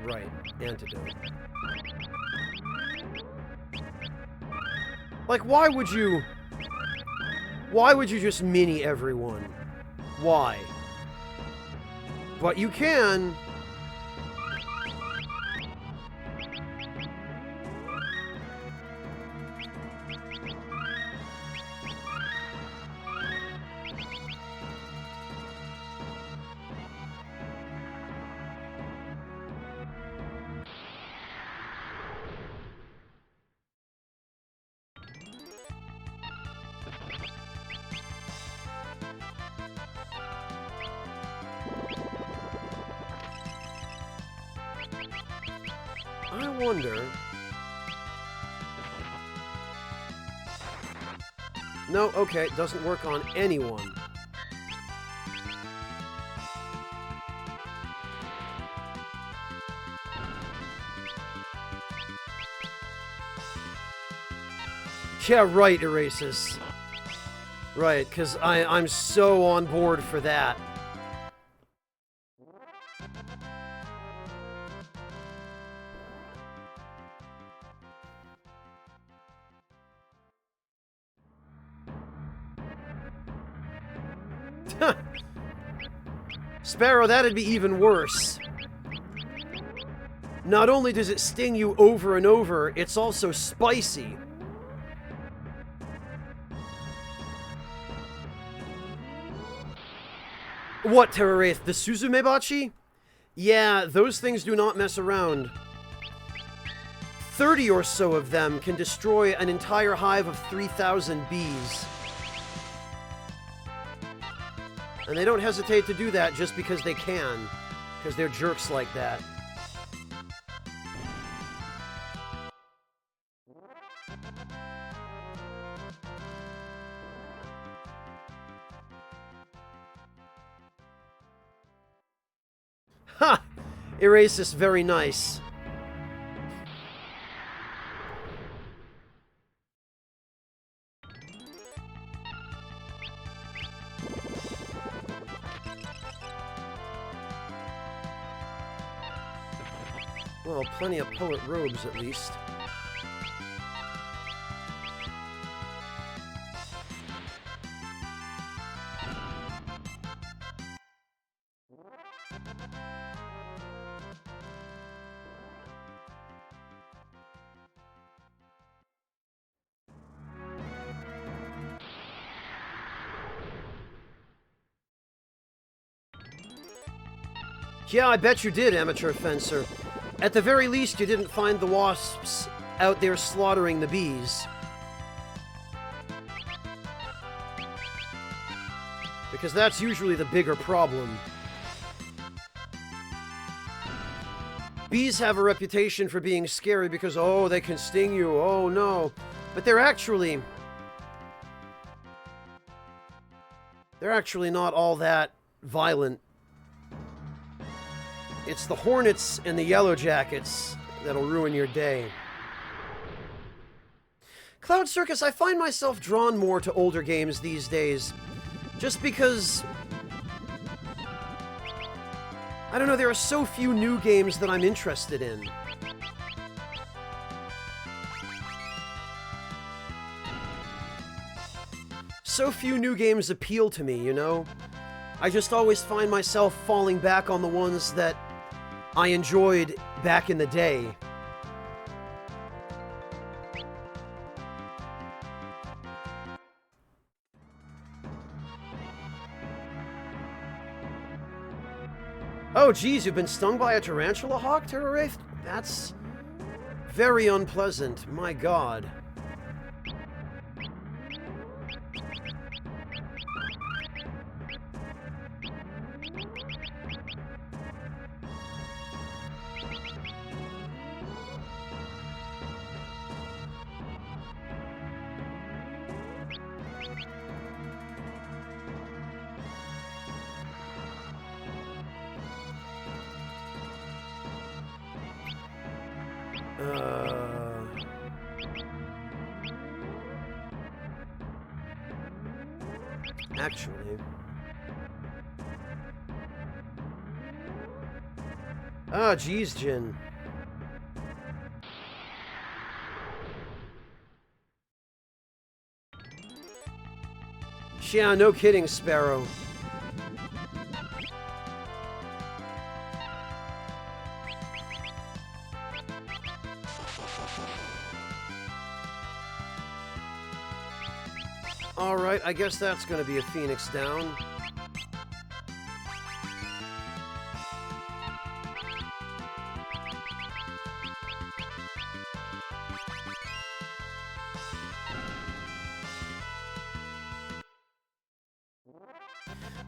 Right. Antidote. Like, why would you just mini everyone? Why? But you can. I wonder... No, okay, it doesn't work on anyone. Yeah, right, Erasus. Right, because I'm so on board for that. Sparrow, that'd be even worse. Not only does it sting you over and over, it's also spicy. What, Terraraith? The Suzumebachi? Yeah, those things do not mess around. 30 or so of them can destroy an entire hive of 3,000 bees. And they don't hesitate to do that just because they can. Because they're jerks like that. Ha! Erasus, very nice. Well, plenty of poet robes, at least. Yeah, I bet you did, amateur fencer. At the very least, you didn't find the wasps out there slaughtering the bees. because that's usually the bigger problem. Bees have a reputation for being scary because, oh, they can sting you, oh no. But they're actually not all that violent. It's the hornets and the yellow jackets that'll ruin your day. Cloud Circus, I find myself drawn more to older games these days. Just because, I don't know, there are so few new games that I'm interested in. So few new games appeal to me, you know? I just always find myself falling back on the ones that I enjoyed back in the day. Oh, geez, you've been stung by a tarantula hawk, Terra Wraith? That's very unpleasant, my god. Actually... Ah, geez, Jin. Yeah, no kidding, Sparrow. Alright, I guess that's gonna be a Phoenix down.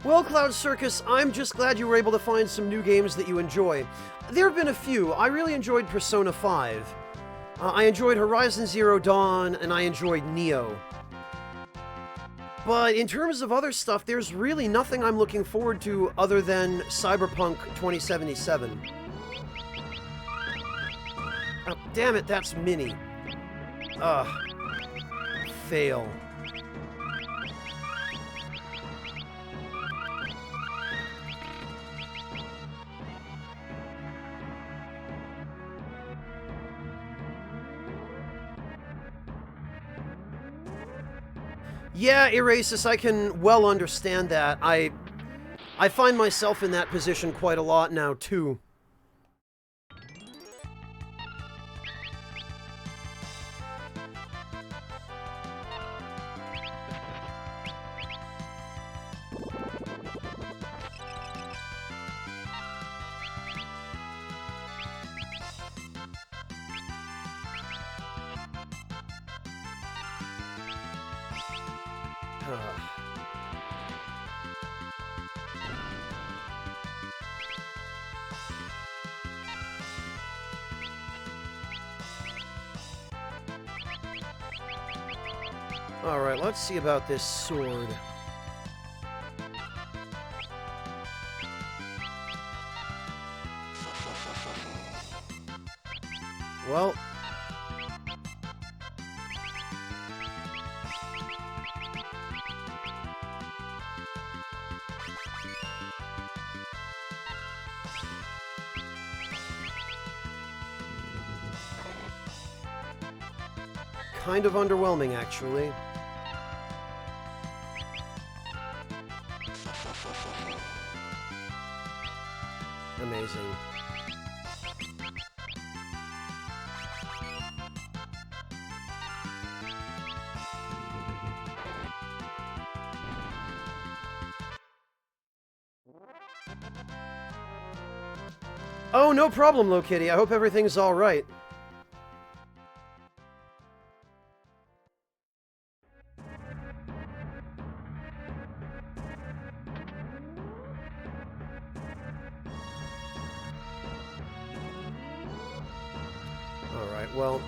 Well, Cloud Circus, I'm just glad you were able to find some new games that you enjoy. There have been a few. I really enjoyed Persona 5. I enjoyed Horizon Zero Dawn, and I enjoyed Neo. But in terms of other stuff, there's really nothing I'm looking forward to other than Cyberpunk 2077. Oh, damn it, that's Minnie. Ugh. Fail. Yeah, Erasus, I can well understand that. I find myself in that position quite a lot now, too. Alright, let's see about this sword. Well... kind of underwhelming, actually. Amazing. Oh, no problem, Lokitty. I hope everything's all right. Alright, well...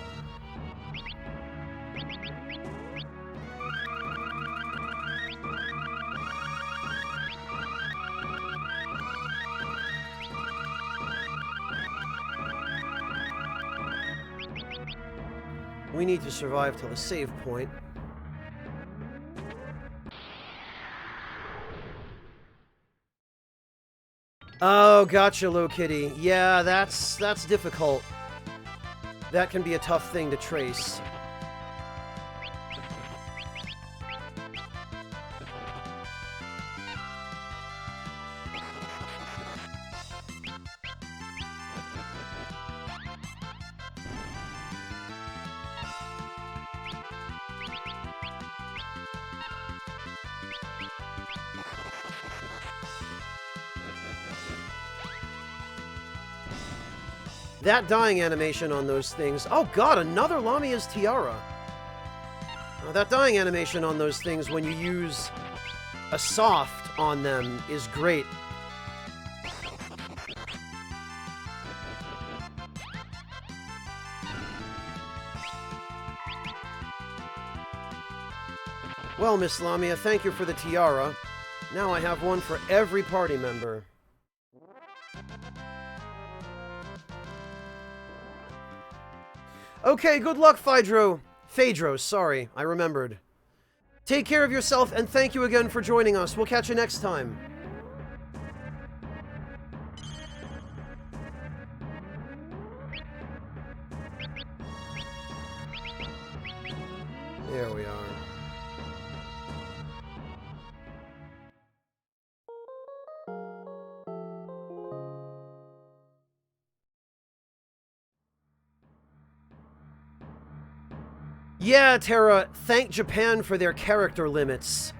we need to survive till the save point. Oh, gotcha, Low Kitty. Yeah, that's difficult. That can be a tough thing to trace. That dying animation on those things... Oh god, another Lamia's Tiara! That dying animation on those things when you use a soft on them is great. Well, Miss Lamia, thank you for the tiara. Now I have one for every party member. Okay, good luck, Phaedro. Phaedros, sorry, I remembered. Take care of yourself, and thank you again for joining us. We'll catch you next time. There we are. Yeah, Terra, thank Japan for their character limits.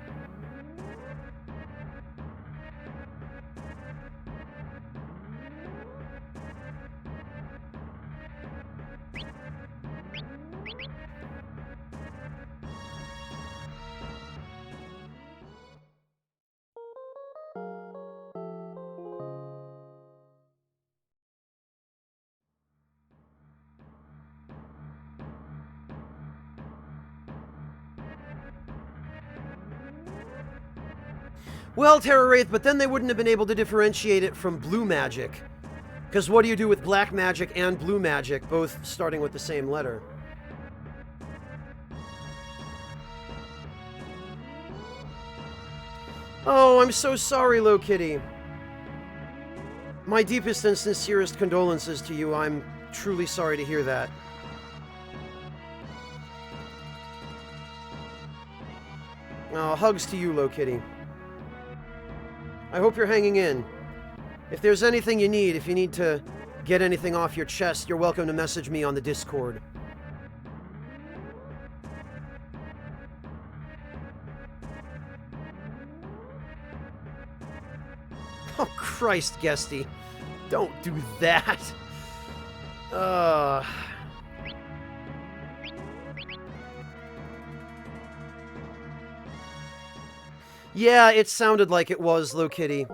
Well, Terra Wraith, but then they wouldn't have been able to differentiate it from blue magic. Because what do you do with black magic and blue magic, both starting with the same letter? Oh, I'm so sorry, Low Kitty. My deepest and sincerest condolences to you. I'm truly sorry to hear that. Oh, hugs to you, Low Kitty. I hope you're hanging in. If there's anything you need, if you need to get anything off your chest, you're welcome to message me on the Discord. Oh, Christ, Guesty. Don't do that. Yeah, it sounded like it was, Low Kitty.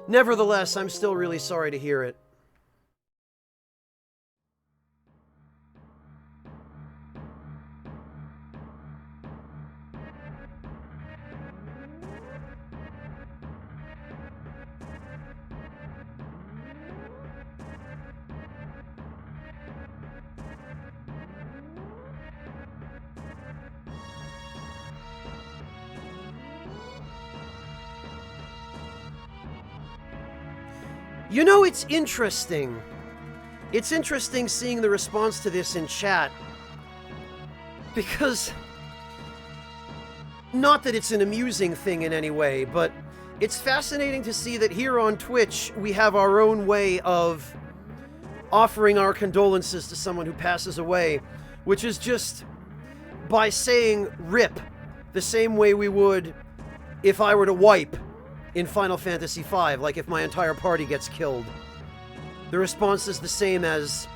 Nevertheless, I'm still really sorry to hear it. You know, it's interesting. It's interesting seeing the response to this in chat. Because... not that it's an amusing thing in any way, but it's fascinating to see that here on Twitch, we have our own way of offering our condolences to someone who passes away, which is just by saying RIP, the same way we would if I were to wipe in Final Fantasy V, like if my entire party gets killed. The response is the same as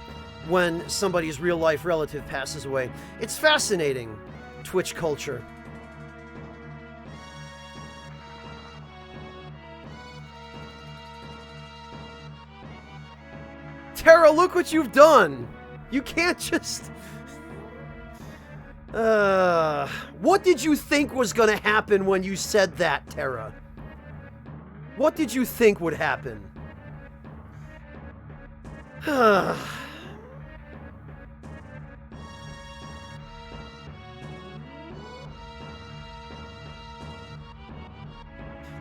when somebody's real-life relative passes away. It's fascinating, Twitch culture. Terra, look what you've done! You can't just... What did you think was gonna happen when you said that, Terra? What did you think would happen?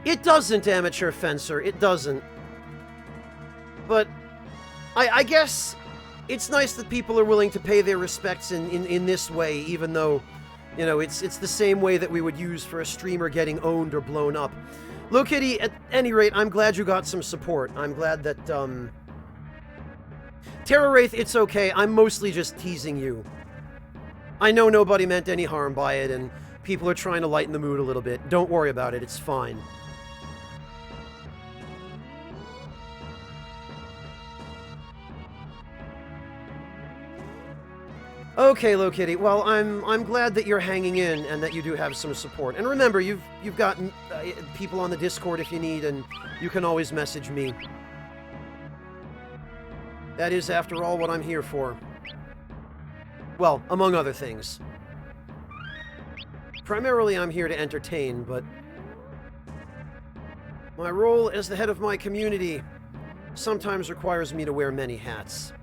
It doesn't, Amateur Fencer. It doesn't. But I guess it's nice that people are willing to pay their respects in this way, even though, you know, it's the same way that we would use for a streamer getting owned or blown up. Low Kitty, at any rate, I'm glad you got some support. I'm glad that, Terra Wraith, it's okay. I'm mostly just teasing you. I know nobody meant any harm by it, and people are trying to lighten the mood a little bit. Don't worry about it. It's fine. Okay, Low Kitty. Well, I'm glad that you're hanging in and that you do have some support. And remember, you've got people on the Discord if you need, and you can always message me. That is, after all, what I'm here for. Well, among other things. Primarily, I'm here to entertain, but my role as the head of my community sometimes requires me to wear many hats.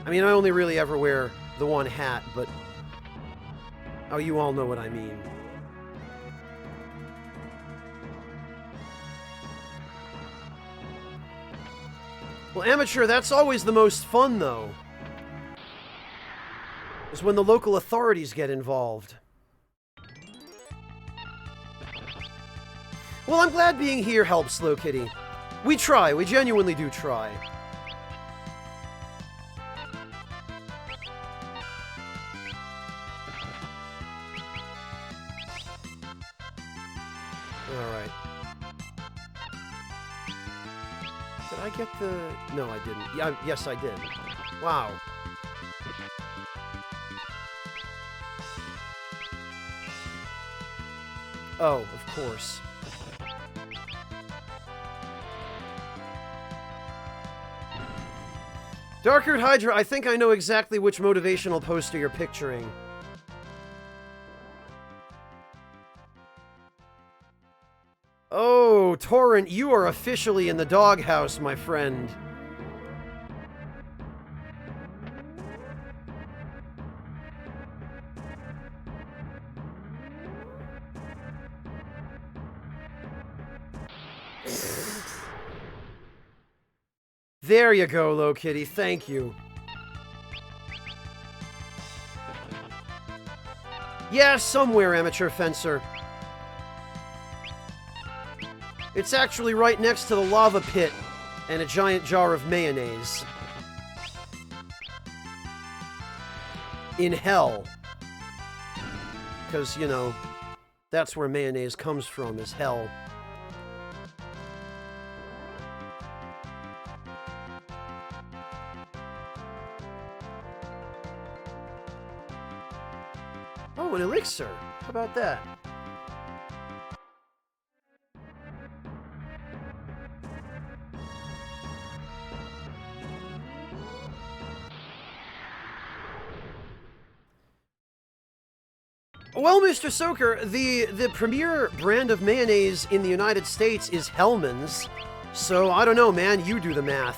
I mean, I only really ever wear the one hat, but... oh, you all know what I mean. Well, Amateur, that's always the most fun, though. Is when the local authorities get involved. Well, I'm glad being here helps, Low Kitty. We try, we genuinely do try. Alright. Did I get the... no, I didn't. Yeah, yes, I did. Wow. Oh, of course. Dark-Haired Hydra, I think I know exactly which motivational poster you're picturing. Oh, Torrent, you are officially in the doghouse, my friend. There you go, Low Kitty. Thank you. Yeah, somewhere, Amateur Fencer. It's actually right next to the lava pit and a giant jar of mayonnaise. In hell. Because, you know, that's where mayonnaise comes from, is hell. Oh, an elixir. How about that? Well, Mr. Soaker, the premier brand of mayonnaise in the United States is Hellmann's. So, I don't know, man. You do the math.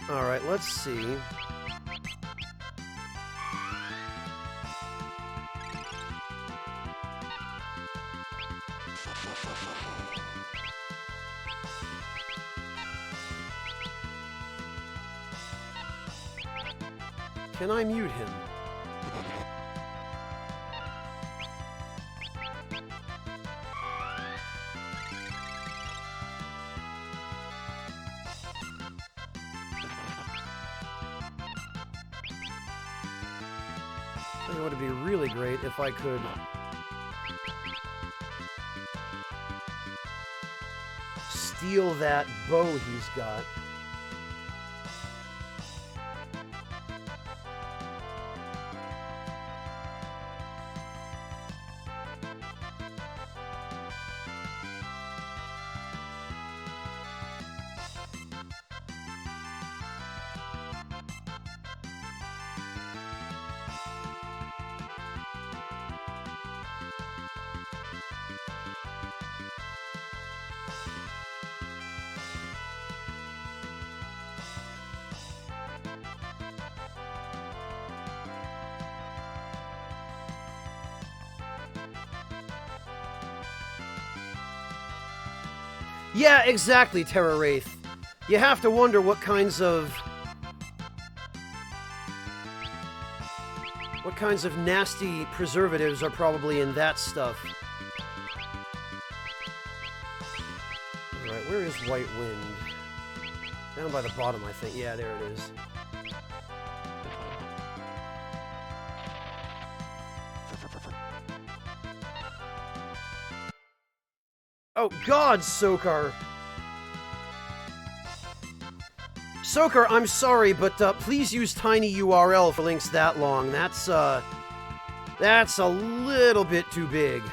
Alright, let's see. Can I mute him? It would be really great if I could steal that bow he's got. Yeah, exactly, Terra Wraith. You have to wonder what kinds of nasty preservatives are probably in that stuff. Alright, where is White Wind? Down by the bottom, I think. Yeah, there it is. Oh, God, Sokar! Sokar, I'm sorry, but please use tinyURL for links that long. That's a little bit too big.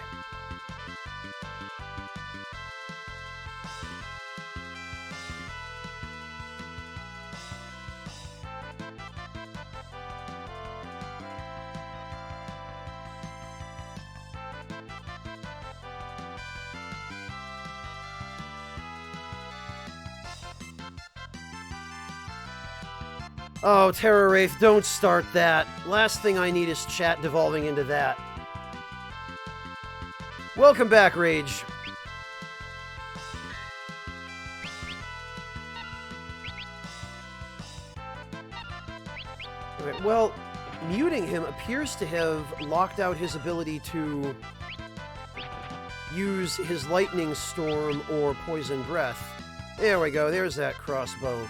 Oh, Terra Wraith, don't start that. Last thing I need is chat devolving into that. Welcome back, Rage. Alright, well, muting him appears to have locked out his ability to use his Lightning Storm or Poison Breath. There we go, there's that crossbow.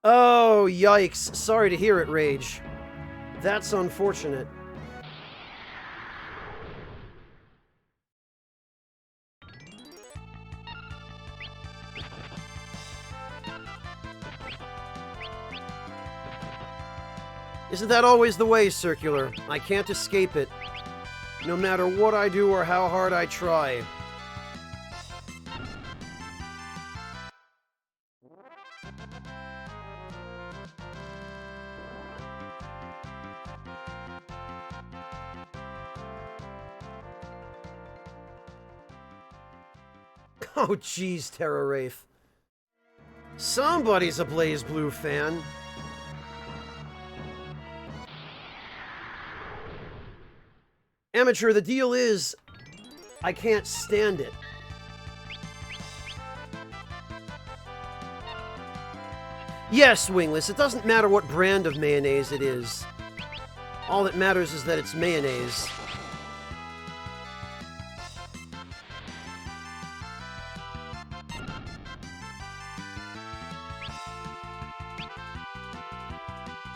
Oh, yikes. Sorry to hear it, Rage. That's unfortunate. Isn't that always the way, Circular? I can't escape it. No matter what I do or how hard I try. Oh, jeez, Terra Wraith. Somebody's a BlazBlue fan. Amateur, the deal is, I can't stand it. Yes, Wingless, it doesn't matter what brand of mayonnaise it is. All that matters is that it's mayonnaise.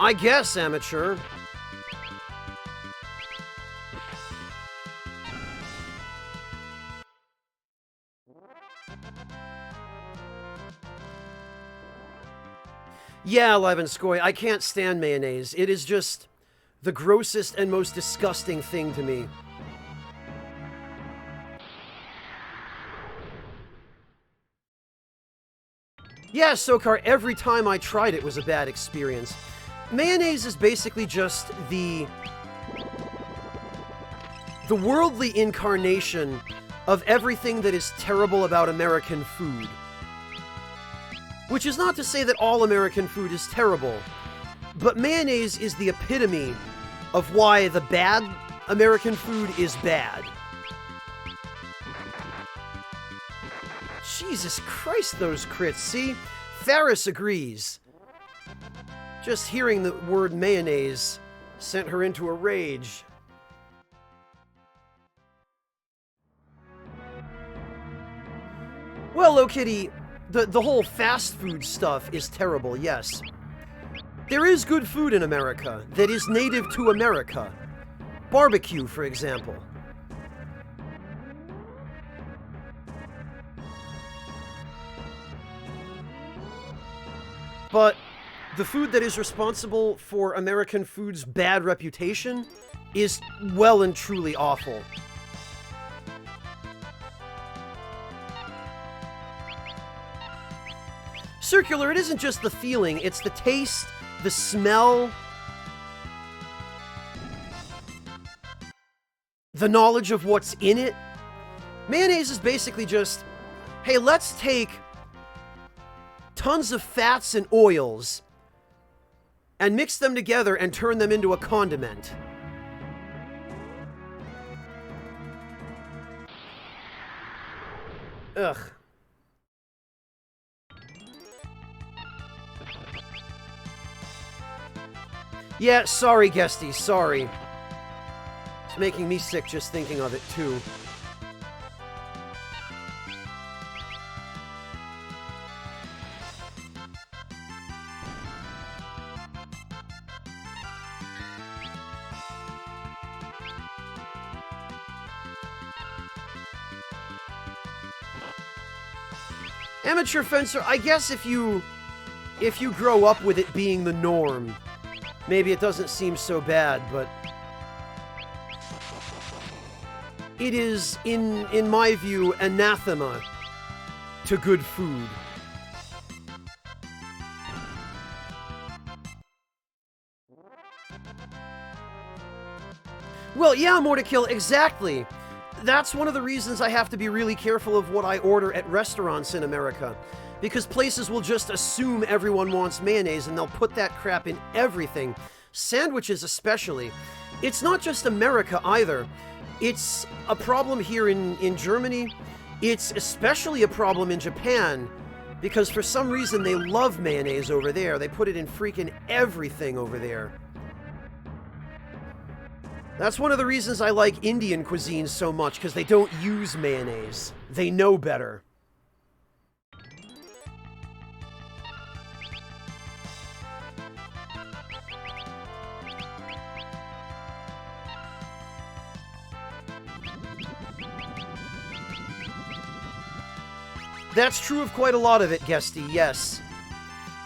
I guess, Amateur. Yeah, Levinskoy, I can't stand mayonnaise. It is just the grossest and most disgusting thing to me. Yeah, Sokar, every time I tried it was a bad experience. Mayonnaise is basically just the worldly incarnation of everything that is terrible about American food. Which is not to say that all American food is terrible, but mayonnaise is the epitome of why the bad American food is bad. Jesus Christ, those crits, see? Ferris agrees. Just hearing the word mayonnaise sent her into a rage. Well, Okitty, the whole fast food stuff is terrible, yes. There is good food in America that is native to America. Barbecue, for example. But the food that is responsible for American food's bad reputation is well and truly awful. Circular, it isn't just the feeling, it's the taste, the smell. the knowledge of what's in it. Mayonnaise is basically just, hey, let's take tons of fats and oils and mix them together and turn them into a condiment. Ugh. Yeah, sorry, Guesty, sorry. It's making me sick just thinking of it, too. Amateur fencer, I guess if you grow up with it being the norm, maybe it doesn't seem so bad, but it is, in my view, anathema to good food. Well, yeah, More to Kill, exactly. That's one of the reasons I have to be really careful of what I order at restaurants in America. Because places will just assume everyone wants mayonnaise and they'll put that crap in everything. Sandwiches especially. It's not just America either. It's a problem here in Germany. It's especially a problem in Japan. Because for some reason they love mayonnaise over there. They put it in freaking everything over there. That's one of the reasons I like Indian cuisine so much, because they don't use mayonnaise. They know better. That's true of quite a lot of it, Guesty, yes.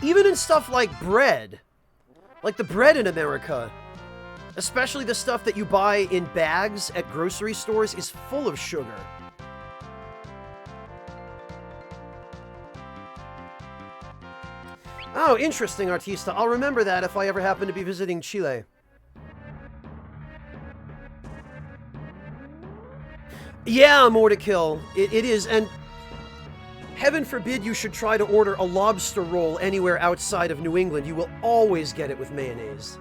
Even in stuff like bread. Like the bread in America. Especially the stuff that you buy in bags at grocery stores is full of sugar. Oh, interesting, Artista. I'll remember that if I ever happen to be visiting Chile. Yeah, More to Kill. It is, and heaven forbid you should try to order a lobster roll anywhere outside of New England. You will always get it with mayonnaise.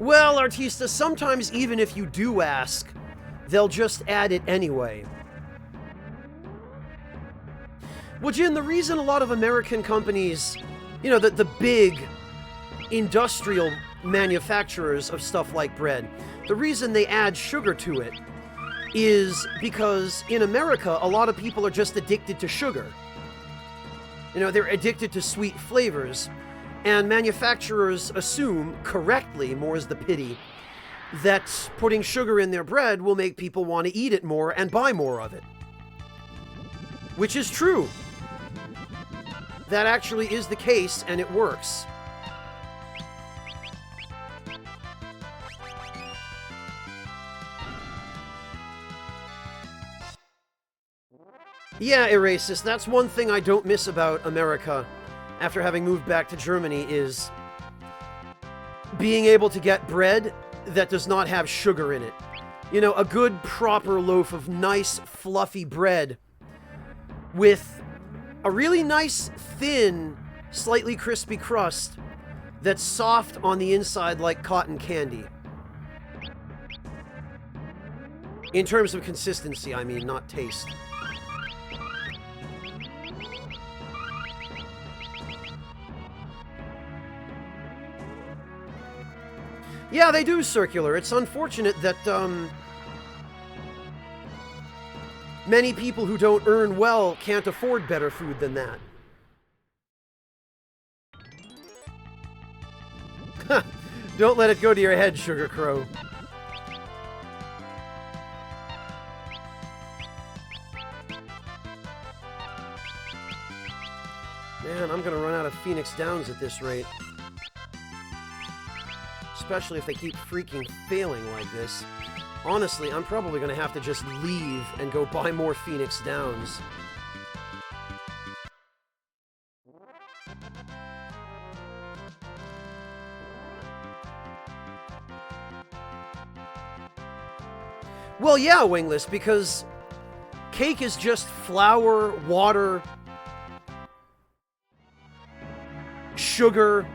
Well, Artista, sometimes even if you do ask, they'll just add it anyway. Well, Jin, the reason a lot of American companies, you know, the big industrial manufacturers of stuff like bread, the reason they add sugar to it is because in America, a lot of people are just addicted to sugar. You know, they're addicted to sweet flavors. And manufacturers assume, correctly, more's the pity, that putting sugar in their bread will make people want to eat it more and buy more of it. Which is true. That actually is the case, and it works. Yeah, Erasis, that's one thing I don't miss about America. After having moved back to Germany, is being able to get bread that does not have sugar in it. You know, a good, proper loaf of nice, fluffy bread with a really nice, thin, slightly crispy crust that's soft on the inside like cotton candy. In terms of consistency, I mean, not taste. Yeah, they do circular. It's unfortunate that, many people who don't earn well can't afford better food than that. Don't let it go to your head, Sugar Crow. Man, I'm gonna run out of Phoenix Downs at this rate. especially if they keep freaking failing like this. Honestly, I'm probably going to have to just leave and go buy more Phoenix Downs. Well, yeah, Wingless, because cake is just flour, water, sugar,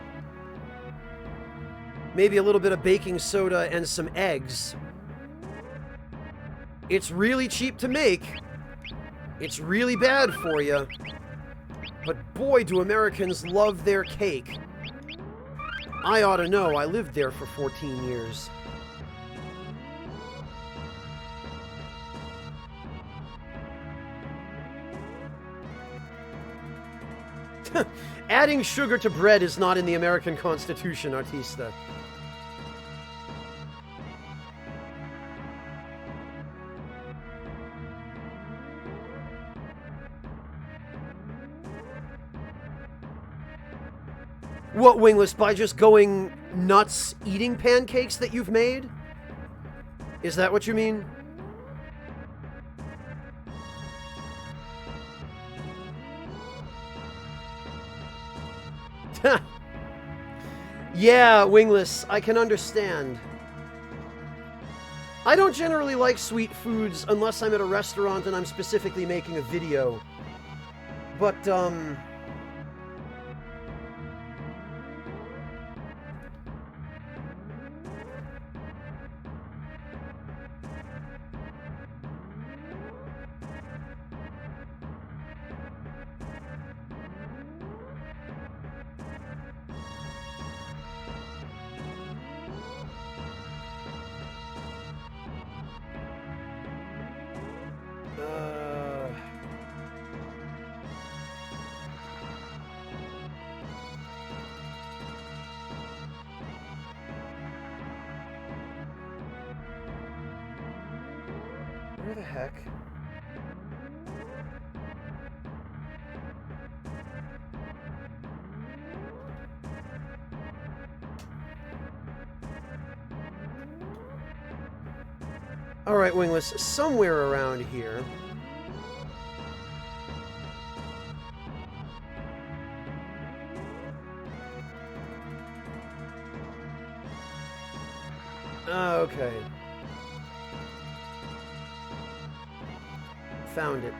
maybe a little bit of baking soda, and some eggs. It's really cheap to make. It's really bad for you. But boy, do Americans love their cake. I ought to know. I lived there for 14 years. Adding sugar to bread is not in the American Constitution, Artista. What, Wingless, by just going nuts eating pancakes that you've made? Is that what you mean? Yeah, Wingless, I can understand. I don't generally like sweet foods unless I'm at a restaurant and I'm specifically making a video. But, where the heck? Alright, Wingless, somewhere around here. Okay. Found it.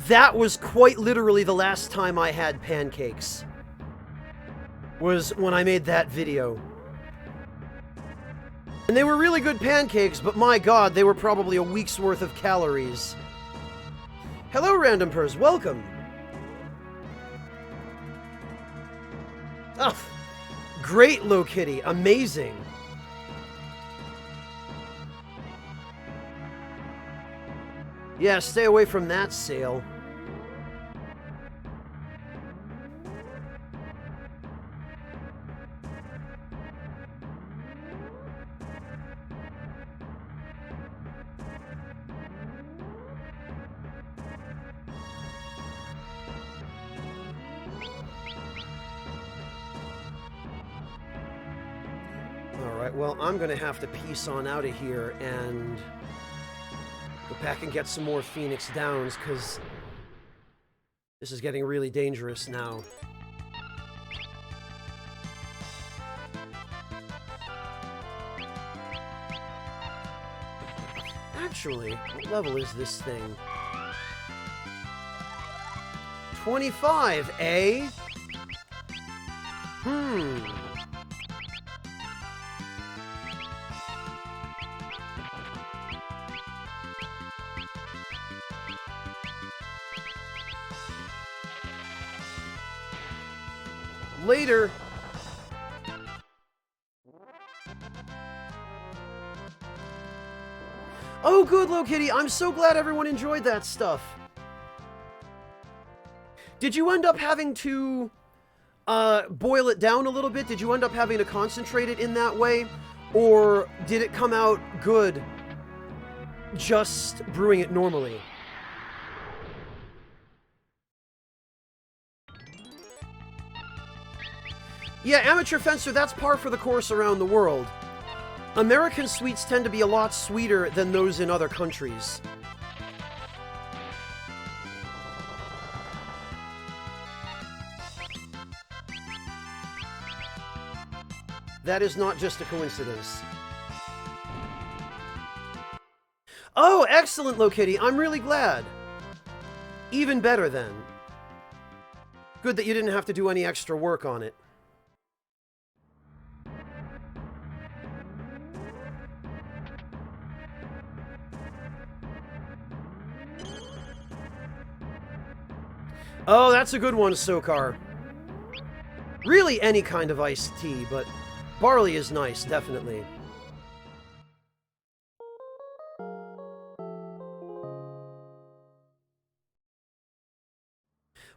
That was quite literally the last time I had pancakes. Was when I made that video. And they were really good pancakes, but my god, they were probably a week's worth of calories. Hello, Random Purse, welcome! Oh, great, Low Kitty, amazing. Yeah, stay away from that sale. Alright, well, I'm gonna have to piece on out of here and go back and get some more Phoenix Downs, because this is getting really dangerous now. Actually, what level is this thing? 25, eh? Later. Oh, good, Low Kitty. I'm so glad everyone enjoyed that stuff. Did you end up having to boil it down a little bit? Did you end up having to concentrate it in that way? Or did it come out good just brewing it normally? Yeah, Amateur Fencer, that's par for the course around the world. American sweets tend to be a lot sweeter than those in other countries. That is not just a coincidence. Oh, excellent, Lokitty. I'm really glad. Even better, then. Good that you didn't have to do any extra work on it. Oh, that's a good one, Sokar. Really any kind of iced tea, but barley is nice, definitely.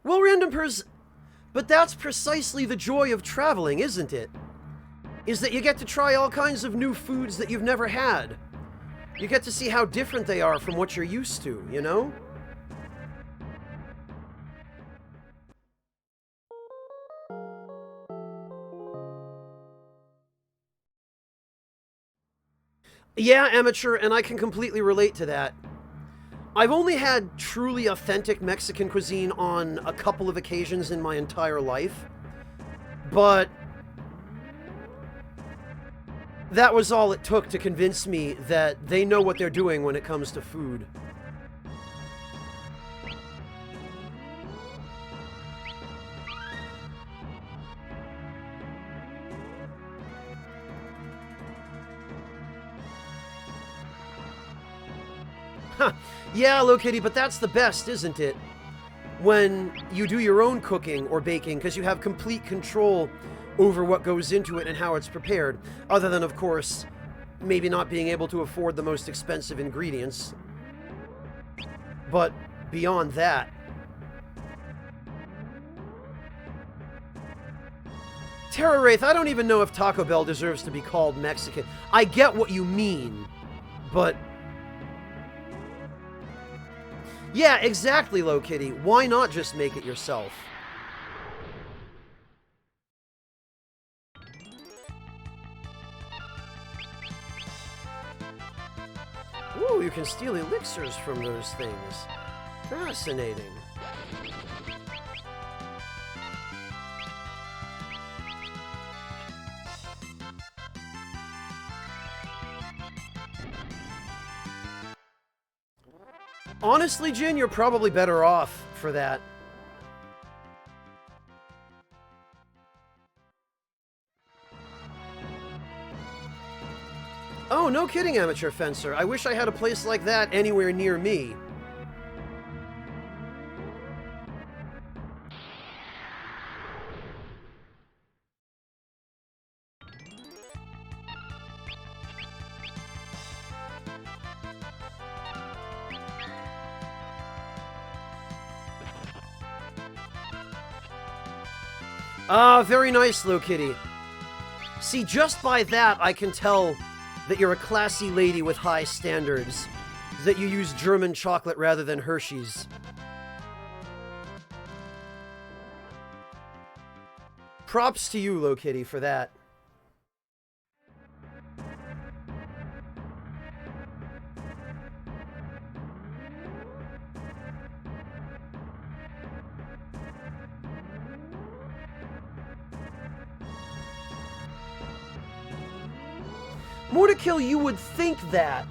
Well, Randompers, but that's precisely the joy of traveling, isn't it? Is that you get to try all kinds of new foods that you've never had. You get to see how different they are from what you're used to, you know? Yeah, Amateur, and I can completely relate to that. I've only had truly authentic Mexican cuisine on a couple of occasions in my entire life, but that was all it took to convince me that they know what they're doing when it comes to food. Huh. Yeah, Lokitty, but that's the best, isn't it? When you do your own cooking or baking, because you have complete control over what goes into it and how it's prepared, other than, of course, maybe not being able to afford the most expensive ingredients. But beyond that... Terra Wraith, I don't even know if Taco Bell deserves to be called Mexican. I get what you mean, but... Yeah, exactly, Lokitty. Why not just make it yourself? Ooh, you can steal elixirs from those things. Fascinating. Honestly, Jin, you're probably better off for that. Oh, no kidding, Amateur Fencer. I wish I had a place like that anywhere near me. Ah, very nice, Lokitty. See, just by that, I can tell that you're a classy lady with high standards. That you use German chocolate rather than Hershey's. Props to you, Lokitty, for that. Mortikill, you would think that.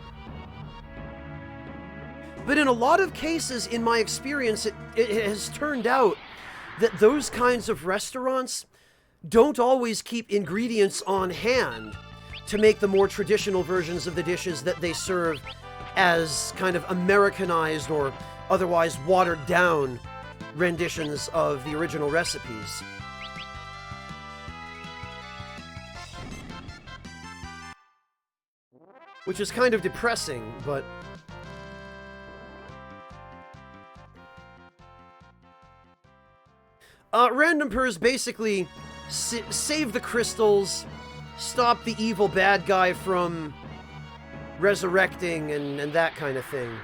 But in a lot of cases, in my experience, it has turned out that those kinds of restaurants don't always keep ingredients on hand to make the more traditional versions of the dishes that they serve as kind of Americanized or otherwise watered down renditions of the original recipes. Which is kind of depressing, but... Randompers basically save the crystals, stop the evil bad guy from resurrecting, and that kind of thing.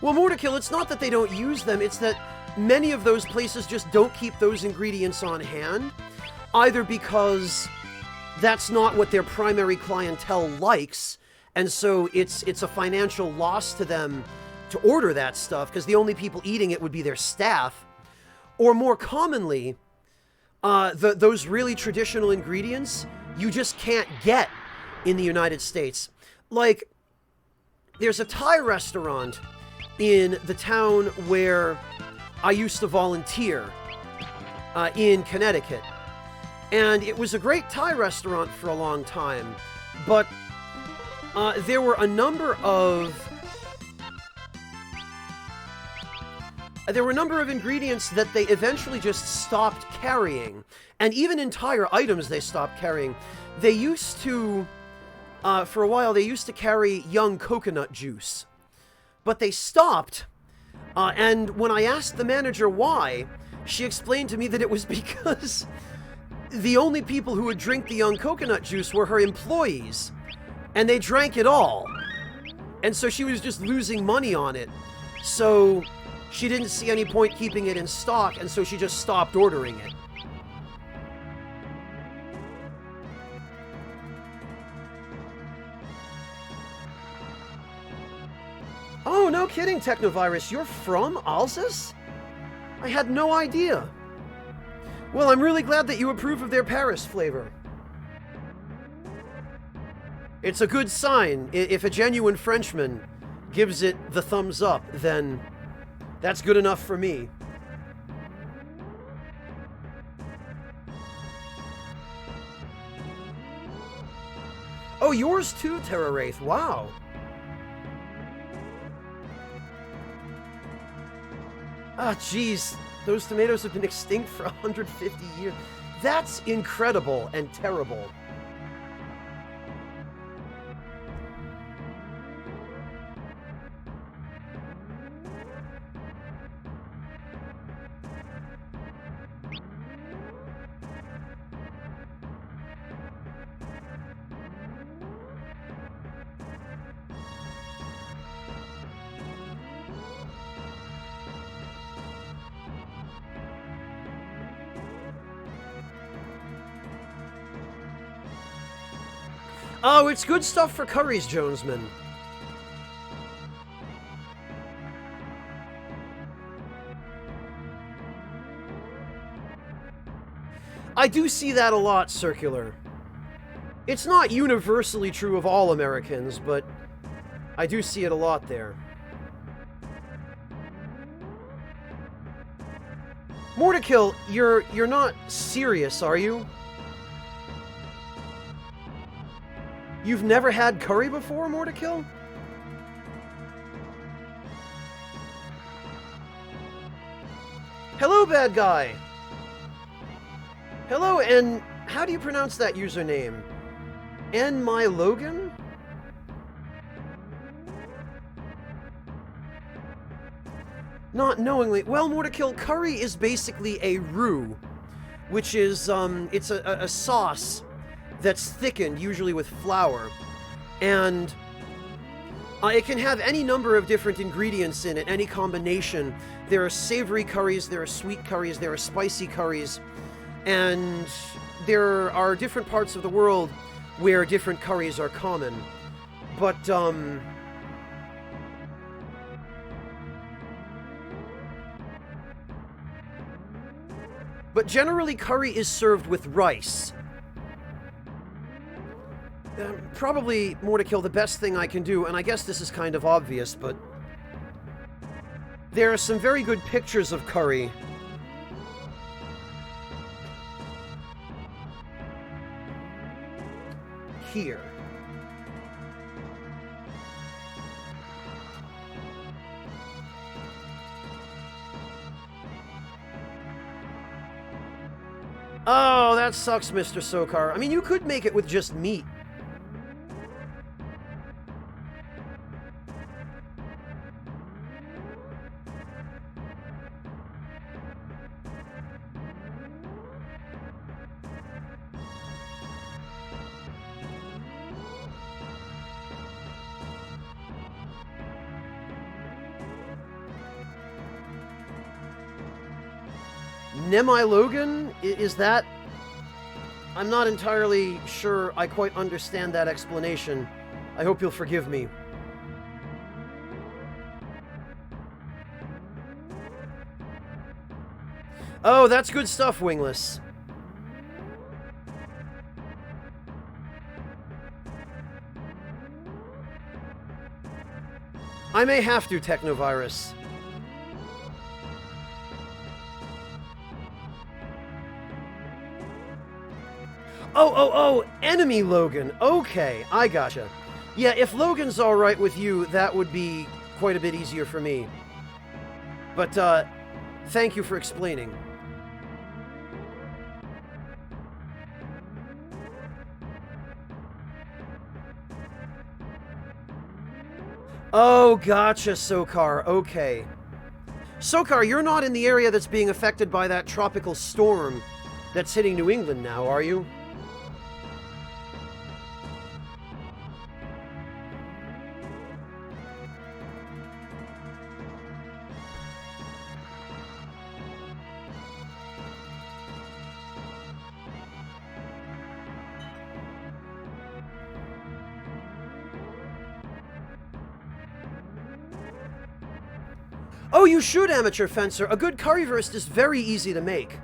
Well, Mordecai, it's not that they don't use them, it's that many of those places just don't keep those ingredients on hand, either because that's not what their primary clientele likes, and so it's a financial loss to them to order that stuff, because the only people eating it would be their staff, or more commonly, those really traditional ingredients you just can't get in the United States. Like, there's a Thai restaurant in the town where I used to volunteer in Connecticut. And it was a great Thai restaurant for a long time, but there were a number of ingredients that they eventually just stopped carrying. And even entire items they stopped carrying. They used to, for a while, they used to carry young coconut juice. But they stopped, and when I asked the manager why, she explained to me that it was because the only people who would drink the young coconut juice were her employees, and they drank it all. And so she was just losing money on it. So she didn't see any point keeping it in stock, and so she just stopped ordering it. Oh, no kidding, Technovirus. You're from Alsace? I had no idea. Well, I'm really glad that you approve of their Paris flavor. It's a good sign. If a genuine Frenchman gives it the thumbs up, then that's good enough for me. Oh, yours too, Terra Wraith. Wow. Ah, jeez. Those tomatoes have been extinct for 150 years. That's incredible and terrible. Oh, it's good stuff for curries, Jonesman. I do see that a lot, Circular. It's not universally true of all Americans, but I do see it a lot there. Mortakill, you're not serious, are you? You've never had curry before, Mortakill? Hello, bad guy! Hello, and how do you pronounce that username? N My Logan? Not knowingly. Well, Mortakill, curry is basically a roux, which is, it's a sauce that's thickened, usually with flour, and it can have any number of different ingredients in it, any combination. There are savory curries, there are sweet curries, there are spicy curries, and there are different parts of the world where different curries are common. But, generally curry is served with rice. Probably, Mortakill, the best thing I can do, and I guess this is kind of obvious, but there are some very good pictures of curry. Here. Oh, that sucks, Mr. Sokar. I mean, you could make it with just meat. Nemai Logan? Is that... I'm not entirely sure I quite understand that explanation. I hope you'll forgive me. Oh, that's good stuff, Wingless. I may have to, Technovirus. Oh, enemy Logan. Okay, I gotcha. Yeah, if Logan's alright with you, that would be quite a bit easier for me. But, thank you for explaining. Oh, gotcha, Sokar. Okay. Sokar, you're not in the area that's being affected by that tropical storm that's hitting New England now, are you? Oh, you should, Amateur Fencer. A good currywurst is very easy to make.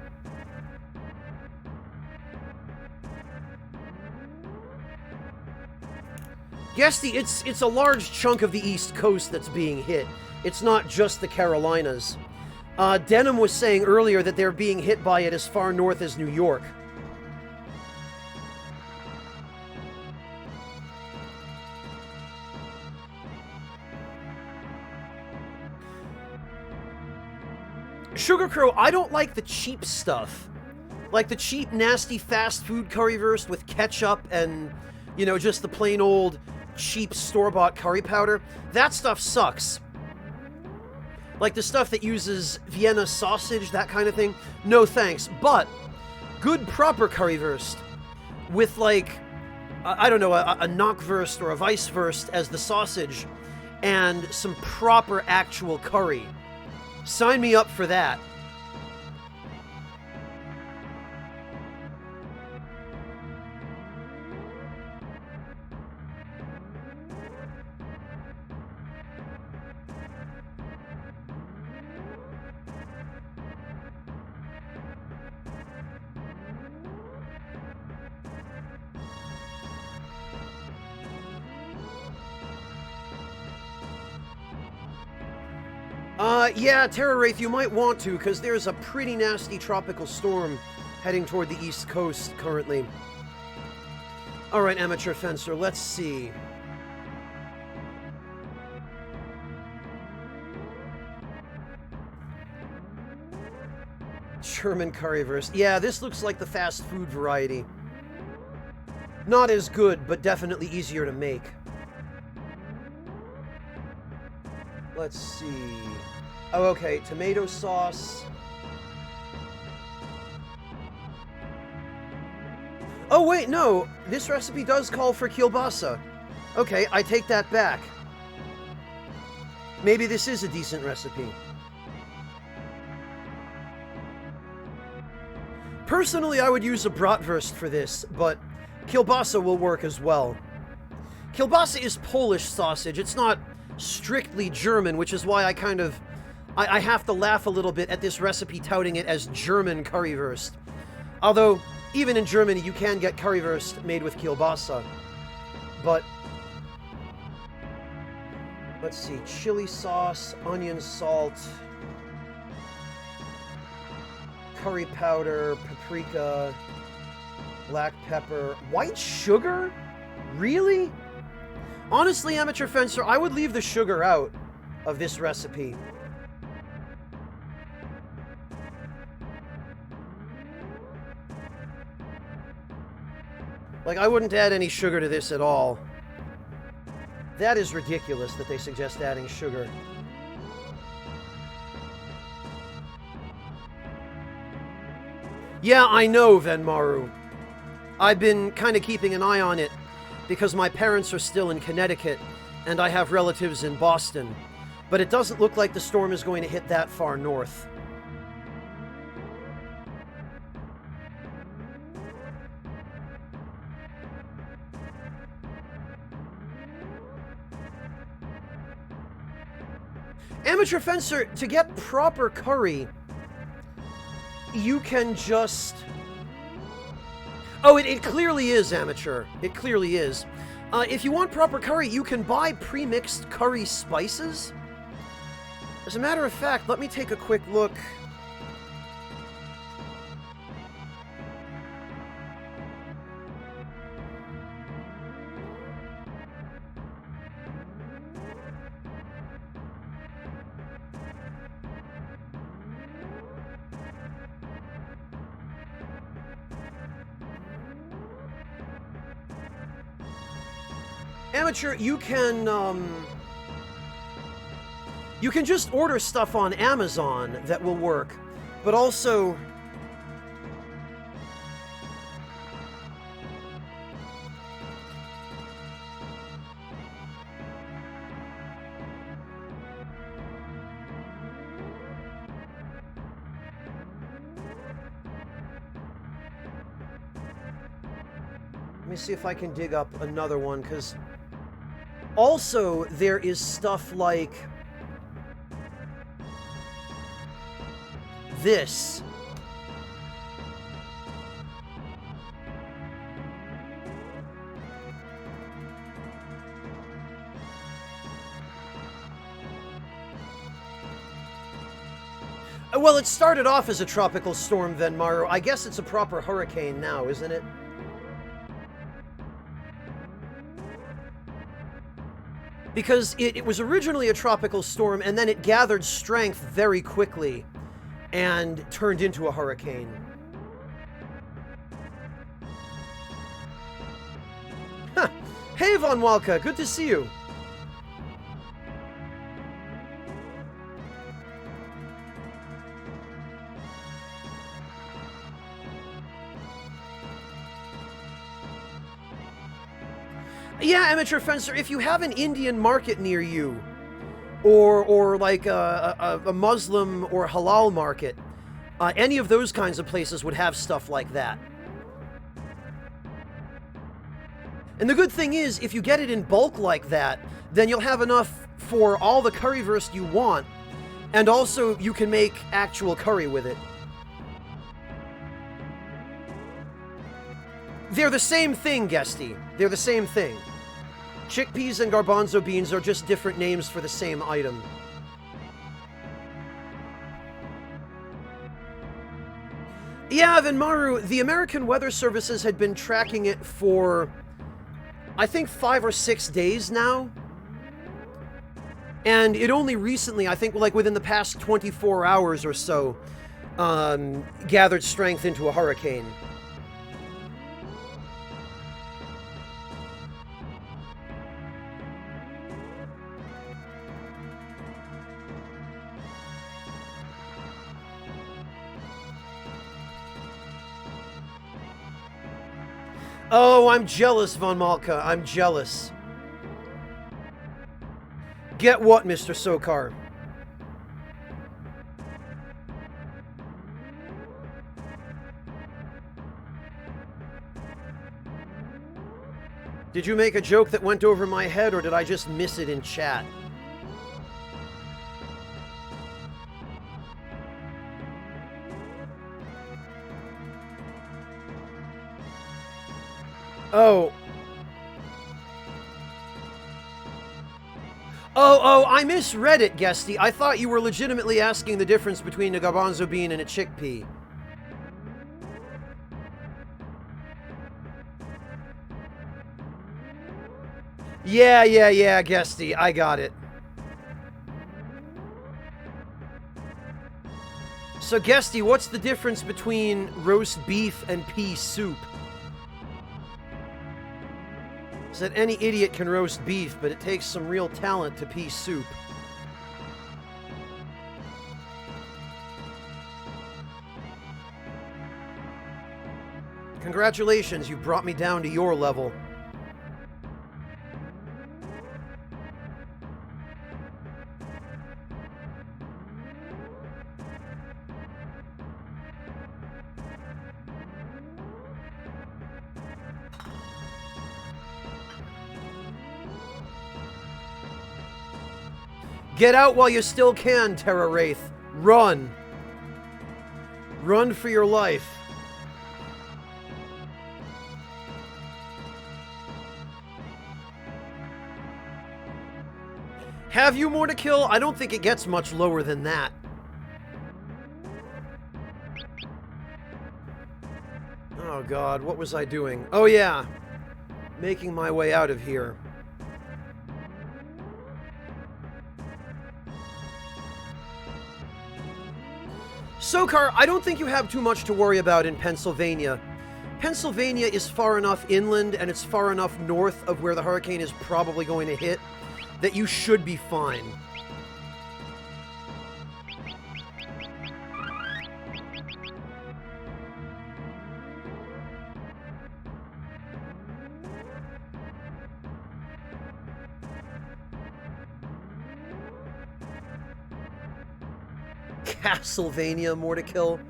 Guesty, it's a large chunk of the East Coast that's being hit. It's not just the Carolinas. Denim was saying earlier that they're being hit by it as far north as New York. Sugar Crow, I don't like the cheap stuff. Like the cheap, nasty, fast food currywurst with ketchup and, you know, just the plain old, cheap, store-bought curry powder. That stuff sucks. Like the stuff that uses Vienna sausage, that kind of thing. No thanks. But good, proper currywurst with, like, I don't know, a knockwurst or a weisswurst as the sausage and some proper actual curry. Sign me up for that. Yeah, Terra Wraith, you might want to, because there's a pretty nasty tropical storm heading toward the East Coast currently. Alright, Amateur Fencer, let's see. German currywurst. Yeah, this looks like the fast food variety. Not as good, but definitely easier to make. Let's see. Oh, okay. Tomato sauce. Oh, wait, no. This recipe does call for kielbasa. Okay, I take that back. Maybe this is a decent recipe. Personally, I would use a bratwurst for this, but kielbasa will work as well. Kielbasa is Polish sausage. It's not strictly German, which is why I have to laugh a little bit at this recipe touting it as German currywurst. Although, even in Germany, you can get currywurst made with kielbasa. But, let's see, chili sauce, onion salt, curry powder, paprika, black pepper, white sugar? Really? Honestly, Amateur Fencer, I would leave the sugar out of this recipe. Like, I wouldn't add any sugar to this at all. That is ridiculous that they suggest adding sugar. Yeah, I know, Venmaru. I've been kind of keeping an eye on it because my parents are still in Connecticut and I have relatives in Boston. But it doesn't look like the storm is going to hit that far north. Amateur Fencer, to get proper curry, you can just... Oh, it clearly is, Amateur. It clearly is. If you want proper curry, you can buy pre-mixed curry spices. As a matter of fact, let me take a quick look. Amateur, you can just order stuff on Amazon that will work, but also... Let me see if I can dig up another one, because... Also, there is stuff like this. Well, it started off as a tropical storm, Venmaru. I guess it's a proper hurricane now, isn't it? Because it was originally a tropical storm, and then it gathered strength very quickly and turned into a hurricane. Huh. Hey, Von Walka, good to see you. Yeah, Amateur Fencer, if you have an Indian market near you, or like a Muslim or halal market, any of those kinds of places would have stuff like that. And the good thing is, if you get it in bulk like that, then you'll have enough for all the currywurst you want, and also you can make actual curry with it. They're the same thing, Guesty. They're the same thing. Chickpeas and garbanzo beans are just different names for the same item. Yeah, Venmaru, the American Weather Services had been tracking it for, I think, 5 or 6 days now. And it only recently, I think, like within the past 24 hours or so, gathered strength into a hurricane. Oh, I'm jealous, Von Malka. I'm jealous. Get what, Mr. Sokar? Did you make a joke that went over my head, or did I just miss it in chat? Oh. Oh, I misread it, Guesty. I thought you were legitimately asking the difference between a garbanzo bean and a chickpea. Yeah, Guesty. I got it. So, Guesty, what's the difference between roast beef and pea soup? That any idiot can roast beef, but it takes some real talent to pea soup. Congratulations, you brought me down to your level. Get out while you still can, Terra Wraith. Run. Run for your life. Have you more to kill? I don't think it gets much lower than that. Oh god, what was I doing? Oh yeah. Making my way out of here. Sokar, I don't think you have too much to worry about in Pennsylvania. Pennsylvania is far enough inland and it's far enough north of where the hurricane is probably going to hit that you should be fine. Castlevania more to kill.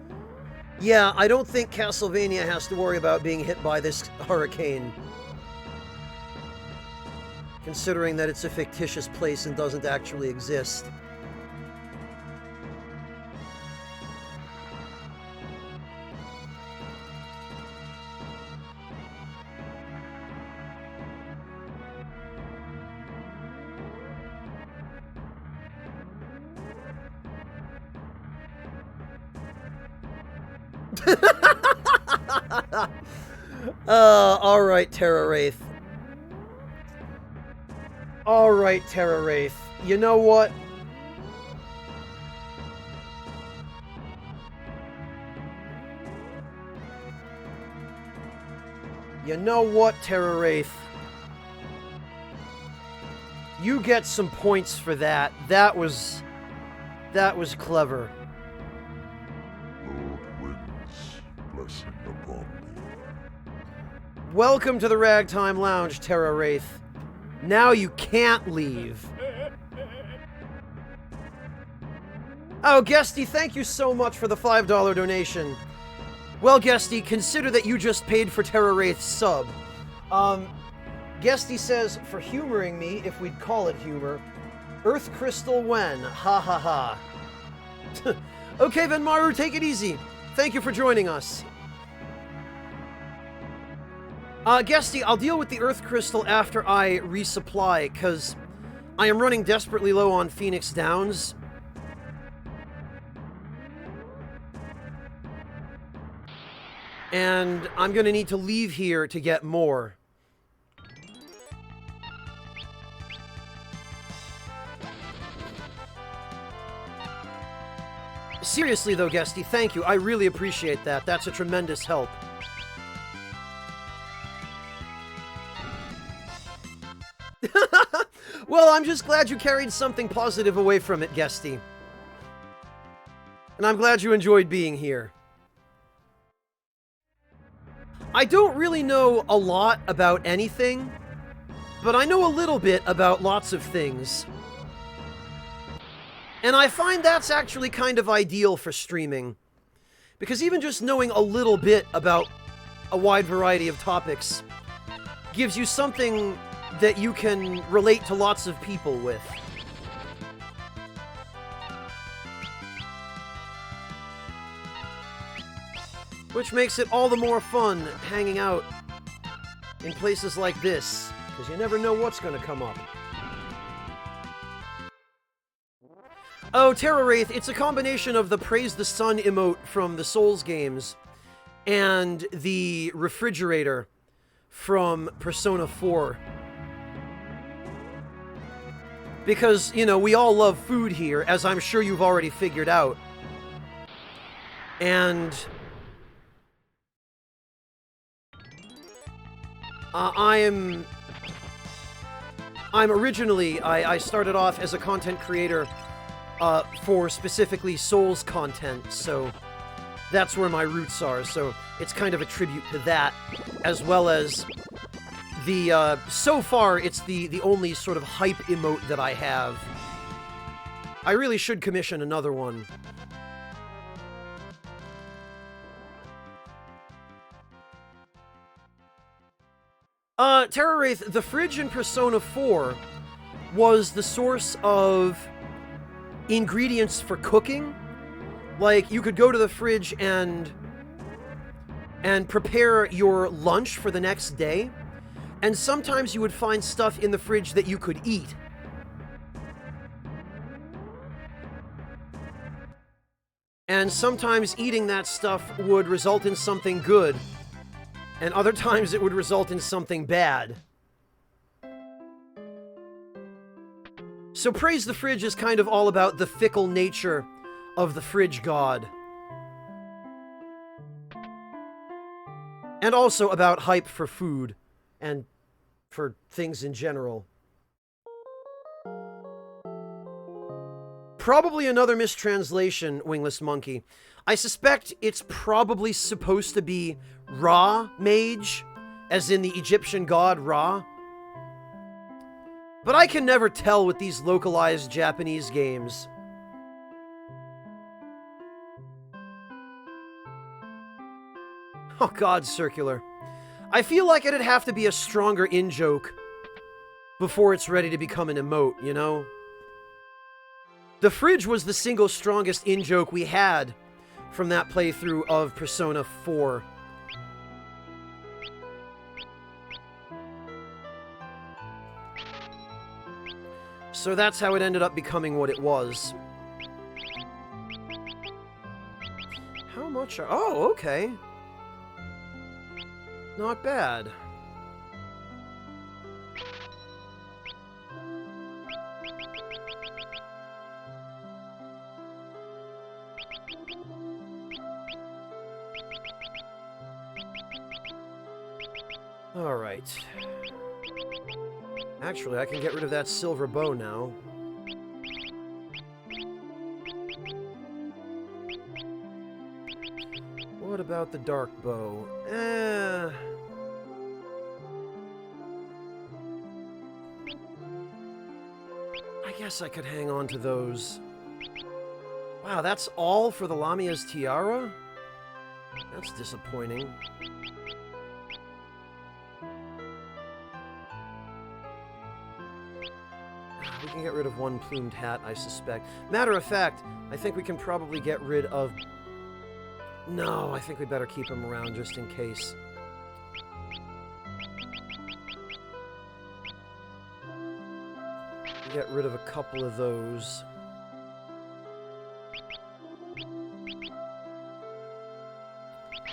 Yeah, I don't think Castlevania has to worry about being hit by this hurricane. Considering that it's a fictitious place and doesn't actually exist. Alright, Terra Wraith. Alright, Terra Wraith. You know what? You know what, Terra Wraith? You get some points for that. That was clever. Lord Wind's blessing upon thee. Welcome to the Ragtime Lounge, Terra Wraith. Now you can't leave. Oh, Guesty, thank you so much for the $5 donation. Well, Guesty, consider that you just paid for Terra Wraith's sub. Guesty says, for humoring me, if we'd call it humor, Earth Crystal when? Ha ha ha. Okay, Venmaru, take it easy. Thank you for joining us. Guesty, I'll deal with the Earth Crystal after I resupply, because I am running desperately low on Phoenix Downs. And I'm going to need to leave here to get more. Seriously though, Guesty, thank you. I really appreciate that. That's a tremendous help. Well, I'm just glad you carried something positive away from it, Guesty. And I'm glad you enjoyed being here. I don't really know a lot about anything, but I know a little bit about lots of things. And I find that's actually kind of ideal for streaming. Because even just knowing a little bit about a wide variety of topics gives you something that you can relate to lots of people with. Which makes it all the more fun hanging out in places like this, because you never know what's going to come up. Oh, Terra Wraith, it's a combination of the Praise the Sun emote from the Souls games and the refrigerator from Persona 4. Because, you know, we all love food here, as I'm sure you've already figured out. And I'm originally, I started off as a content creator for specifically Souls content, so that's where my roots are, so it's kind of a tribute to that, as well as the, so far, it's the only sort of hype emote that I have. I really should commission another one. Terra Wraith, the fridge in Persona 4 was the source of ingredients for cooking. Like, you could go to the fridge and prepare your lunch for the next day, and sometimes you would find stuff in the fridge that you could eat. And sometimes eating that stuff would result in something good, and other times it would result in something bad. So Praise the Fridge is kind of all about the fickle nature of the fridge god. And also about hype for food and for things in general. Probably another mistranslation, Wingless Monkey. I suspect it's probably supposed to be Ra Mage, as in the Egyptian god Ra. But I can never tell with these localized Japanese games. Oh god, Circular. I feel like it'd have to be a stronger in-joke before it's ready to become an emote, you know? The fridge was the single strongest in-joke we had from that playthrough of Persona 4. So that's how it ended up becoming what it was. How much are... Oh, okay. Not bad. Alright. Actually, I can get rid of that silver bow now. What about the dark bow? I guess I could hang on to those. Wow, that's all for the Lamia's tiara? That's disappointing. We can get rid of one plumed hat, I suspect. Matter of fact, I think we can probably get rid of... No, I think we better keep him around just in case. Get rid of a couple of those.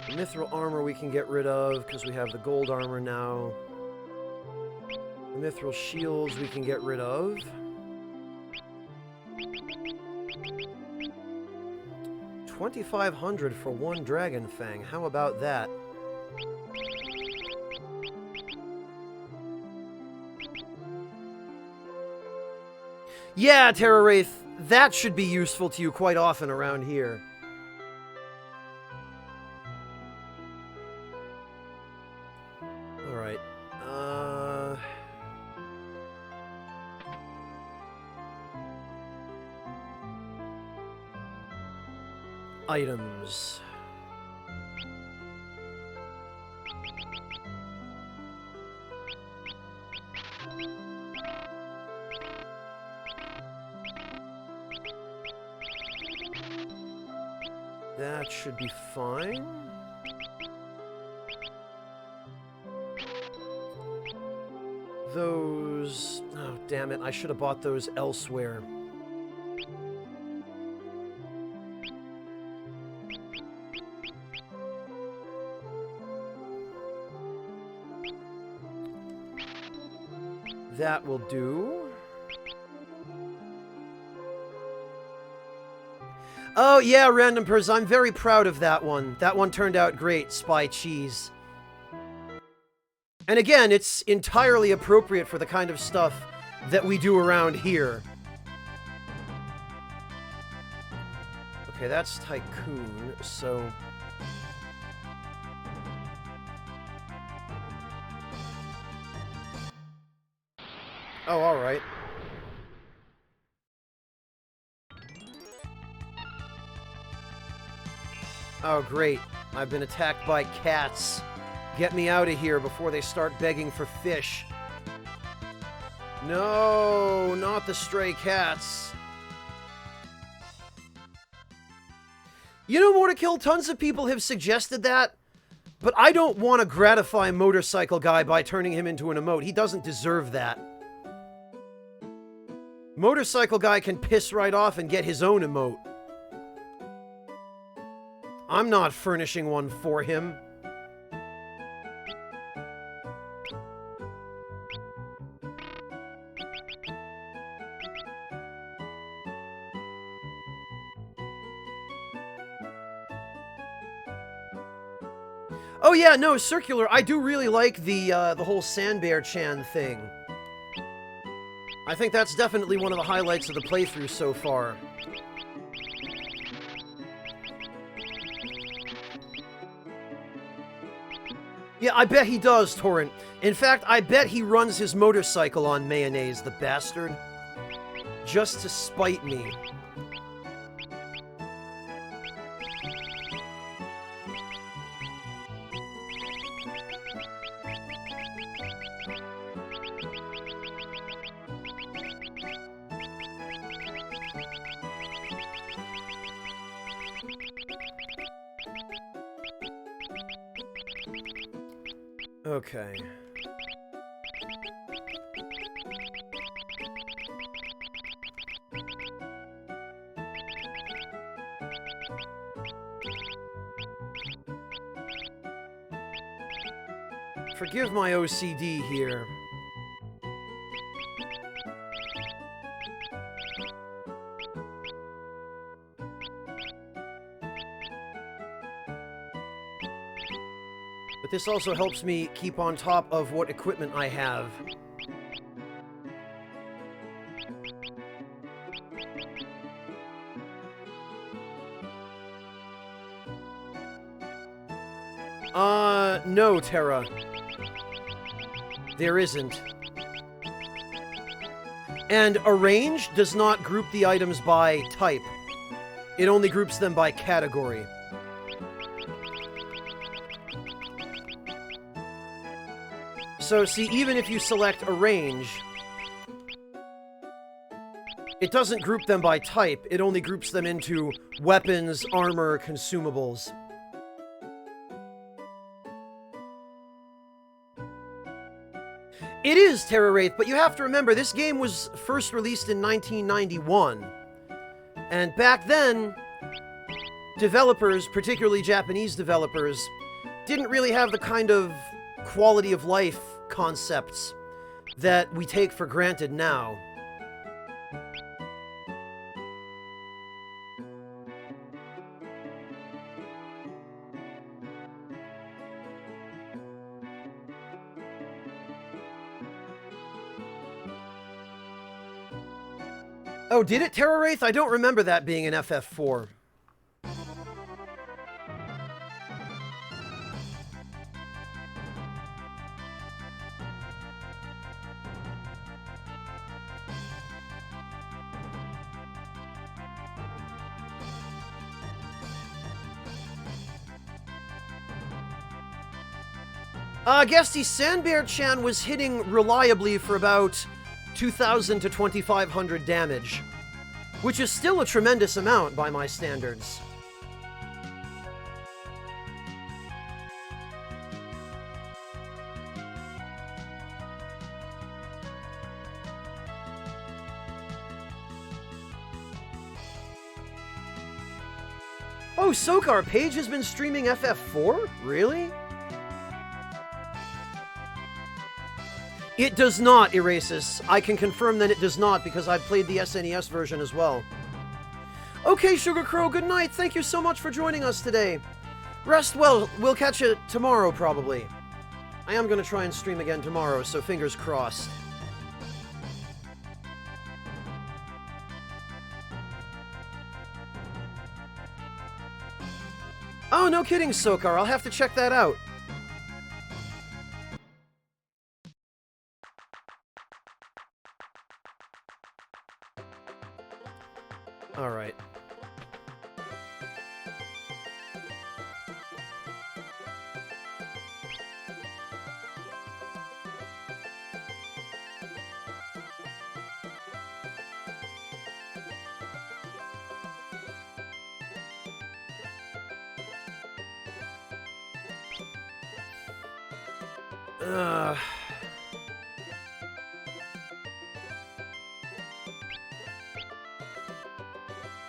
The mithril armor we can get rid of because we have the gold armor now. The mithril shields we can get rid of. $2,500 for one Dragon Fang. How about that? Yeah, Terra Wraith, that should be useful to you quite often around here. Alright. Items. That should be fine. Those... Oh, damn it. I should have bought those elsewhere. That will do. Oh, yeah, Random Pers, I'm very proud of that one. That one turned out great, Spy Cheese. And again, it's entirely appropriate for the kind of stuff that we do around here. Okay, that's Tycoon, so... Oh, alright. Oh, great. I've been attacked by cats. Get me out of here before they start begging for fish. No, not the stray cats. You know, Mortakill, tons of people have suggested that, but I don't want to gratify Motorcycle Guy by turning him into an emote. He doesn't deserve that. Motorcycle Guy can piss right off and get his own emote. I'm not furnishing one for him. Oh yeah, no, Circular, I do really like the whole Sandbear-chan thing. I think that's definitely one of the highlights of the playthrough so far. Yeah, I bet he does, Torrent. In fact, I bet he runs his motorcycle on mayonnaise, the bastard. Just to spite me. Okay. Forgive my OCD here. But this also helps me keep on top of what equipment I have. No, Terra. There isn't. And Arrange does not group the items by type. It only groups them by category. So, see, even if you select Arrange, it doesn't group them by type, it only groups them into weapons, armor, consumables. It is Terra Wraith, but you have to remember, this game was first released in 1991. And back then, developers, particularly Japanese developers, didn't really have the kind of quality of life concepts that we take for granted now. Oh, did it, Terra Wraith? I don't remember that being an FF4. Guesty, Sandbear-chan was hitting reliably for about 2,000 to 2,500 damage, which is still a tremendous amount by my standards. Oh, Sokar, Paige has been streaming FF4? Really? It does not, Erasus. I can confirm that it does not, because I've played the SNES version as well. Okay, Sugar Crow, good night. Thank you so much for joining us today. Rest well. We'll catch you tomorrow, probably. I am going to try and stream again tomorrow, so fingers crossed. Oh, no kidding, Sokar. I'll have to check that out. All right.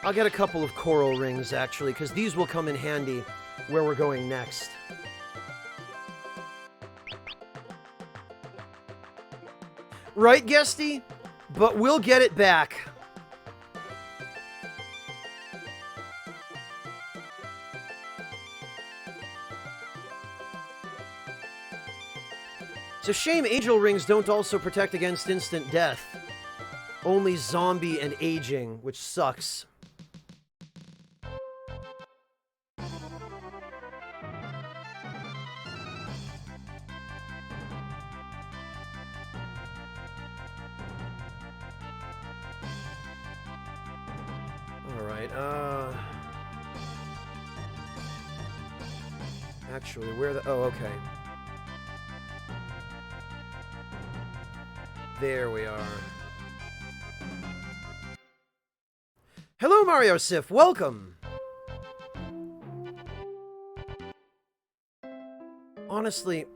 I'll get a couple of coral rings, actually, because these will come in handy where we're going next. Right, Guesty? But we'll get it back. It's a shame angel rings don't also protect against instant death. Only zombie and aging, which sucks. Alright, actually, where the... Oh, okay. There we are. Hello, Mario Sif. Welcome. Honestly...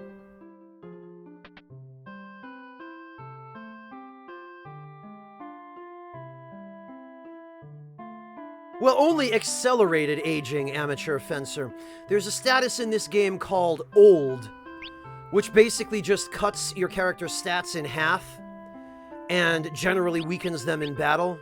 Well, only accelerated aging, amateur fencer. There's a status in this game called Old, which basically just cuts your character's stats in half and generally weakens them in battle.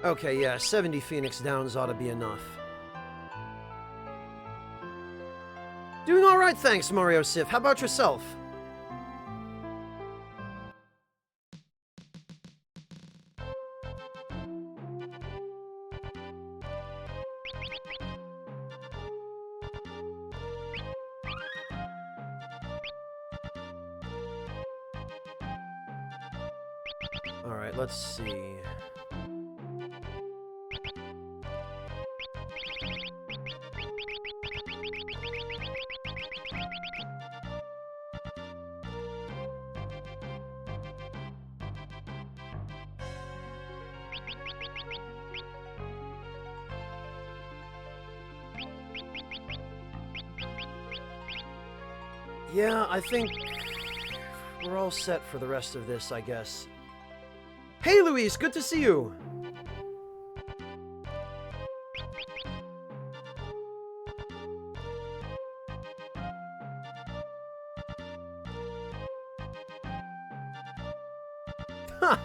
Okay, yeah, 70 Phoenix Downs ought to be enough. Doing alright, thanks, Mario Sif. How about yourself? Alright, let's see. Yeah, I think we're all set for the rest of this, I guess. Hey, Luis, good to see you! Huh.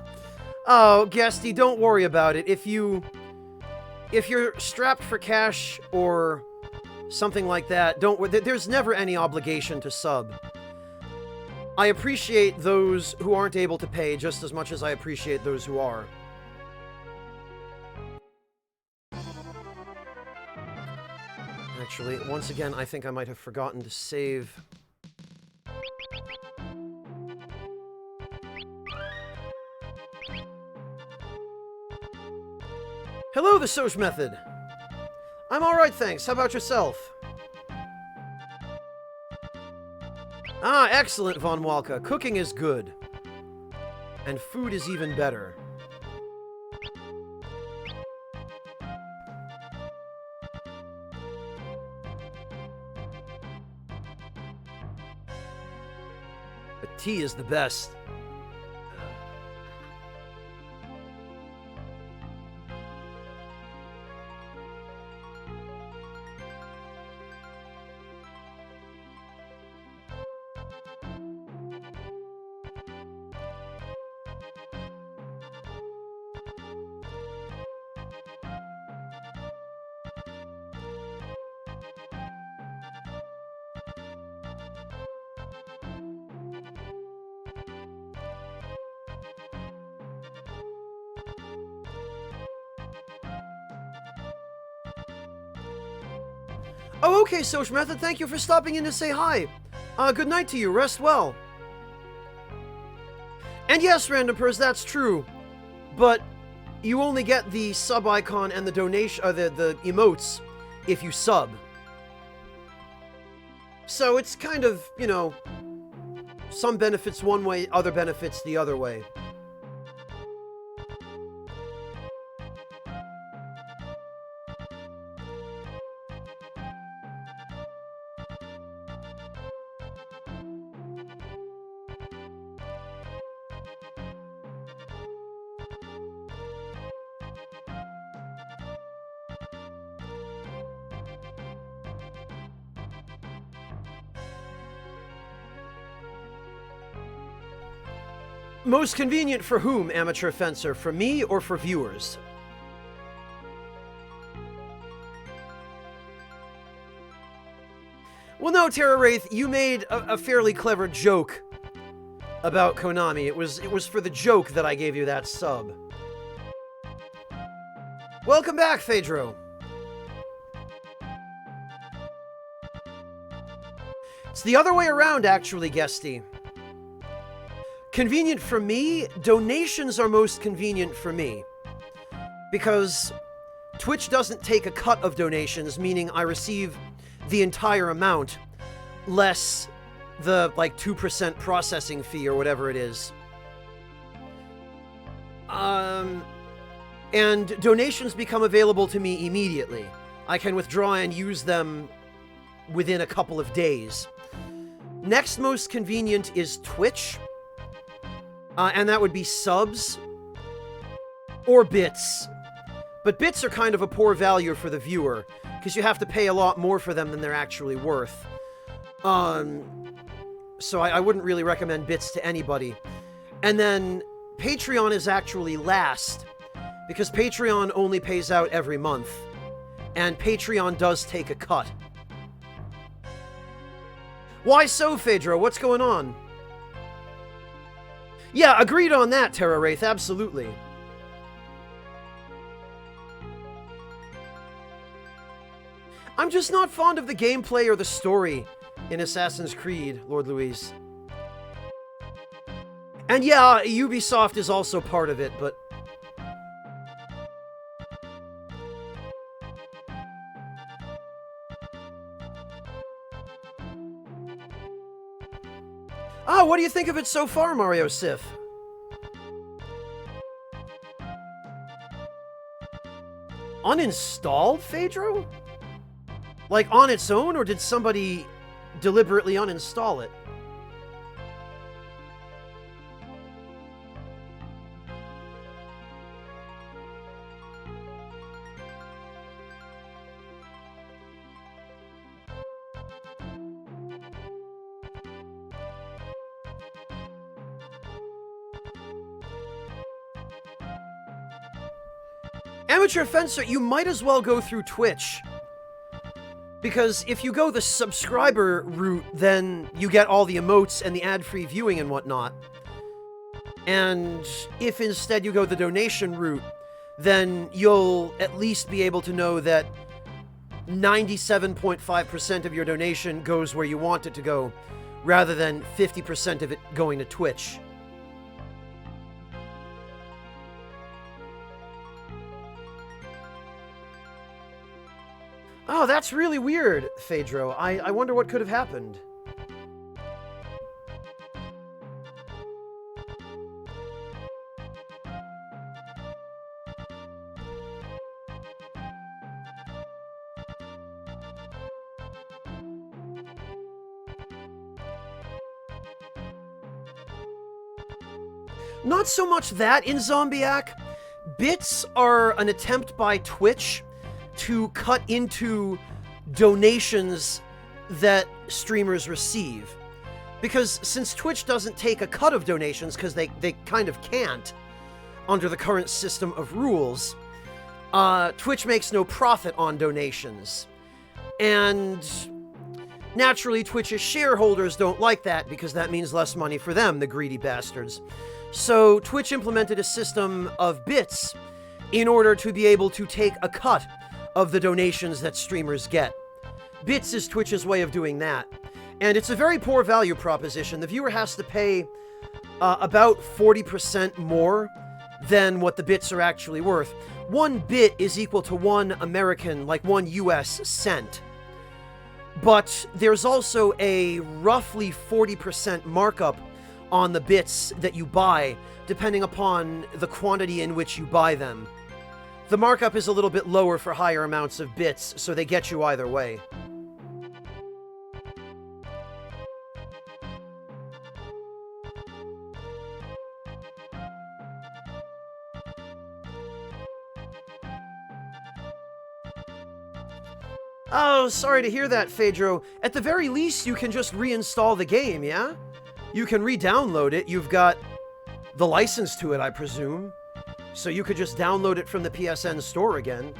Oh, Guesty, don't worry about it. If you're strapped for cash or something like that, there's never any obligation to sub. I appreciate those who aren't able to pay just as much as I appreciate those who are. Actually, once again, I think I might have forgotten to save. Hello, the Soch Method! I'm alright, thanks. How about yourself? Ah, excellent, Von Walka. Cooking is good. And food is even better. But tea is the best. Oh, okay, Soch Method, thank you for stopping in to say hi. Good night to you, rest well. And yes, Random Pers, that's true. But you only get the sub icon and the donation, the emotes, if you sub. So it's kind of, you know, some benefits one way, other benefits the other way. Most convenient for whom, Amateur Fencer? For me or for viewers? Well, no, Terra Wraith, you made a fairly clever joke about Konami. It was for the joke that I gave you that sub. Welcome back, Phaedro. It's the other way around, actually, Guesty. Convenient for me? Donations are most convenient for me. Because Twitch doesn't take a cut of donations, meaning I receive the entire amount, less the, 2% processing fee or whatever it is. And donations become available to me immediately. I can withdraw and use them within a couple of days. Next most convenient is Twitch. And that would be subs or bits. But bits are kind of a poor value for the viewer, because you have to pay a lot more for them than they're actually worth. So I wouldn't really recommend bits to anybody. And then Patreon is actually last, because Patreon only pays out every month. And Patreon does take a cut. Why so, Phaedro? What's going on? Yeah, agreed on that, Terra Wraith, absolutely. I'm just not fond of the gameplay or the story in Assassin's Creed, Lord Louise. And yeah, Ubisoft is also part of it, but... Oh, what do you think of it so far, Mario Sif? Uninstalled, Phaedro? Like, on its own, or did somebody deliberately uninstall it? Amateur Fencer, you might as well go through Twitch. Because if you go the subscriber route, then you get all the emotes and the ad-free viewing and whatnot. And if instead you go the donation route, then you'll at least be able to know that 97.5% of your donation goes where you want it to go, rather than 50% of it going to Twitch. Oh, that's really weird, Phaedro. I wonder what could have happened. Not so much that in Zombiac. Bits are an attempt by Twitch to cut into donations that streamers receive. Because since Twitch doesn't take a cut of donations, because they kind of can't, under the current system of rules, Twitch makes no profit on donations. And naturally, Twitch's shareholders don't like that, because that means less money for them, the greedy bastards. So Twitch implemented a system of bits in order to be able to take a cut of the donations that streamers get. Bits is Twitch's way of doing that. And it's a very poor value proposition. The viewer has to pay about 40% more than what the bits are actually worth. 1 bit is equal to 1 American, like 1 US cent. But there's also a roughly 40% markup on the bits that you buy, depending upon the quantity in which you buy them. The markup is a little bit lower for higher amounts of bits, so they get you either way. Oh, sorry to hear that, Phaedro. At the very least, you can just reinstall the game, yeah? You can re-download it. You've got the license to it, I presume. So you could just download it from the PSN store again.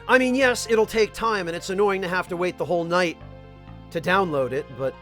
I mean, yes, it'll take time, and it's annoying to have to wait the whole night to download it, but...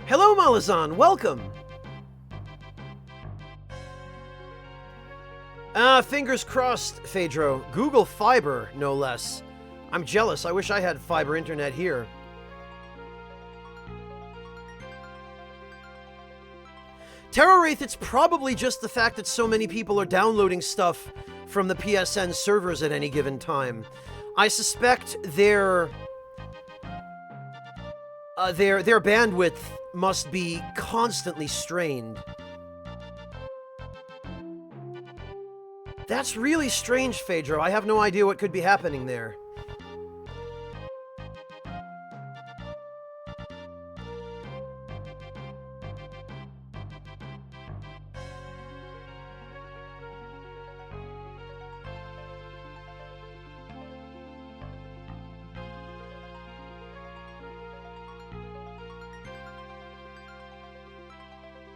Hello, Malazan, welcome! Fingers crossed, Phaedro. Google Fiber, no less. I'm jealous, I wish I had fiber internet here. Terror Wraith, it's probably just the fact that so many people are downloading stuff from the PSN servers at any given time. I suspect their bandwidth must be constantly strained. That's really strange, Phaedro. I have no idea what could be happening there.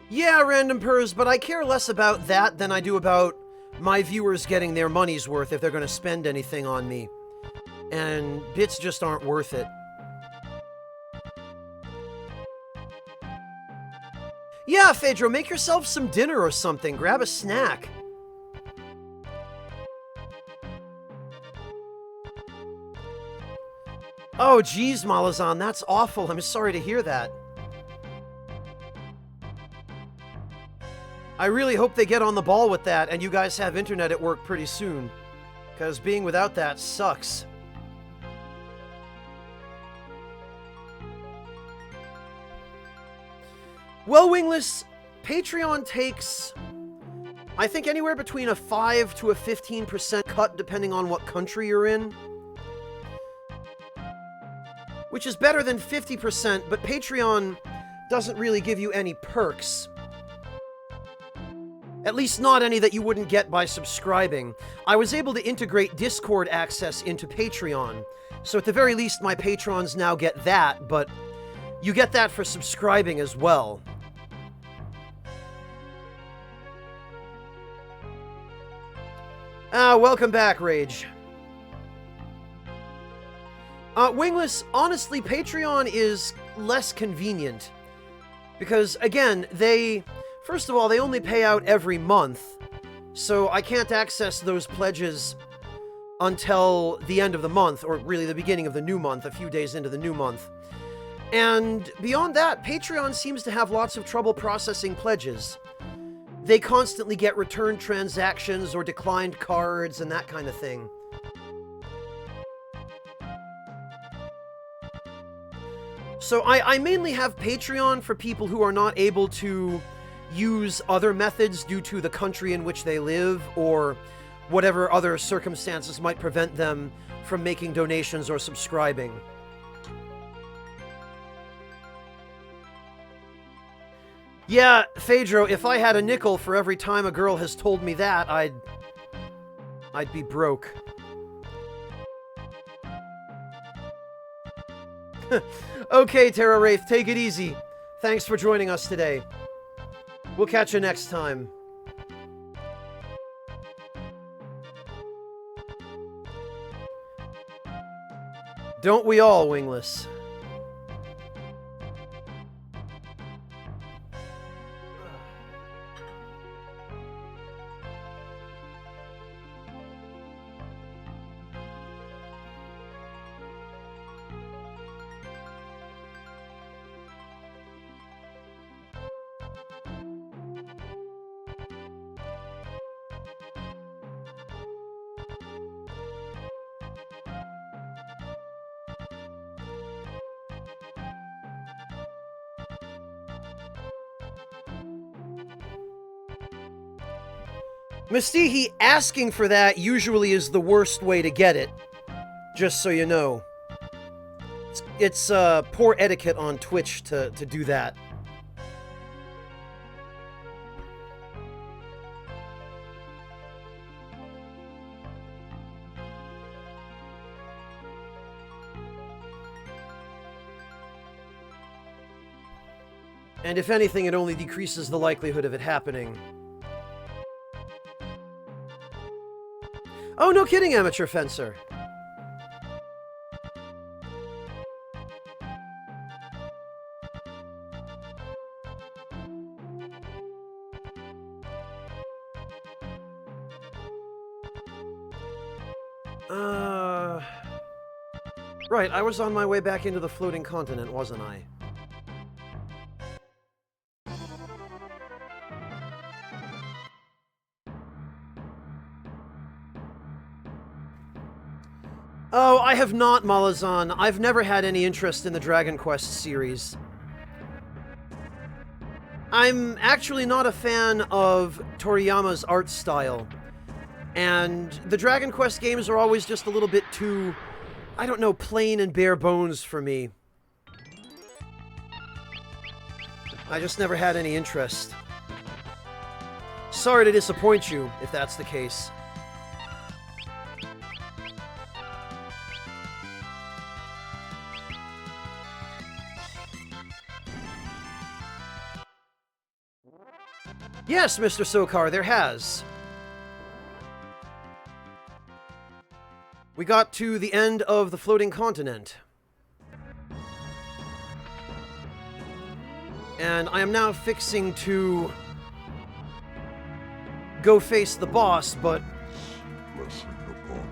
Yeah, Random Purrs, but I care less about that than I do about my viewers getting their money's worth if they're going to spend anything on me. And bits just aren't worth it. Yeah, Phaedro, make yourself some dinner or something. Grab a snack. Oh, geez, Malazan, that's awful. I'm sorry to hear that. I really hope they get on the ball with that and you guys have internet at work pretty soon. Because being without that sucks. Well, Wingless, Patreon takes, I think, anywhere between a 5 to a 15% cut depending on what country you're in. Which is better than 50%, but Patreon doesn't really give you any perks. At least not any that you wouldn't get by subscribing. I was able to integrate Discord access into Patreon, so at the very least my patrons now get that, but you get that for subscribing as well. Welcome back, Rage. Wingless, honestly, Patreon is less convenient. Because, again, first of all, they only pay out every month, so I can't access those pledges until the end of the month, or really the beginning of the new month, a few days into the new month. And beyond that, Patreon seems to have lots of trouble processing pledges. They constantly get returned transactions or declined cards and that kind of thing. So I mainly have Patreon for people who are not able to use other methods due to the country in which they live or whatever other circumstances might prevent them from making donations or subscribing. Yeah, Phaedro, if I had a nickel for every time a girl has told me that, I'd be broke. Okay, Terra Wraith, take it easy. Thanks for joining us today. We'll catch you next time. Don't we all, Wingless? Mistihi, asking for that usually is the worst way to get it. Just so you know. It's poor etiquette on Twitch to do that. And if anything, it only decreases the likelihood of it happening. Oh, no kidding, Amateur Fencer. Right, I was on my way back into the floating continent, wasn't I? Oh, I have not, Malazan. I've never had any interest in the Dragon Quest series. I'm actually not a fan of Toriyama's art style. And the Dragon Quest games are always just a little bit too, I don't know, plain and bare bones for me. I just never had any interest. Sorry to disappoint you, if that's the case. Yes, Mr. Sokar, there has. We got to the end of the floating continent. And I am now fixing to go face the boss, but... Blessing upon me.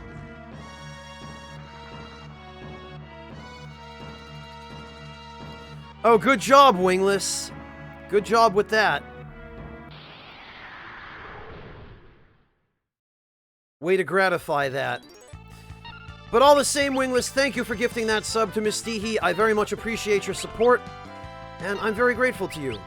Oh, good job, Wingless. Good job with that. Way to gratify that. But all the same, Wingless, thank you for gifting that sub to Mistihi. I very much appreciate your support, and I'm very grateful to you.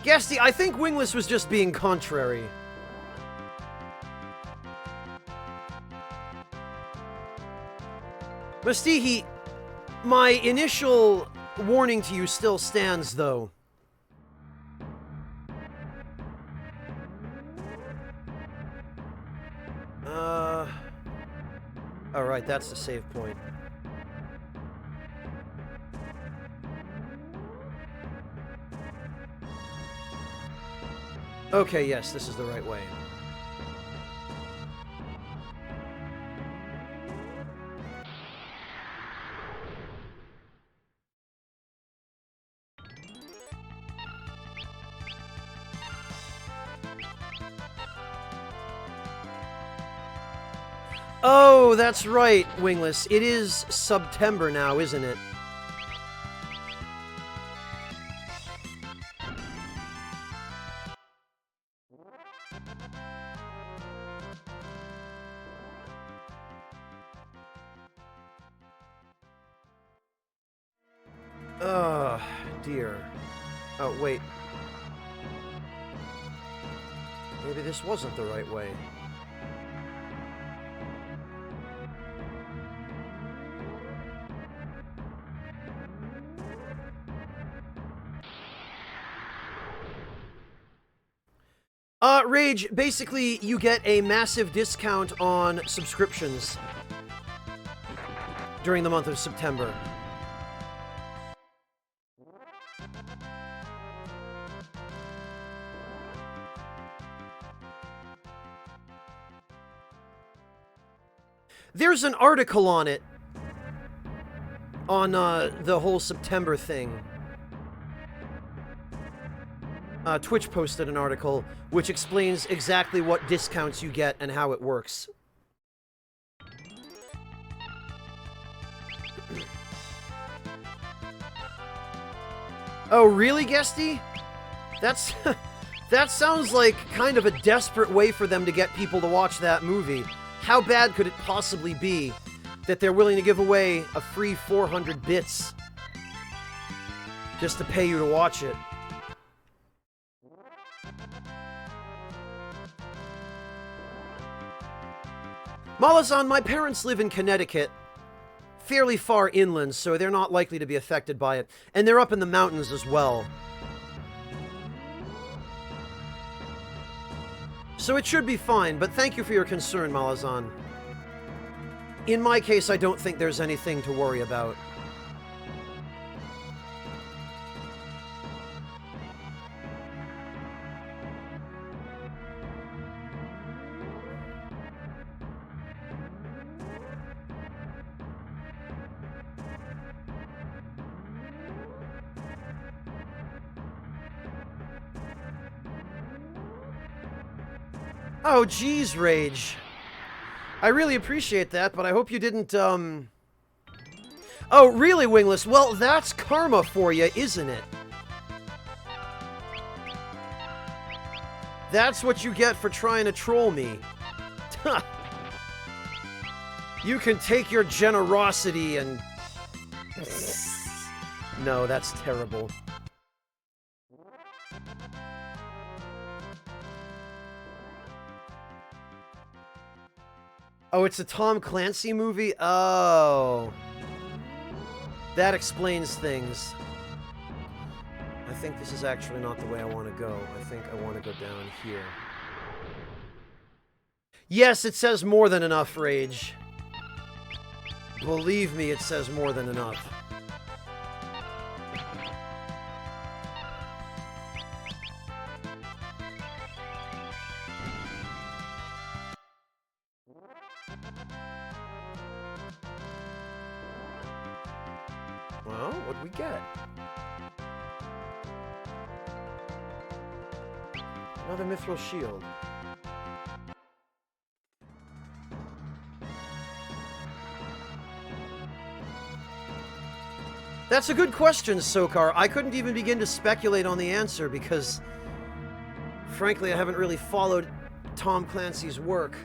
Guesty, I think Wingless was just being contrary. Mistihi, my initial warning to you still stands, though. Alright, that's the save point. Okay, yes, this is the right way. Oh, that's right, Wingless. It is September now, isn't it? Oh, dear. Oh, wait. Maybe this wasn't the right way. Rage, basically, you get a massive discount on subscriptions during the month of September. There's an article on it, on the whole September thing. Twitch posted an article which explains exactly what discounts you get and how it works. Oh, really, Guesty? That's... that sounds like kind of a desperate way for them to get people to watch that movie. How bad could it possibly be? that they're willing to give away a free 400 bits just to pay you to watch it. Malazan, my parents live in Connecticut, fairly far inland, so they're not likely to be affected by it. And they're up in the mountains as well. So it should be fine, but thank you for your concern, Malazan. In my case, I don't think there's anything to worry about. Oh, geez, Rage. I really appreciate that, but I hope you didn't, Oh, really, Wingless? Well, that's karma for you, isn't it? That's what you get for trying to troll me. You can take your generosity and... No, that's terrible. Oh, it's a Tom Clancy movie? Oh. That explains things. I think this is actually not the way I want to go. I think I want to go down here. Yes, it says more than enough, Rage. Believe me, it says more than enough. Well, what'd we get? Another mithril shield. That's a good question, Sokar. I couldn't even begin to speculate on the answer because, frankly, I haven't really followed Tom Clancy's work.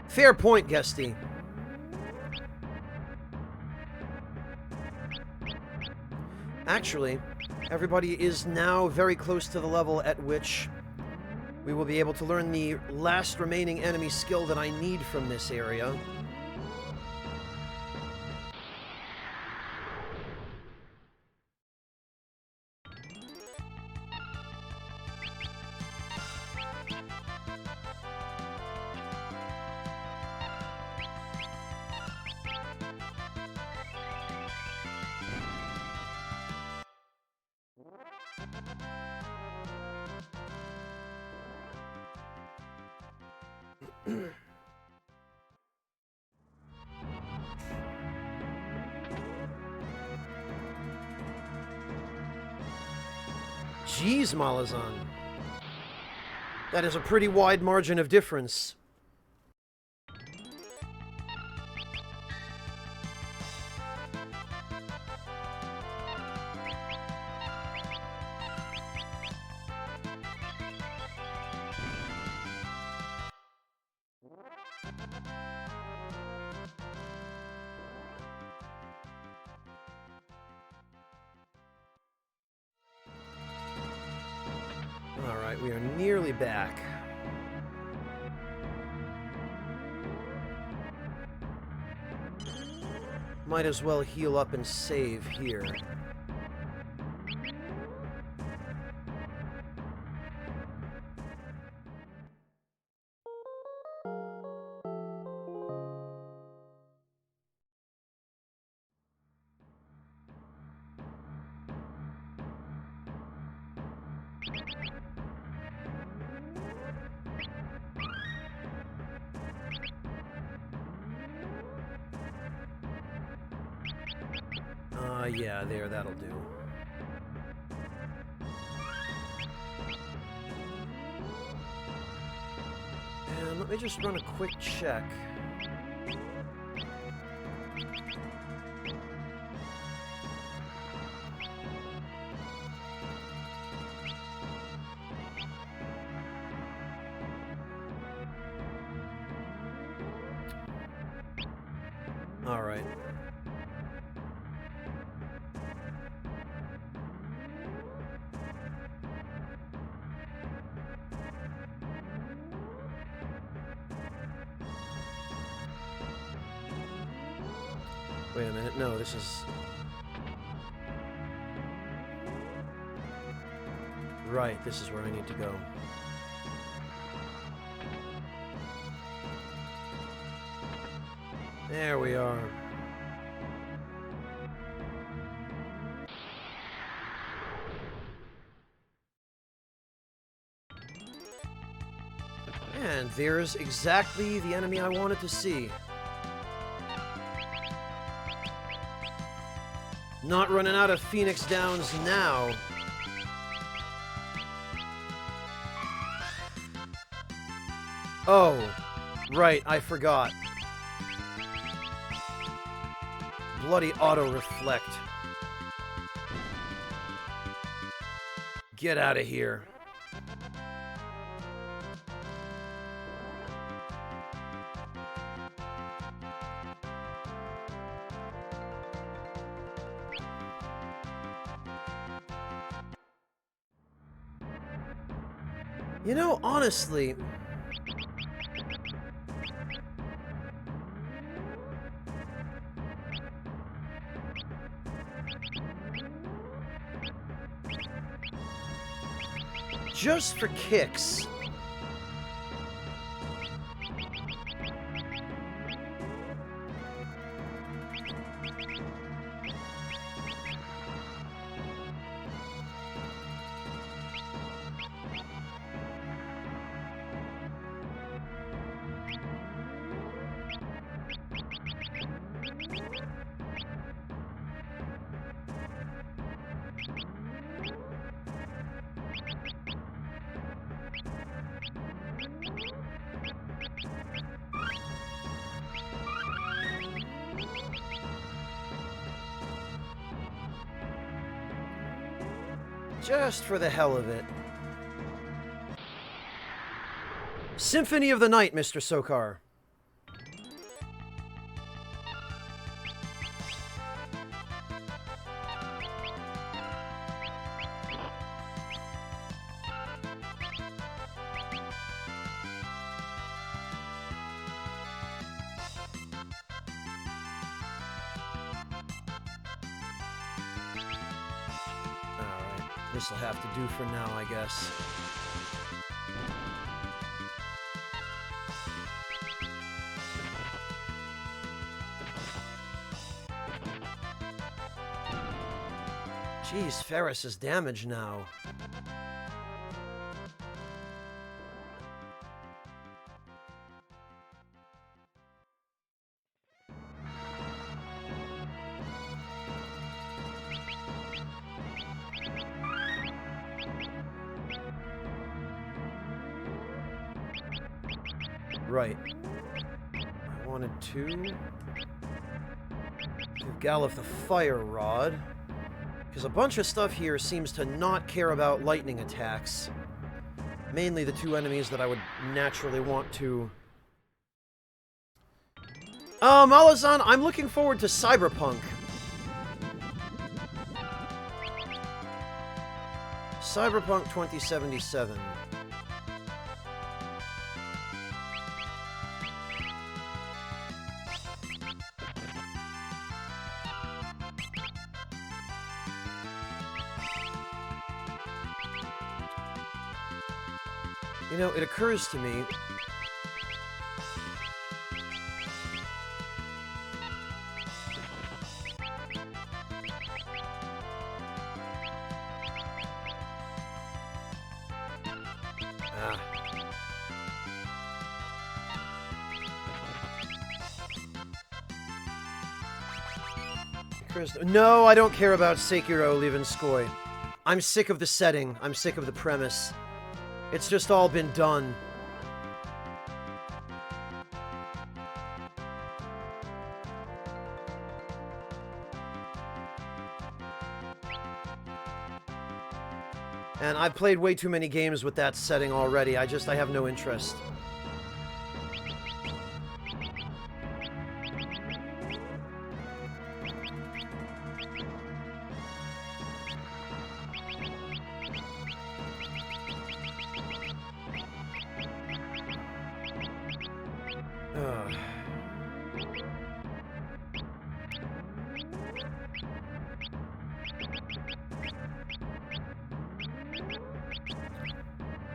Fair point, Guesty. Actually, everybody is now very close to the level at which we will be able to learn the last remaining enemy skill that I need from this area. Jeez, Malazan. That is a pretty wide margin of difference. Alright, we are nearly back. Might as well heal up and save here. Yeah, there, that'll do. And let me just run a quick check. All right. Wait a minute. No, this is... Right, this is where I need to go. There we are. And there's exactly the enemy I wanted to see. Not running out of Phoenix Downs now. Oh, right, I forgot. Bloody auto-reflect. Get out of here. You know, honestly... just for kicks. Just for the hell of it. Symphony of the Night, Mr. Sokar. This'll have to do for now, I guess. Jeez, Ferris is damaged now. Right. I wanted to give Galuf the Fire Rod, because a bunch of stuff here seems to not care about lightning attacks. Mainly the two enemies that I would naturally want to... Malazan, I'm looking forward to Cyberpunk. Cyberpunk 2077. You know, it occurs to me... It No, I don't care about Sekiro Livenskoy. I'm sick of the setting. I'm sick of the premise. It's just all been done. And I've played way too many games with that setting already. I have no interest.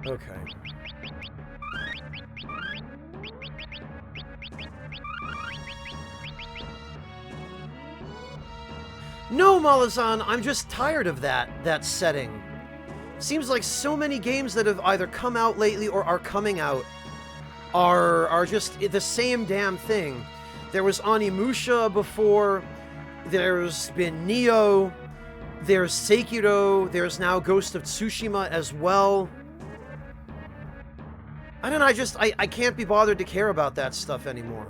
Okay. No, Malazan, I'm just tired of that setting. Seems like so many games that have either come out lately or are coming out are just the same damn thing. There was Onimusha before, there's been Nioh, there's Sekiro, there's now Ghost of Tsushima as well. I don't know, I can't be bothered to care about that stuff anymore.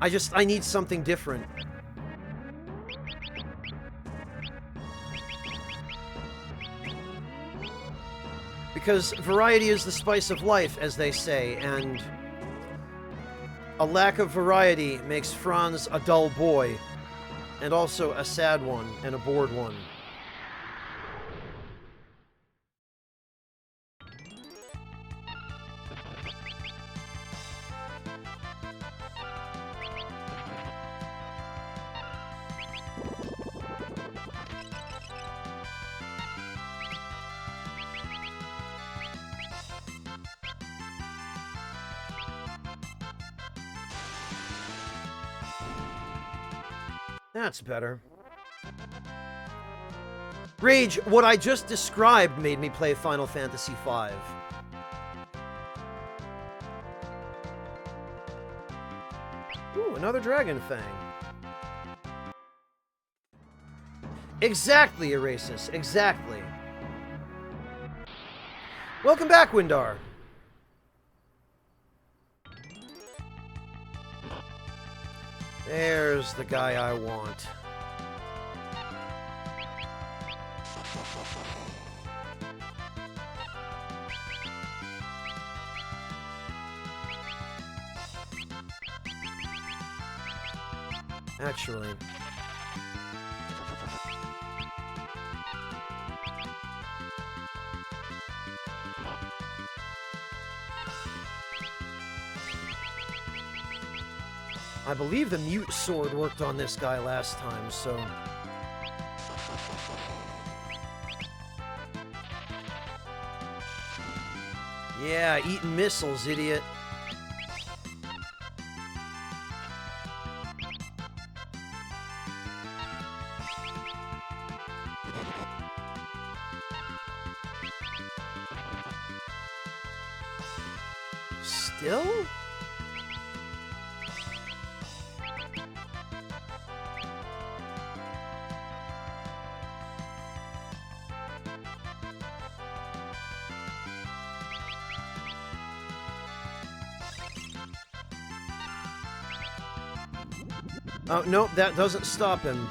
I need something different. Because variety is the spice of life, as they say, and a lack of variety makes Franz a dull boy, and also a sad one, and a bored one. That's better. Rage, what I just described made me play Final Fantasy V. Ooh, another Dragon Fang. Exactly, Erasus, exactly. Welcome back, Windar. There's the guy I want. Actually. I believe the Mute Sword worked on this guy last time, so... Yeah, eating missiles, idiot. Still? Oh, nope, that doesn't stop him.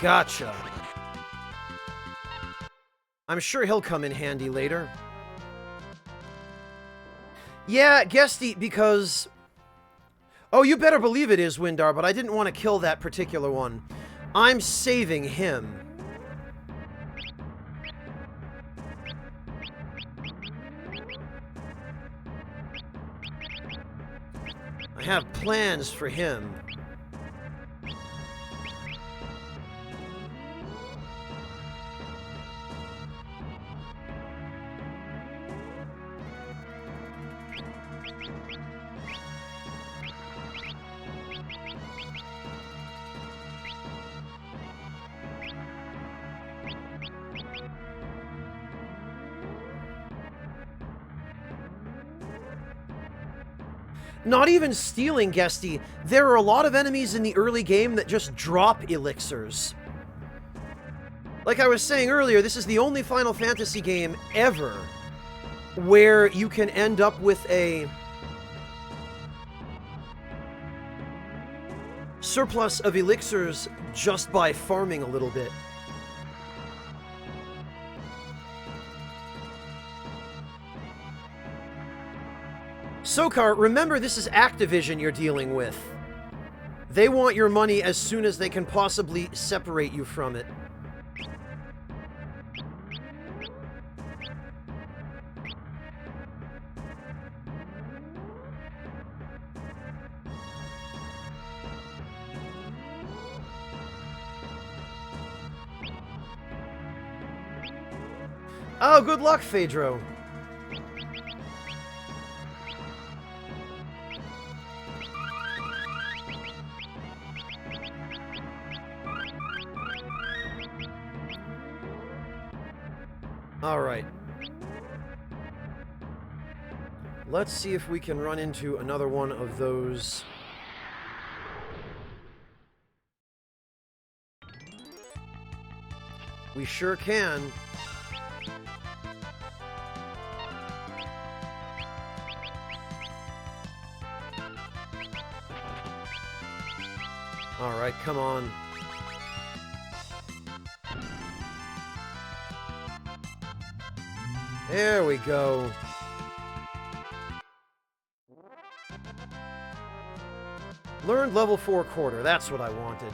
Gotcha. I'm sure he'll come in handy later. Yeah, Guesty, because... Oh, you better believe it is, Windar, but I didn't want to kill that particular one. I'm saving him. I have plans for him. Not even stealing, Guesty. There are a lot of enemies in the early game that just drop elixirs. Like I was saying earlier, this is the only Final Fantasy game ever where you can end up with a surplus of elixirs just by farming a little bit. Sokar, remember this is Activision you're dealing with. They want your money as soon as they can possibly separate you from it. Oh, good luck, Phaedro. All right. Let's see if we can run into another one of those. We sure can. All right, come on. There we go. Learned level 4 quarter. That's what I wanted.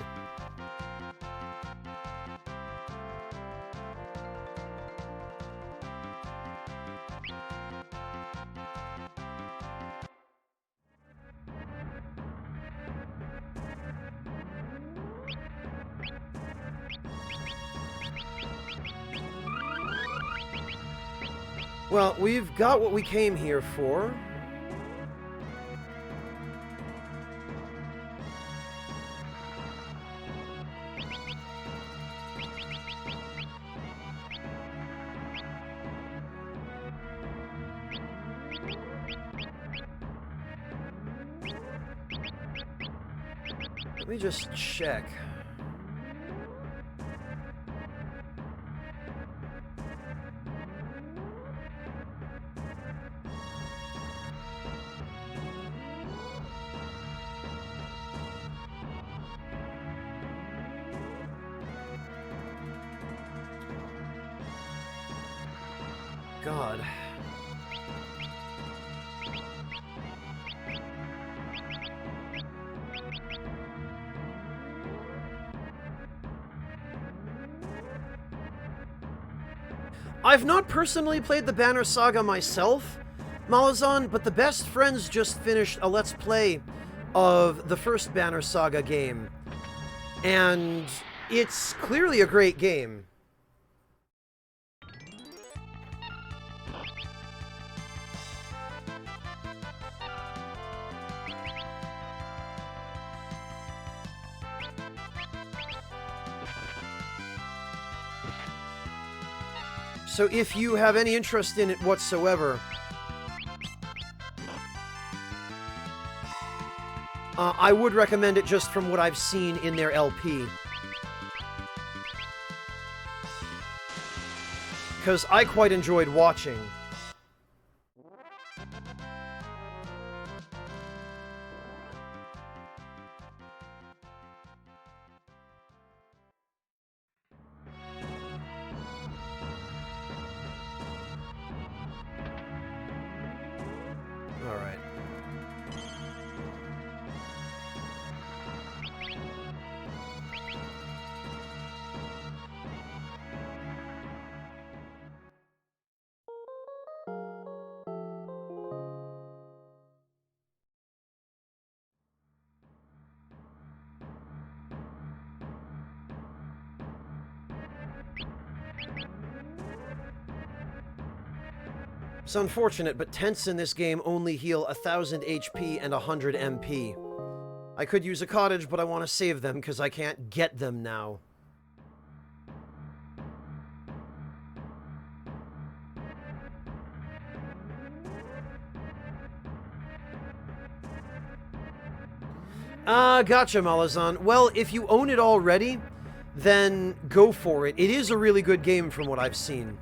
Well, we've got what we came here for. Let me just check. God. I've not personally played the Banner Saga myself, Malazan, but the best friends just finished a Let's Play of the first Banner Saga game. And it's clearly a great game. So if you have any interest in it whatsoever, I would recommend it just from what I've seen in their LP. Because I quite enjoyed watching. It's unfortunate, but tents in this game only heal 1000 HP and 100 MP. I could use a cottage, but I want to save them because I can't get them now. Gotcha, Malazan. Well, if you own it already, then go for it. It is a really good game from what I've seen.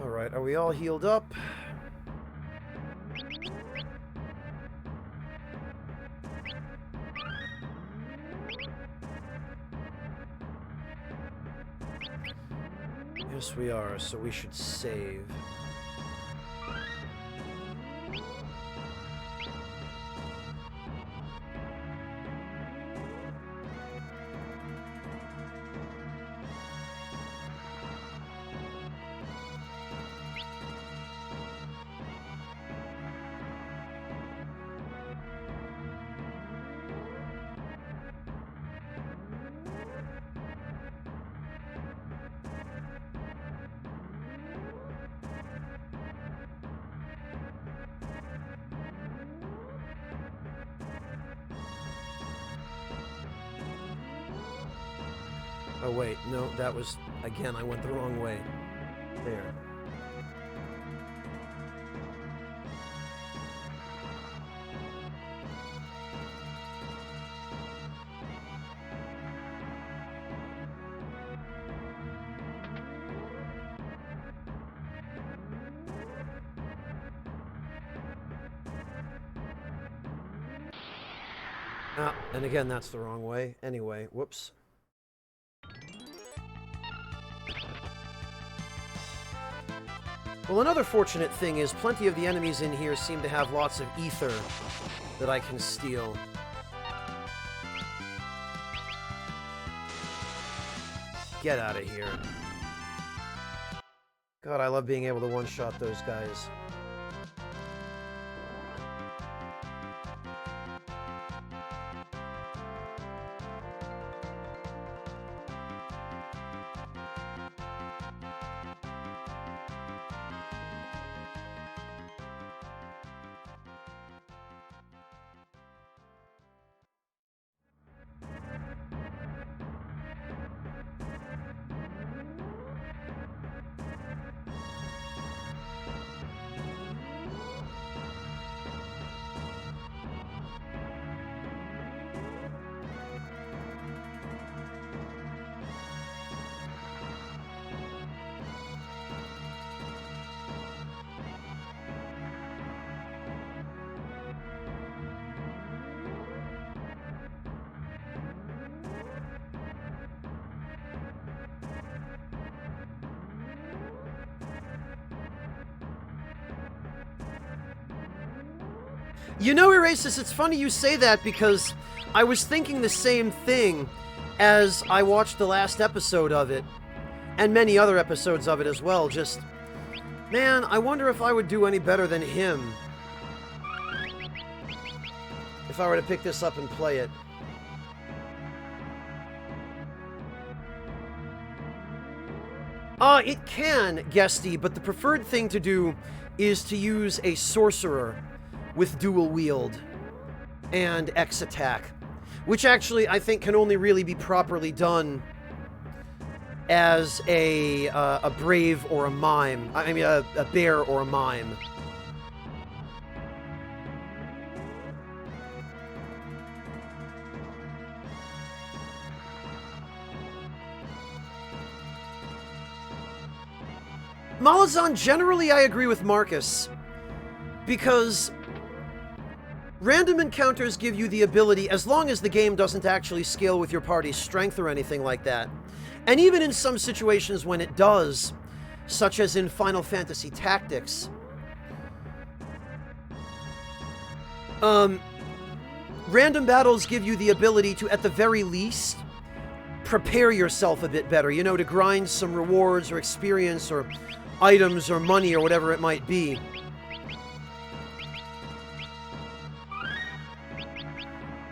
Alright, are we all healed up? Yes, we are, so we should save. Oh wait, no, that was... Again, I went the wrong way. There. Ah, and again, that's the wrong way. Anyway, whoops. Well, another fortunate thing is plenty of the enemies in here seem to have lots of ether that I can steal. Get out of here. God, I love being able to one-shot those guys. You know, Erasus, it's funny you say that because I was thinking the same thing as I watched the last episode of it, and many other episodes of it as well. Just, man, I wonder if I would do any better than him if I were to pick this up and play it. It can, Guesty, but the preferred thing to do is to use a sorcerer with dual wield and X attack, which actually I think can only really be properly done as a brave or a mime. I mean, a bear or a mime. Malazan, generally I agree with Marcus, because random encounters give you the ability, as long as the game doesn't actually scale with your party's strength or anything like that, and even in some situations when it does, such as in Final Fantasy Tactics, random battles give you the ability to, at the very least, prepare yourself a bit better, you know, to grind some rewards or experience or items or money or whatever it might be.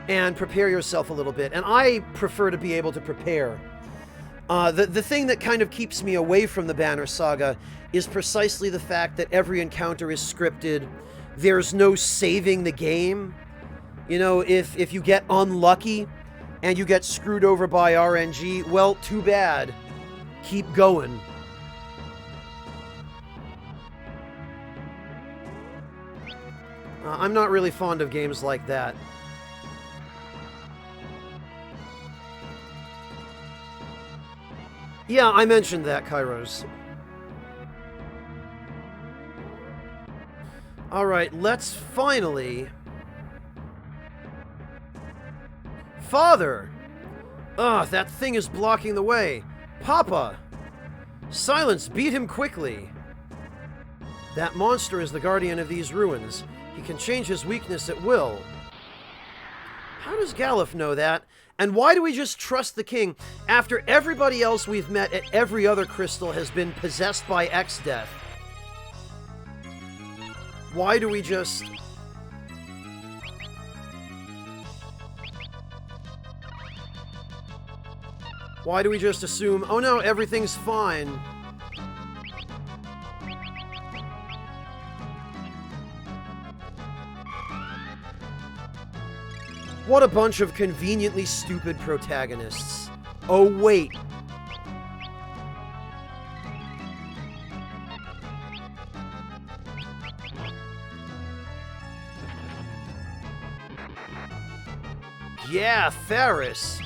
And prepare yourself a little bit. And I prefer to be able to prepare. The thing that kind of keeps me away from the Banner Saga is precisely the fact that every encounter is scripted. There's no saving the game. You know, if you get unlucky and you get screwed over by RNG, well, too bad. Keep going. I'm not really fond of games like that. Yeah, I mentioned that, Kairos. Alright, let's finally... Father! Ugh, that thing is blocking the way. Papa! Silence, beat him quickly. That monster is the guardian of these ruins. He can change his weakness at will. How does Galuf know that? And why do we just trust the king after everybody else we've met at every other crystal has been possessed by X-Death? Why do we just... Why do we just assume, oh no, everything's fine? What a bunch of conveniently stupid protagonists. Oh, wait. Yeah, Ferris.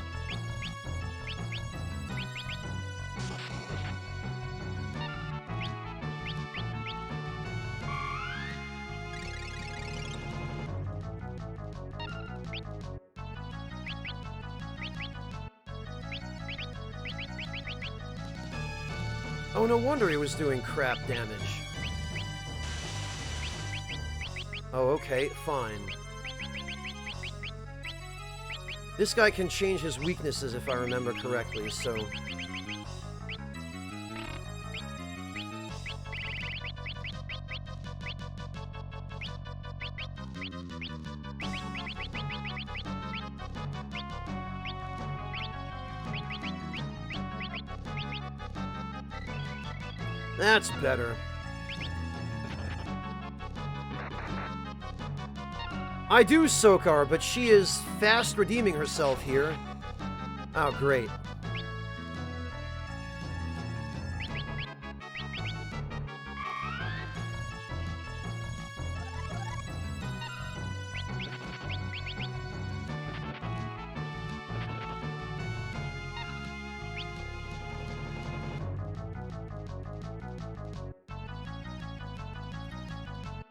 Oh, no wonder he was doing crap damage. Oh, okay, fine. This guy can change his weaknesses if I remember correctly, so... That's better. I do, Sokar, but she is fast redeeming herself here. Oh, great.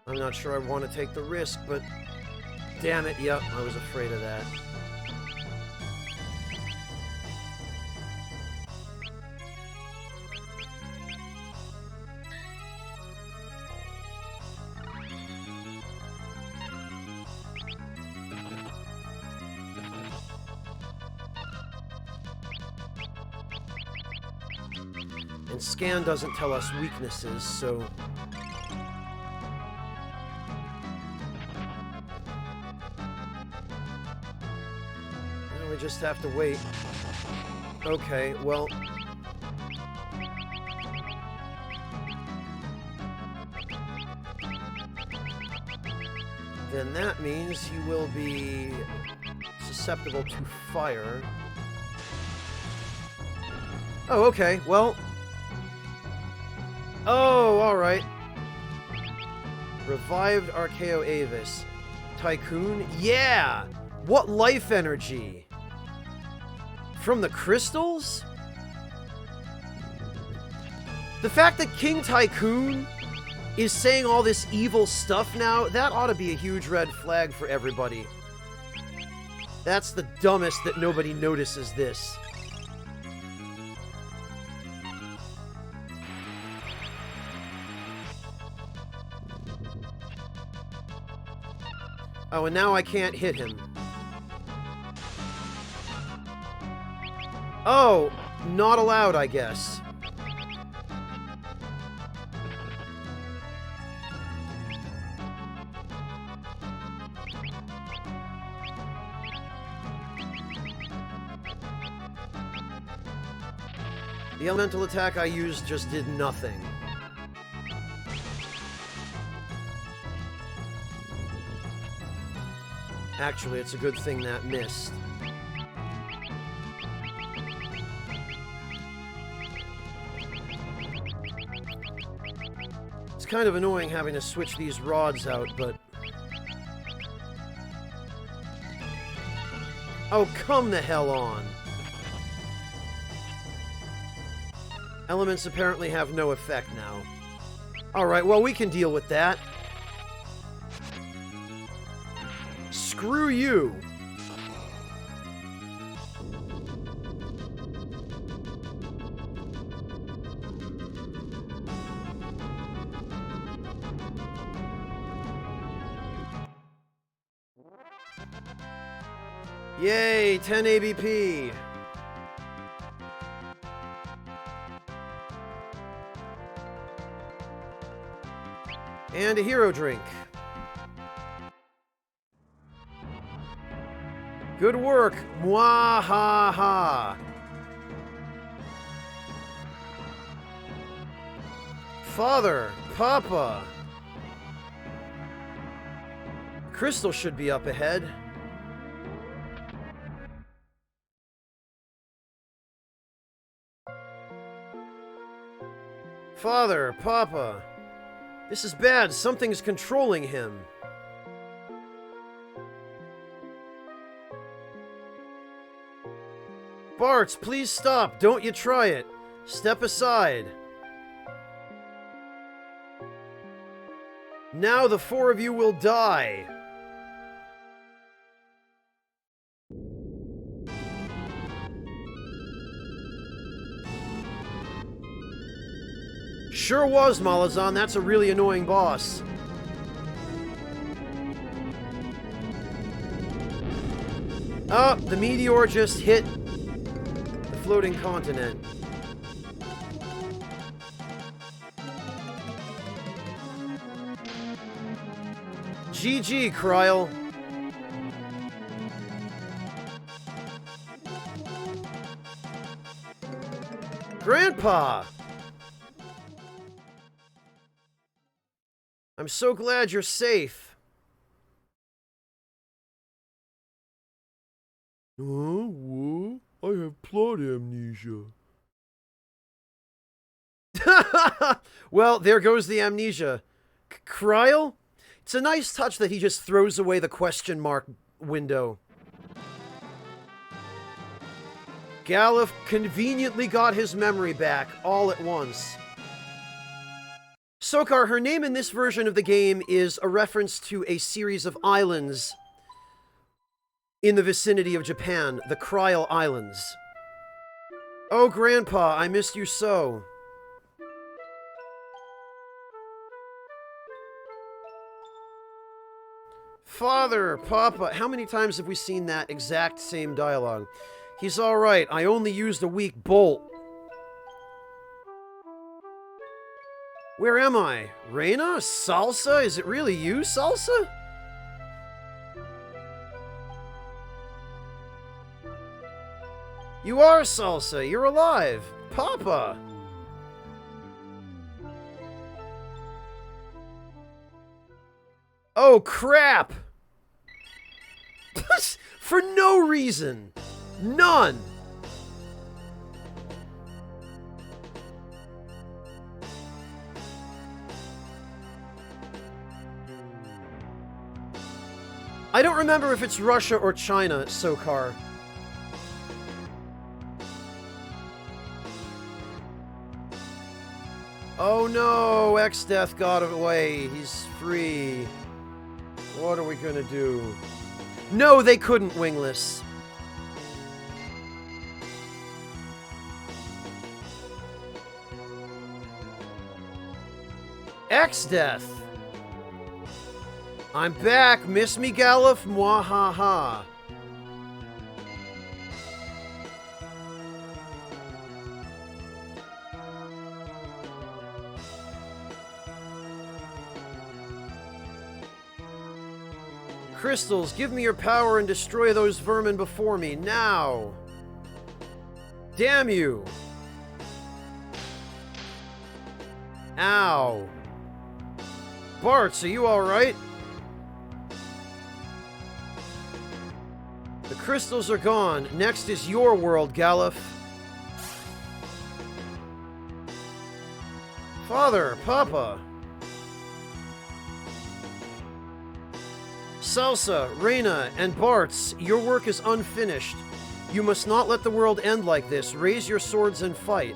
I'm not sure I want to take the risk, but... Damn it, yep, I was afraid of that. And Scan doesn't tell us weaknesses, so... We just have to wait. Okay, well... Then that means he will be susceptible to fire. Oh, okay, well... Oh, alright. Revived Archaeo Avis. Tycoon? Yeah! What life energy! From the crystals? The fact that King Tycoon is saying all this evil stuff now, that ought to be a huge red flag for everybody. That's the dumbest that nobody notices this. Oh, and now I can't hit him. Oh, not allowed, I guess. The elemental attack I used just did nothing. Actually, it's a good thing that missed. It's kind of annoying having to switch these rods out, but... Oh, come the hell on! Elements apparently have no effect now. Alright, well, we can deal with that. Screw you! Yay, 10 ABP! And a hero drink. Good work, mwahaha! Father, Papa! Crystal should be up ahead. Father, Papa, this is bad. Something's controlling him. Bartz, please stop. Don't you try it. Step aside. Now the four of you will die. Sure was, Malazan. That's a really annoying boss. Oh, the meteor just hit the floating continent. GG, Kryl. Grandpa! I'm so glad you're safe. What? I have plot amnesia. Well, there goes the amnesia. Kryl? It's a nice touch that he just throws away the question mark window. Galuf conveniently got his memory back all at once. Sokar, her name in this version of the game is a reference to a series of islands in the vicinity of Japan, the Kryl Islands. Oh, Grandpa, I missed you so. Father, Papa, how many times have we seen that exact same dialogue? He's alright, I only used a weak bolt. Where am I? Reina? Salsa? Is it really you, Salsa? You are Salsa. You're alive. Papa. Oh, crap. For no reason. None. I don't remember if it's Russia or China, Sokar. Oh no, X-Death got away. He's free. What are we gonna do? No, they couldn't, Wingless. X-Death! I'm back! Miss me, Galuf? Mwahaha! Crystals, give me your power and destroy those vermin before me, now! Damn you! Ow! Bartz, are you alright? The crystals are gone. Next is your world, Galuf. Father, Papa. Salsa, Reyna, and Bartz, your work is unfinished. You must not let the world end like this. Raise your swords and fight.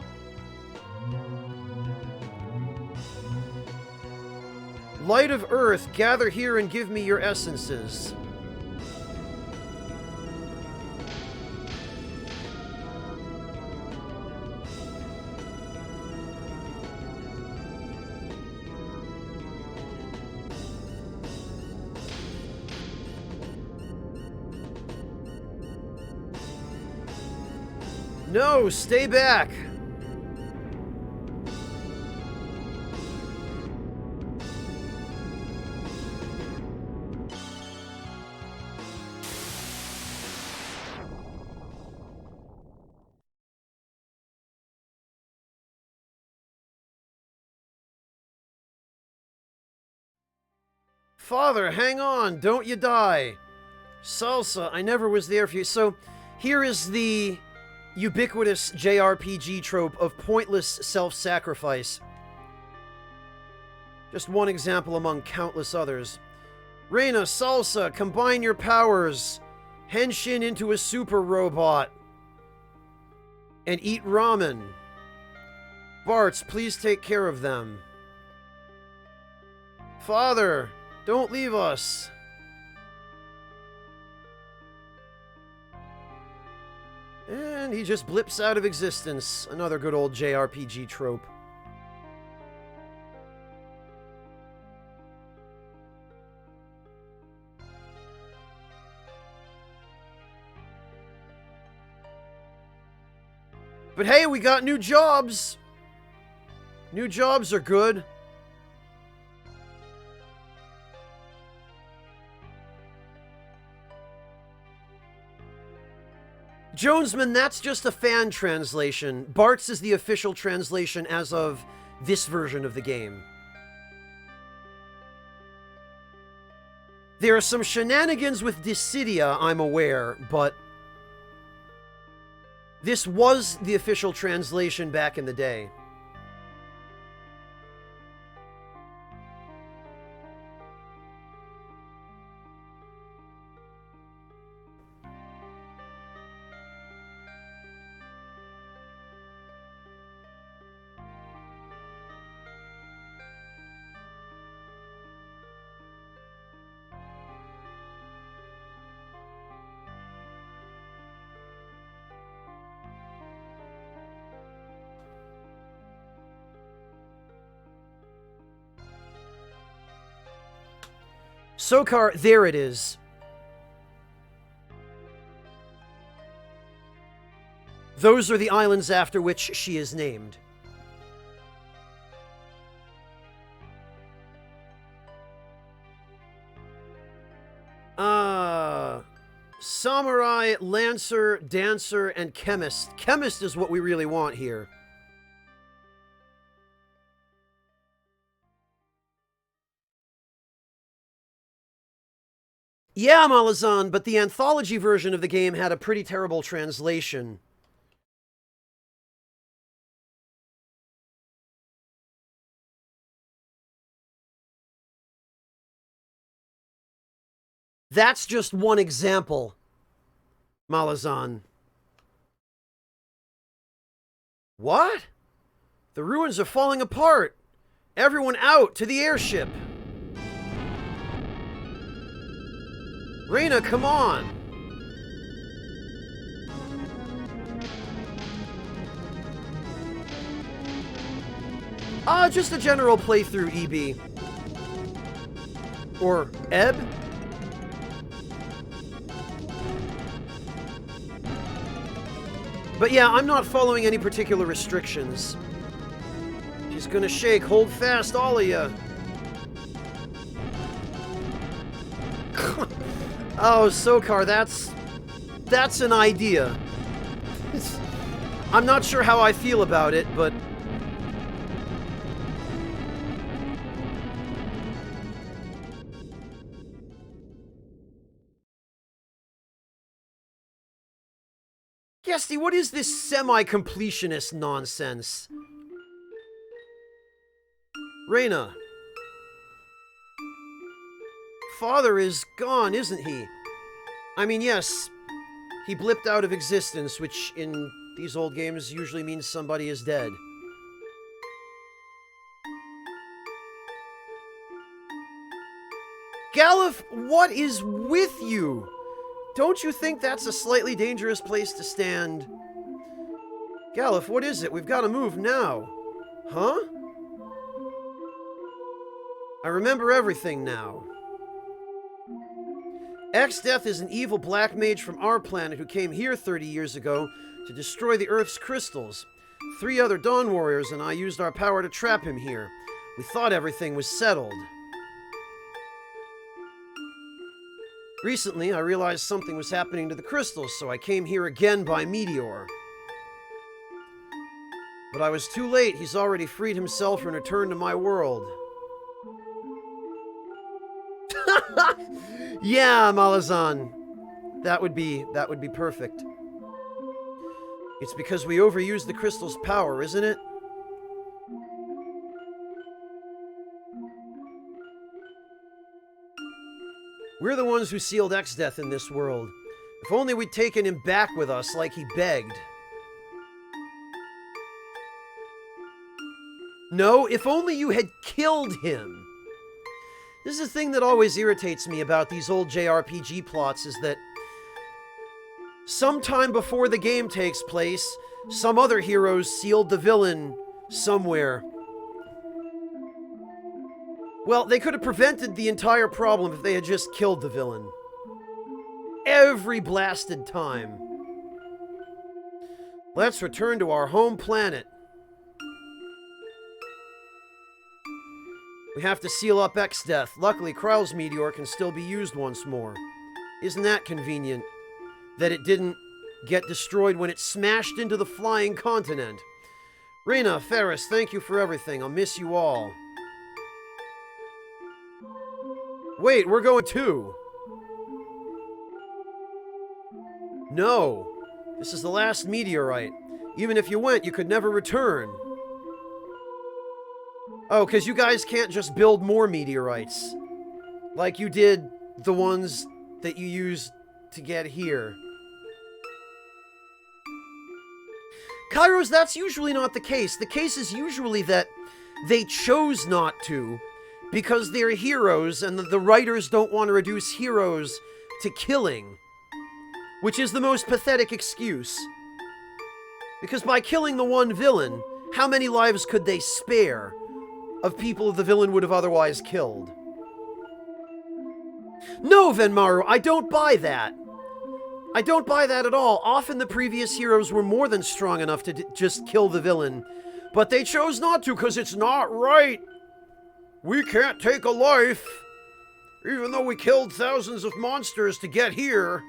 Light of Earth, gather here and give me your essences. No, stay back! Father, hang on, don't you die. Salsa, I never was there for you. So, here is the ubiquitous JRPG trope of pointless self-sacrifice. Just one example among countless others. Reyna, Salsa, combine your powers. Henshin into a super robot. And eat ramen. Bartz, please take care of them. Father, don't leave us. And he just blips out of existence. Another good old JRPG trope. But hey, we got new jobs! New jobs are good. Jonesman, that's just a fan translation. Bartz is the official translation as of this version of the game. There are some shenanigans with Dissidia, I'm aware, but this was the official translation back in the day. Sokar, there it is. Those are the islands after which she is named. Samurai, Lancer, Dancer, and Chemist. Chemist is what we really want here. Yeah, Malazan, but the anthology version of the game had a pretty terrible translation. That's just one example, Malazan. What? The ruins are falling apart. Everyone out to the airship. Reyna, come on. Just a general playthrough, EB. Or Eb? But yeah, I'm not following any particular restrictions. She's gonna shake. Hold fast, all of ya. Oh, Sokar, that's an idea. I'm not sure how I feel about it, but... Guesty, what is this semi-completionist nonsense? Reyna. father is gone, isn't he? I mean, yes, he blipped out of existence, which in these old games usually means somebody is dead. Galuf, what is with you? Don't you think that's a slightly dangerous place to stand? Galuf, what is it? We've got to move now. Huh? I remember everything now. Exdeath is an evil black mage from our planet who came here 30 years ago to destroy the Earth's crystals. 3 other Dawn Warriors and I used our power to trap him here. We thought everything was settled. Recently, I realized something was happening to the crystals, so I came here again by meteor. But I was too late. He's already freed himself and returned to my world. Yeah, Malazan. That would be perfect. It's because we overused the crystal's power, isn't it? We're the ones who sealed Exdeath in this world. If only we'd taken him back with us like he begged. No, if only you had killed him. This is the thing that always irritates me about these old JRPG plots, is that sometime before the game takes place, some other heroes sealed the villain somewhere. Well, they could have prevented the entire problem if they had just killed the villain. Every blasted time. Let's return to our home planet. We have to seal up Exdeath. Luckily, Kryle's meteor can still be used once more. Isn't that convenient? That it didn't get destroyed when it smashed into the flying continent. Rena, Ferris, thank you for everything. I'll miss you all. Wait, we're going too. No. This is the last meteorite. Even if you went, you could never return. Oh, because you guys can't just build more meteorites. Like you did the ones that you used to get here. Kairos, that's usually not the case. The case is usually that they chose not to because they're heroes and the writers don't want to reduce heroes to killing. Which is the most pathetic excuse. Because by killing the one villain, how many lives could they spare of people the villain would have otherwise killed? No, Venmaru, I don't buy that. I don't buy that at all. Often the previous heroes were more than strong enough to just kill the villain. But they chose not to because it's not right. We can't take a life, even though we killed thousands of monsters to get here.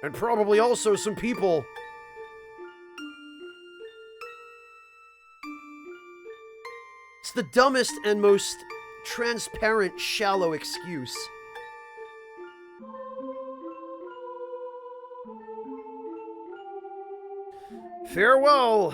And probably also some people. It's the dumbest and most transparent, shallow excuse. Farewell.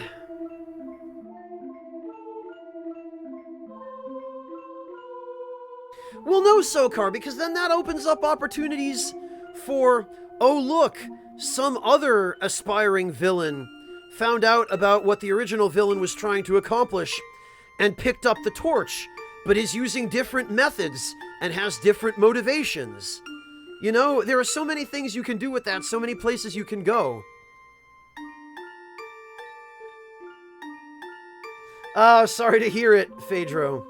Well, no, Sokar, because then that opens up opportunities for, oh look, some other aspiring villain found out about what the original villain was trying to accomplish and picked up the torch, but is using different methods and has different motivations. You know, there are so many things you can do with that, so many places you can go. Oh, sorry to hear it, Phaedro.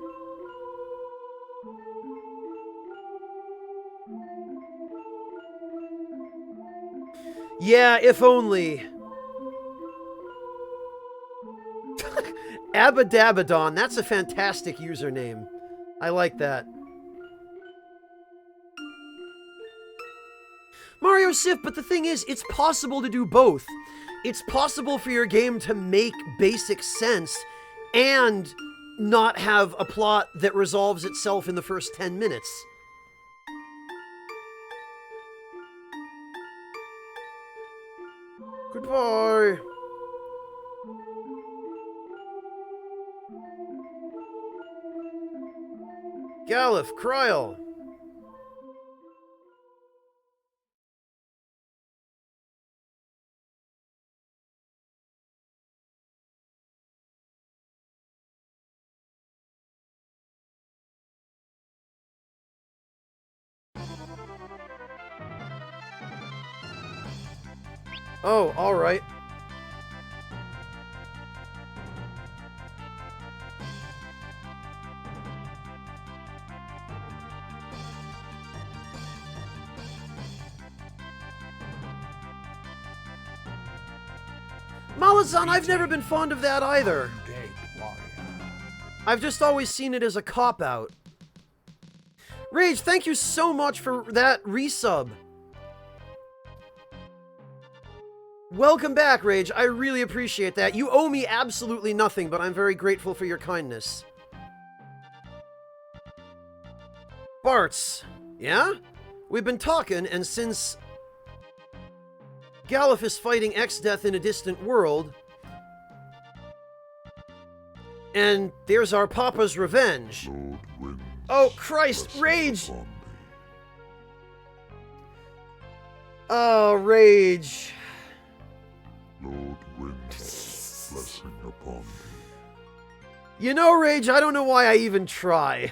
Yeah, if only. Abadabadon, that's a fantastic username. I like that. Mario Sif, but the thing is, it's possible to do both. It's possible for your game to make basic sense and not have a plot that resolves itself in the first 10 minutes. Goodbye. Galuf, Kryle. Oh, alright. Malazan, I've never been fond of that either. I've just always seen it as a cop-out. Rage, thank you so much for that resub. Welcome back, Rage. I really appreciate that. You owe me absolutely nothing, but I'm very grateful for your kindness. Bartz. Yeah? We've been talking, and since Galuf is fighting Exdeath in a distant world, and there's our Papa's revenge. Oh, Christ, Rage! Oh, Rage. Lord winds blessing upon thee. You know, Rage, I don't know why I even try.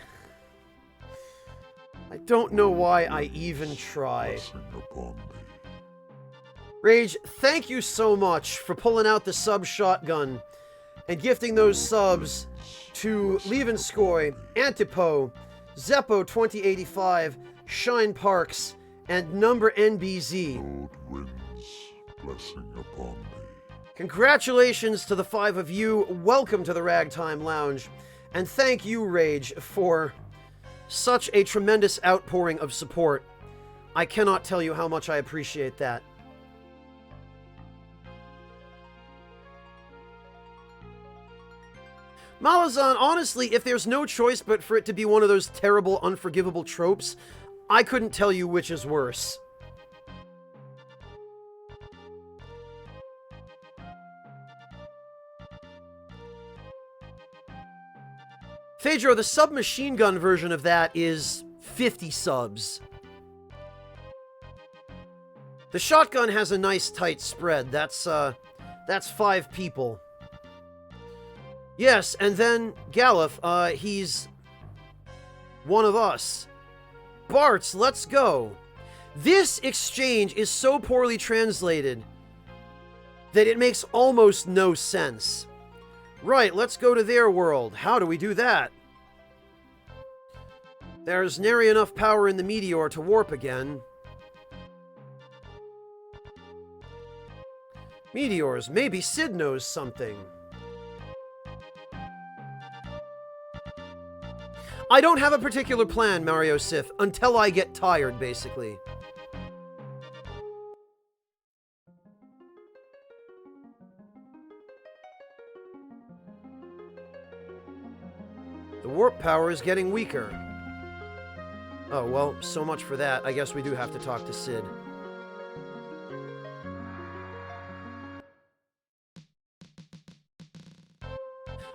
I don't know why I even try. Blessing upon thee. Rage, thank you so much for pulling out the sub shotgun and gifting those subs to Levenskoy, Antipo, Zeppo2085, Shine Parks, and Number NBZ. Lord winds blessing upon thee. Congratulations to the 5 of you. Welcome to the Ragtime Lounge. And thank you, Rage, for such a tremendous outpouring of support. I cannot tell you how much I appreciate that. Malazan, honestly, if there's no choice but for it to be one of those terrible, unforgivable tropes, I couldn't tell you which is worse. Phaedro, the submachine gun version of that is 50 subs. The shotgun has a nice tight spread. That's 5 people. Yes, and then Galuf, he's one of us. Bartz, let's go. This exchange is so poorly translated that it makes almost no sense. Right, let's go to their world. How do we do that? There's nary enough power in the meteor to warp again. Meteors, maybe Sid knows something. I don't have a particular plan, Mario Sith, until I get tired, basically. The warp power is getting weaker. Oh, well, so much for that. I guess we do have to talk to Sid.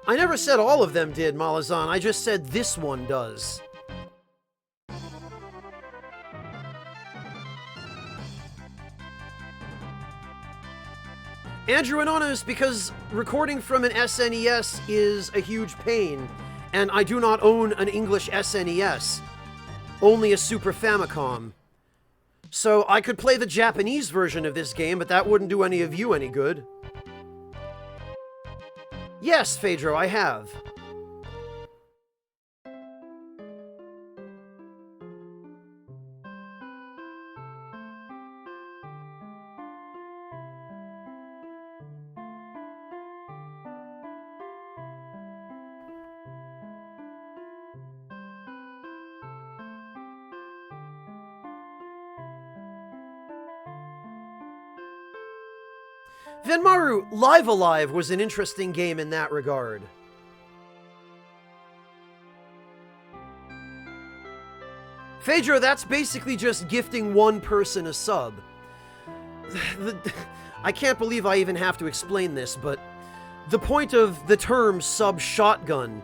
I never said all of them did, Malazan. I just said this one does. Andrew Anonymous, because recording from an SNES is a huge pain, and I do not own an English SNES, only a Super Famicom. So I could play the Japanese version of this game, but that wouldn't do any of you any good. Yes, Phaedro, I have. Venmaru, Live Alive was an interesting game in that regard. Phaedro, that's basically just gifting one person a sub. I can't believe I even have to explain this, but the point of the term sub-shotgun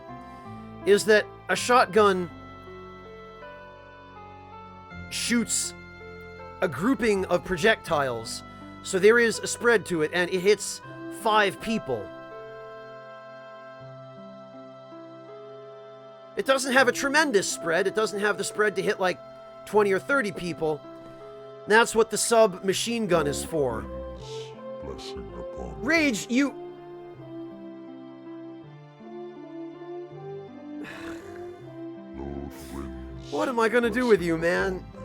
is that a shotgun shoots a grouping of projectiles. So there is a spread to it, and it hits 5 people. It doesn't have a tremendous spread. It doesn't have the spread to hit like 20 or 30 people. That's what the sub-machine gun is for. blessing upon thee. Rage, you... Lord winds, What am I gonna do with you, man? upon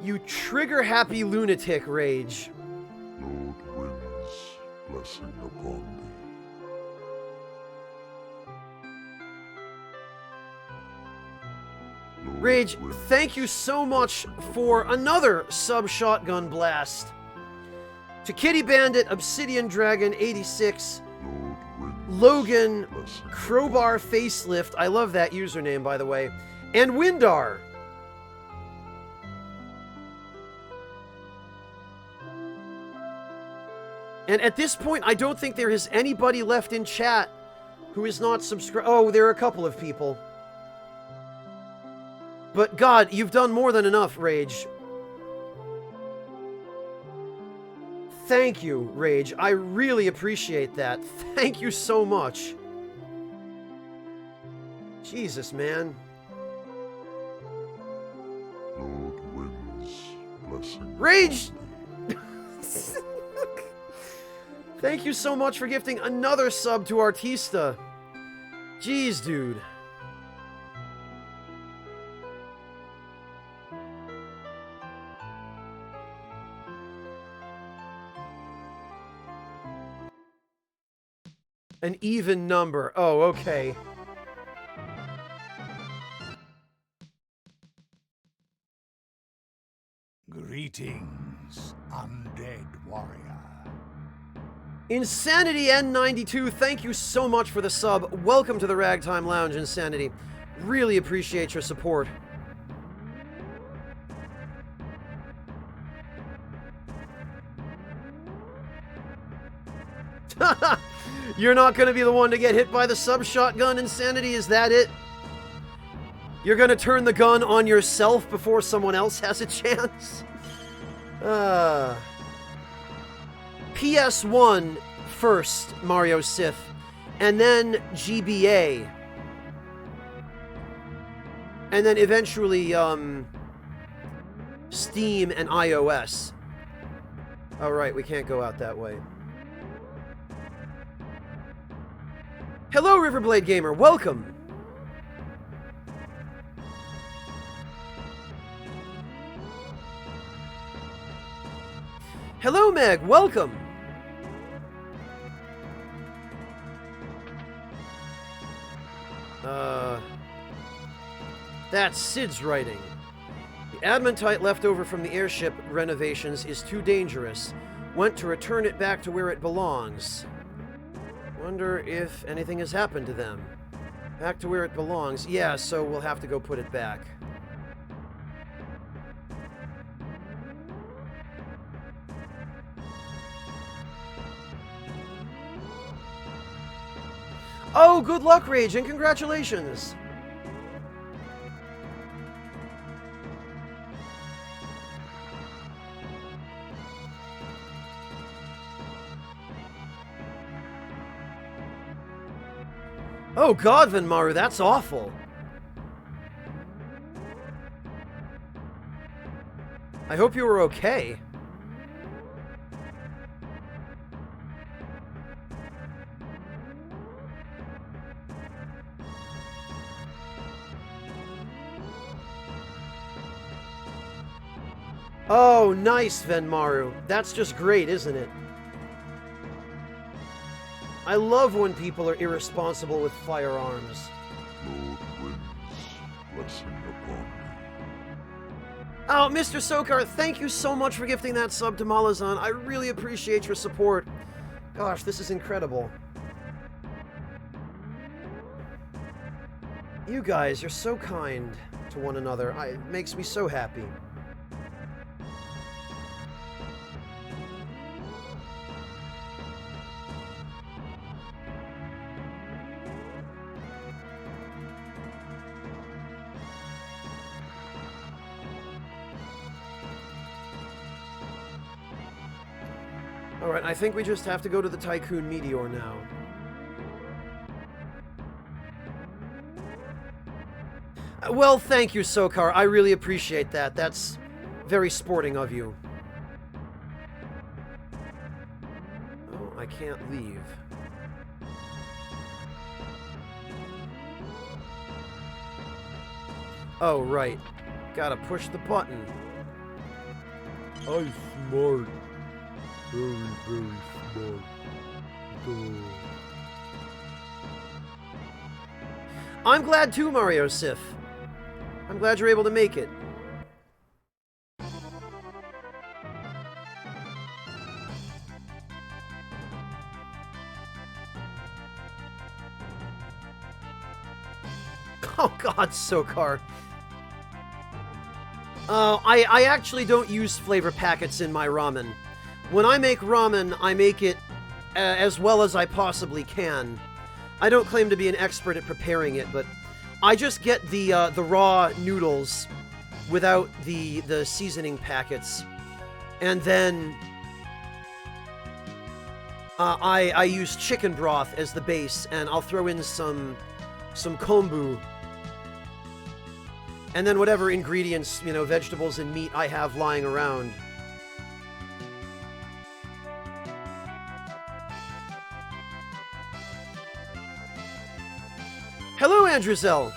You trigger-happy lunatic, Rage. thee. Lord winds, blessing upon thee. Lord Rage, winds, thank you so much for another sub-shotgun blast. To Kitty Bandit, Obsidian Dragon 86, Lord winds, Logan, blessing Crowbar Facelift, I love that username by the way, and Windar. And at this point, I don't think there is anybody left in chat who is not subscribed. Oh, there are a couple of people. But God, you've done more than enough, Rage. Thank you, Rage. I really appreciate that. Thank you so much. Jesus, man. Lord winds, blessing Rage! upon thee. Thank you so much for gifting another sub to Artista. Jeez, dude. An even number. Oh, okay. Greetings, undead warrior. Insanity N92, thank you so much for the sub. Welcome to the Ragtime Lounge, Insanity. Really appreciate your support. You're not going to be the one to get hit by the sub-shotgun, Insanity? Is that it? You're going to turn the gun on yourself before someone else has a chance? PS1 first, Mario Sith, and then GBA. And then eventually, Steam and iOS. Oh, right, we can't go out that way. Hello, Riverblade Gamer, welcome! Hello, Meg, welcome! That's Sid's writing. The adamantite left over from the airship renovations is too dangerous. Went to return it back to where it belongs. Wonder if anything has happened to them. Back to where it belongs. Yeah, so we'll have to go put it back. Oh, good luck, Rage, and congratulations! Oh God, Venmaru, that's awful. I hope you were okay. Oh, nice, Venmaru. That's just great, isn't it? I love when people are irresponsible with firearms. Lord winds, blessing upon thee. Oh, Mr. Sokar, thank you so much for gifting that sub to Malazan. I really appreciate your support. Gosh, this is incredible. You guys, you're so kind to one another. It makes me so happy. Alright, I think we just have to go to the Tycoon Meteor now. Well, thank you, Sokar. I really appreciate that. That's very sporting of you. I can't leave. Oh, right. Gotta push the button. I'm smart. Very, very smart. Duh. I'm glad too, Mario Sif. I'm glad you're able to make it. Oh god, Sokar. I actually don't use flavor packets in my ramen. When I make ramen, I make it as well as I possibly can. I don't claim to be an expert at preparing it, but I just get the raw noodles without the seasoning packets, and then I use chicken broth as the base, and I'll throw in some kombu, and then whatever ingredients, you know, vegetables and meat I have lying around. Hello, Andrewzel!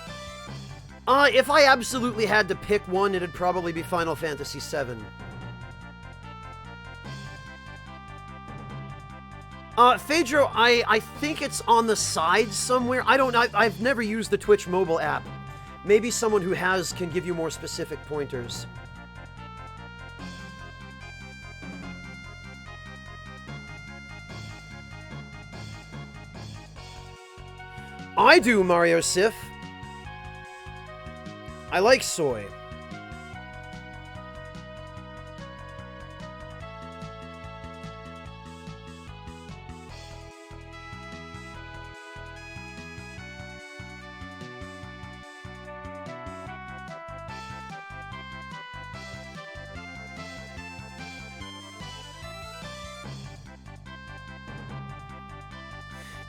If I absolutely had to pick one, it'd probably be Final Fantasy VII. Phaedro, I think it's on the side somewhere. I've never used the Twitch mobile app. Maybe someone who has can give you more specific pointers. I do, Mario Sif. I like soy.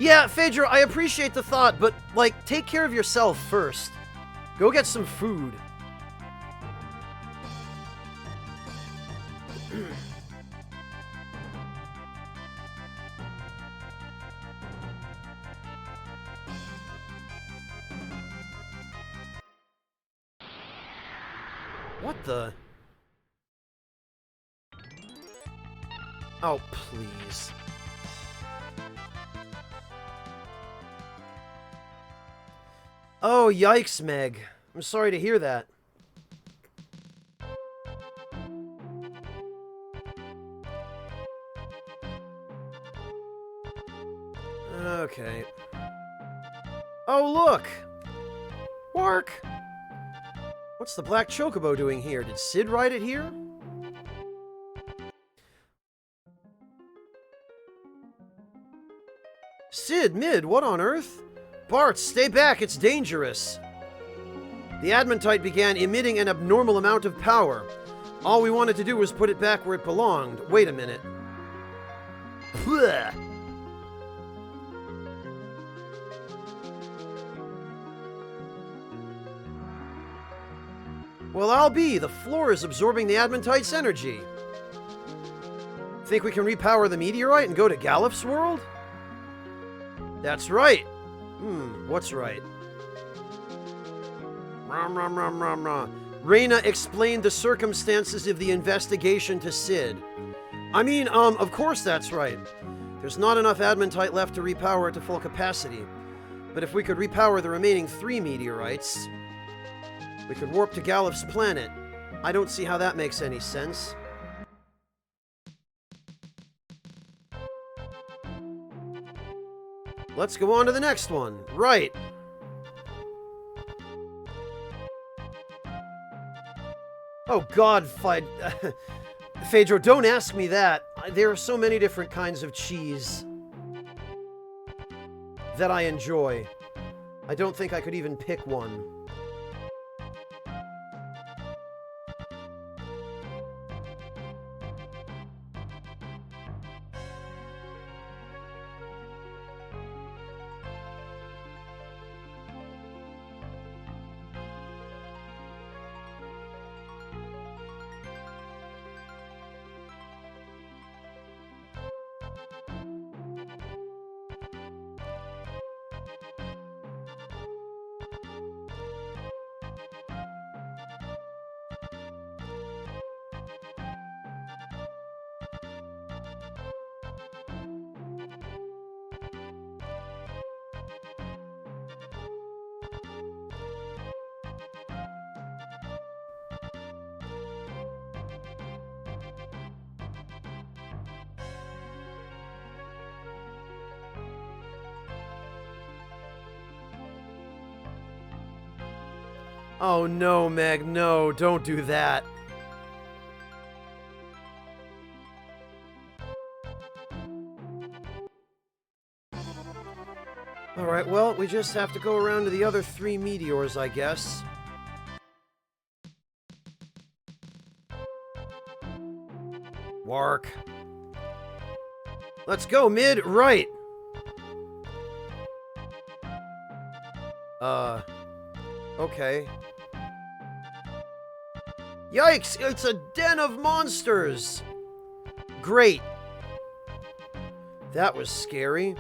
Yeah, Phaedra, I appreciate the thought, but, like, take care of yourself first. Go get some food. What the? Oh, please. Oh, yikes, Meg. I'm sorry to hear that. Okay. Oh, look! Wark! What's the Black Chocobo doing here? Did Sid ride it here? Sid, Mid, what on earth? Bart, stay back, it's dangerous. The Adamantite began emitting an abnormal amount of power. All we wanted to do was put it back where it belonged. Wait a minute. Blech. Well, I'll be. The floor is absorbing the Adamantite's energy. Think we can repower the meteorite and go to Gallif's world? That's right. What's right? Reyna explained the circumstances of the investigation to Sid. I mean, of course that's right. There's not enough Adamantite left to repower it to full capacity. But if we could repower the remaining 3 meteorites, we could warp to Gallif's planet. I don't see how that makes any sense. Let's go on to the next one. Right. Oh god, Phaedro, don't ask me that. There are so many different kinds of cheese that I enjoy. I don't think I could even pick one. Oh no, Meg, no, don't do that. Alright, well, we just have to go around to the other 3 meteors, I guess. Wark. Let's go, mid, right. Okay. Yikes! It's a den of monsters! Great. That was scary.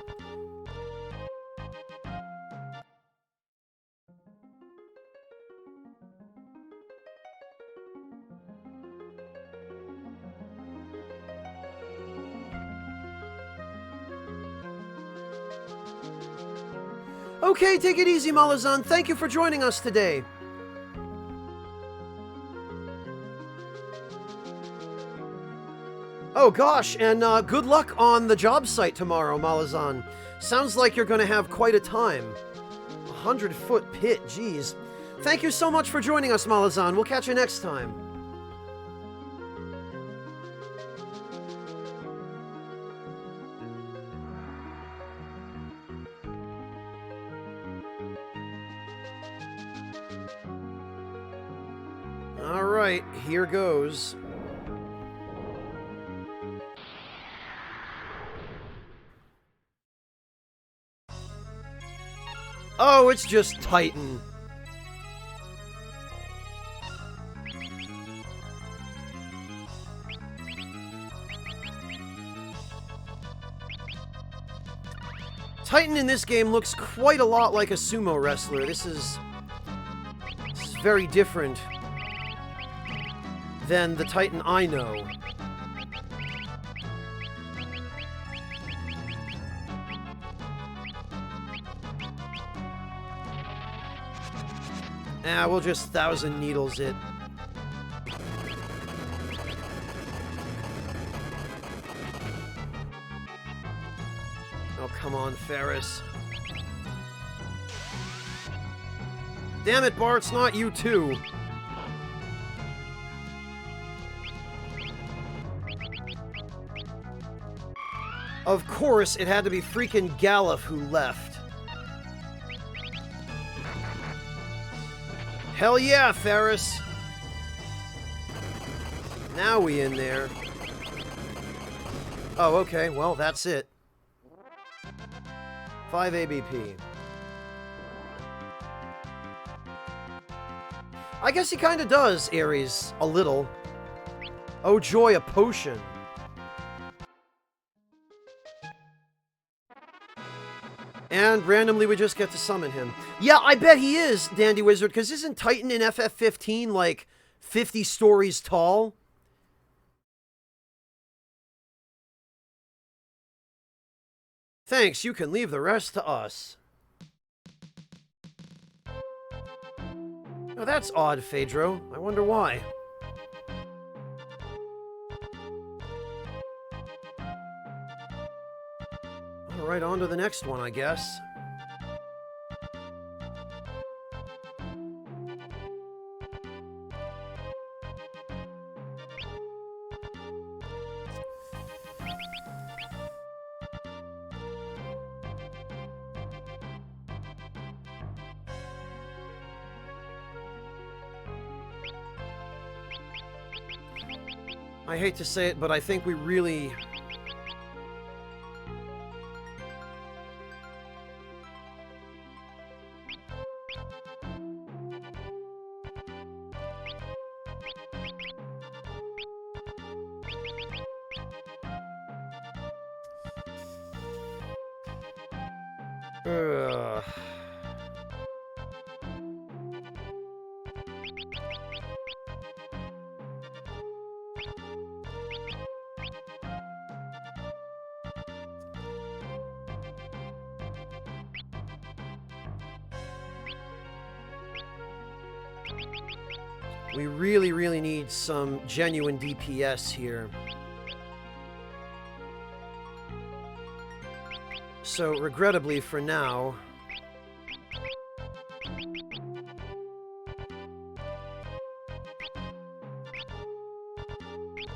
Okay, take it easy, Malazan. Thank you for joining us today. Oh gosh, and good luck on the job site tomorrow, Malazan. Sounds like you're gonna have quite a time. 100-foot pit, geez. Thank you so much for joining us, Malazan. We'll catch you next time. Alright, here goes. Oh, it's just Titan. Titan in this game looks quite a lot like a sumo wrestler. This is very different than the Titan I know. We'll just 1,000 needles it. Oh, come on, Ferris. Damn it, Bart, it's not you too. Of course, it had to be freaking Galuf who left. Hell yeah, Ferris! Now we in there. Oh, okay, well, that's it. 5 ABP. I guess he kinda does, Ares. A little. Oh joy, a potion. And randomly we just get to summon him. Yeah, I bet he is, Dandy Wizard, because isn't Titan in FF15 like 50 stories tall? Thanks, you can leave the rest to us. Oh, that's odd, Phaedro. I wonder why. Right on to the next one, I guess. I hate to say it, but I think we really... Ugh. We really, really need some genuine DPS here. So, regrettably for now...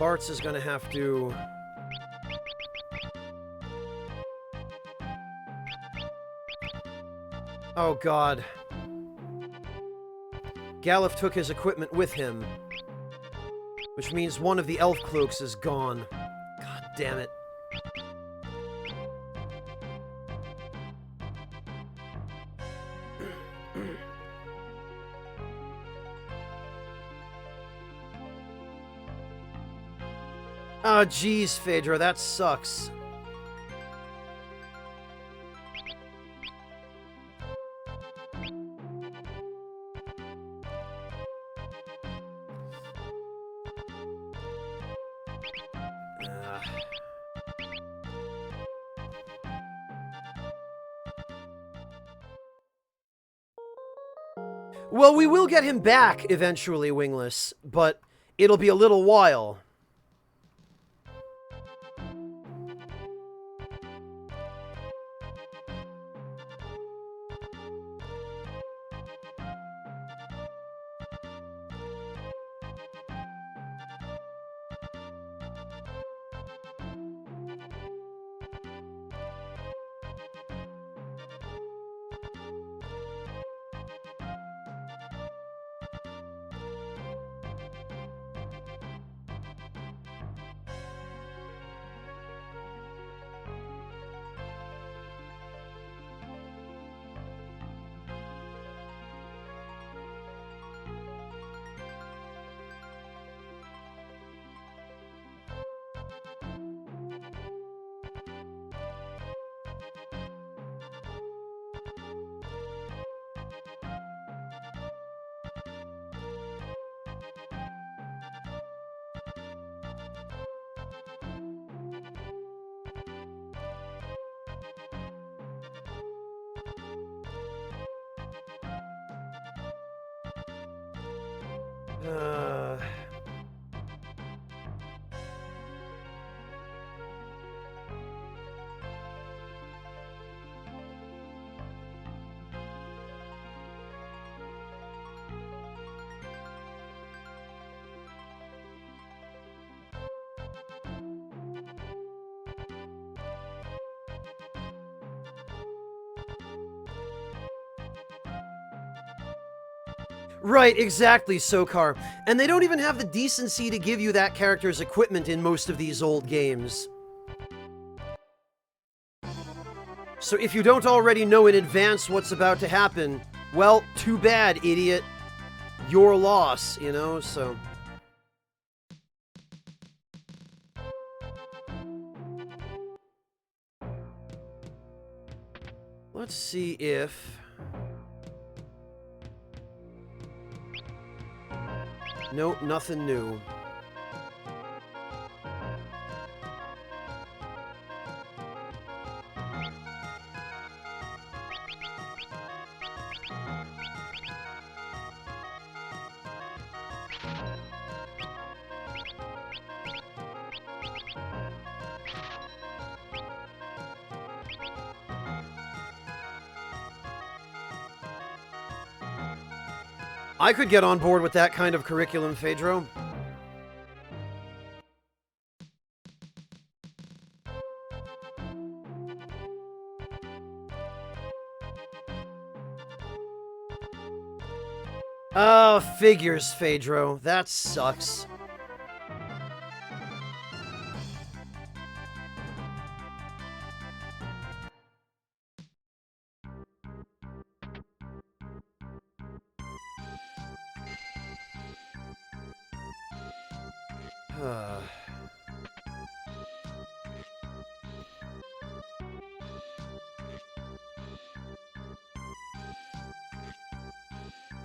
Bartz is gonna have to... Oh god. Galuf took his equipment with him. Which means one of the elf cloaks is gone. God damn it. Oh, jeez, Phaedra, that sucks. Well, we will get him back eventually, Wingless, but it'll be a little while. Right, exactly, Sokar. And they don't even have the decency to give you that character's equipment in most of these old games. So if you don't already know in advance what's about to happen, well, too bad, idiot. Your loss, you know, so... Let's see if... Nope, nothing new. I could get on board with that kind of curriculum, Phaedro. Oh, figures, Phaedro. That sucks.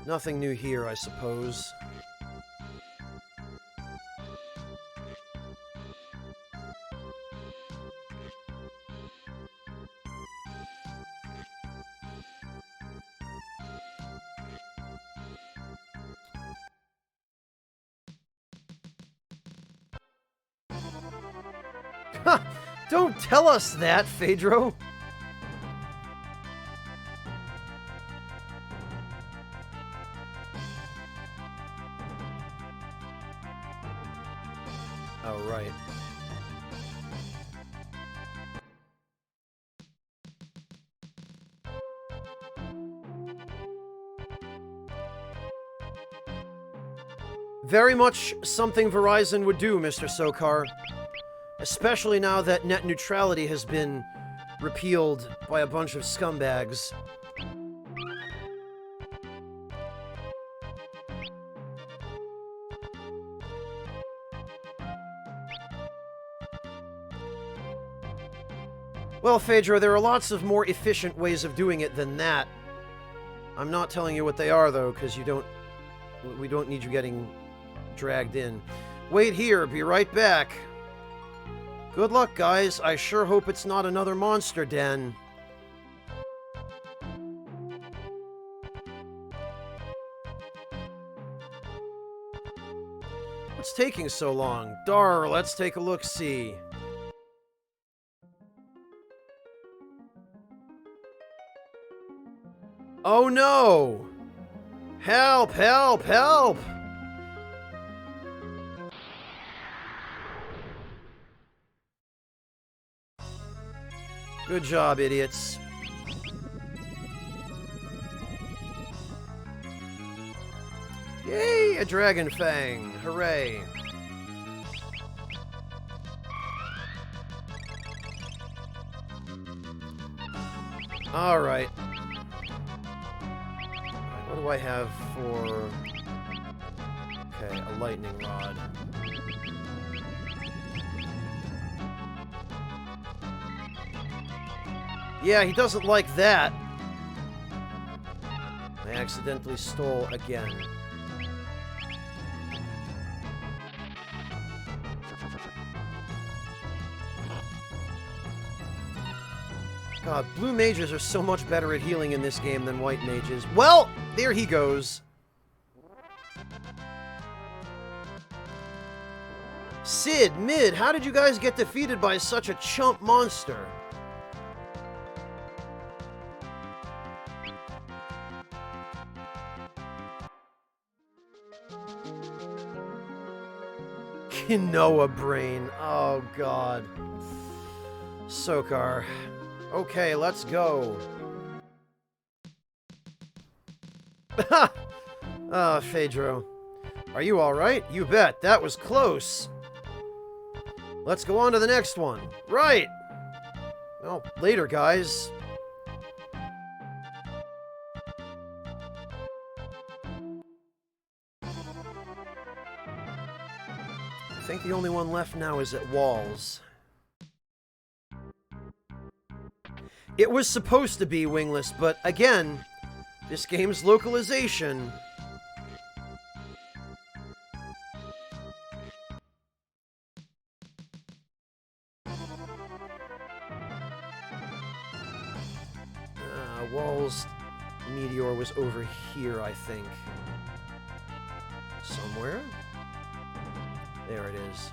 Nothing new here, I suppose. Ha! Don't tell us that, Phaedro! Very much something Verizon would do, Mr. Sokar. Especially now that net neutrality has been repealed by a bunch of scumbags. Well, Phaedra, there are lots of more efficient ways of doing it than that. I'm not telling you what they are, though, because we don't need you getting dragged in. Wait here, be right back. Good luck, guys. I sure hope it's not another monster den. What's taking so long? Dar, let's take a look-see. Oh no! Help, help, help! Good job, idiots. Yay, a dragon fang. Hooray. Alright. What do I have for... Okay, a lightning rod. Yeah, he doesn't like that. I accidentally stole again. God, blue mages are so much better at healing in this game than white mages. Well, there he goes. Sid, Mid, how did you guys get defeated by such a chump monster? Kinoa brain. Oh, God. Sokar. Okay, let's go. Ah, Phaedro. Are you alright? You bet. That was close. Let's go on to the next one. Right. Well, later, guys. I think the only one left now is at Walls. It was supposed to be wingless, but again, this game's localization. Walls meteor was over here, I think. Somewhere? There it is.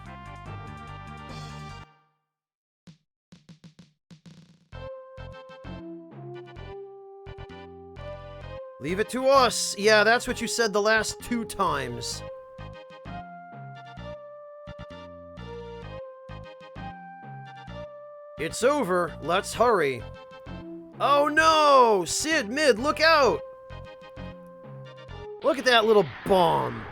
Leave it to us! Yeah, that's what you said the last 2 times. It's over. Let's hurry. Oh no! Sid, Mid, look out! Look at that little bomb.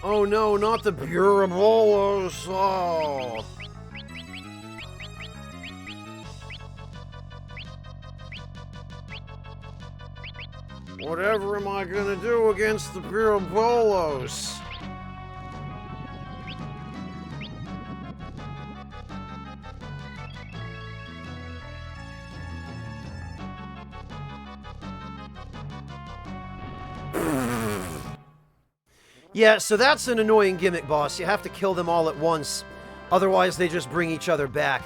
Oh no, not the Burabolos. Oh. Whatever am I gonna do against the Burabolos? Yeah, so that's an annoying gimmick, boss. You have to kill them all at once. Otherwise, they just bring each other back.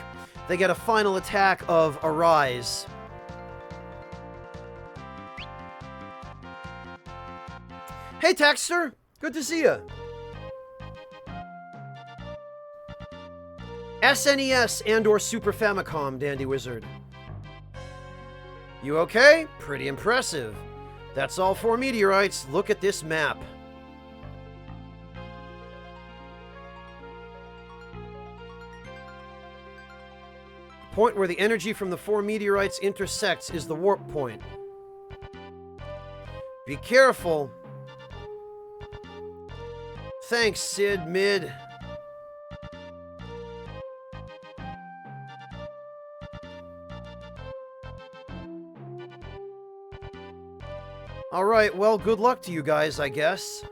They get a final attack of Arise. Hey, Texter! Good to see you. SNES and/or Super Famicom, Dandy Wizard. You okay? Pretty impressive. That's all 4 meteorites. Look at this map. Point where the energy from the 4 meteorites intersects is the warp point. Be careful. Thanks, Sid Mid. Alright, well, good luck to you guys, I guess.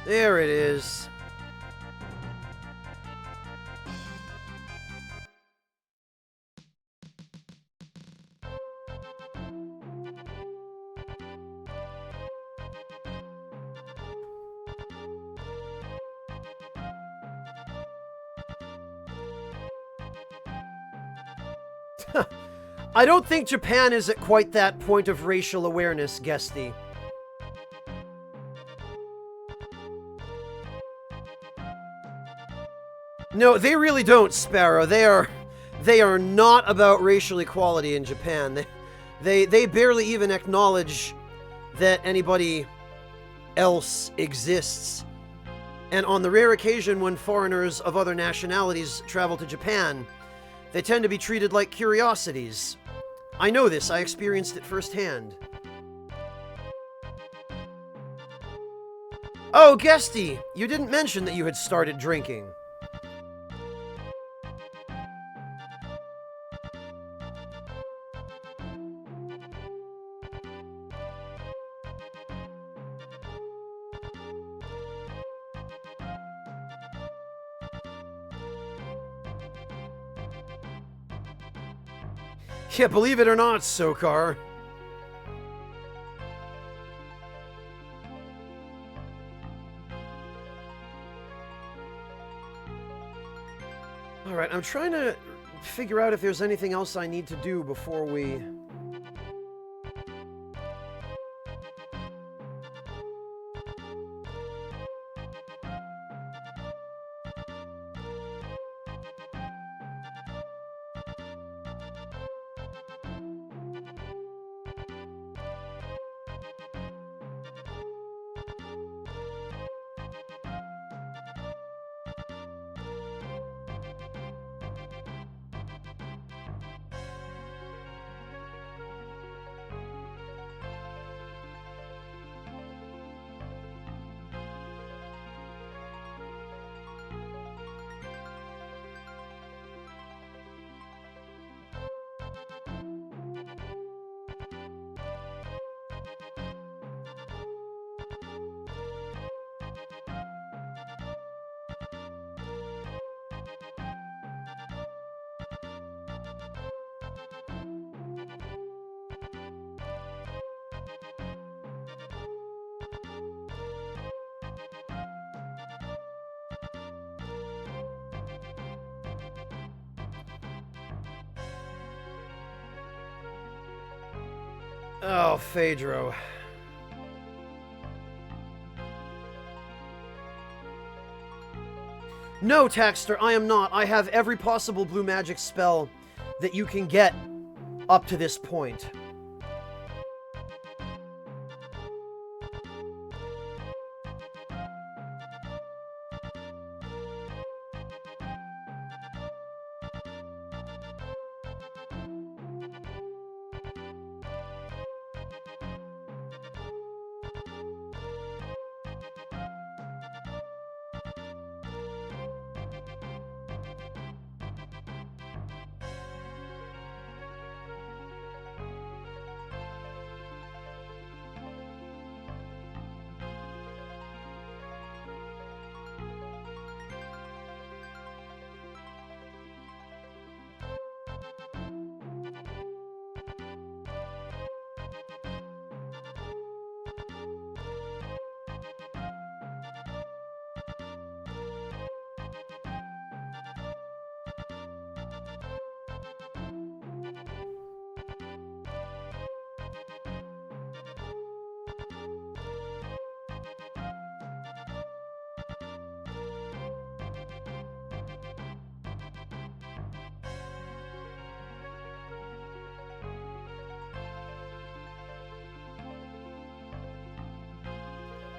There it is. I don't think Japan is at quite that point of racial awareness, Guesty. No, they really don't, Sparrow. They are not about racial equality in Japan. They barely even acknowledge that anybody else exists. And on the rare occasion when foreigners of other nationalities travel to Japan, they tend to be treated like curiosities. I know this, I experienced it firsthand. Oh, Guesty, you didn't mention that you had started drinking. Yeah, believe it or not, Sokar. Alright, I'm trying to figure out if there's anything else I need to do before we... Oh, Phaedro. No, Taxter, I am not. I have every possible blue magic spell that you can get up to this point.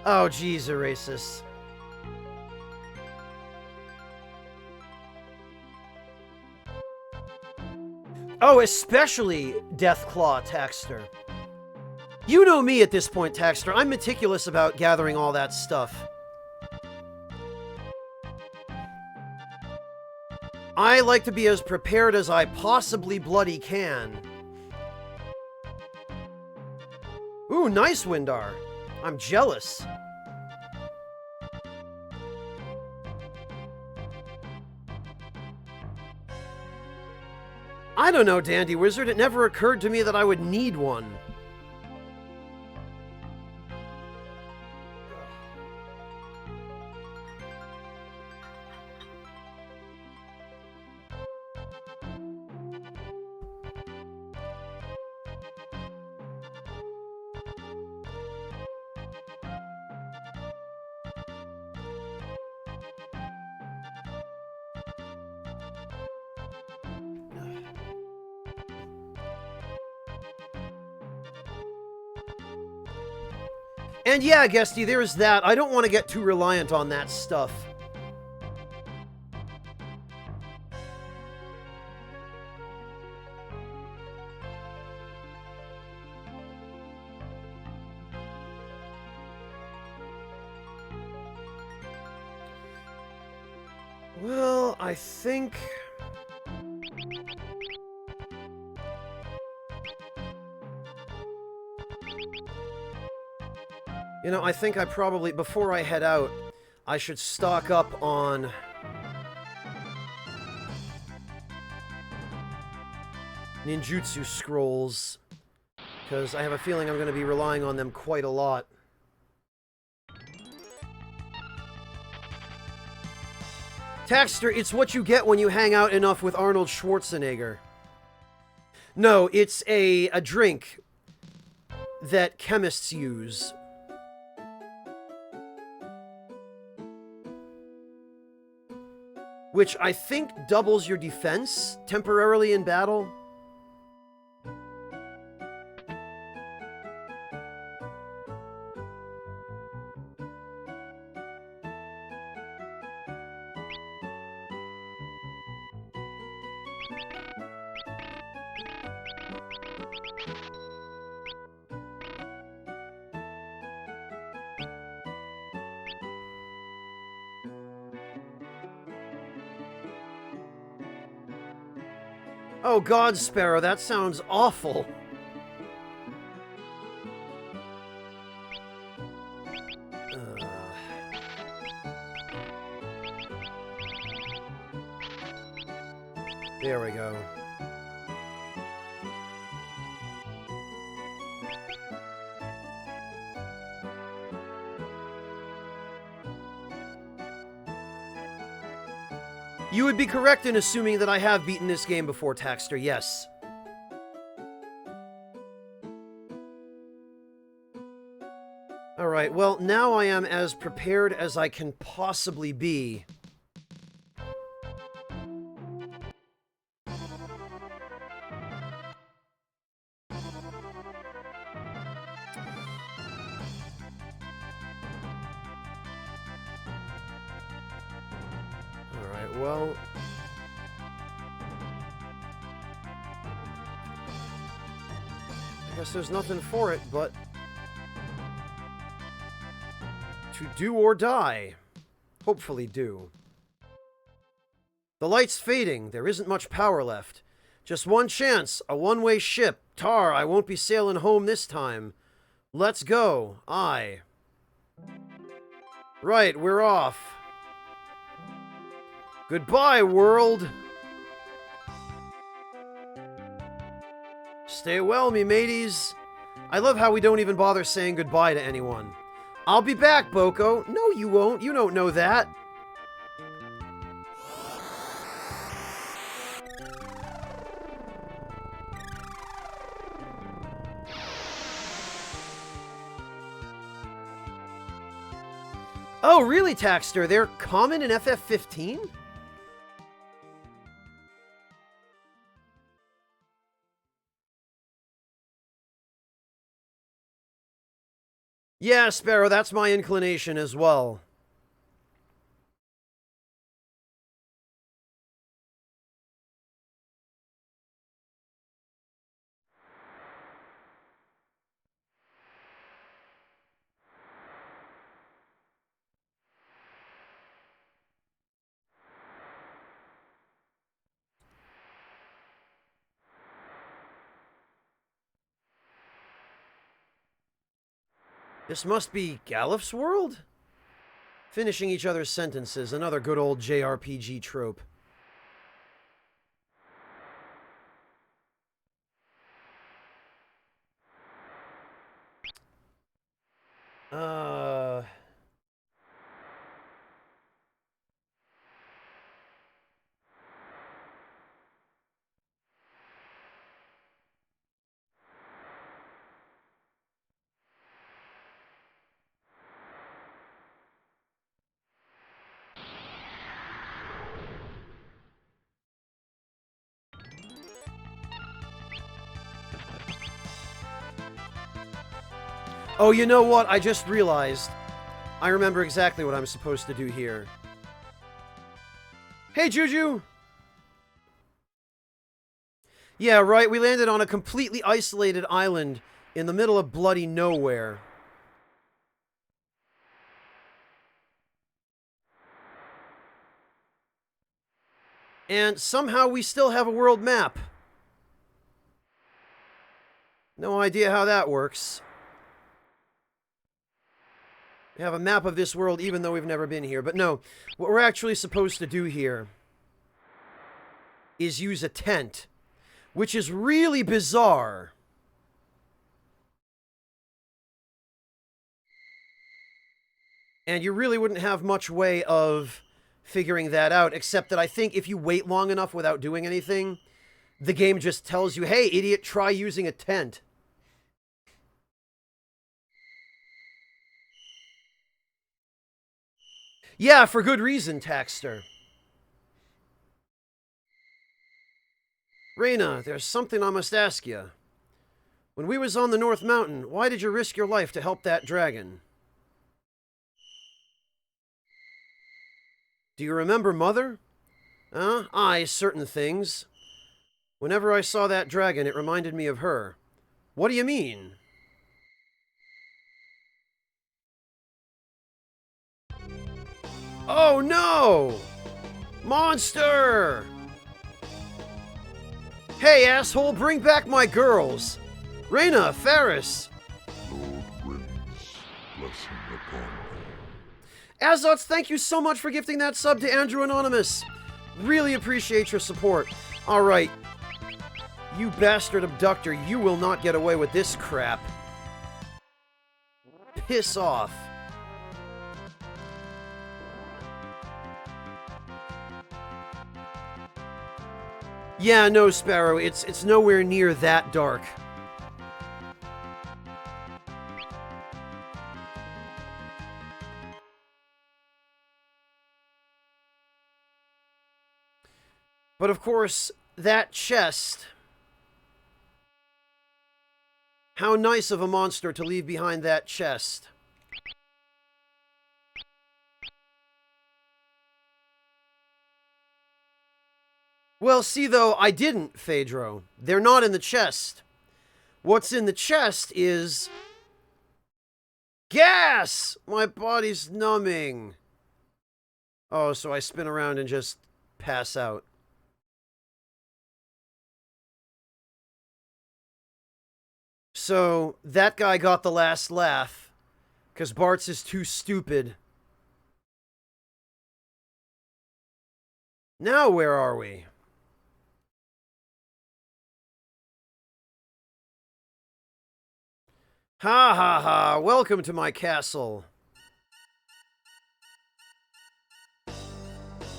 Oh, geez, Erasus. Oh, especially Deathclaw Taxter. You know me at this point, Taxter. I'm meticulous about gathering all that stuff. I like to be as prepared as I possibly bloody can. Ooh, nice, Windar. I'm jealous. I don't know, Dandy Wizard. It never occurred to me that I would need one. And yeah, Guesty, there's that. I don't want to get too reliant on that stuff. Well, I think... You know, I think I probably, before I head out, I should stock up on... ninjutsu scrolls, because I have a feeling I'm going to be relying on them quite a lot. Taxter, it's what you get when you hang out enough with Arnold Schwarzenegger. No, it's a drink that chemists use. Which I think doubles your defense temporarily in battle. Oh God, Sparrow, that sounds awful. There we go. You would be correct in assuming that I have beaten this game before, Taxter, yes. Alright, well, now I am as prepared as I can possibly be. Alright, well... I guess there's nothing for it, but... to do or die. Hopefully do. The light's fading. There isn't much power left. Just one chance. A one-way ship. Tar, I won't be sailing home this time. Let's go. Aye. Right, we're off. Goodbye, world. Stay well, me mateys. I love how we don't even bother saying goodbye to anyone. I'll be back, Boko. No, you won't. You don't know that. Oh, really, Taxter? They're common in FF15? Yeah, Sparrow, that's my inclination as well. This must be Galif's world? Finishing each other's sentences, another good old JRPG trope. Uh... Oh, you know what? I just realized. I remember exactly what I'm supposed to do here. Hey, Juju! Yeah, right, we landed on a completely isolated island in the middle of bloody nowhere. And somehow we still have a world map. No idea how that works. We have a map of this world even though we've never been here. But no, what we're actually supposed to do here is use a tent, which is really bizarre. And you really wouldn't have much way of figuring that out, except that I think if you wait long enough without doing anything, the game just tells you, hey, idiot, try using a tent. Yeah, for good reason, Taxter. Reyna, there's something I must ask you. When we was on the North Mountain, why did you risk your life to help that dragon? Do you remember Mother? Aye, certain things. Whenever I saw that dragon, it reminded me of her. What do you mean? Oh no! Monster! Hey, asshole, bring back my girls! Reyna, Faris! Lord Rin's blessing upon you. Azots, thank you so much for gifting that sub to Andrew Anonymous. Really appreciate your support. Alright. You bastard abductor, you will not get away with this crap. Piss off. Yeah, no, Sparrow, it's nowhere near that dark. But of course, that chest... How nice of a monster to leave behind that chest. Well, see, though, I didn't, Phaedro. They're not in the chest. What's in the chest is... gas! My body's numbing. Oh, so I spin around and just pass out. So, that guy got the last laugh, because Bartz is too stupid. Now where are we? Ha ha ha, welcome to my castle.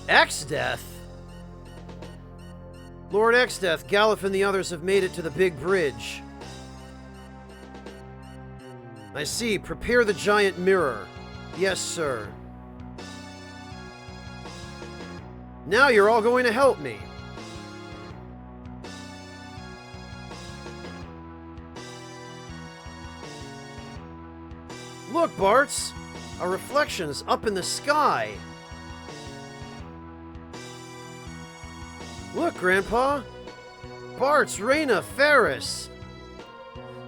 Exdeath? Lord Exdeath, Galif and the others have made it to the big bridge. I see. Prepare the giant mirror. Yes, sir. Now you're all going to help me. Look, Bartz! Our reflections up in the sky! Look, Grandpa! Bartz, Reyna, Ferris!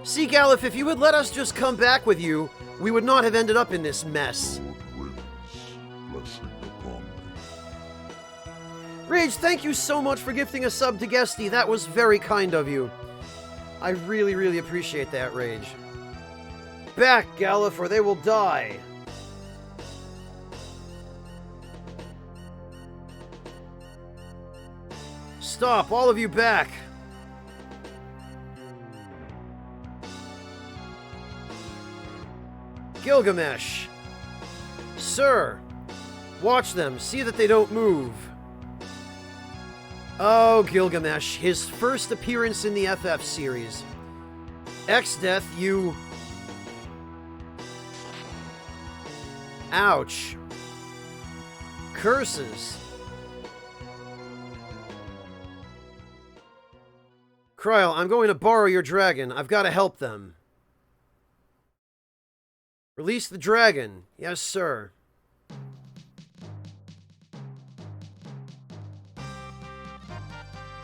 See, Galuf, if you had let us just come back with you, we would not have ended up in this mess. Lord winds, blessing upon me. Rage, thank you so much for gifting a sub to Guesty. That was very kind of you. I really, really appreciate that, Rage. Back, Galuf, or they will die. Stop, all of you back. Gilgamesh. Sir, watch them. See that they don't move. Oh, Gilgamesh, his first appearance in the FF series. X-Death, you... Ouch. Curses. Kryl, I'm going to borrow your dragon. I've got to help them. Release the dragon. Yes, sir.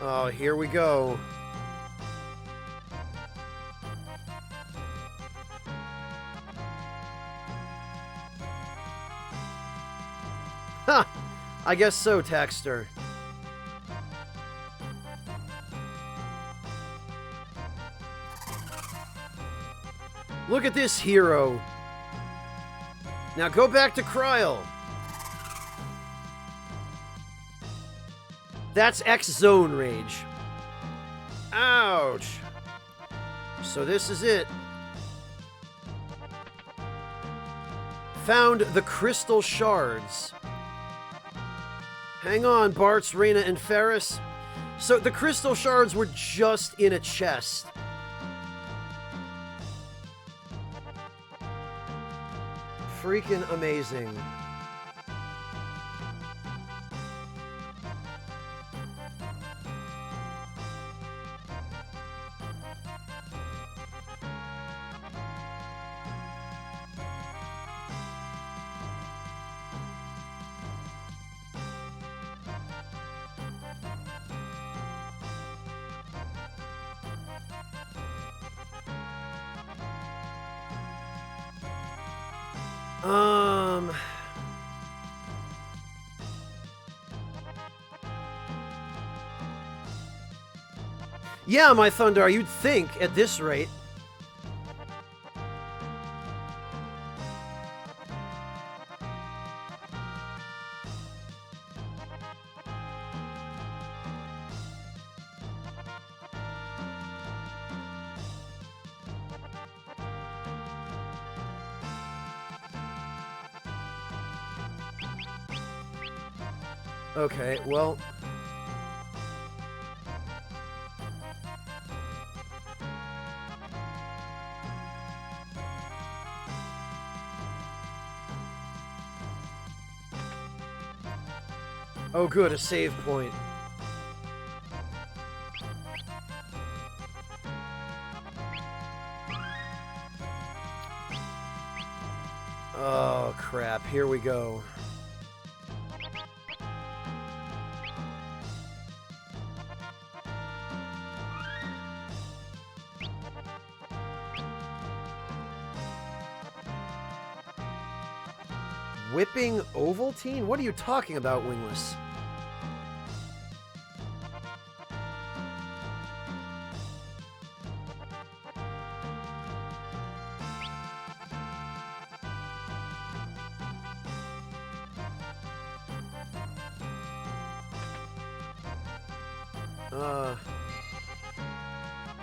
Oh, here we go. Ha! I guess so, Taxter. Look at this hero. Now go back to Kryl. That's X-Zone Rage. Ouch. So this is it. Found the crystal shards. Hang on, Bartz, Reyna, and Ferris. So the crystal shards were just in a chest. Freaking amazing. Yeah, my Thundar, you'd think at this rate. Okay, well... Oh good, a save point. Oh crap, here we go. Whipping Ovaltine? What are you talking about, Wingless?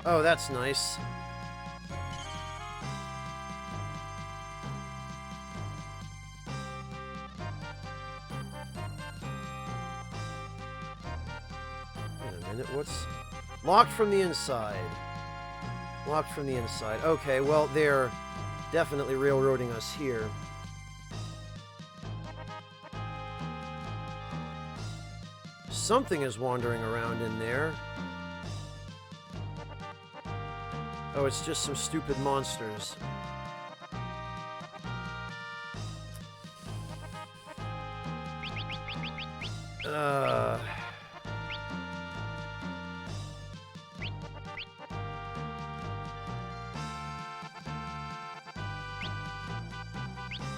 Oh, that's nice. Wait a minute, what's... Locked from the inside. Locked from the inside. Okay, well, they're definitely railroading us here. Something is wandering around in there. Oh, it's just some stupid monsters. Uh...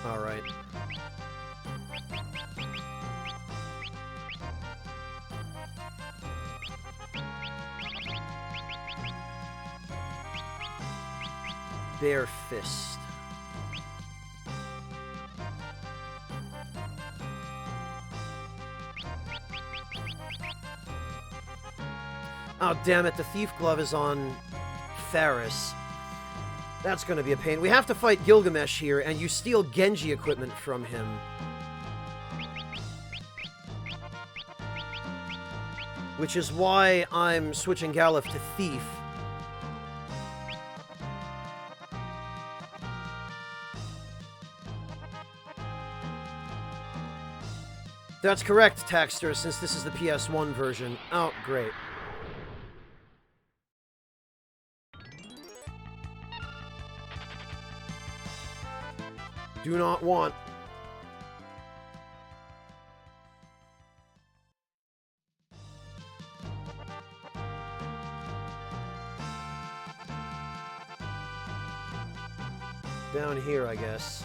All right. Bare fist. Oh, damn it. The Thief Glove is on Faris. That's going to be a pain. We have to fight Gilgamesh here, and you steal Genji equipment from him. Which is why I'm switching Galuf to Thief. That's correct, Taxter, since this is the PS1 version. Oh, great. Do not want. Down here, I guess.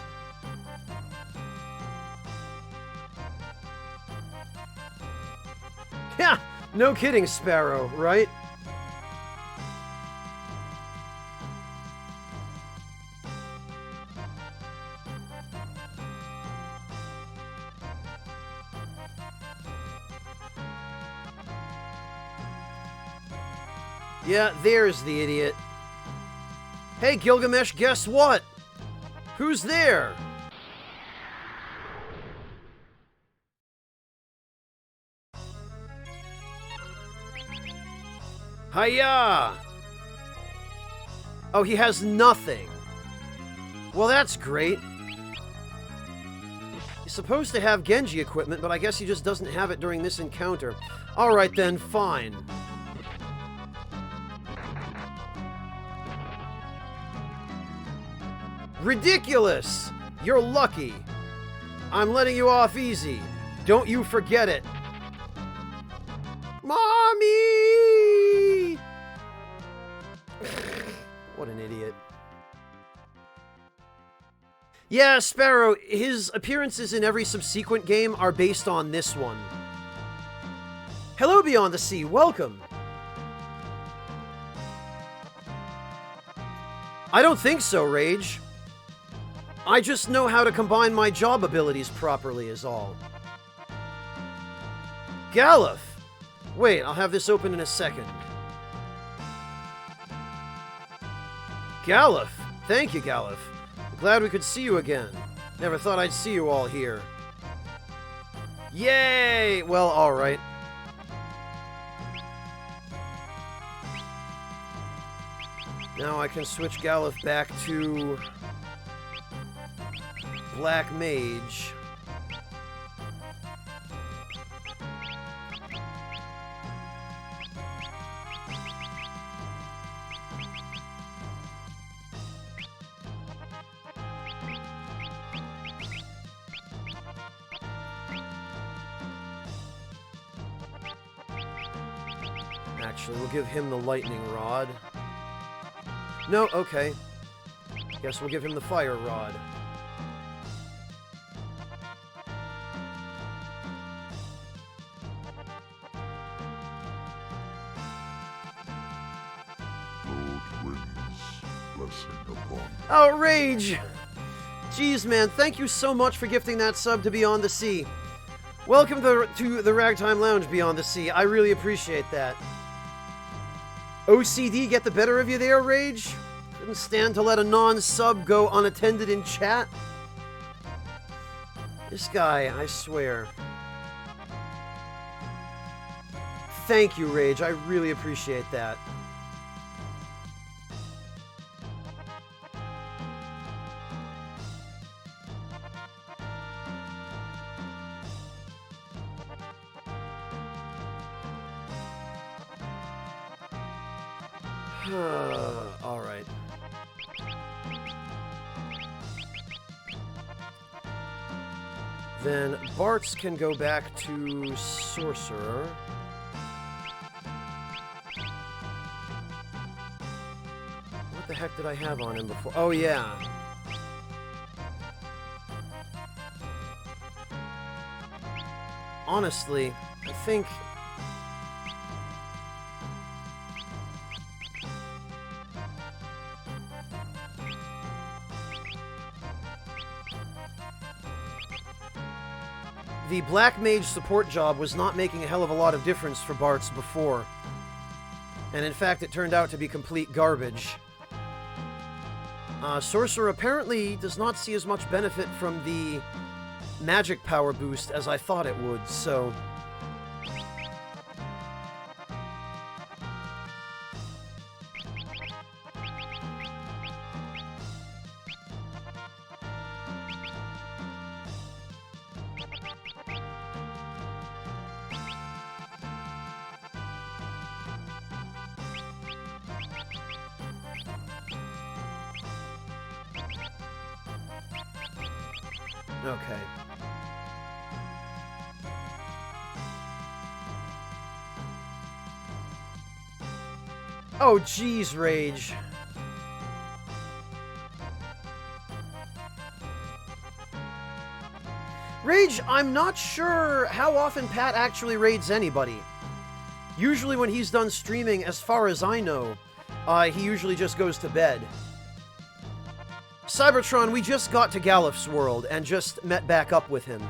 Yeah, no kidding, Sparrow, right? Yeah, there's the idiot. Hey, Gilgamesh, guess what? Who's there? Hiya! Oh, he has nothing. Well, that's great. He's supposed to have Genji equipment, but I guess he just doesn't have it during this encounter. Alright then, fine. Ridiculous! You're lucky. I'm letting you off easy. Don't you forget it. Mommy! What an idiot. Yeah, Sparrow, his appearances in every subsequent game are based on this one. Hello, Beyond the Sea. Welcome. I don't think so, Rage. I just know how to combine my job abilities properly is all. Galuf! Wait, I'll have this open in a second. Galuf! Thank you, Galuf. I'm glad we could see you again. Never thought I'd see you all here. Yay! Well, alright. Now I can switch Galuf back to Black Mage. Actually, we'll give him the Lightning Rod. No, okay. Guess we'll give him the Fire Rod. Outrage! Jeez, man, thank you so much for gifting that sub to Beyond the Sea. Welcome to the Ragtime Lounge, Beyond the Sea. I really appreciate that. OCD get the better of you there, Rage? Couldn't stand to let a non-sub go unattended in chat? This guy, I swear. Thank you, Rage. I really appreciate that. All right. Then Bartz can go back to Sorcerer. What the heck did I have on him before? Oh, yeah. Honestly, I think... the Black Mage support job was not making a hell of a lot of difference for Bartz before. And in fact, it turned out to be complete garbage. Sorcerer apparently does not see as much benefit from the magic power boost as I thought it would, so... Okay. Oh, geez, Rage. Rage, I'm not sure how often Pat actually raids anybody. Usually when he's done streaming, as far as I know, he usually just goes to bed. Cybertron, we just got to Galif's world and just met back up with him.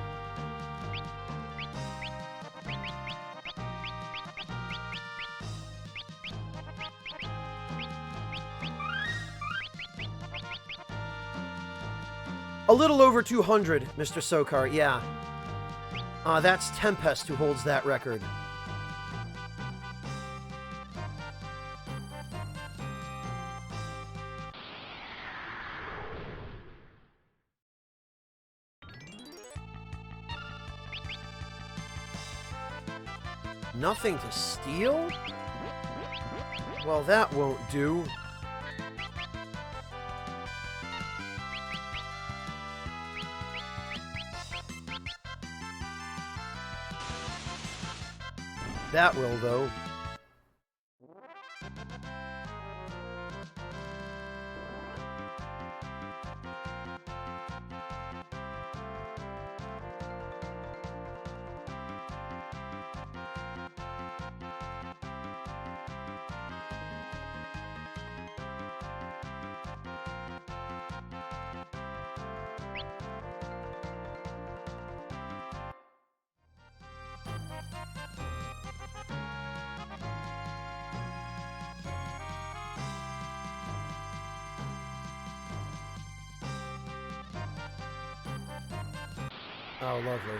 A little over 200, Mr. Sokar, yeah. That's Tempest who holds that record. Nothing to steal? Well, that won't do. That will, though. Oh, lovely.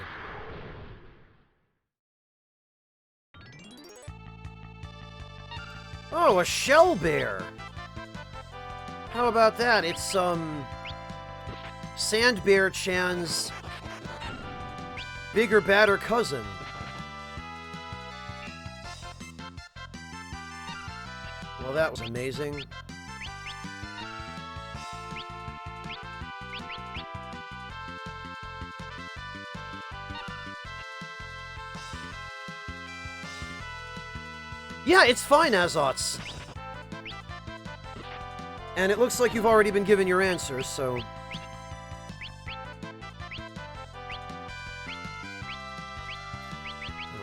Oh, a shell bear! How about that? It's, Sandbear Chan's bigger, badder cousin. Well, that was amazing. Yeah, it's fine, Azots. And it looks like you've already been given your answers, so...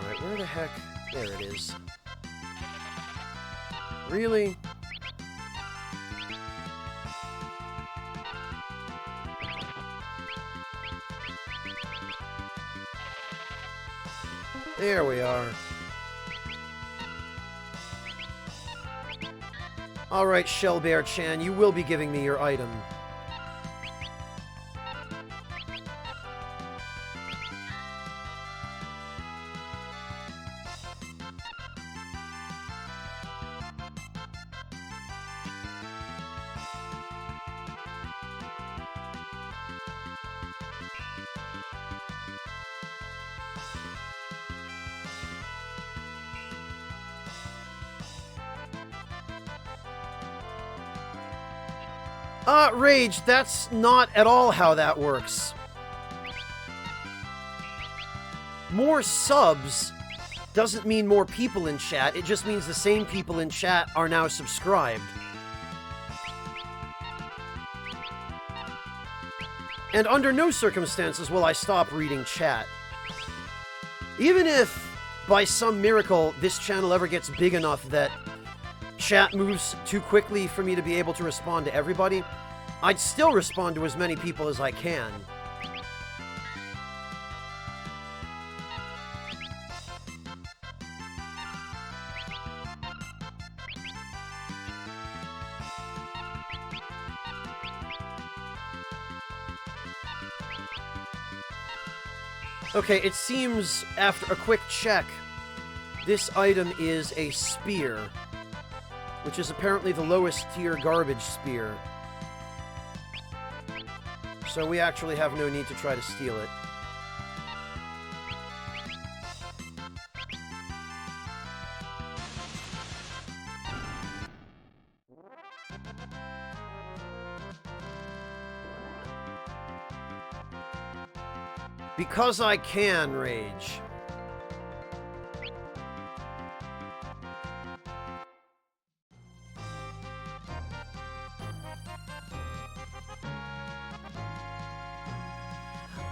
Alright, where the heck... There it is. Really? There we are. Alright, Shellbear Chan, you will be giving me your item. Rage, that's not at all how that works. more subs doesn't mean more people in chat, it just means the same people in chat are now subscribed. And under no circumstances will I stop reading chat. Even if, by some miracle, this channel ever gets big enough that chat moves too quickly for me to be able to respond to everybody, I'd still respond to as many people as I can. Okay, it seems, after a quick check, this item is a spear, which is apparently the lowest tier garbage spear. So we actually have no need to try to steal it. Because I can, Rage.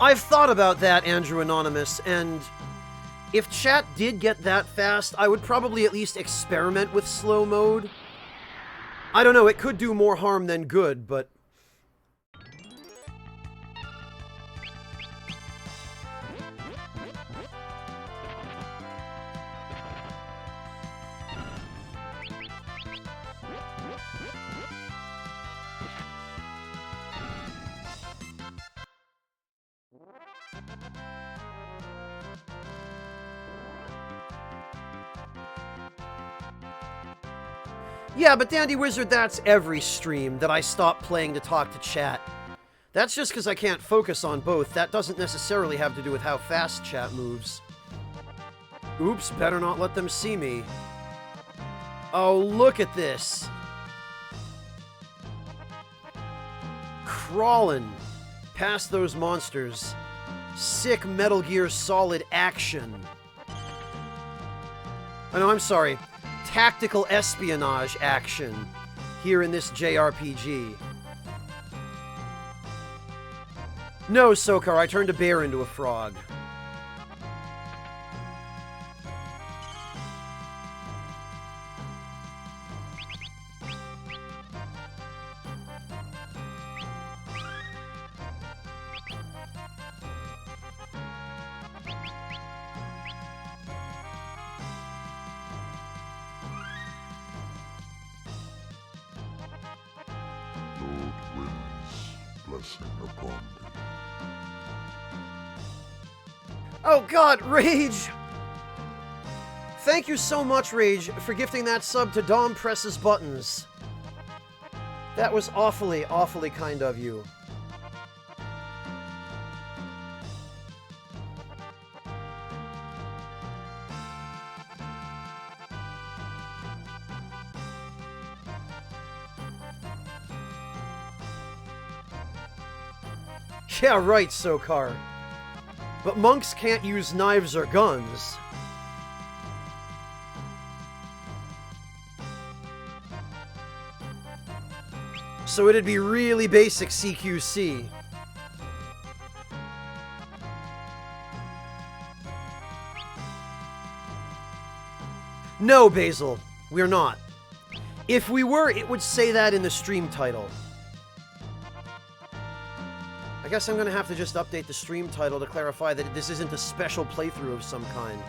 I've thought about that, Andrew Anonymous, and if chat did get that fast, I would probably at least experiment with slow mode. I don't know, it could do more harm than good, but... Yeah, but Dandy Wizard, that's every stream that I stop playing to talk to chat. That's just because I can't focus on both. That doesn't necessarily have to do with how fast chat moves. Oops, better not let them see me. Oh, look at this. Crawling past those monsters. Sick Metal Gear Solid action. Oh, no, I'm sorry. Tactical espionage action here in this JRPG. No, Sokar, I turned a bear into a frog. Oh god, Rage! Thank you so much, Rage, for gifting that sub to Dom Presses Buttons. That was awfully, awfully kind of you. Yeah, right, Sokar. But monks can't use knives or guns. So it'd be really basic CQC. No, Basil, we're not. If we were, it would say that in the stream title. I guess I'm gonna have to just update the stream title to clarify that this isn't a special playthrough of some kind.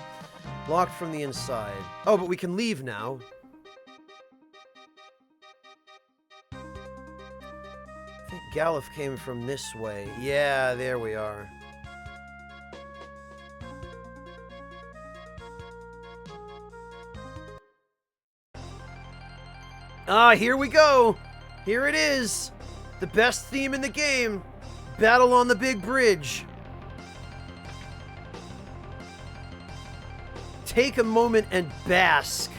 Locked from the inside. Oh, but we can leave now. I think Galuf came from this way. Yeah, there we are. Ah, here we go! Here it is! The best theme in the game! Battle on the Big Bridge. Take a moment and bask.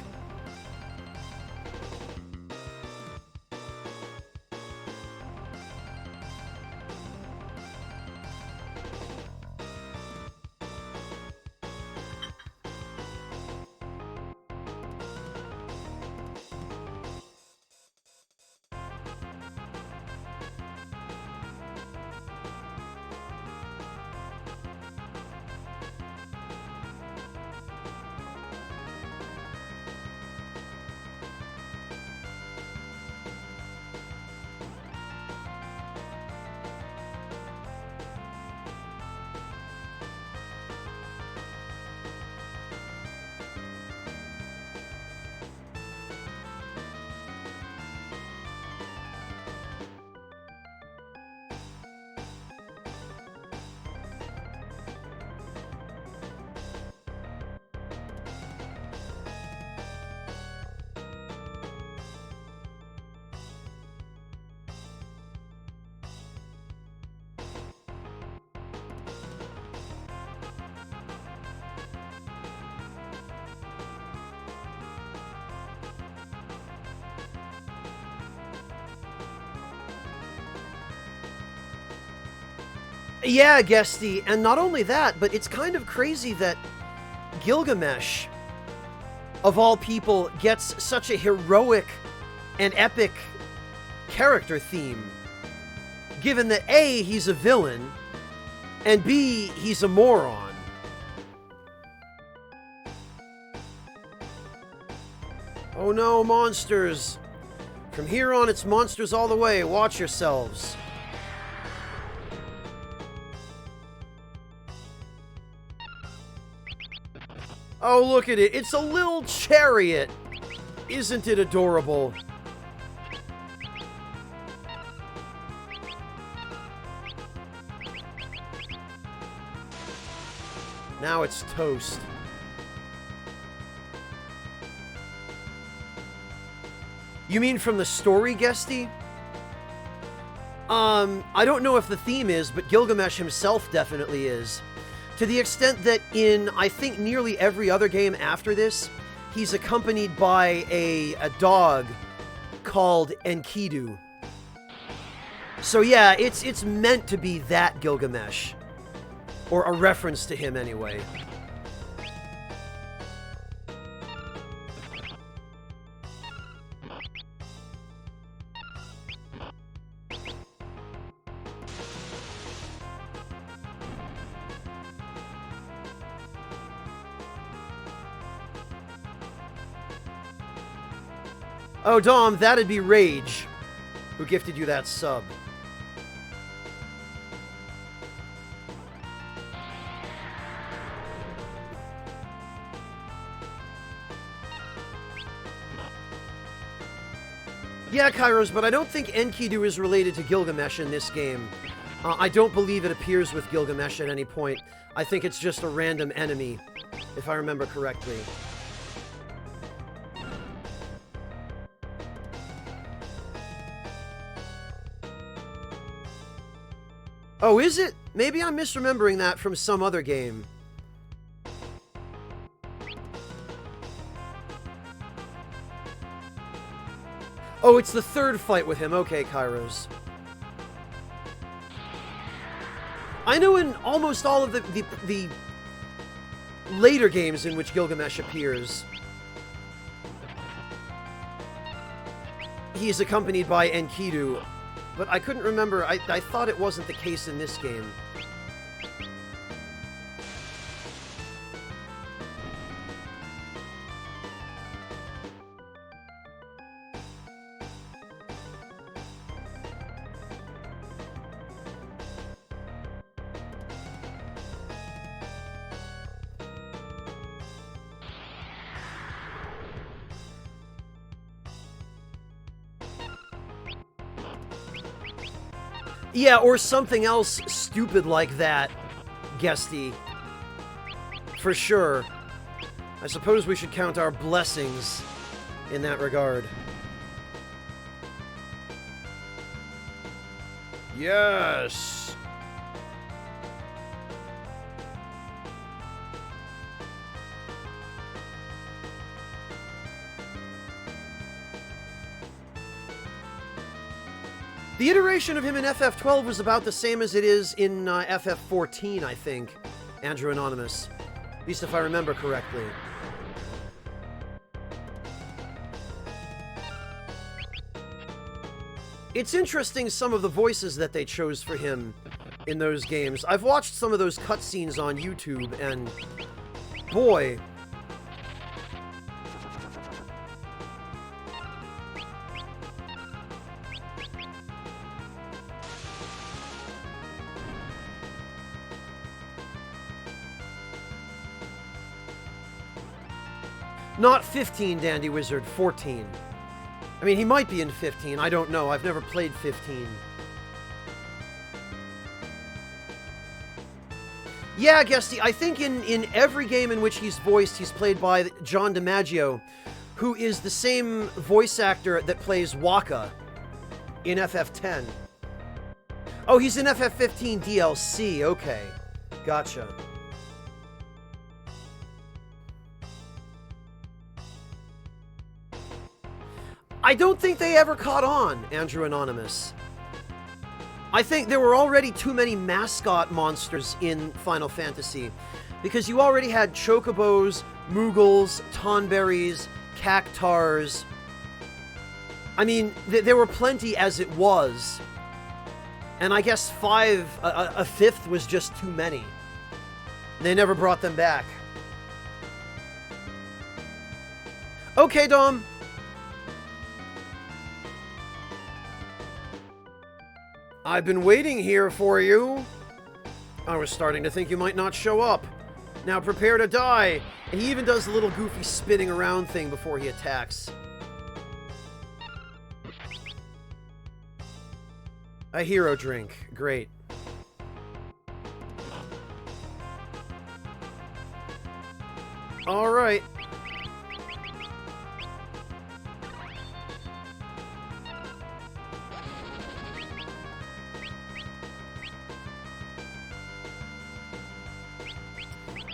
Yeah, Guesty, and not only that, but it's kind of crazy that Gilgamesh, of all people, gets such a heroic and epic character theme, given that A, he's a villain, and B, he's a moron. Oh no, monsters! From here on, it's monsters all the way. Watch yourselves. Oh, look at it. It's a little chariot. Isn't it adorable? Now it's toast. You mean from the story, Guesty? I don't know if the theme is, but Gilgamesh himself definitely is. To the extent that in, I think, nearly every other game after this, he's accompanied by a dog called Enkidu. So yeah, it's meant to be that Gilgamesh. Or a reference to him, anyway. Oh, Dom, that'd be Rage, who gifted you that sub. Yeah, Kairos, but I don't think Enkidu is related to Gilgamesh in this game. I don't believe it appears with Gilgamesh at any point. I think it's just a random enemy, if I remember correctly. Oh, is it? Maybe I'm misremembering that from some other game. Oh, it's the third fight with him. Okay, Kairos. I know in almost all of the later games in which Gilgamesh appears, he's accompanied by Enkidu, but I couldn't remember. I thought it wasn't the case in this game. Yeah, or something else stupid like that, Guesty. For sure. I suppose we should count our blessings in that regard. Yes! The iteration of him in FF12 was about the same as it is in FF14, I think. Andrew Anonymous. At least if I remember correctly. It's interesting some of the voices that they chose for him in those games. I've watched some of those cutscenes on YouTube, and boy... Not 15, Dandy Wizard, 14. I mean, he might be in 15, I don't know. I've never played 15. Yeah, Guesty, I think in every game in which he's voiced, he's played by John DiMaggio, who is the same voice actor that plays Waka in FF10. Oh, he's in FF15 DLC, okay. Gotcha. I don't think they ever caught on, Andrew Anonymous. I think there were already too many mascot monsters in Final Fantasy, because you already had chocobos, moogles, tonberries, cactars. I mean, there were plenty as it was, and I guess a fifth was just too many. They never brought them back. Okay, Dom. I've been waiting here for you. I was starting to think you might not show up. Now prepare to die. And he even does a little goofy spinning around thing before he attacks. A hero drink. Great. All right.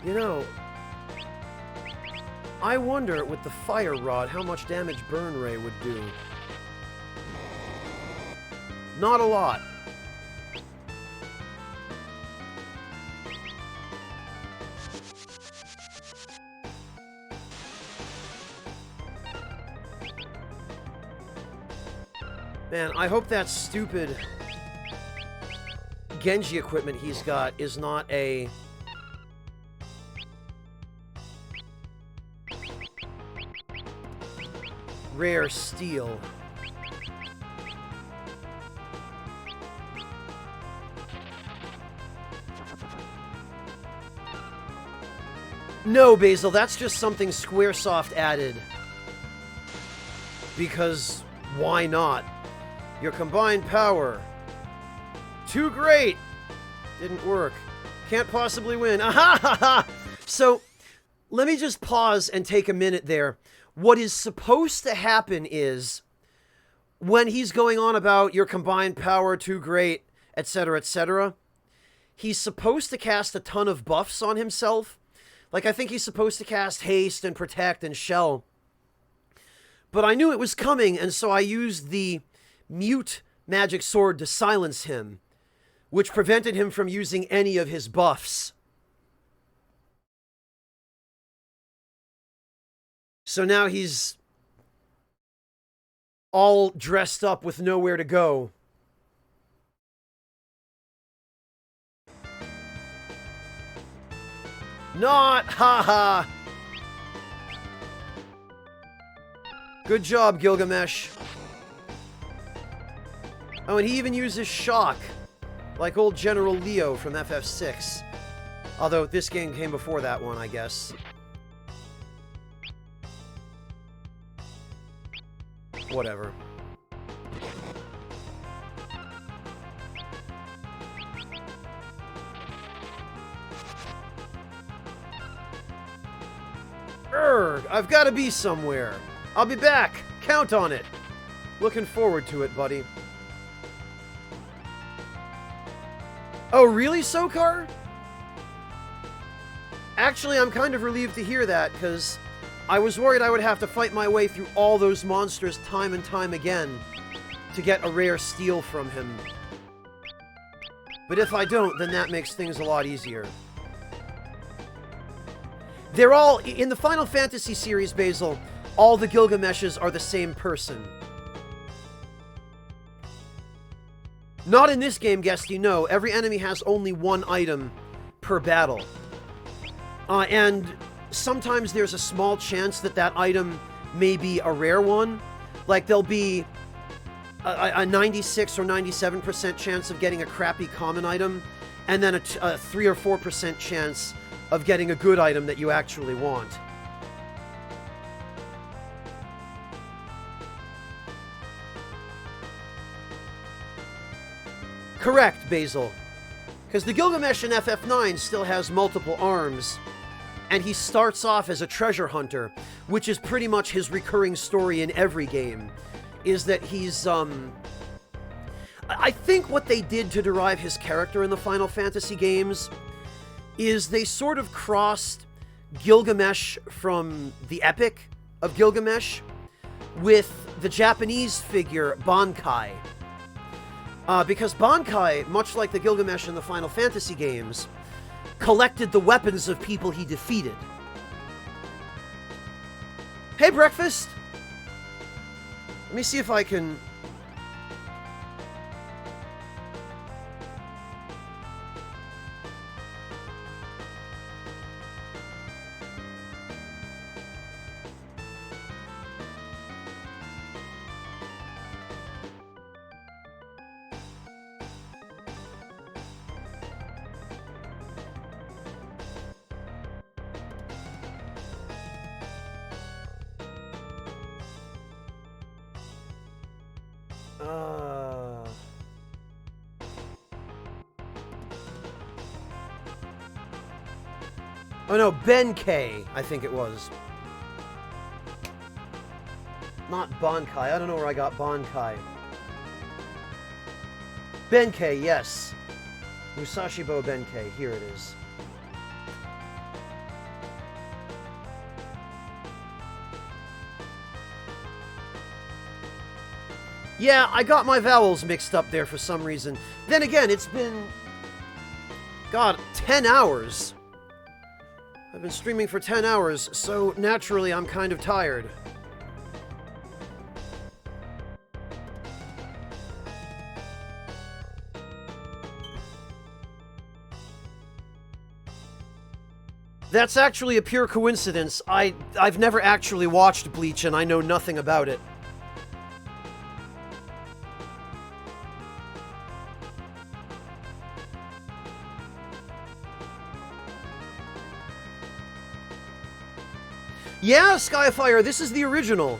You know, I wonder with the fire rod how much damage Burn Ray would do. Not a lot. Man, I hope that stupid Genji equipment he's got is not a... rare steel. No, Basil, that's just something Squaresoft added. Because why not? Your combined power. Too great! Didn't work. Can't possibly win. Aha ha ha! So, let me just pause and take a minute there. What is supposed to happen is, when he's going on about your combined power too great, etc., he's supposed to cast a ton of buffs on himself. Like, I think he's supposed to cast Haste and Protect and Shell. But I knew it was coming, and so I used the Mute Magic Sword to silence him, which prevented him from using any of his buffs. So now he's all dressed up with nowhere to go. Not! Ha-ha! Good job, Gilgamesh. Oh, and he even uses Shock, like old General Leo from FF6. Although this game came before that one, I guess. Whatever. Urgh, I've got to be somewhere. I'll be back. Count on it. Looking forward to it, buddy. Oh, really, Sokar? Actually, I'm kind of relieved to hear that, because I was worried I would have to fight my way through all those monsters time and time again to get a rare steel from him. But if I don't, then that makes things a lot easier. They're all, in the Final Fantasy series, Basil, all the Gilgameshes are the same person. Not in this game, Guesty, no. Every enemy has only one item per battle. And sometimes there's a small chance that that item may be a rare one. Like, there'll be a 96 or 97% chance of getting a crappy common item, and then a 3 or 4% chance of getting a good item that you actually want. Correct, Basil. Because the Gilgamesh in FF9 still has multiple arms, and he starts off as a treasure hunter, which is pretty much his recurring story in every game, is that he's, I think what they did to derive his character in the Final Fantasy games is they sort of crossed Gilgamesh from the Epic of Gilgamesh with the Japanese figure Bankai. Because Bankai, much like the Gilgamesh in the Final Fantasy games, collected the weapons of people he defeated. Hey, breakfast! Let me see if I can... Oh no, Benkei, I think it was. Not Bankai. I don't know where I got Bankai. Benkei, yes. Musashibo Benkei. Here it is. Yeah, I got my vowels mixed up there for some reason. Then again, it's been... God, 10 hours. I've been streaming for 10 hours, so naturally I'm kind of tired. That's actually a pure coincidence. I've never actually watched Bleach and I know nothing about it. Yeah, Skyfire, this is the original.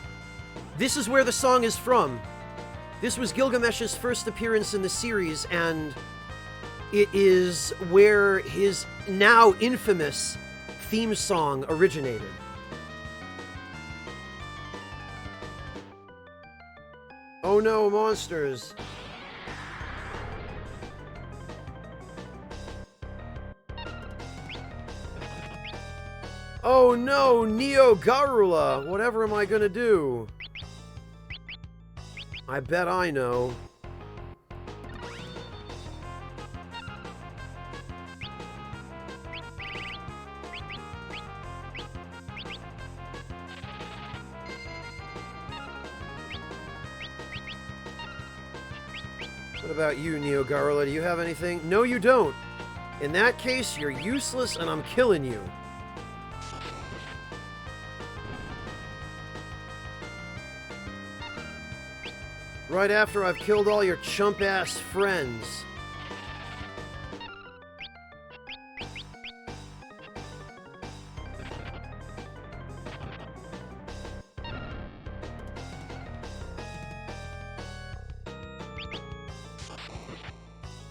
This is where the song is from. This was Gilgamesh's first appearance in the series, and it is where his now infamous theme song originated. Oh no, monsters. Oh no, Neo Garula! Whatever am I gonna do? I bet I know. What about you, Neo Garula? Do you have anything? No, you don't. In that case, you're useless and I'm killing you. Right after I've killed all your chump-ass friends.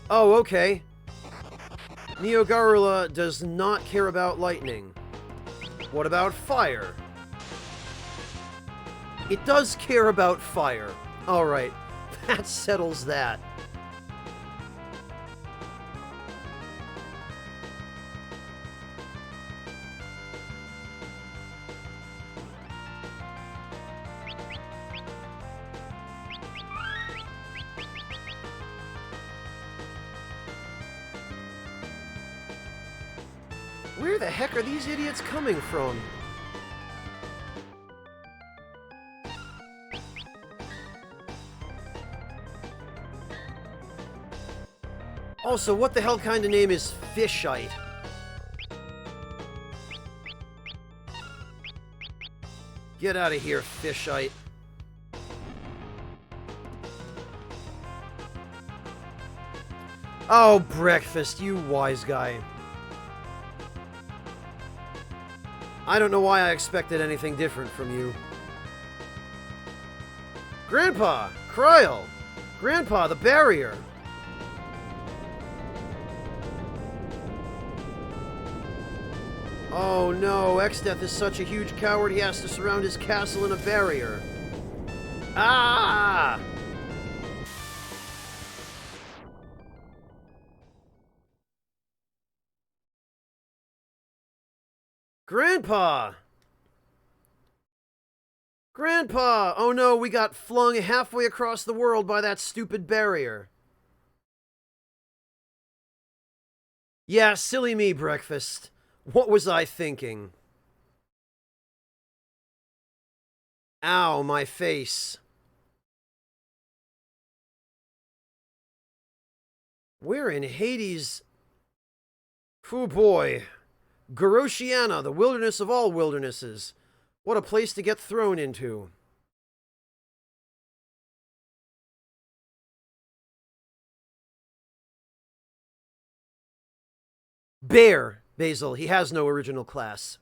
Oh, okay. Neo Garula does not care about lightning. What about fire? It does care about fire. Alright, that settles that. Where the heck are these idiots coming from? Also, what the hell kind of name is Fishite? Get out of here, Fishite. Oh, breakfast, you wise guy. I don't know why I expected anything different from you. Grandpa! Kryl! Grandpa, the barrier! Oh no, Exdeath is such a huge coward he has to surround his castle in a barrier. Ah! Grandpa! Grandpa! Oh no, we got flung halfway across the world by that stupid barrier. Yeah, silly me, breakfast. What was I thinking? Ow, my face. Where in Hades? Oh boy. Garoshiana, the wilderness of all wildernesses. What a place to get thrown into. Bear, Basil. He has no original class.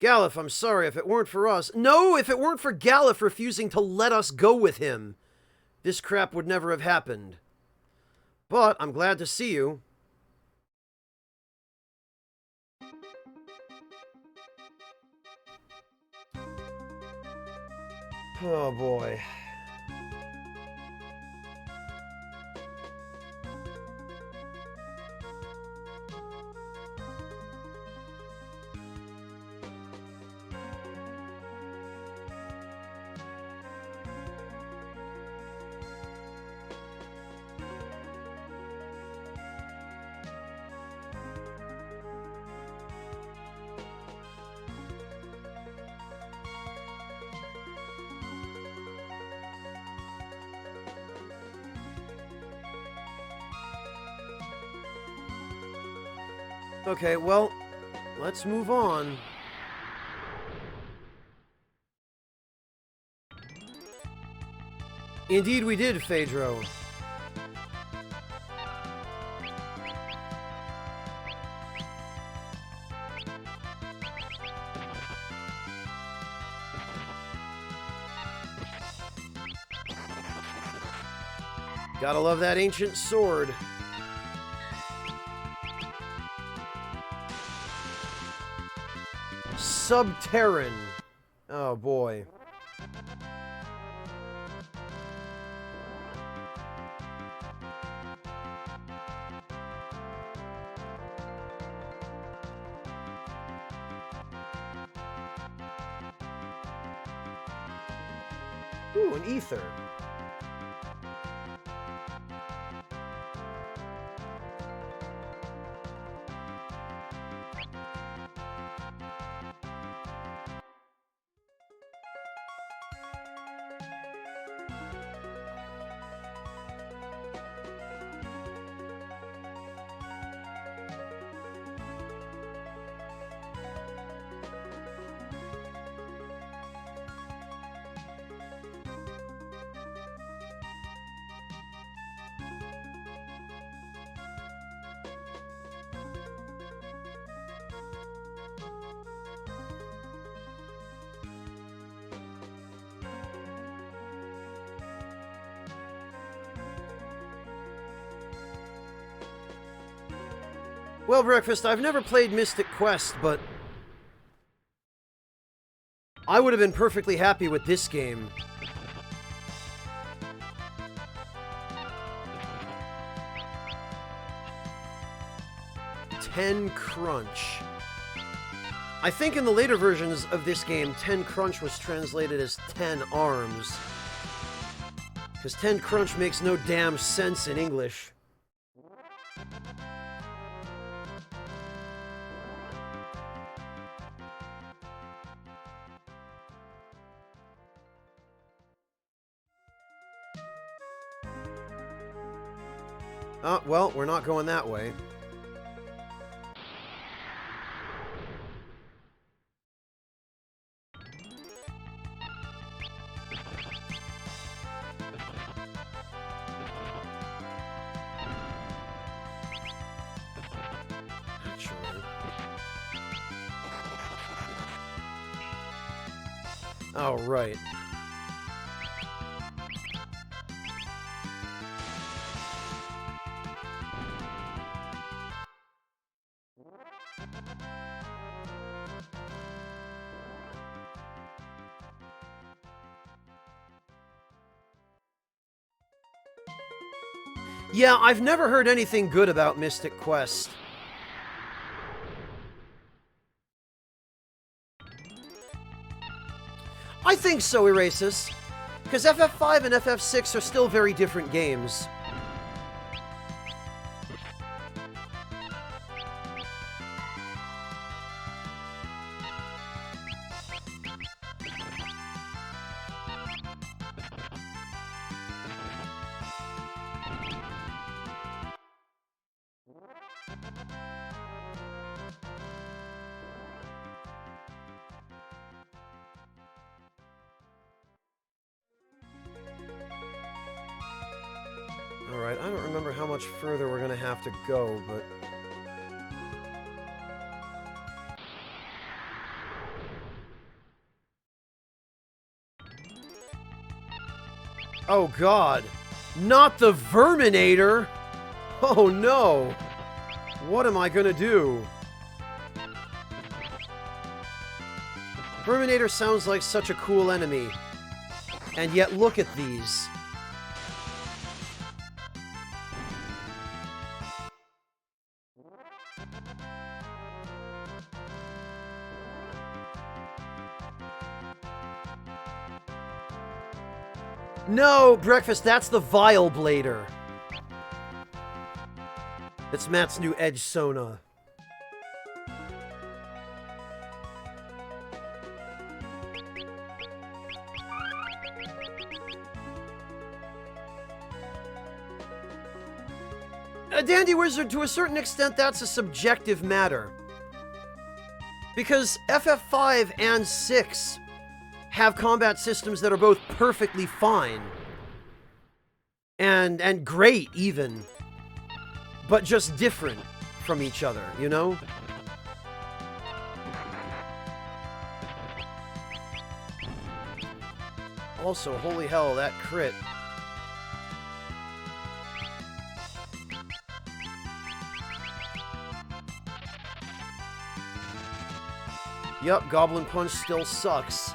Galif, I'm sorry if it weren't for us. No, if it weren't for Galif refusing to let us go with him, this crap would never have happened. But I'm glad to see you. Oh boy. Okay, well, let's move on. Indeed we did, Phaedro. Gotta love that ancient sword. Subterran. Oh boy. Ooh, an ether. Well, Breakfast, I've never played Mystic Quest, but I would have been perfectly happy with this game. Ten Crunch. I think in the later versions of this game, 10 Crunch was translated as 10 Arms. Because 10 Crunch makes no damn sense in English. Well, we're not going that way. Oh, right. Yeah, I've never heard anything good about Mystic Quest. I think so, Erasus. Because FF5 and FF6 are still very different games. I don't remember how much further we're gonna have to go, but... Oh god! Not the Verminator! Oh no! What am I gonna do? Verminator sounds like such a cool enemy. And yet look at these. No, Breakfast, that's the Vile Blader. It's Matt's new Edge Sona. Dandy Wizard, to a certain extent, that's a subjective matter. Because FF5 and 6 have combat systems that are both perfectly fine. And great, even. But just different from each other, you know? Also, holy hell, that crit. Yup, Goblin Punch still sucks.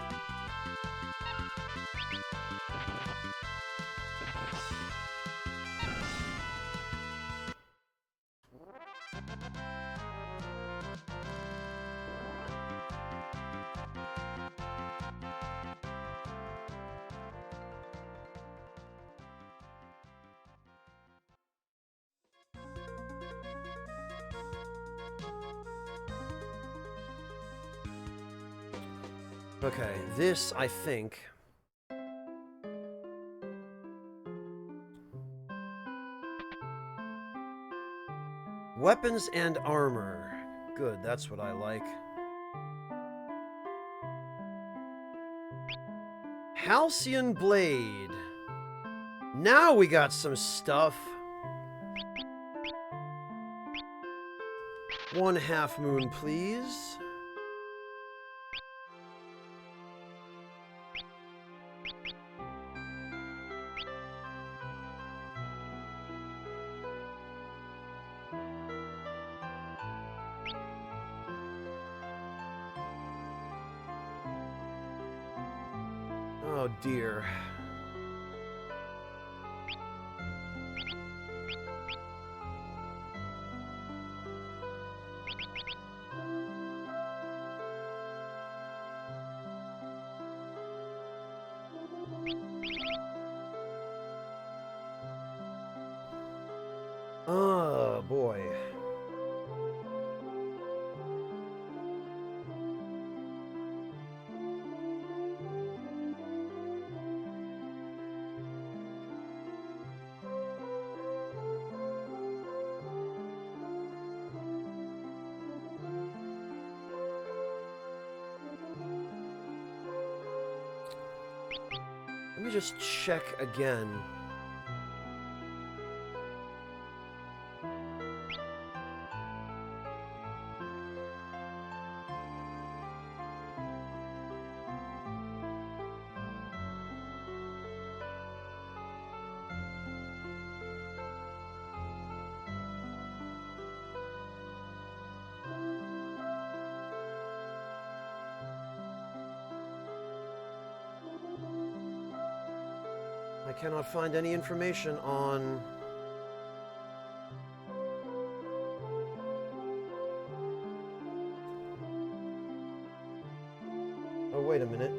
Okay, this, I think... Weapons and armor. Good, that's what I like. Halcyon Blade. Now we got some stuff. 1 half moon, please. Oh dear. Oh boy. Let me just check again. I cannot find any information on... Oh, wait a minute.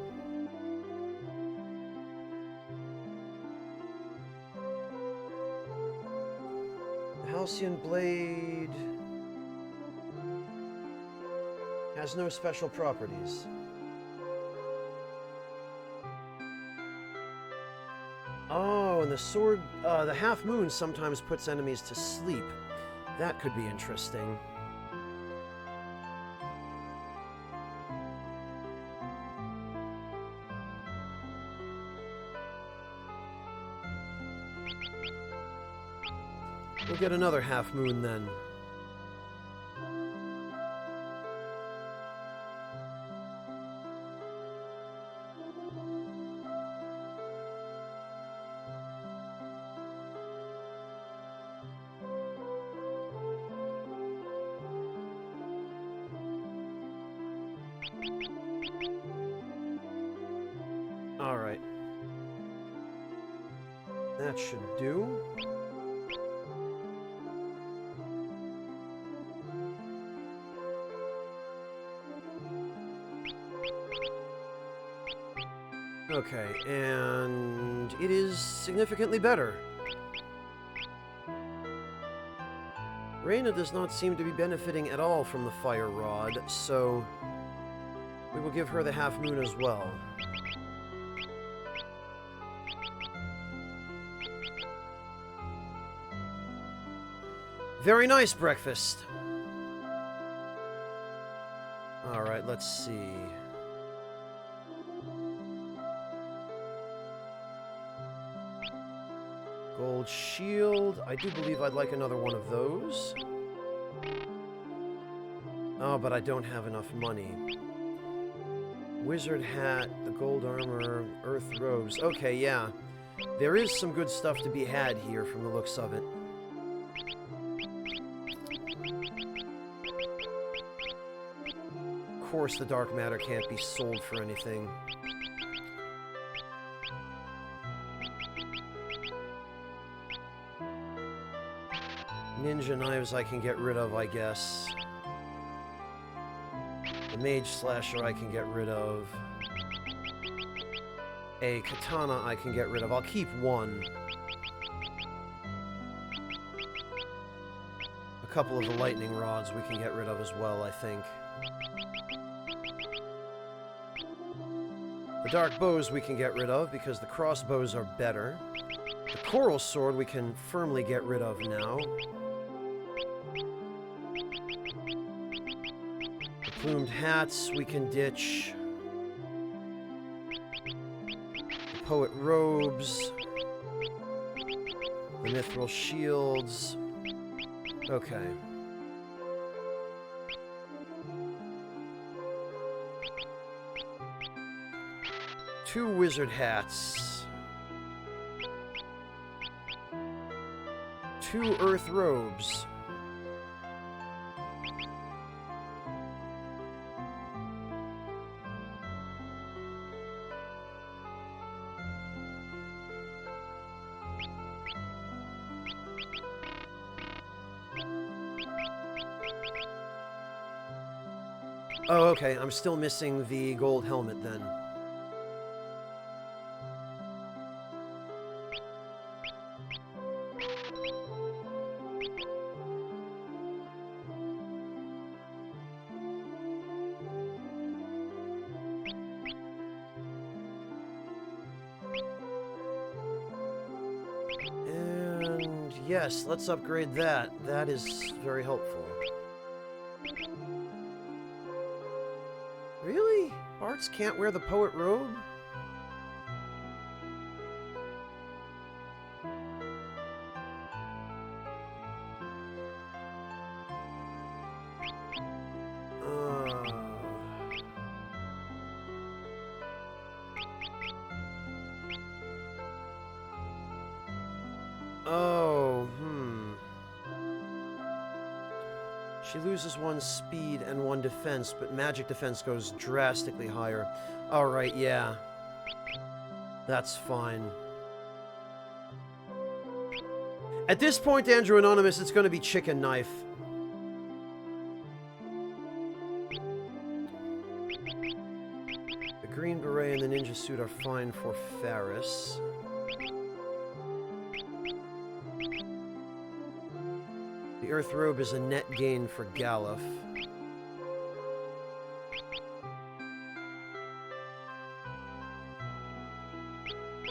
The Halcyon Blade has no special properties. Oh, and the sword, the half moon sometimes puts enemies to sleep. That could be interesting. We'll get another half moon then. Alright. That should do. Okay, and it is significantly better. Reyna does not seem to be benefiting at all from the fire rod, so we will give her the half moon as well. Very nice breakfast. Alright, let's see. Gold shield. I do believe I'd like another one of those. Oh, but I don't have enough money. Wizard hat, the gold armor, earth robes. Okay, yeah. There is some good stuff to be had here from the looks of it. Of course, the dark matter can't be sold for anything. Ninja knives I can get rid of, I guess. The mage slasher I can get rid of. A katana I can get rid of. I'll keep one. A couple of the lightning rods we can get rid of as well, I think. The dark bows we can get rid of because the crossbows are better. The coral sword we can firmly get rid of now. The plumed hats we can ditch. The poet robes. The mithril shields. Okay. Two wizard hats. Two earth robes. Oh, okay. I'm still missing the gold helmet then. And yes, let's upgrade that. That is very helpful. Really? Bards can't wear the poet robe? She loses one speed and one defense, but magic defense goes drastically higher. Alright, yeah. That's fine. At this point, Andrew Anonymous, it's going to be chicken knife. The green beret and the ninja suit are fine for Faris. The earth robe is a net gain for Galuf.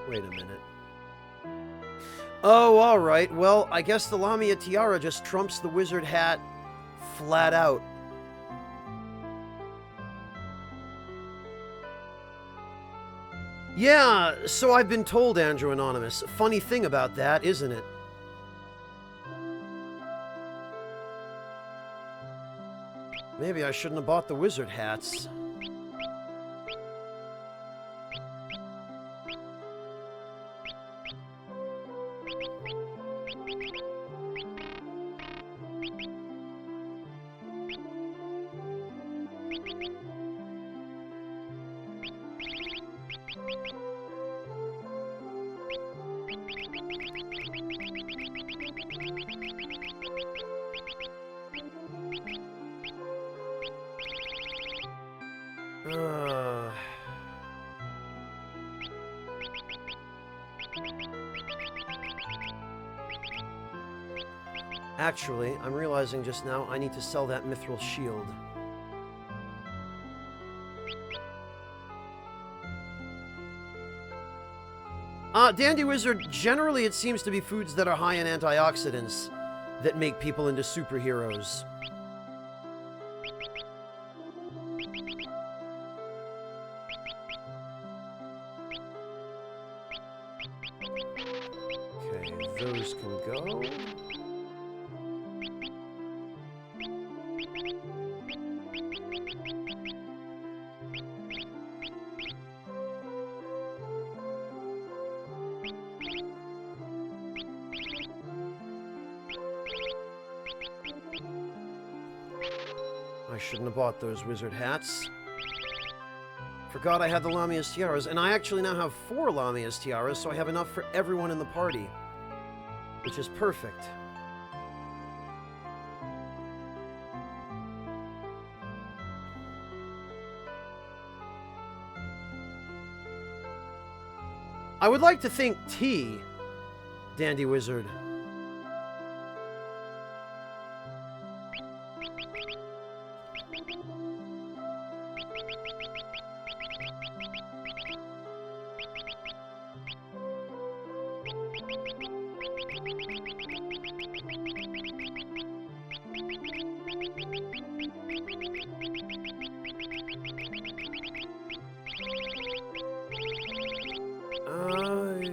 Wait a minute. Oh, alright. Well, I guess the Lamia tiara just trumps the wizard hat flat out. Yeah, so I've been told, Andrew Anonymous. Funny thing about that, isn't it? Maybe I shouldn't have bought the wizard hats. Actually, I'm realizing just now I need to sell that mithril shield. Dandy Wizard, generally it seems to be foods that are high in antioxidants that make people into superheroes. Okay, those can go. I shouldn't have bought those wizard hats. Forgot I had the Lamia's tiaras, and I actually now have 4 Lamia's tiaras, so I have enough for everyone in the party. Which is perfect. I would like to think tea, Dandy Wizard. Alright,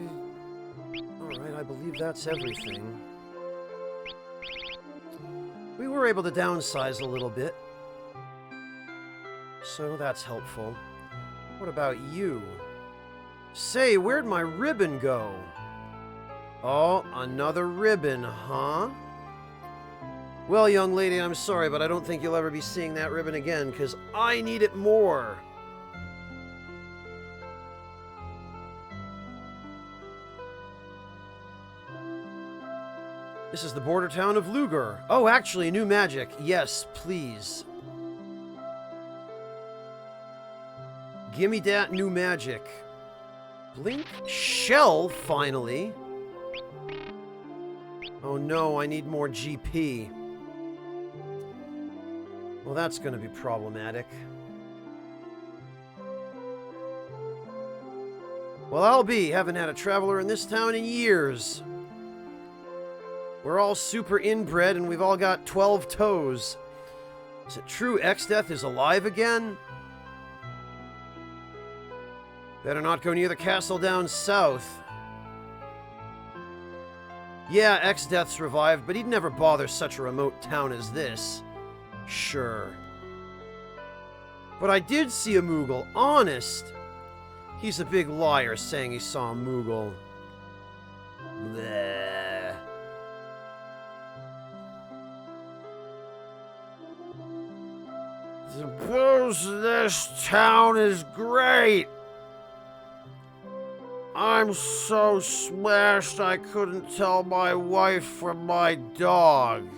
I believe that's everything. We were able to downsize a little bit, so that's helpful. What about you? Say, where'd my ribbon go? Oh, another ribbon, huh? Well, young lady, I'm sorry, but I don't think you'll ever be seeing that ribbon again, because I need it more. This is the border town of Luger. Oh, actually, new magic. Yes, please. Gimme that new magic. Blink shell, finally. Oh no, I need more GP. Well, that's gonna be problematic. Well, I'll be. Haven't had a traveler in this town in years. We're all super inbred and we've all got 12 toes. Is it true Exdeath is alive again? Better not go near the castle down south. Yeah, Exdeath's revived, but he'd never bother such a remote town as this. Sure. But I did see a Moogle, honest. He's a big liar saying he saw a Moogle. Bleh. Suppose this town is great. I'm so smashed I couldn't tell my wife from my dog.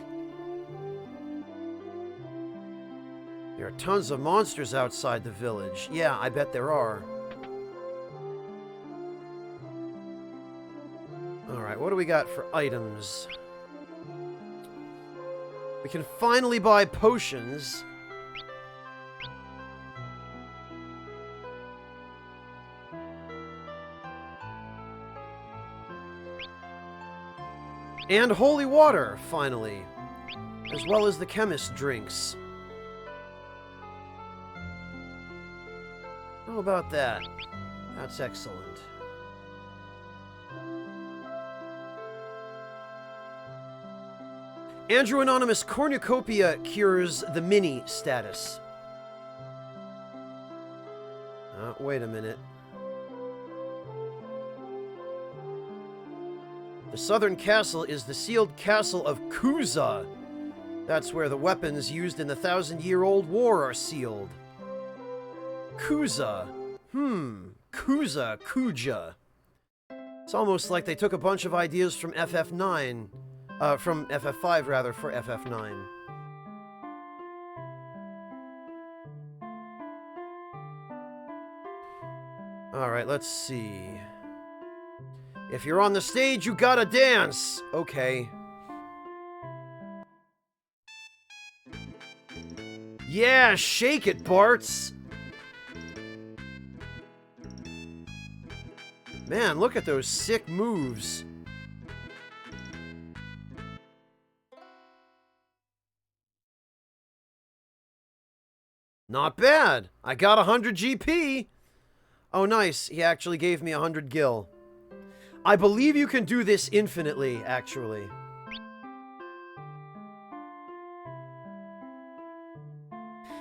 There are tons of monsters outside the village. Yeah, I bet there are. Alright, what do we got for items? We can finally buy potions. And holy water, finally. As well as the chemist drinks. How about that? That's excellent. Andrew Anonymous, cornucopia cures the mini status. Wait a minute. The southern castle is the sealed castle of Kuza. That's where the weapons used in the 1,000-year-old war are sealed. Kuza. Kuza. Kuja. It's almost like they took a bunch of ideas from FF9. From FF5, rather, for FF9. Alright, let's see. If you're on the stage, you gotta dance! Okay. Yeah, shake it, Bartz! Man, look at those sick moves. Not bad. I got 100 GP. Oh, nice. He actually gave me 100 gil. I believe you can do this infinitely, actually.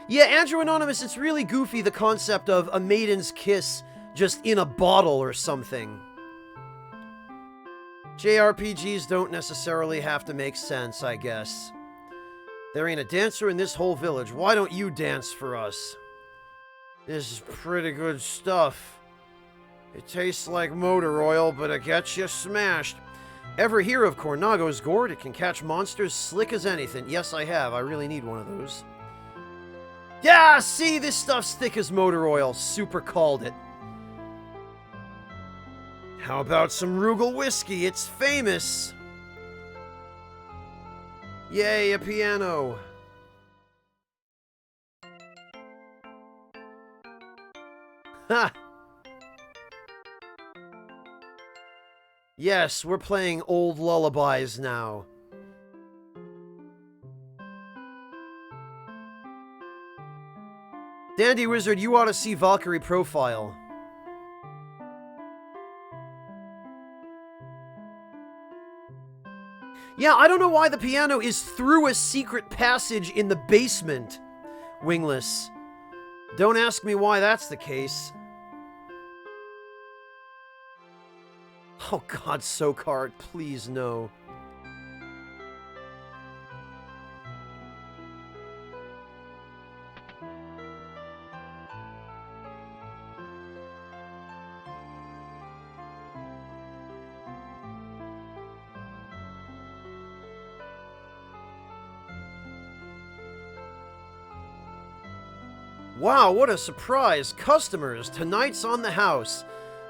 Yeah, Andrew Anonymous, it's really goofy, the concept of a maiden's kiss just in a bottle or something. JRPGs don't necessarily have to make sense, I guess. There ain't a dancer in this whole village. Why don't you dance for us? This is pretty good stuff. It tastes like motor oil, but it gets you smashed. Ever hear of Cornago's gourd? It can catch monsters slick as anything. Yes, I have. I really need one of those. Yeah, see, this stuff's thick as motor oil. Super called it. How about some Rugal whiskey? It's famous. Yay, a piano. Ha! Yes, we're playing old lullabies now. Dandy Wizard, you ought to see Valkyrie profile. Yeah, I don't know why the piano is through a secret passage in the basement, Wingless. Don't ask me why that's the case. Oh god, Sokart, please no. Wow, what a surprise. Customers, tonight's on the house.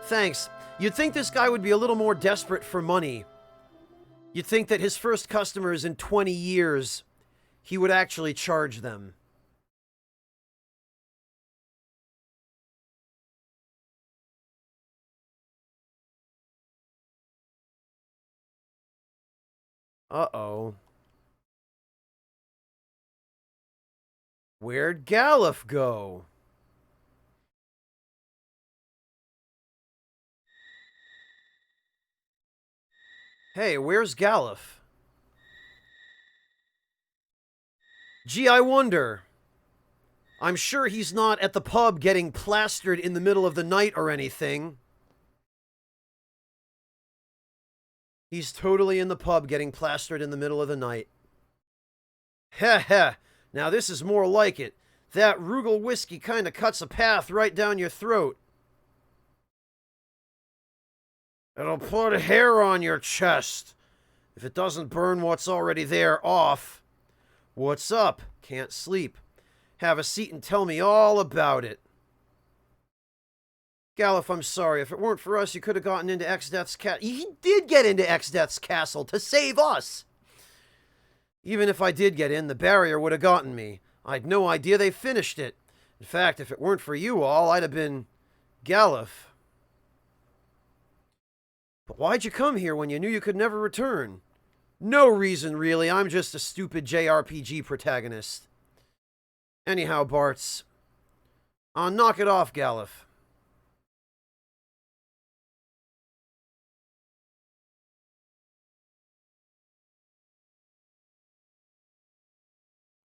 Thanks. You'd think this guy would be a little more desperate for money. You'd think that his first customers in 20 years, he would actually charge them. Uh-oh. Where'd Galuf go? Hey, where's Galuf? Gee, I wonder. I'm sure he's not at the pub getting plastered in the middle of the night or anything. He's totally in the pub getting plastered in the middle of the night. Heh heh. Now this is more like it. That Rugal whiskey kinda cuts a path right down your throat. It'll put hair on your chest. If it doesn't burn what's already there off. What's up? Can't sleep. Have a seat and tell me all about it. Galuf, I'm sorry. If it weren't for us, you could have gotten into Exdeath's castle. He did get into Exdeath's castle to save us. Even if I did get in, the barrier would have gotten me. I'd no idea they finished it. In fact, if it weren't for you all, I'd have been Galuf. But why'd you come here when you knew you could never return? No reason, really. I'm just a stupid JRPG protagonist. Anyhow, Bartz. Knock it off, Galuf.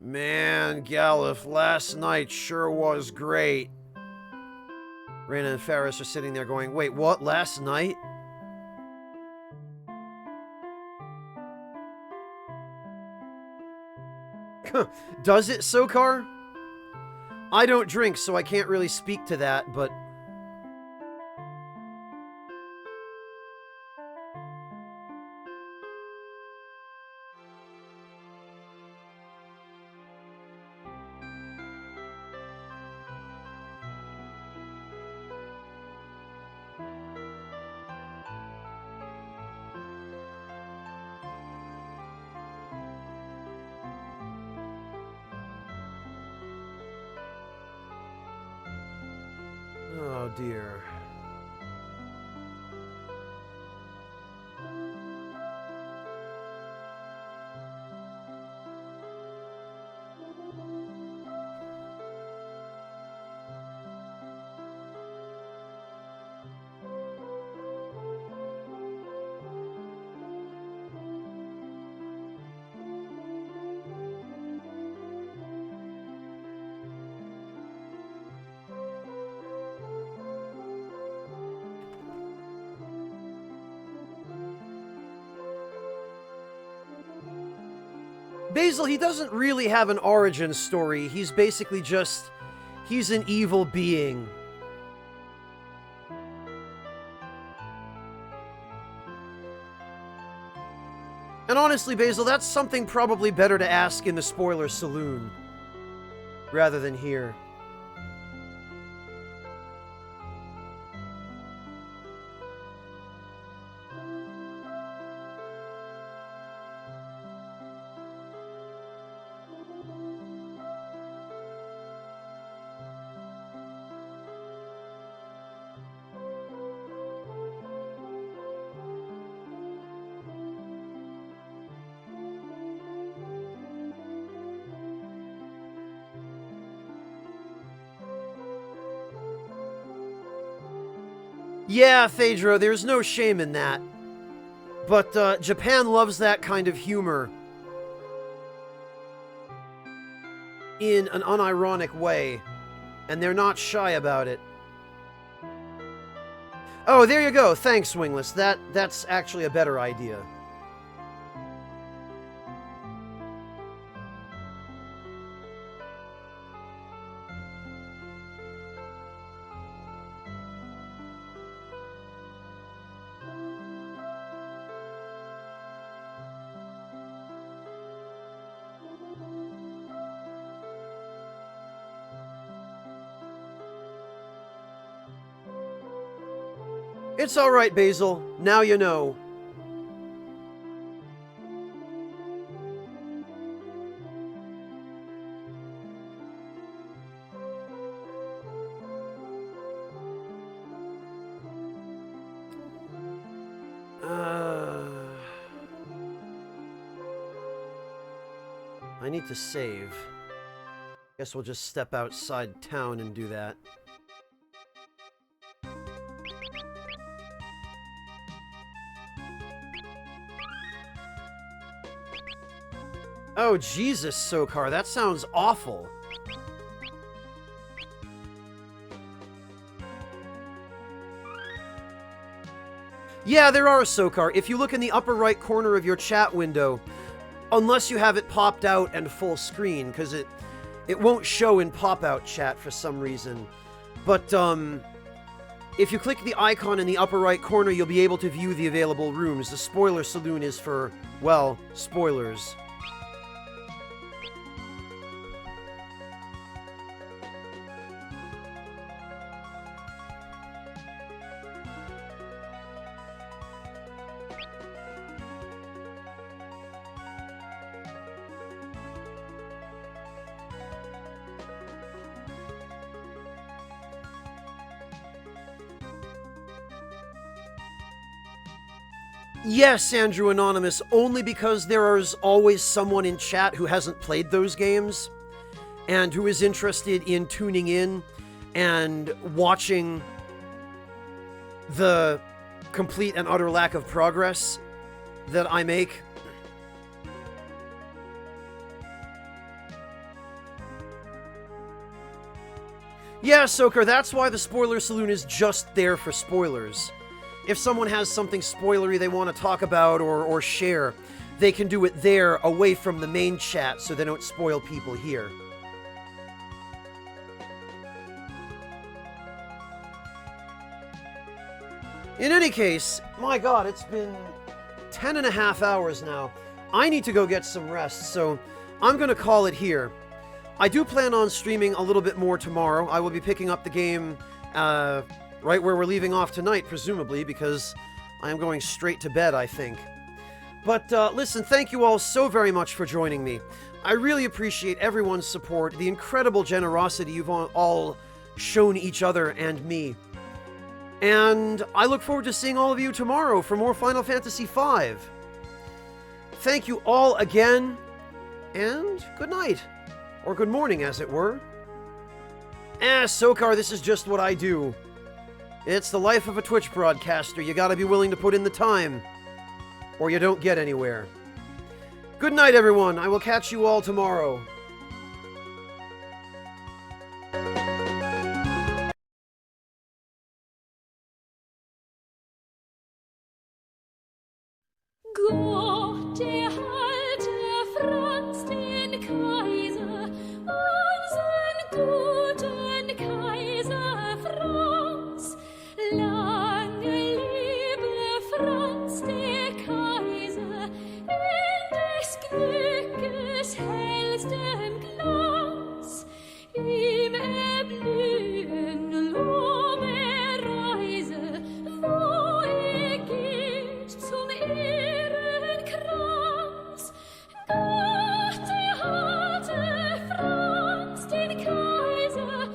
Man, Galuf, last night sure was great. Raina and Ferris are sitting there going, wait, what? Last night? Does it, Sokar? I don't drink, so I can't really speak to that, but... Oh dear. Basil, he doesn't really have an origin story. He's basically just... he's an evil being. And honestly, Basil, that's something probably better to ask in the spoiler saloon, rather than here. Yeah, Phaedro, there's no shame in that. But Japan loves that kind of humor in an unironic way, and they're not shy about it. Oh, there you go. Thanks, Wingless. That's actually a better idea. It's alright, Basil. Now you know. I need to save. Guess we'll just step outside town and do that. Oh, Jesus, Sokar, that sounds awful. Yeah, there are, Sokar. If you look in the upper right corner of your chat window, unless you have it popped out and full screen, because it won't show in pop-out chat for some reason. But, if you click the icon in the upper right corner, you'll be able to view the available rooms. The spoiler saloon is for, well, spoilers. Yes, Andrew Anonymous, only because there is always someone in chat who hasn't played those games and who is interested in tuning in and watching the complete and utter lack of progress that I make. Yeah, Soker, that's why the Spoiler Saloon is just there for spoilers. If someone has something spoilery they want to talk about or share, they can do it there away from the main chat so they don't spoil people here. In any case, my god, it's been 10 and a half hours now. I need to go get some rest, so I'm going to call it here. I do plan on streaming a little bit more tomorrow. I will be picking up the game right where we're leaving off tonight, presumably, because I am going straight to bed, I think. But listen, thank you all so very much for joining me. I really appreciate everyone's support, the incredible generosity you've all shown each other and me. And I look forward to seeing all of you tomorrow for more Final Fantasy V. Thank you all again, and good night. Or good morning, as it were. Sokar, this is just what I do. It's the life of a Twitch broadcaster. You gotta be willing to put in the time, or you don't get anywhere. Good night, everyone. I will catch you all tomorrow. Gott erhalte Franz den Kaiser, unseren guten Kaiser Franz. Lange lebe Franz der Kaiser, in des Glückes hellstem Glanz. Ihm erblühen Lohme Reise, wo geht zum Ehrenkranz. Gott erhalte Franz den Kaiser,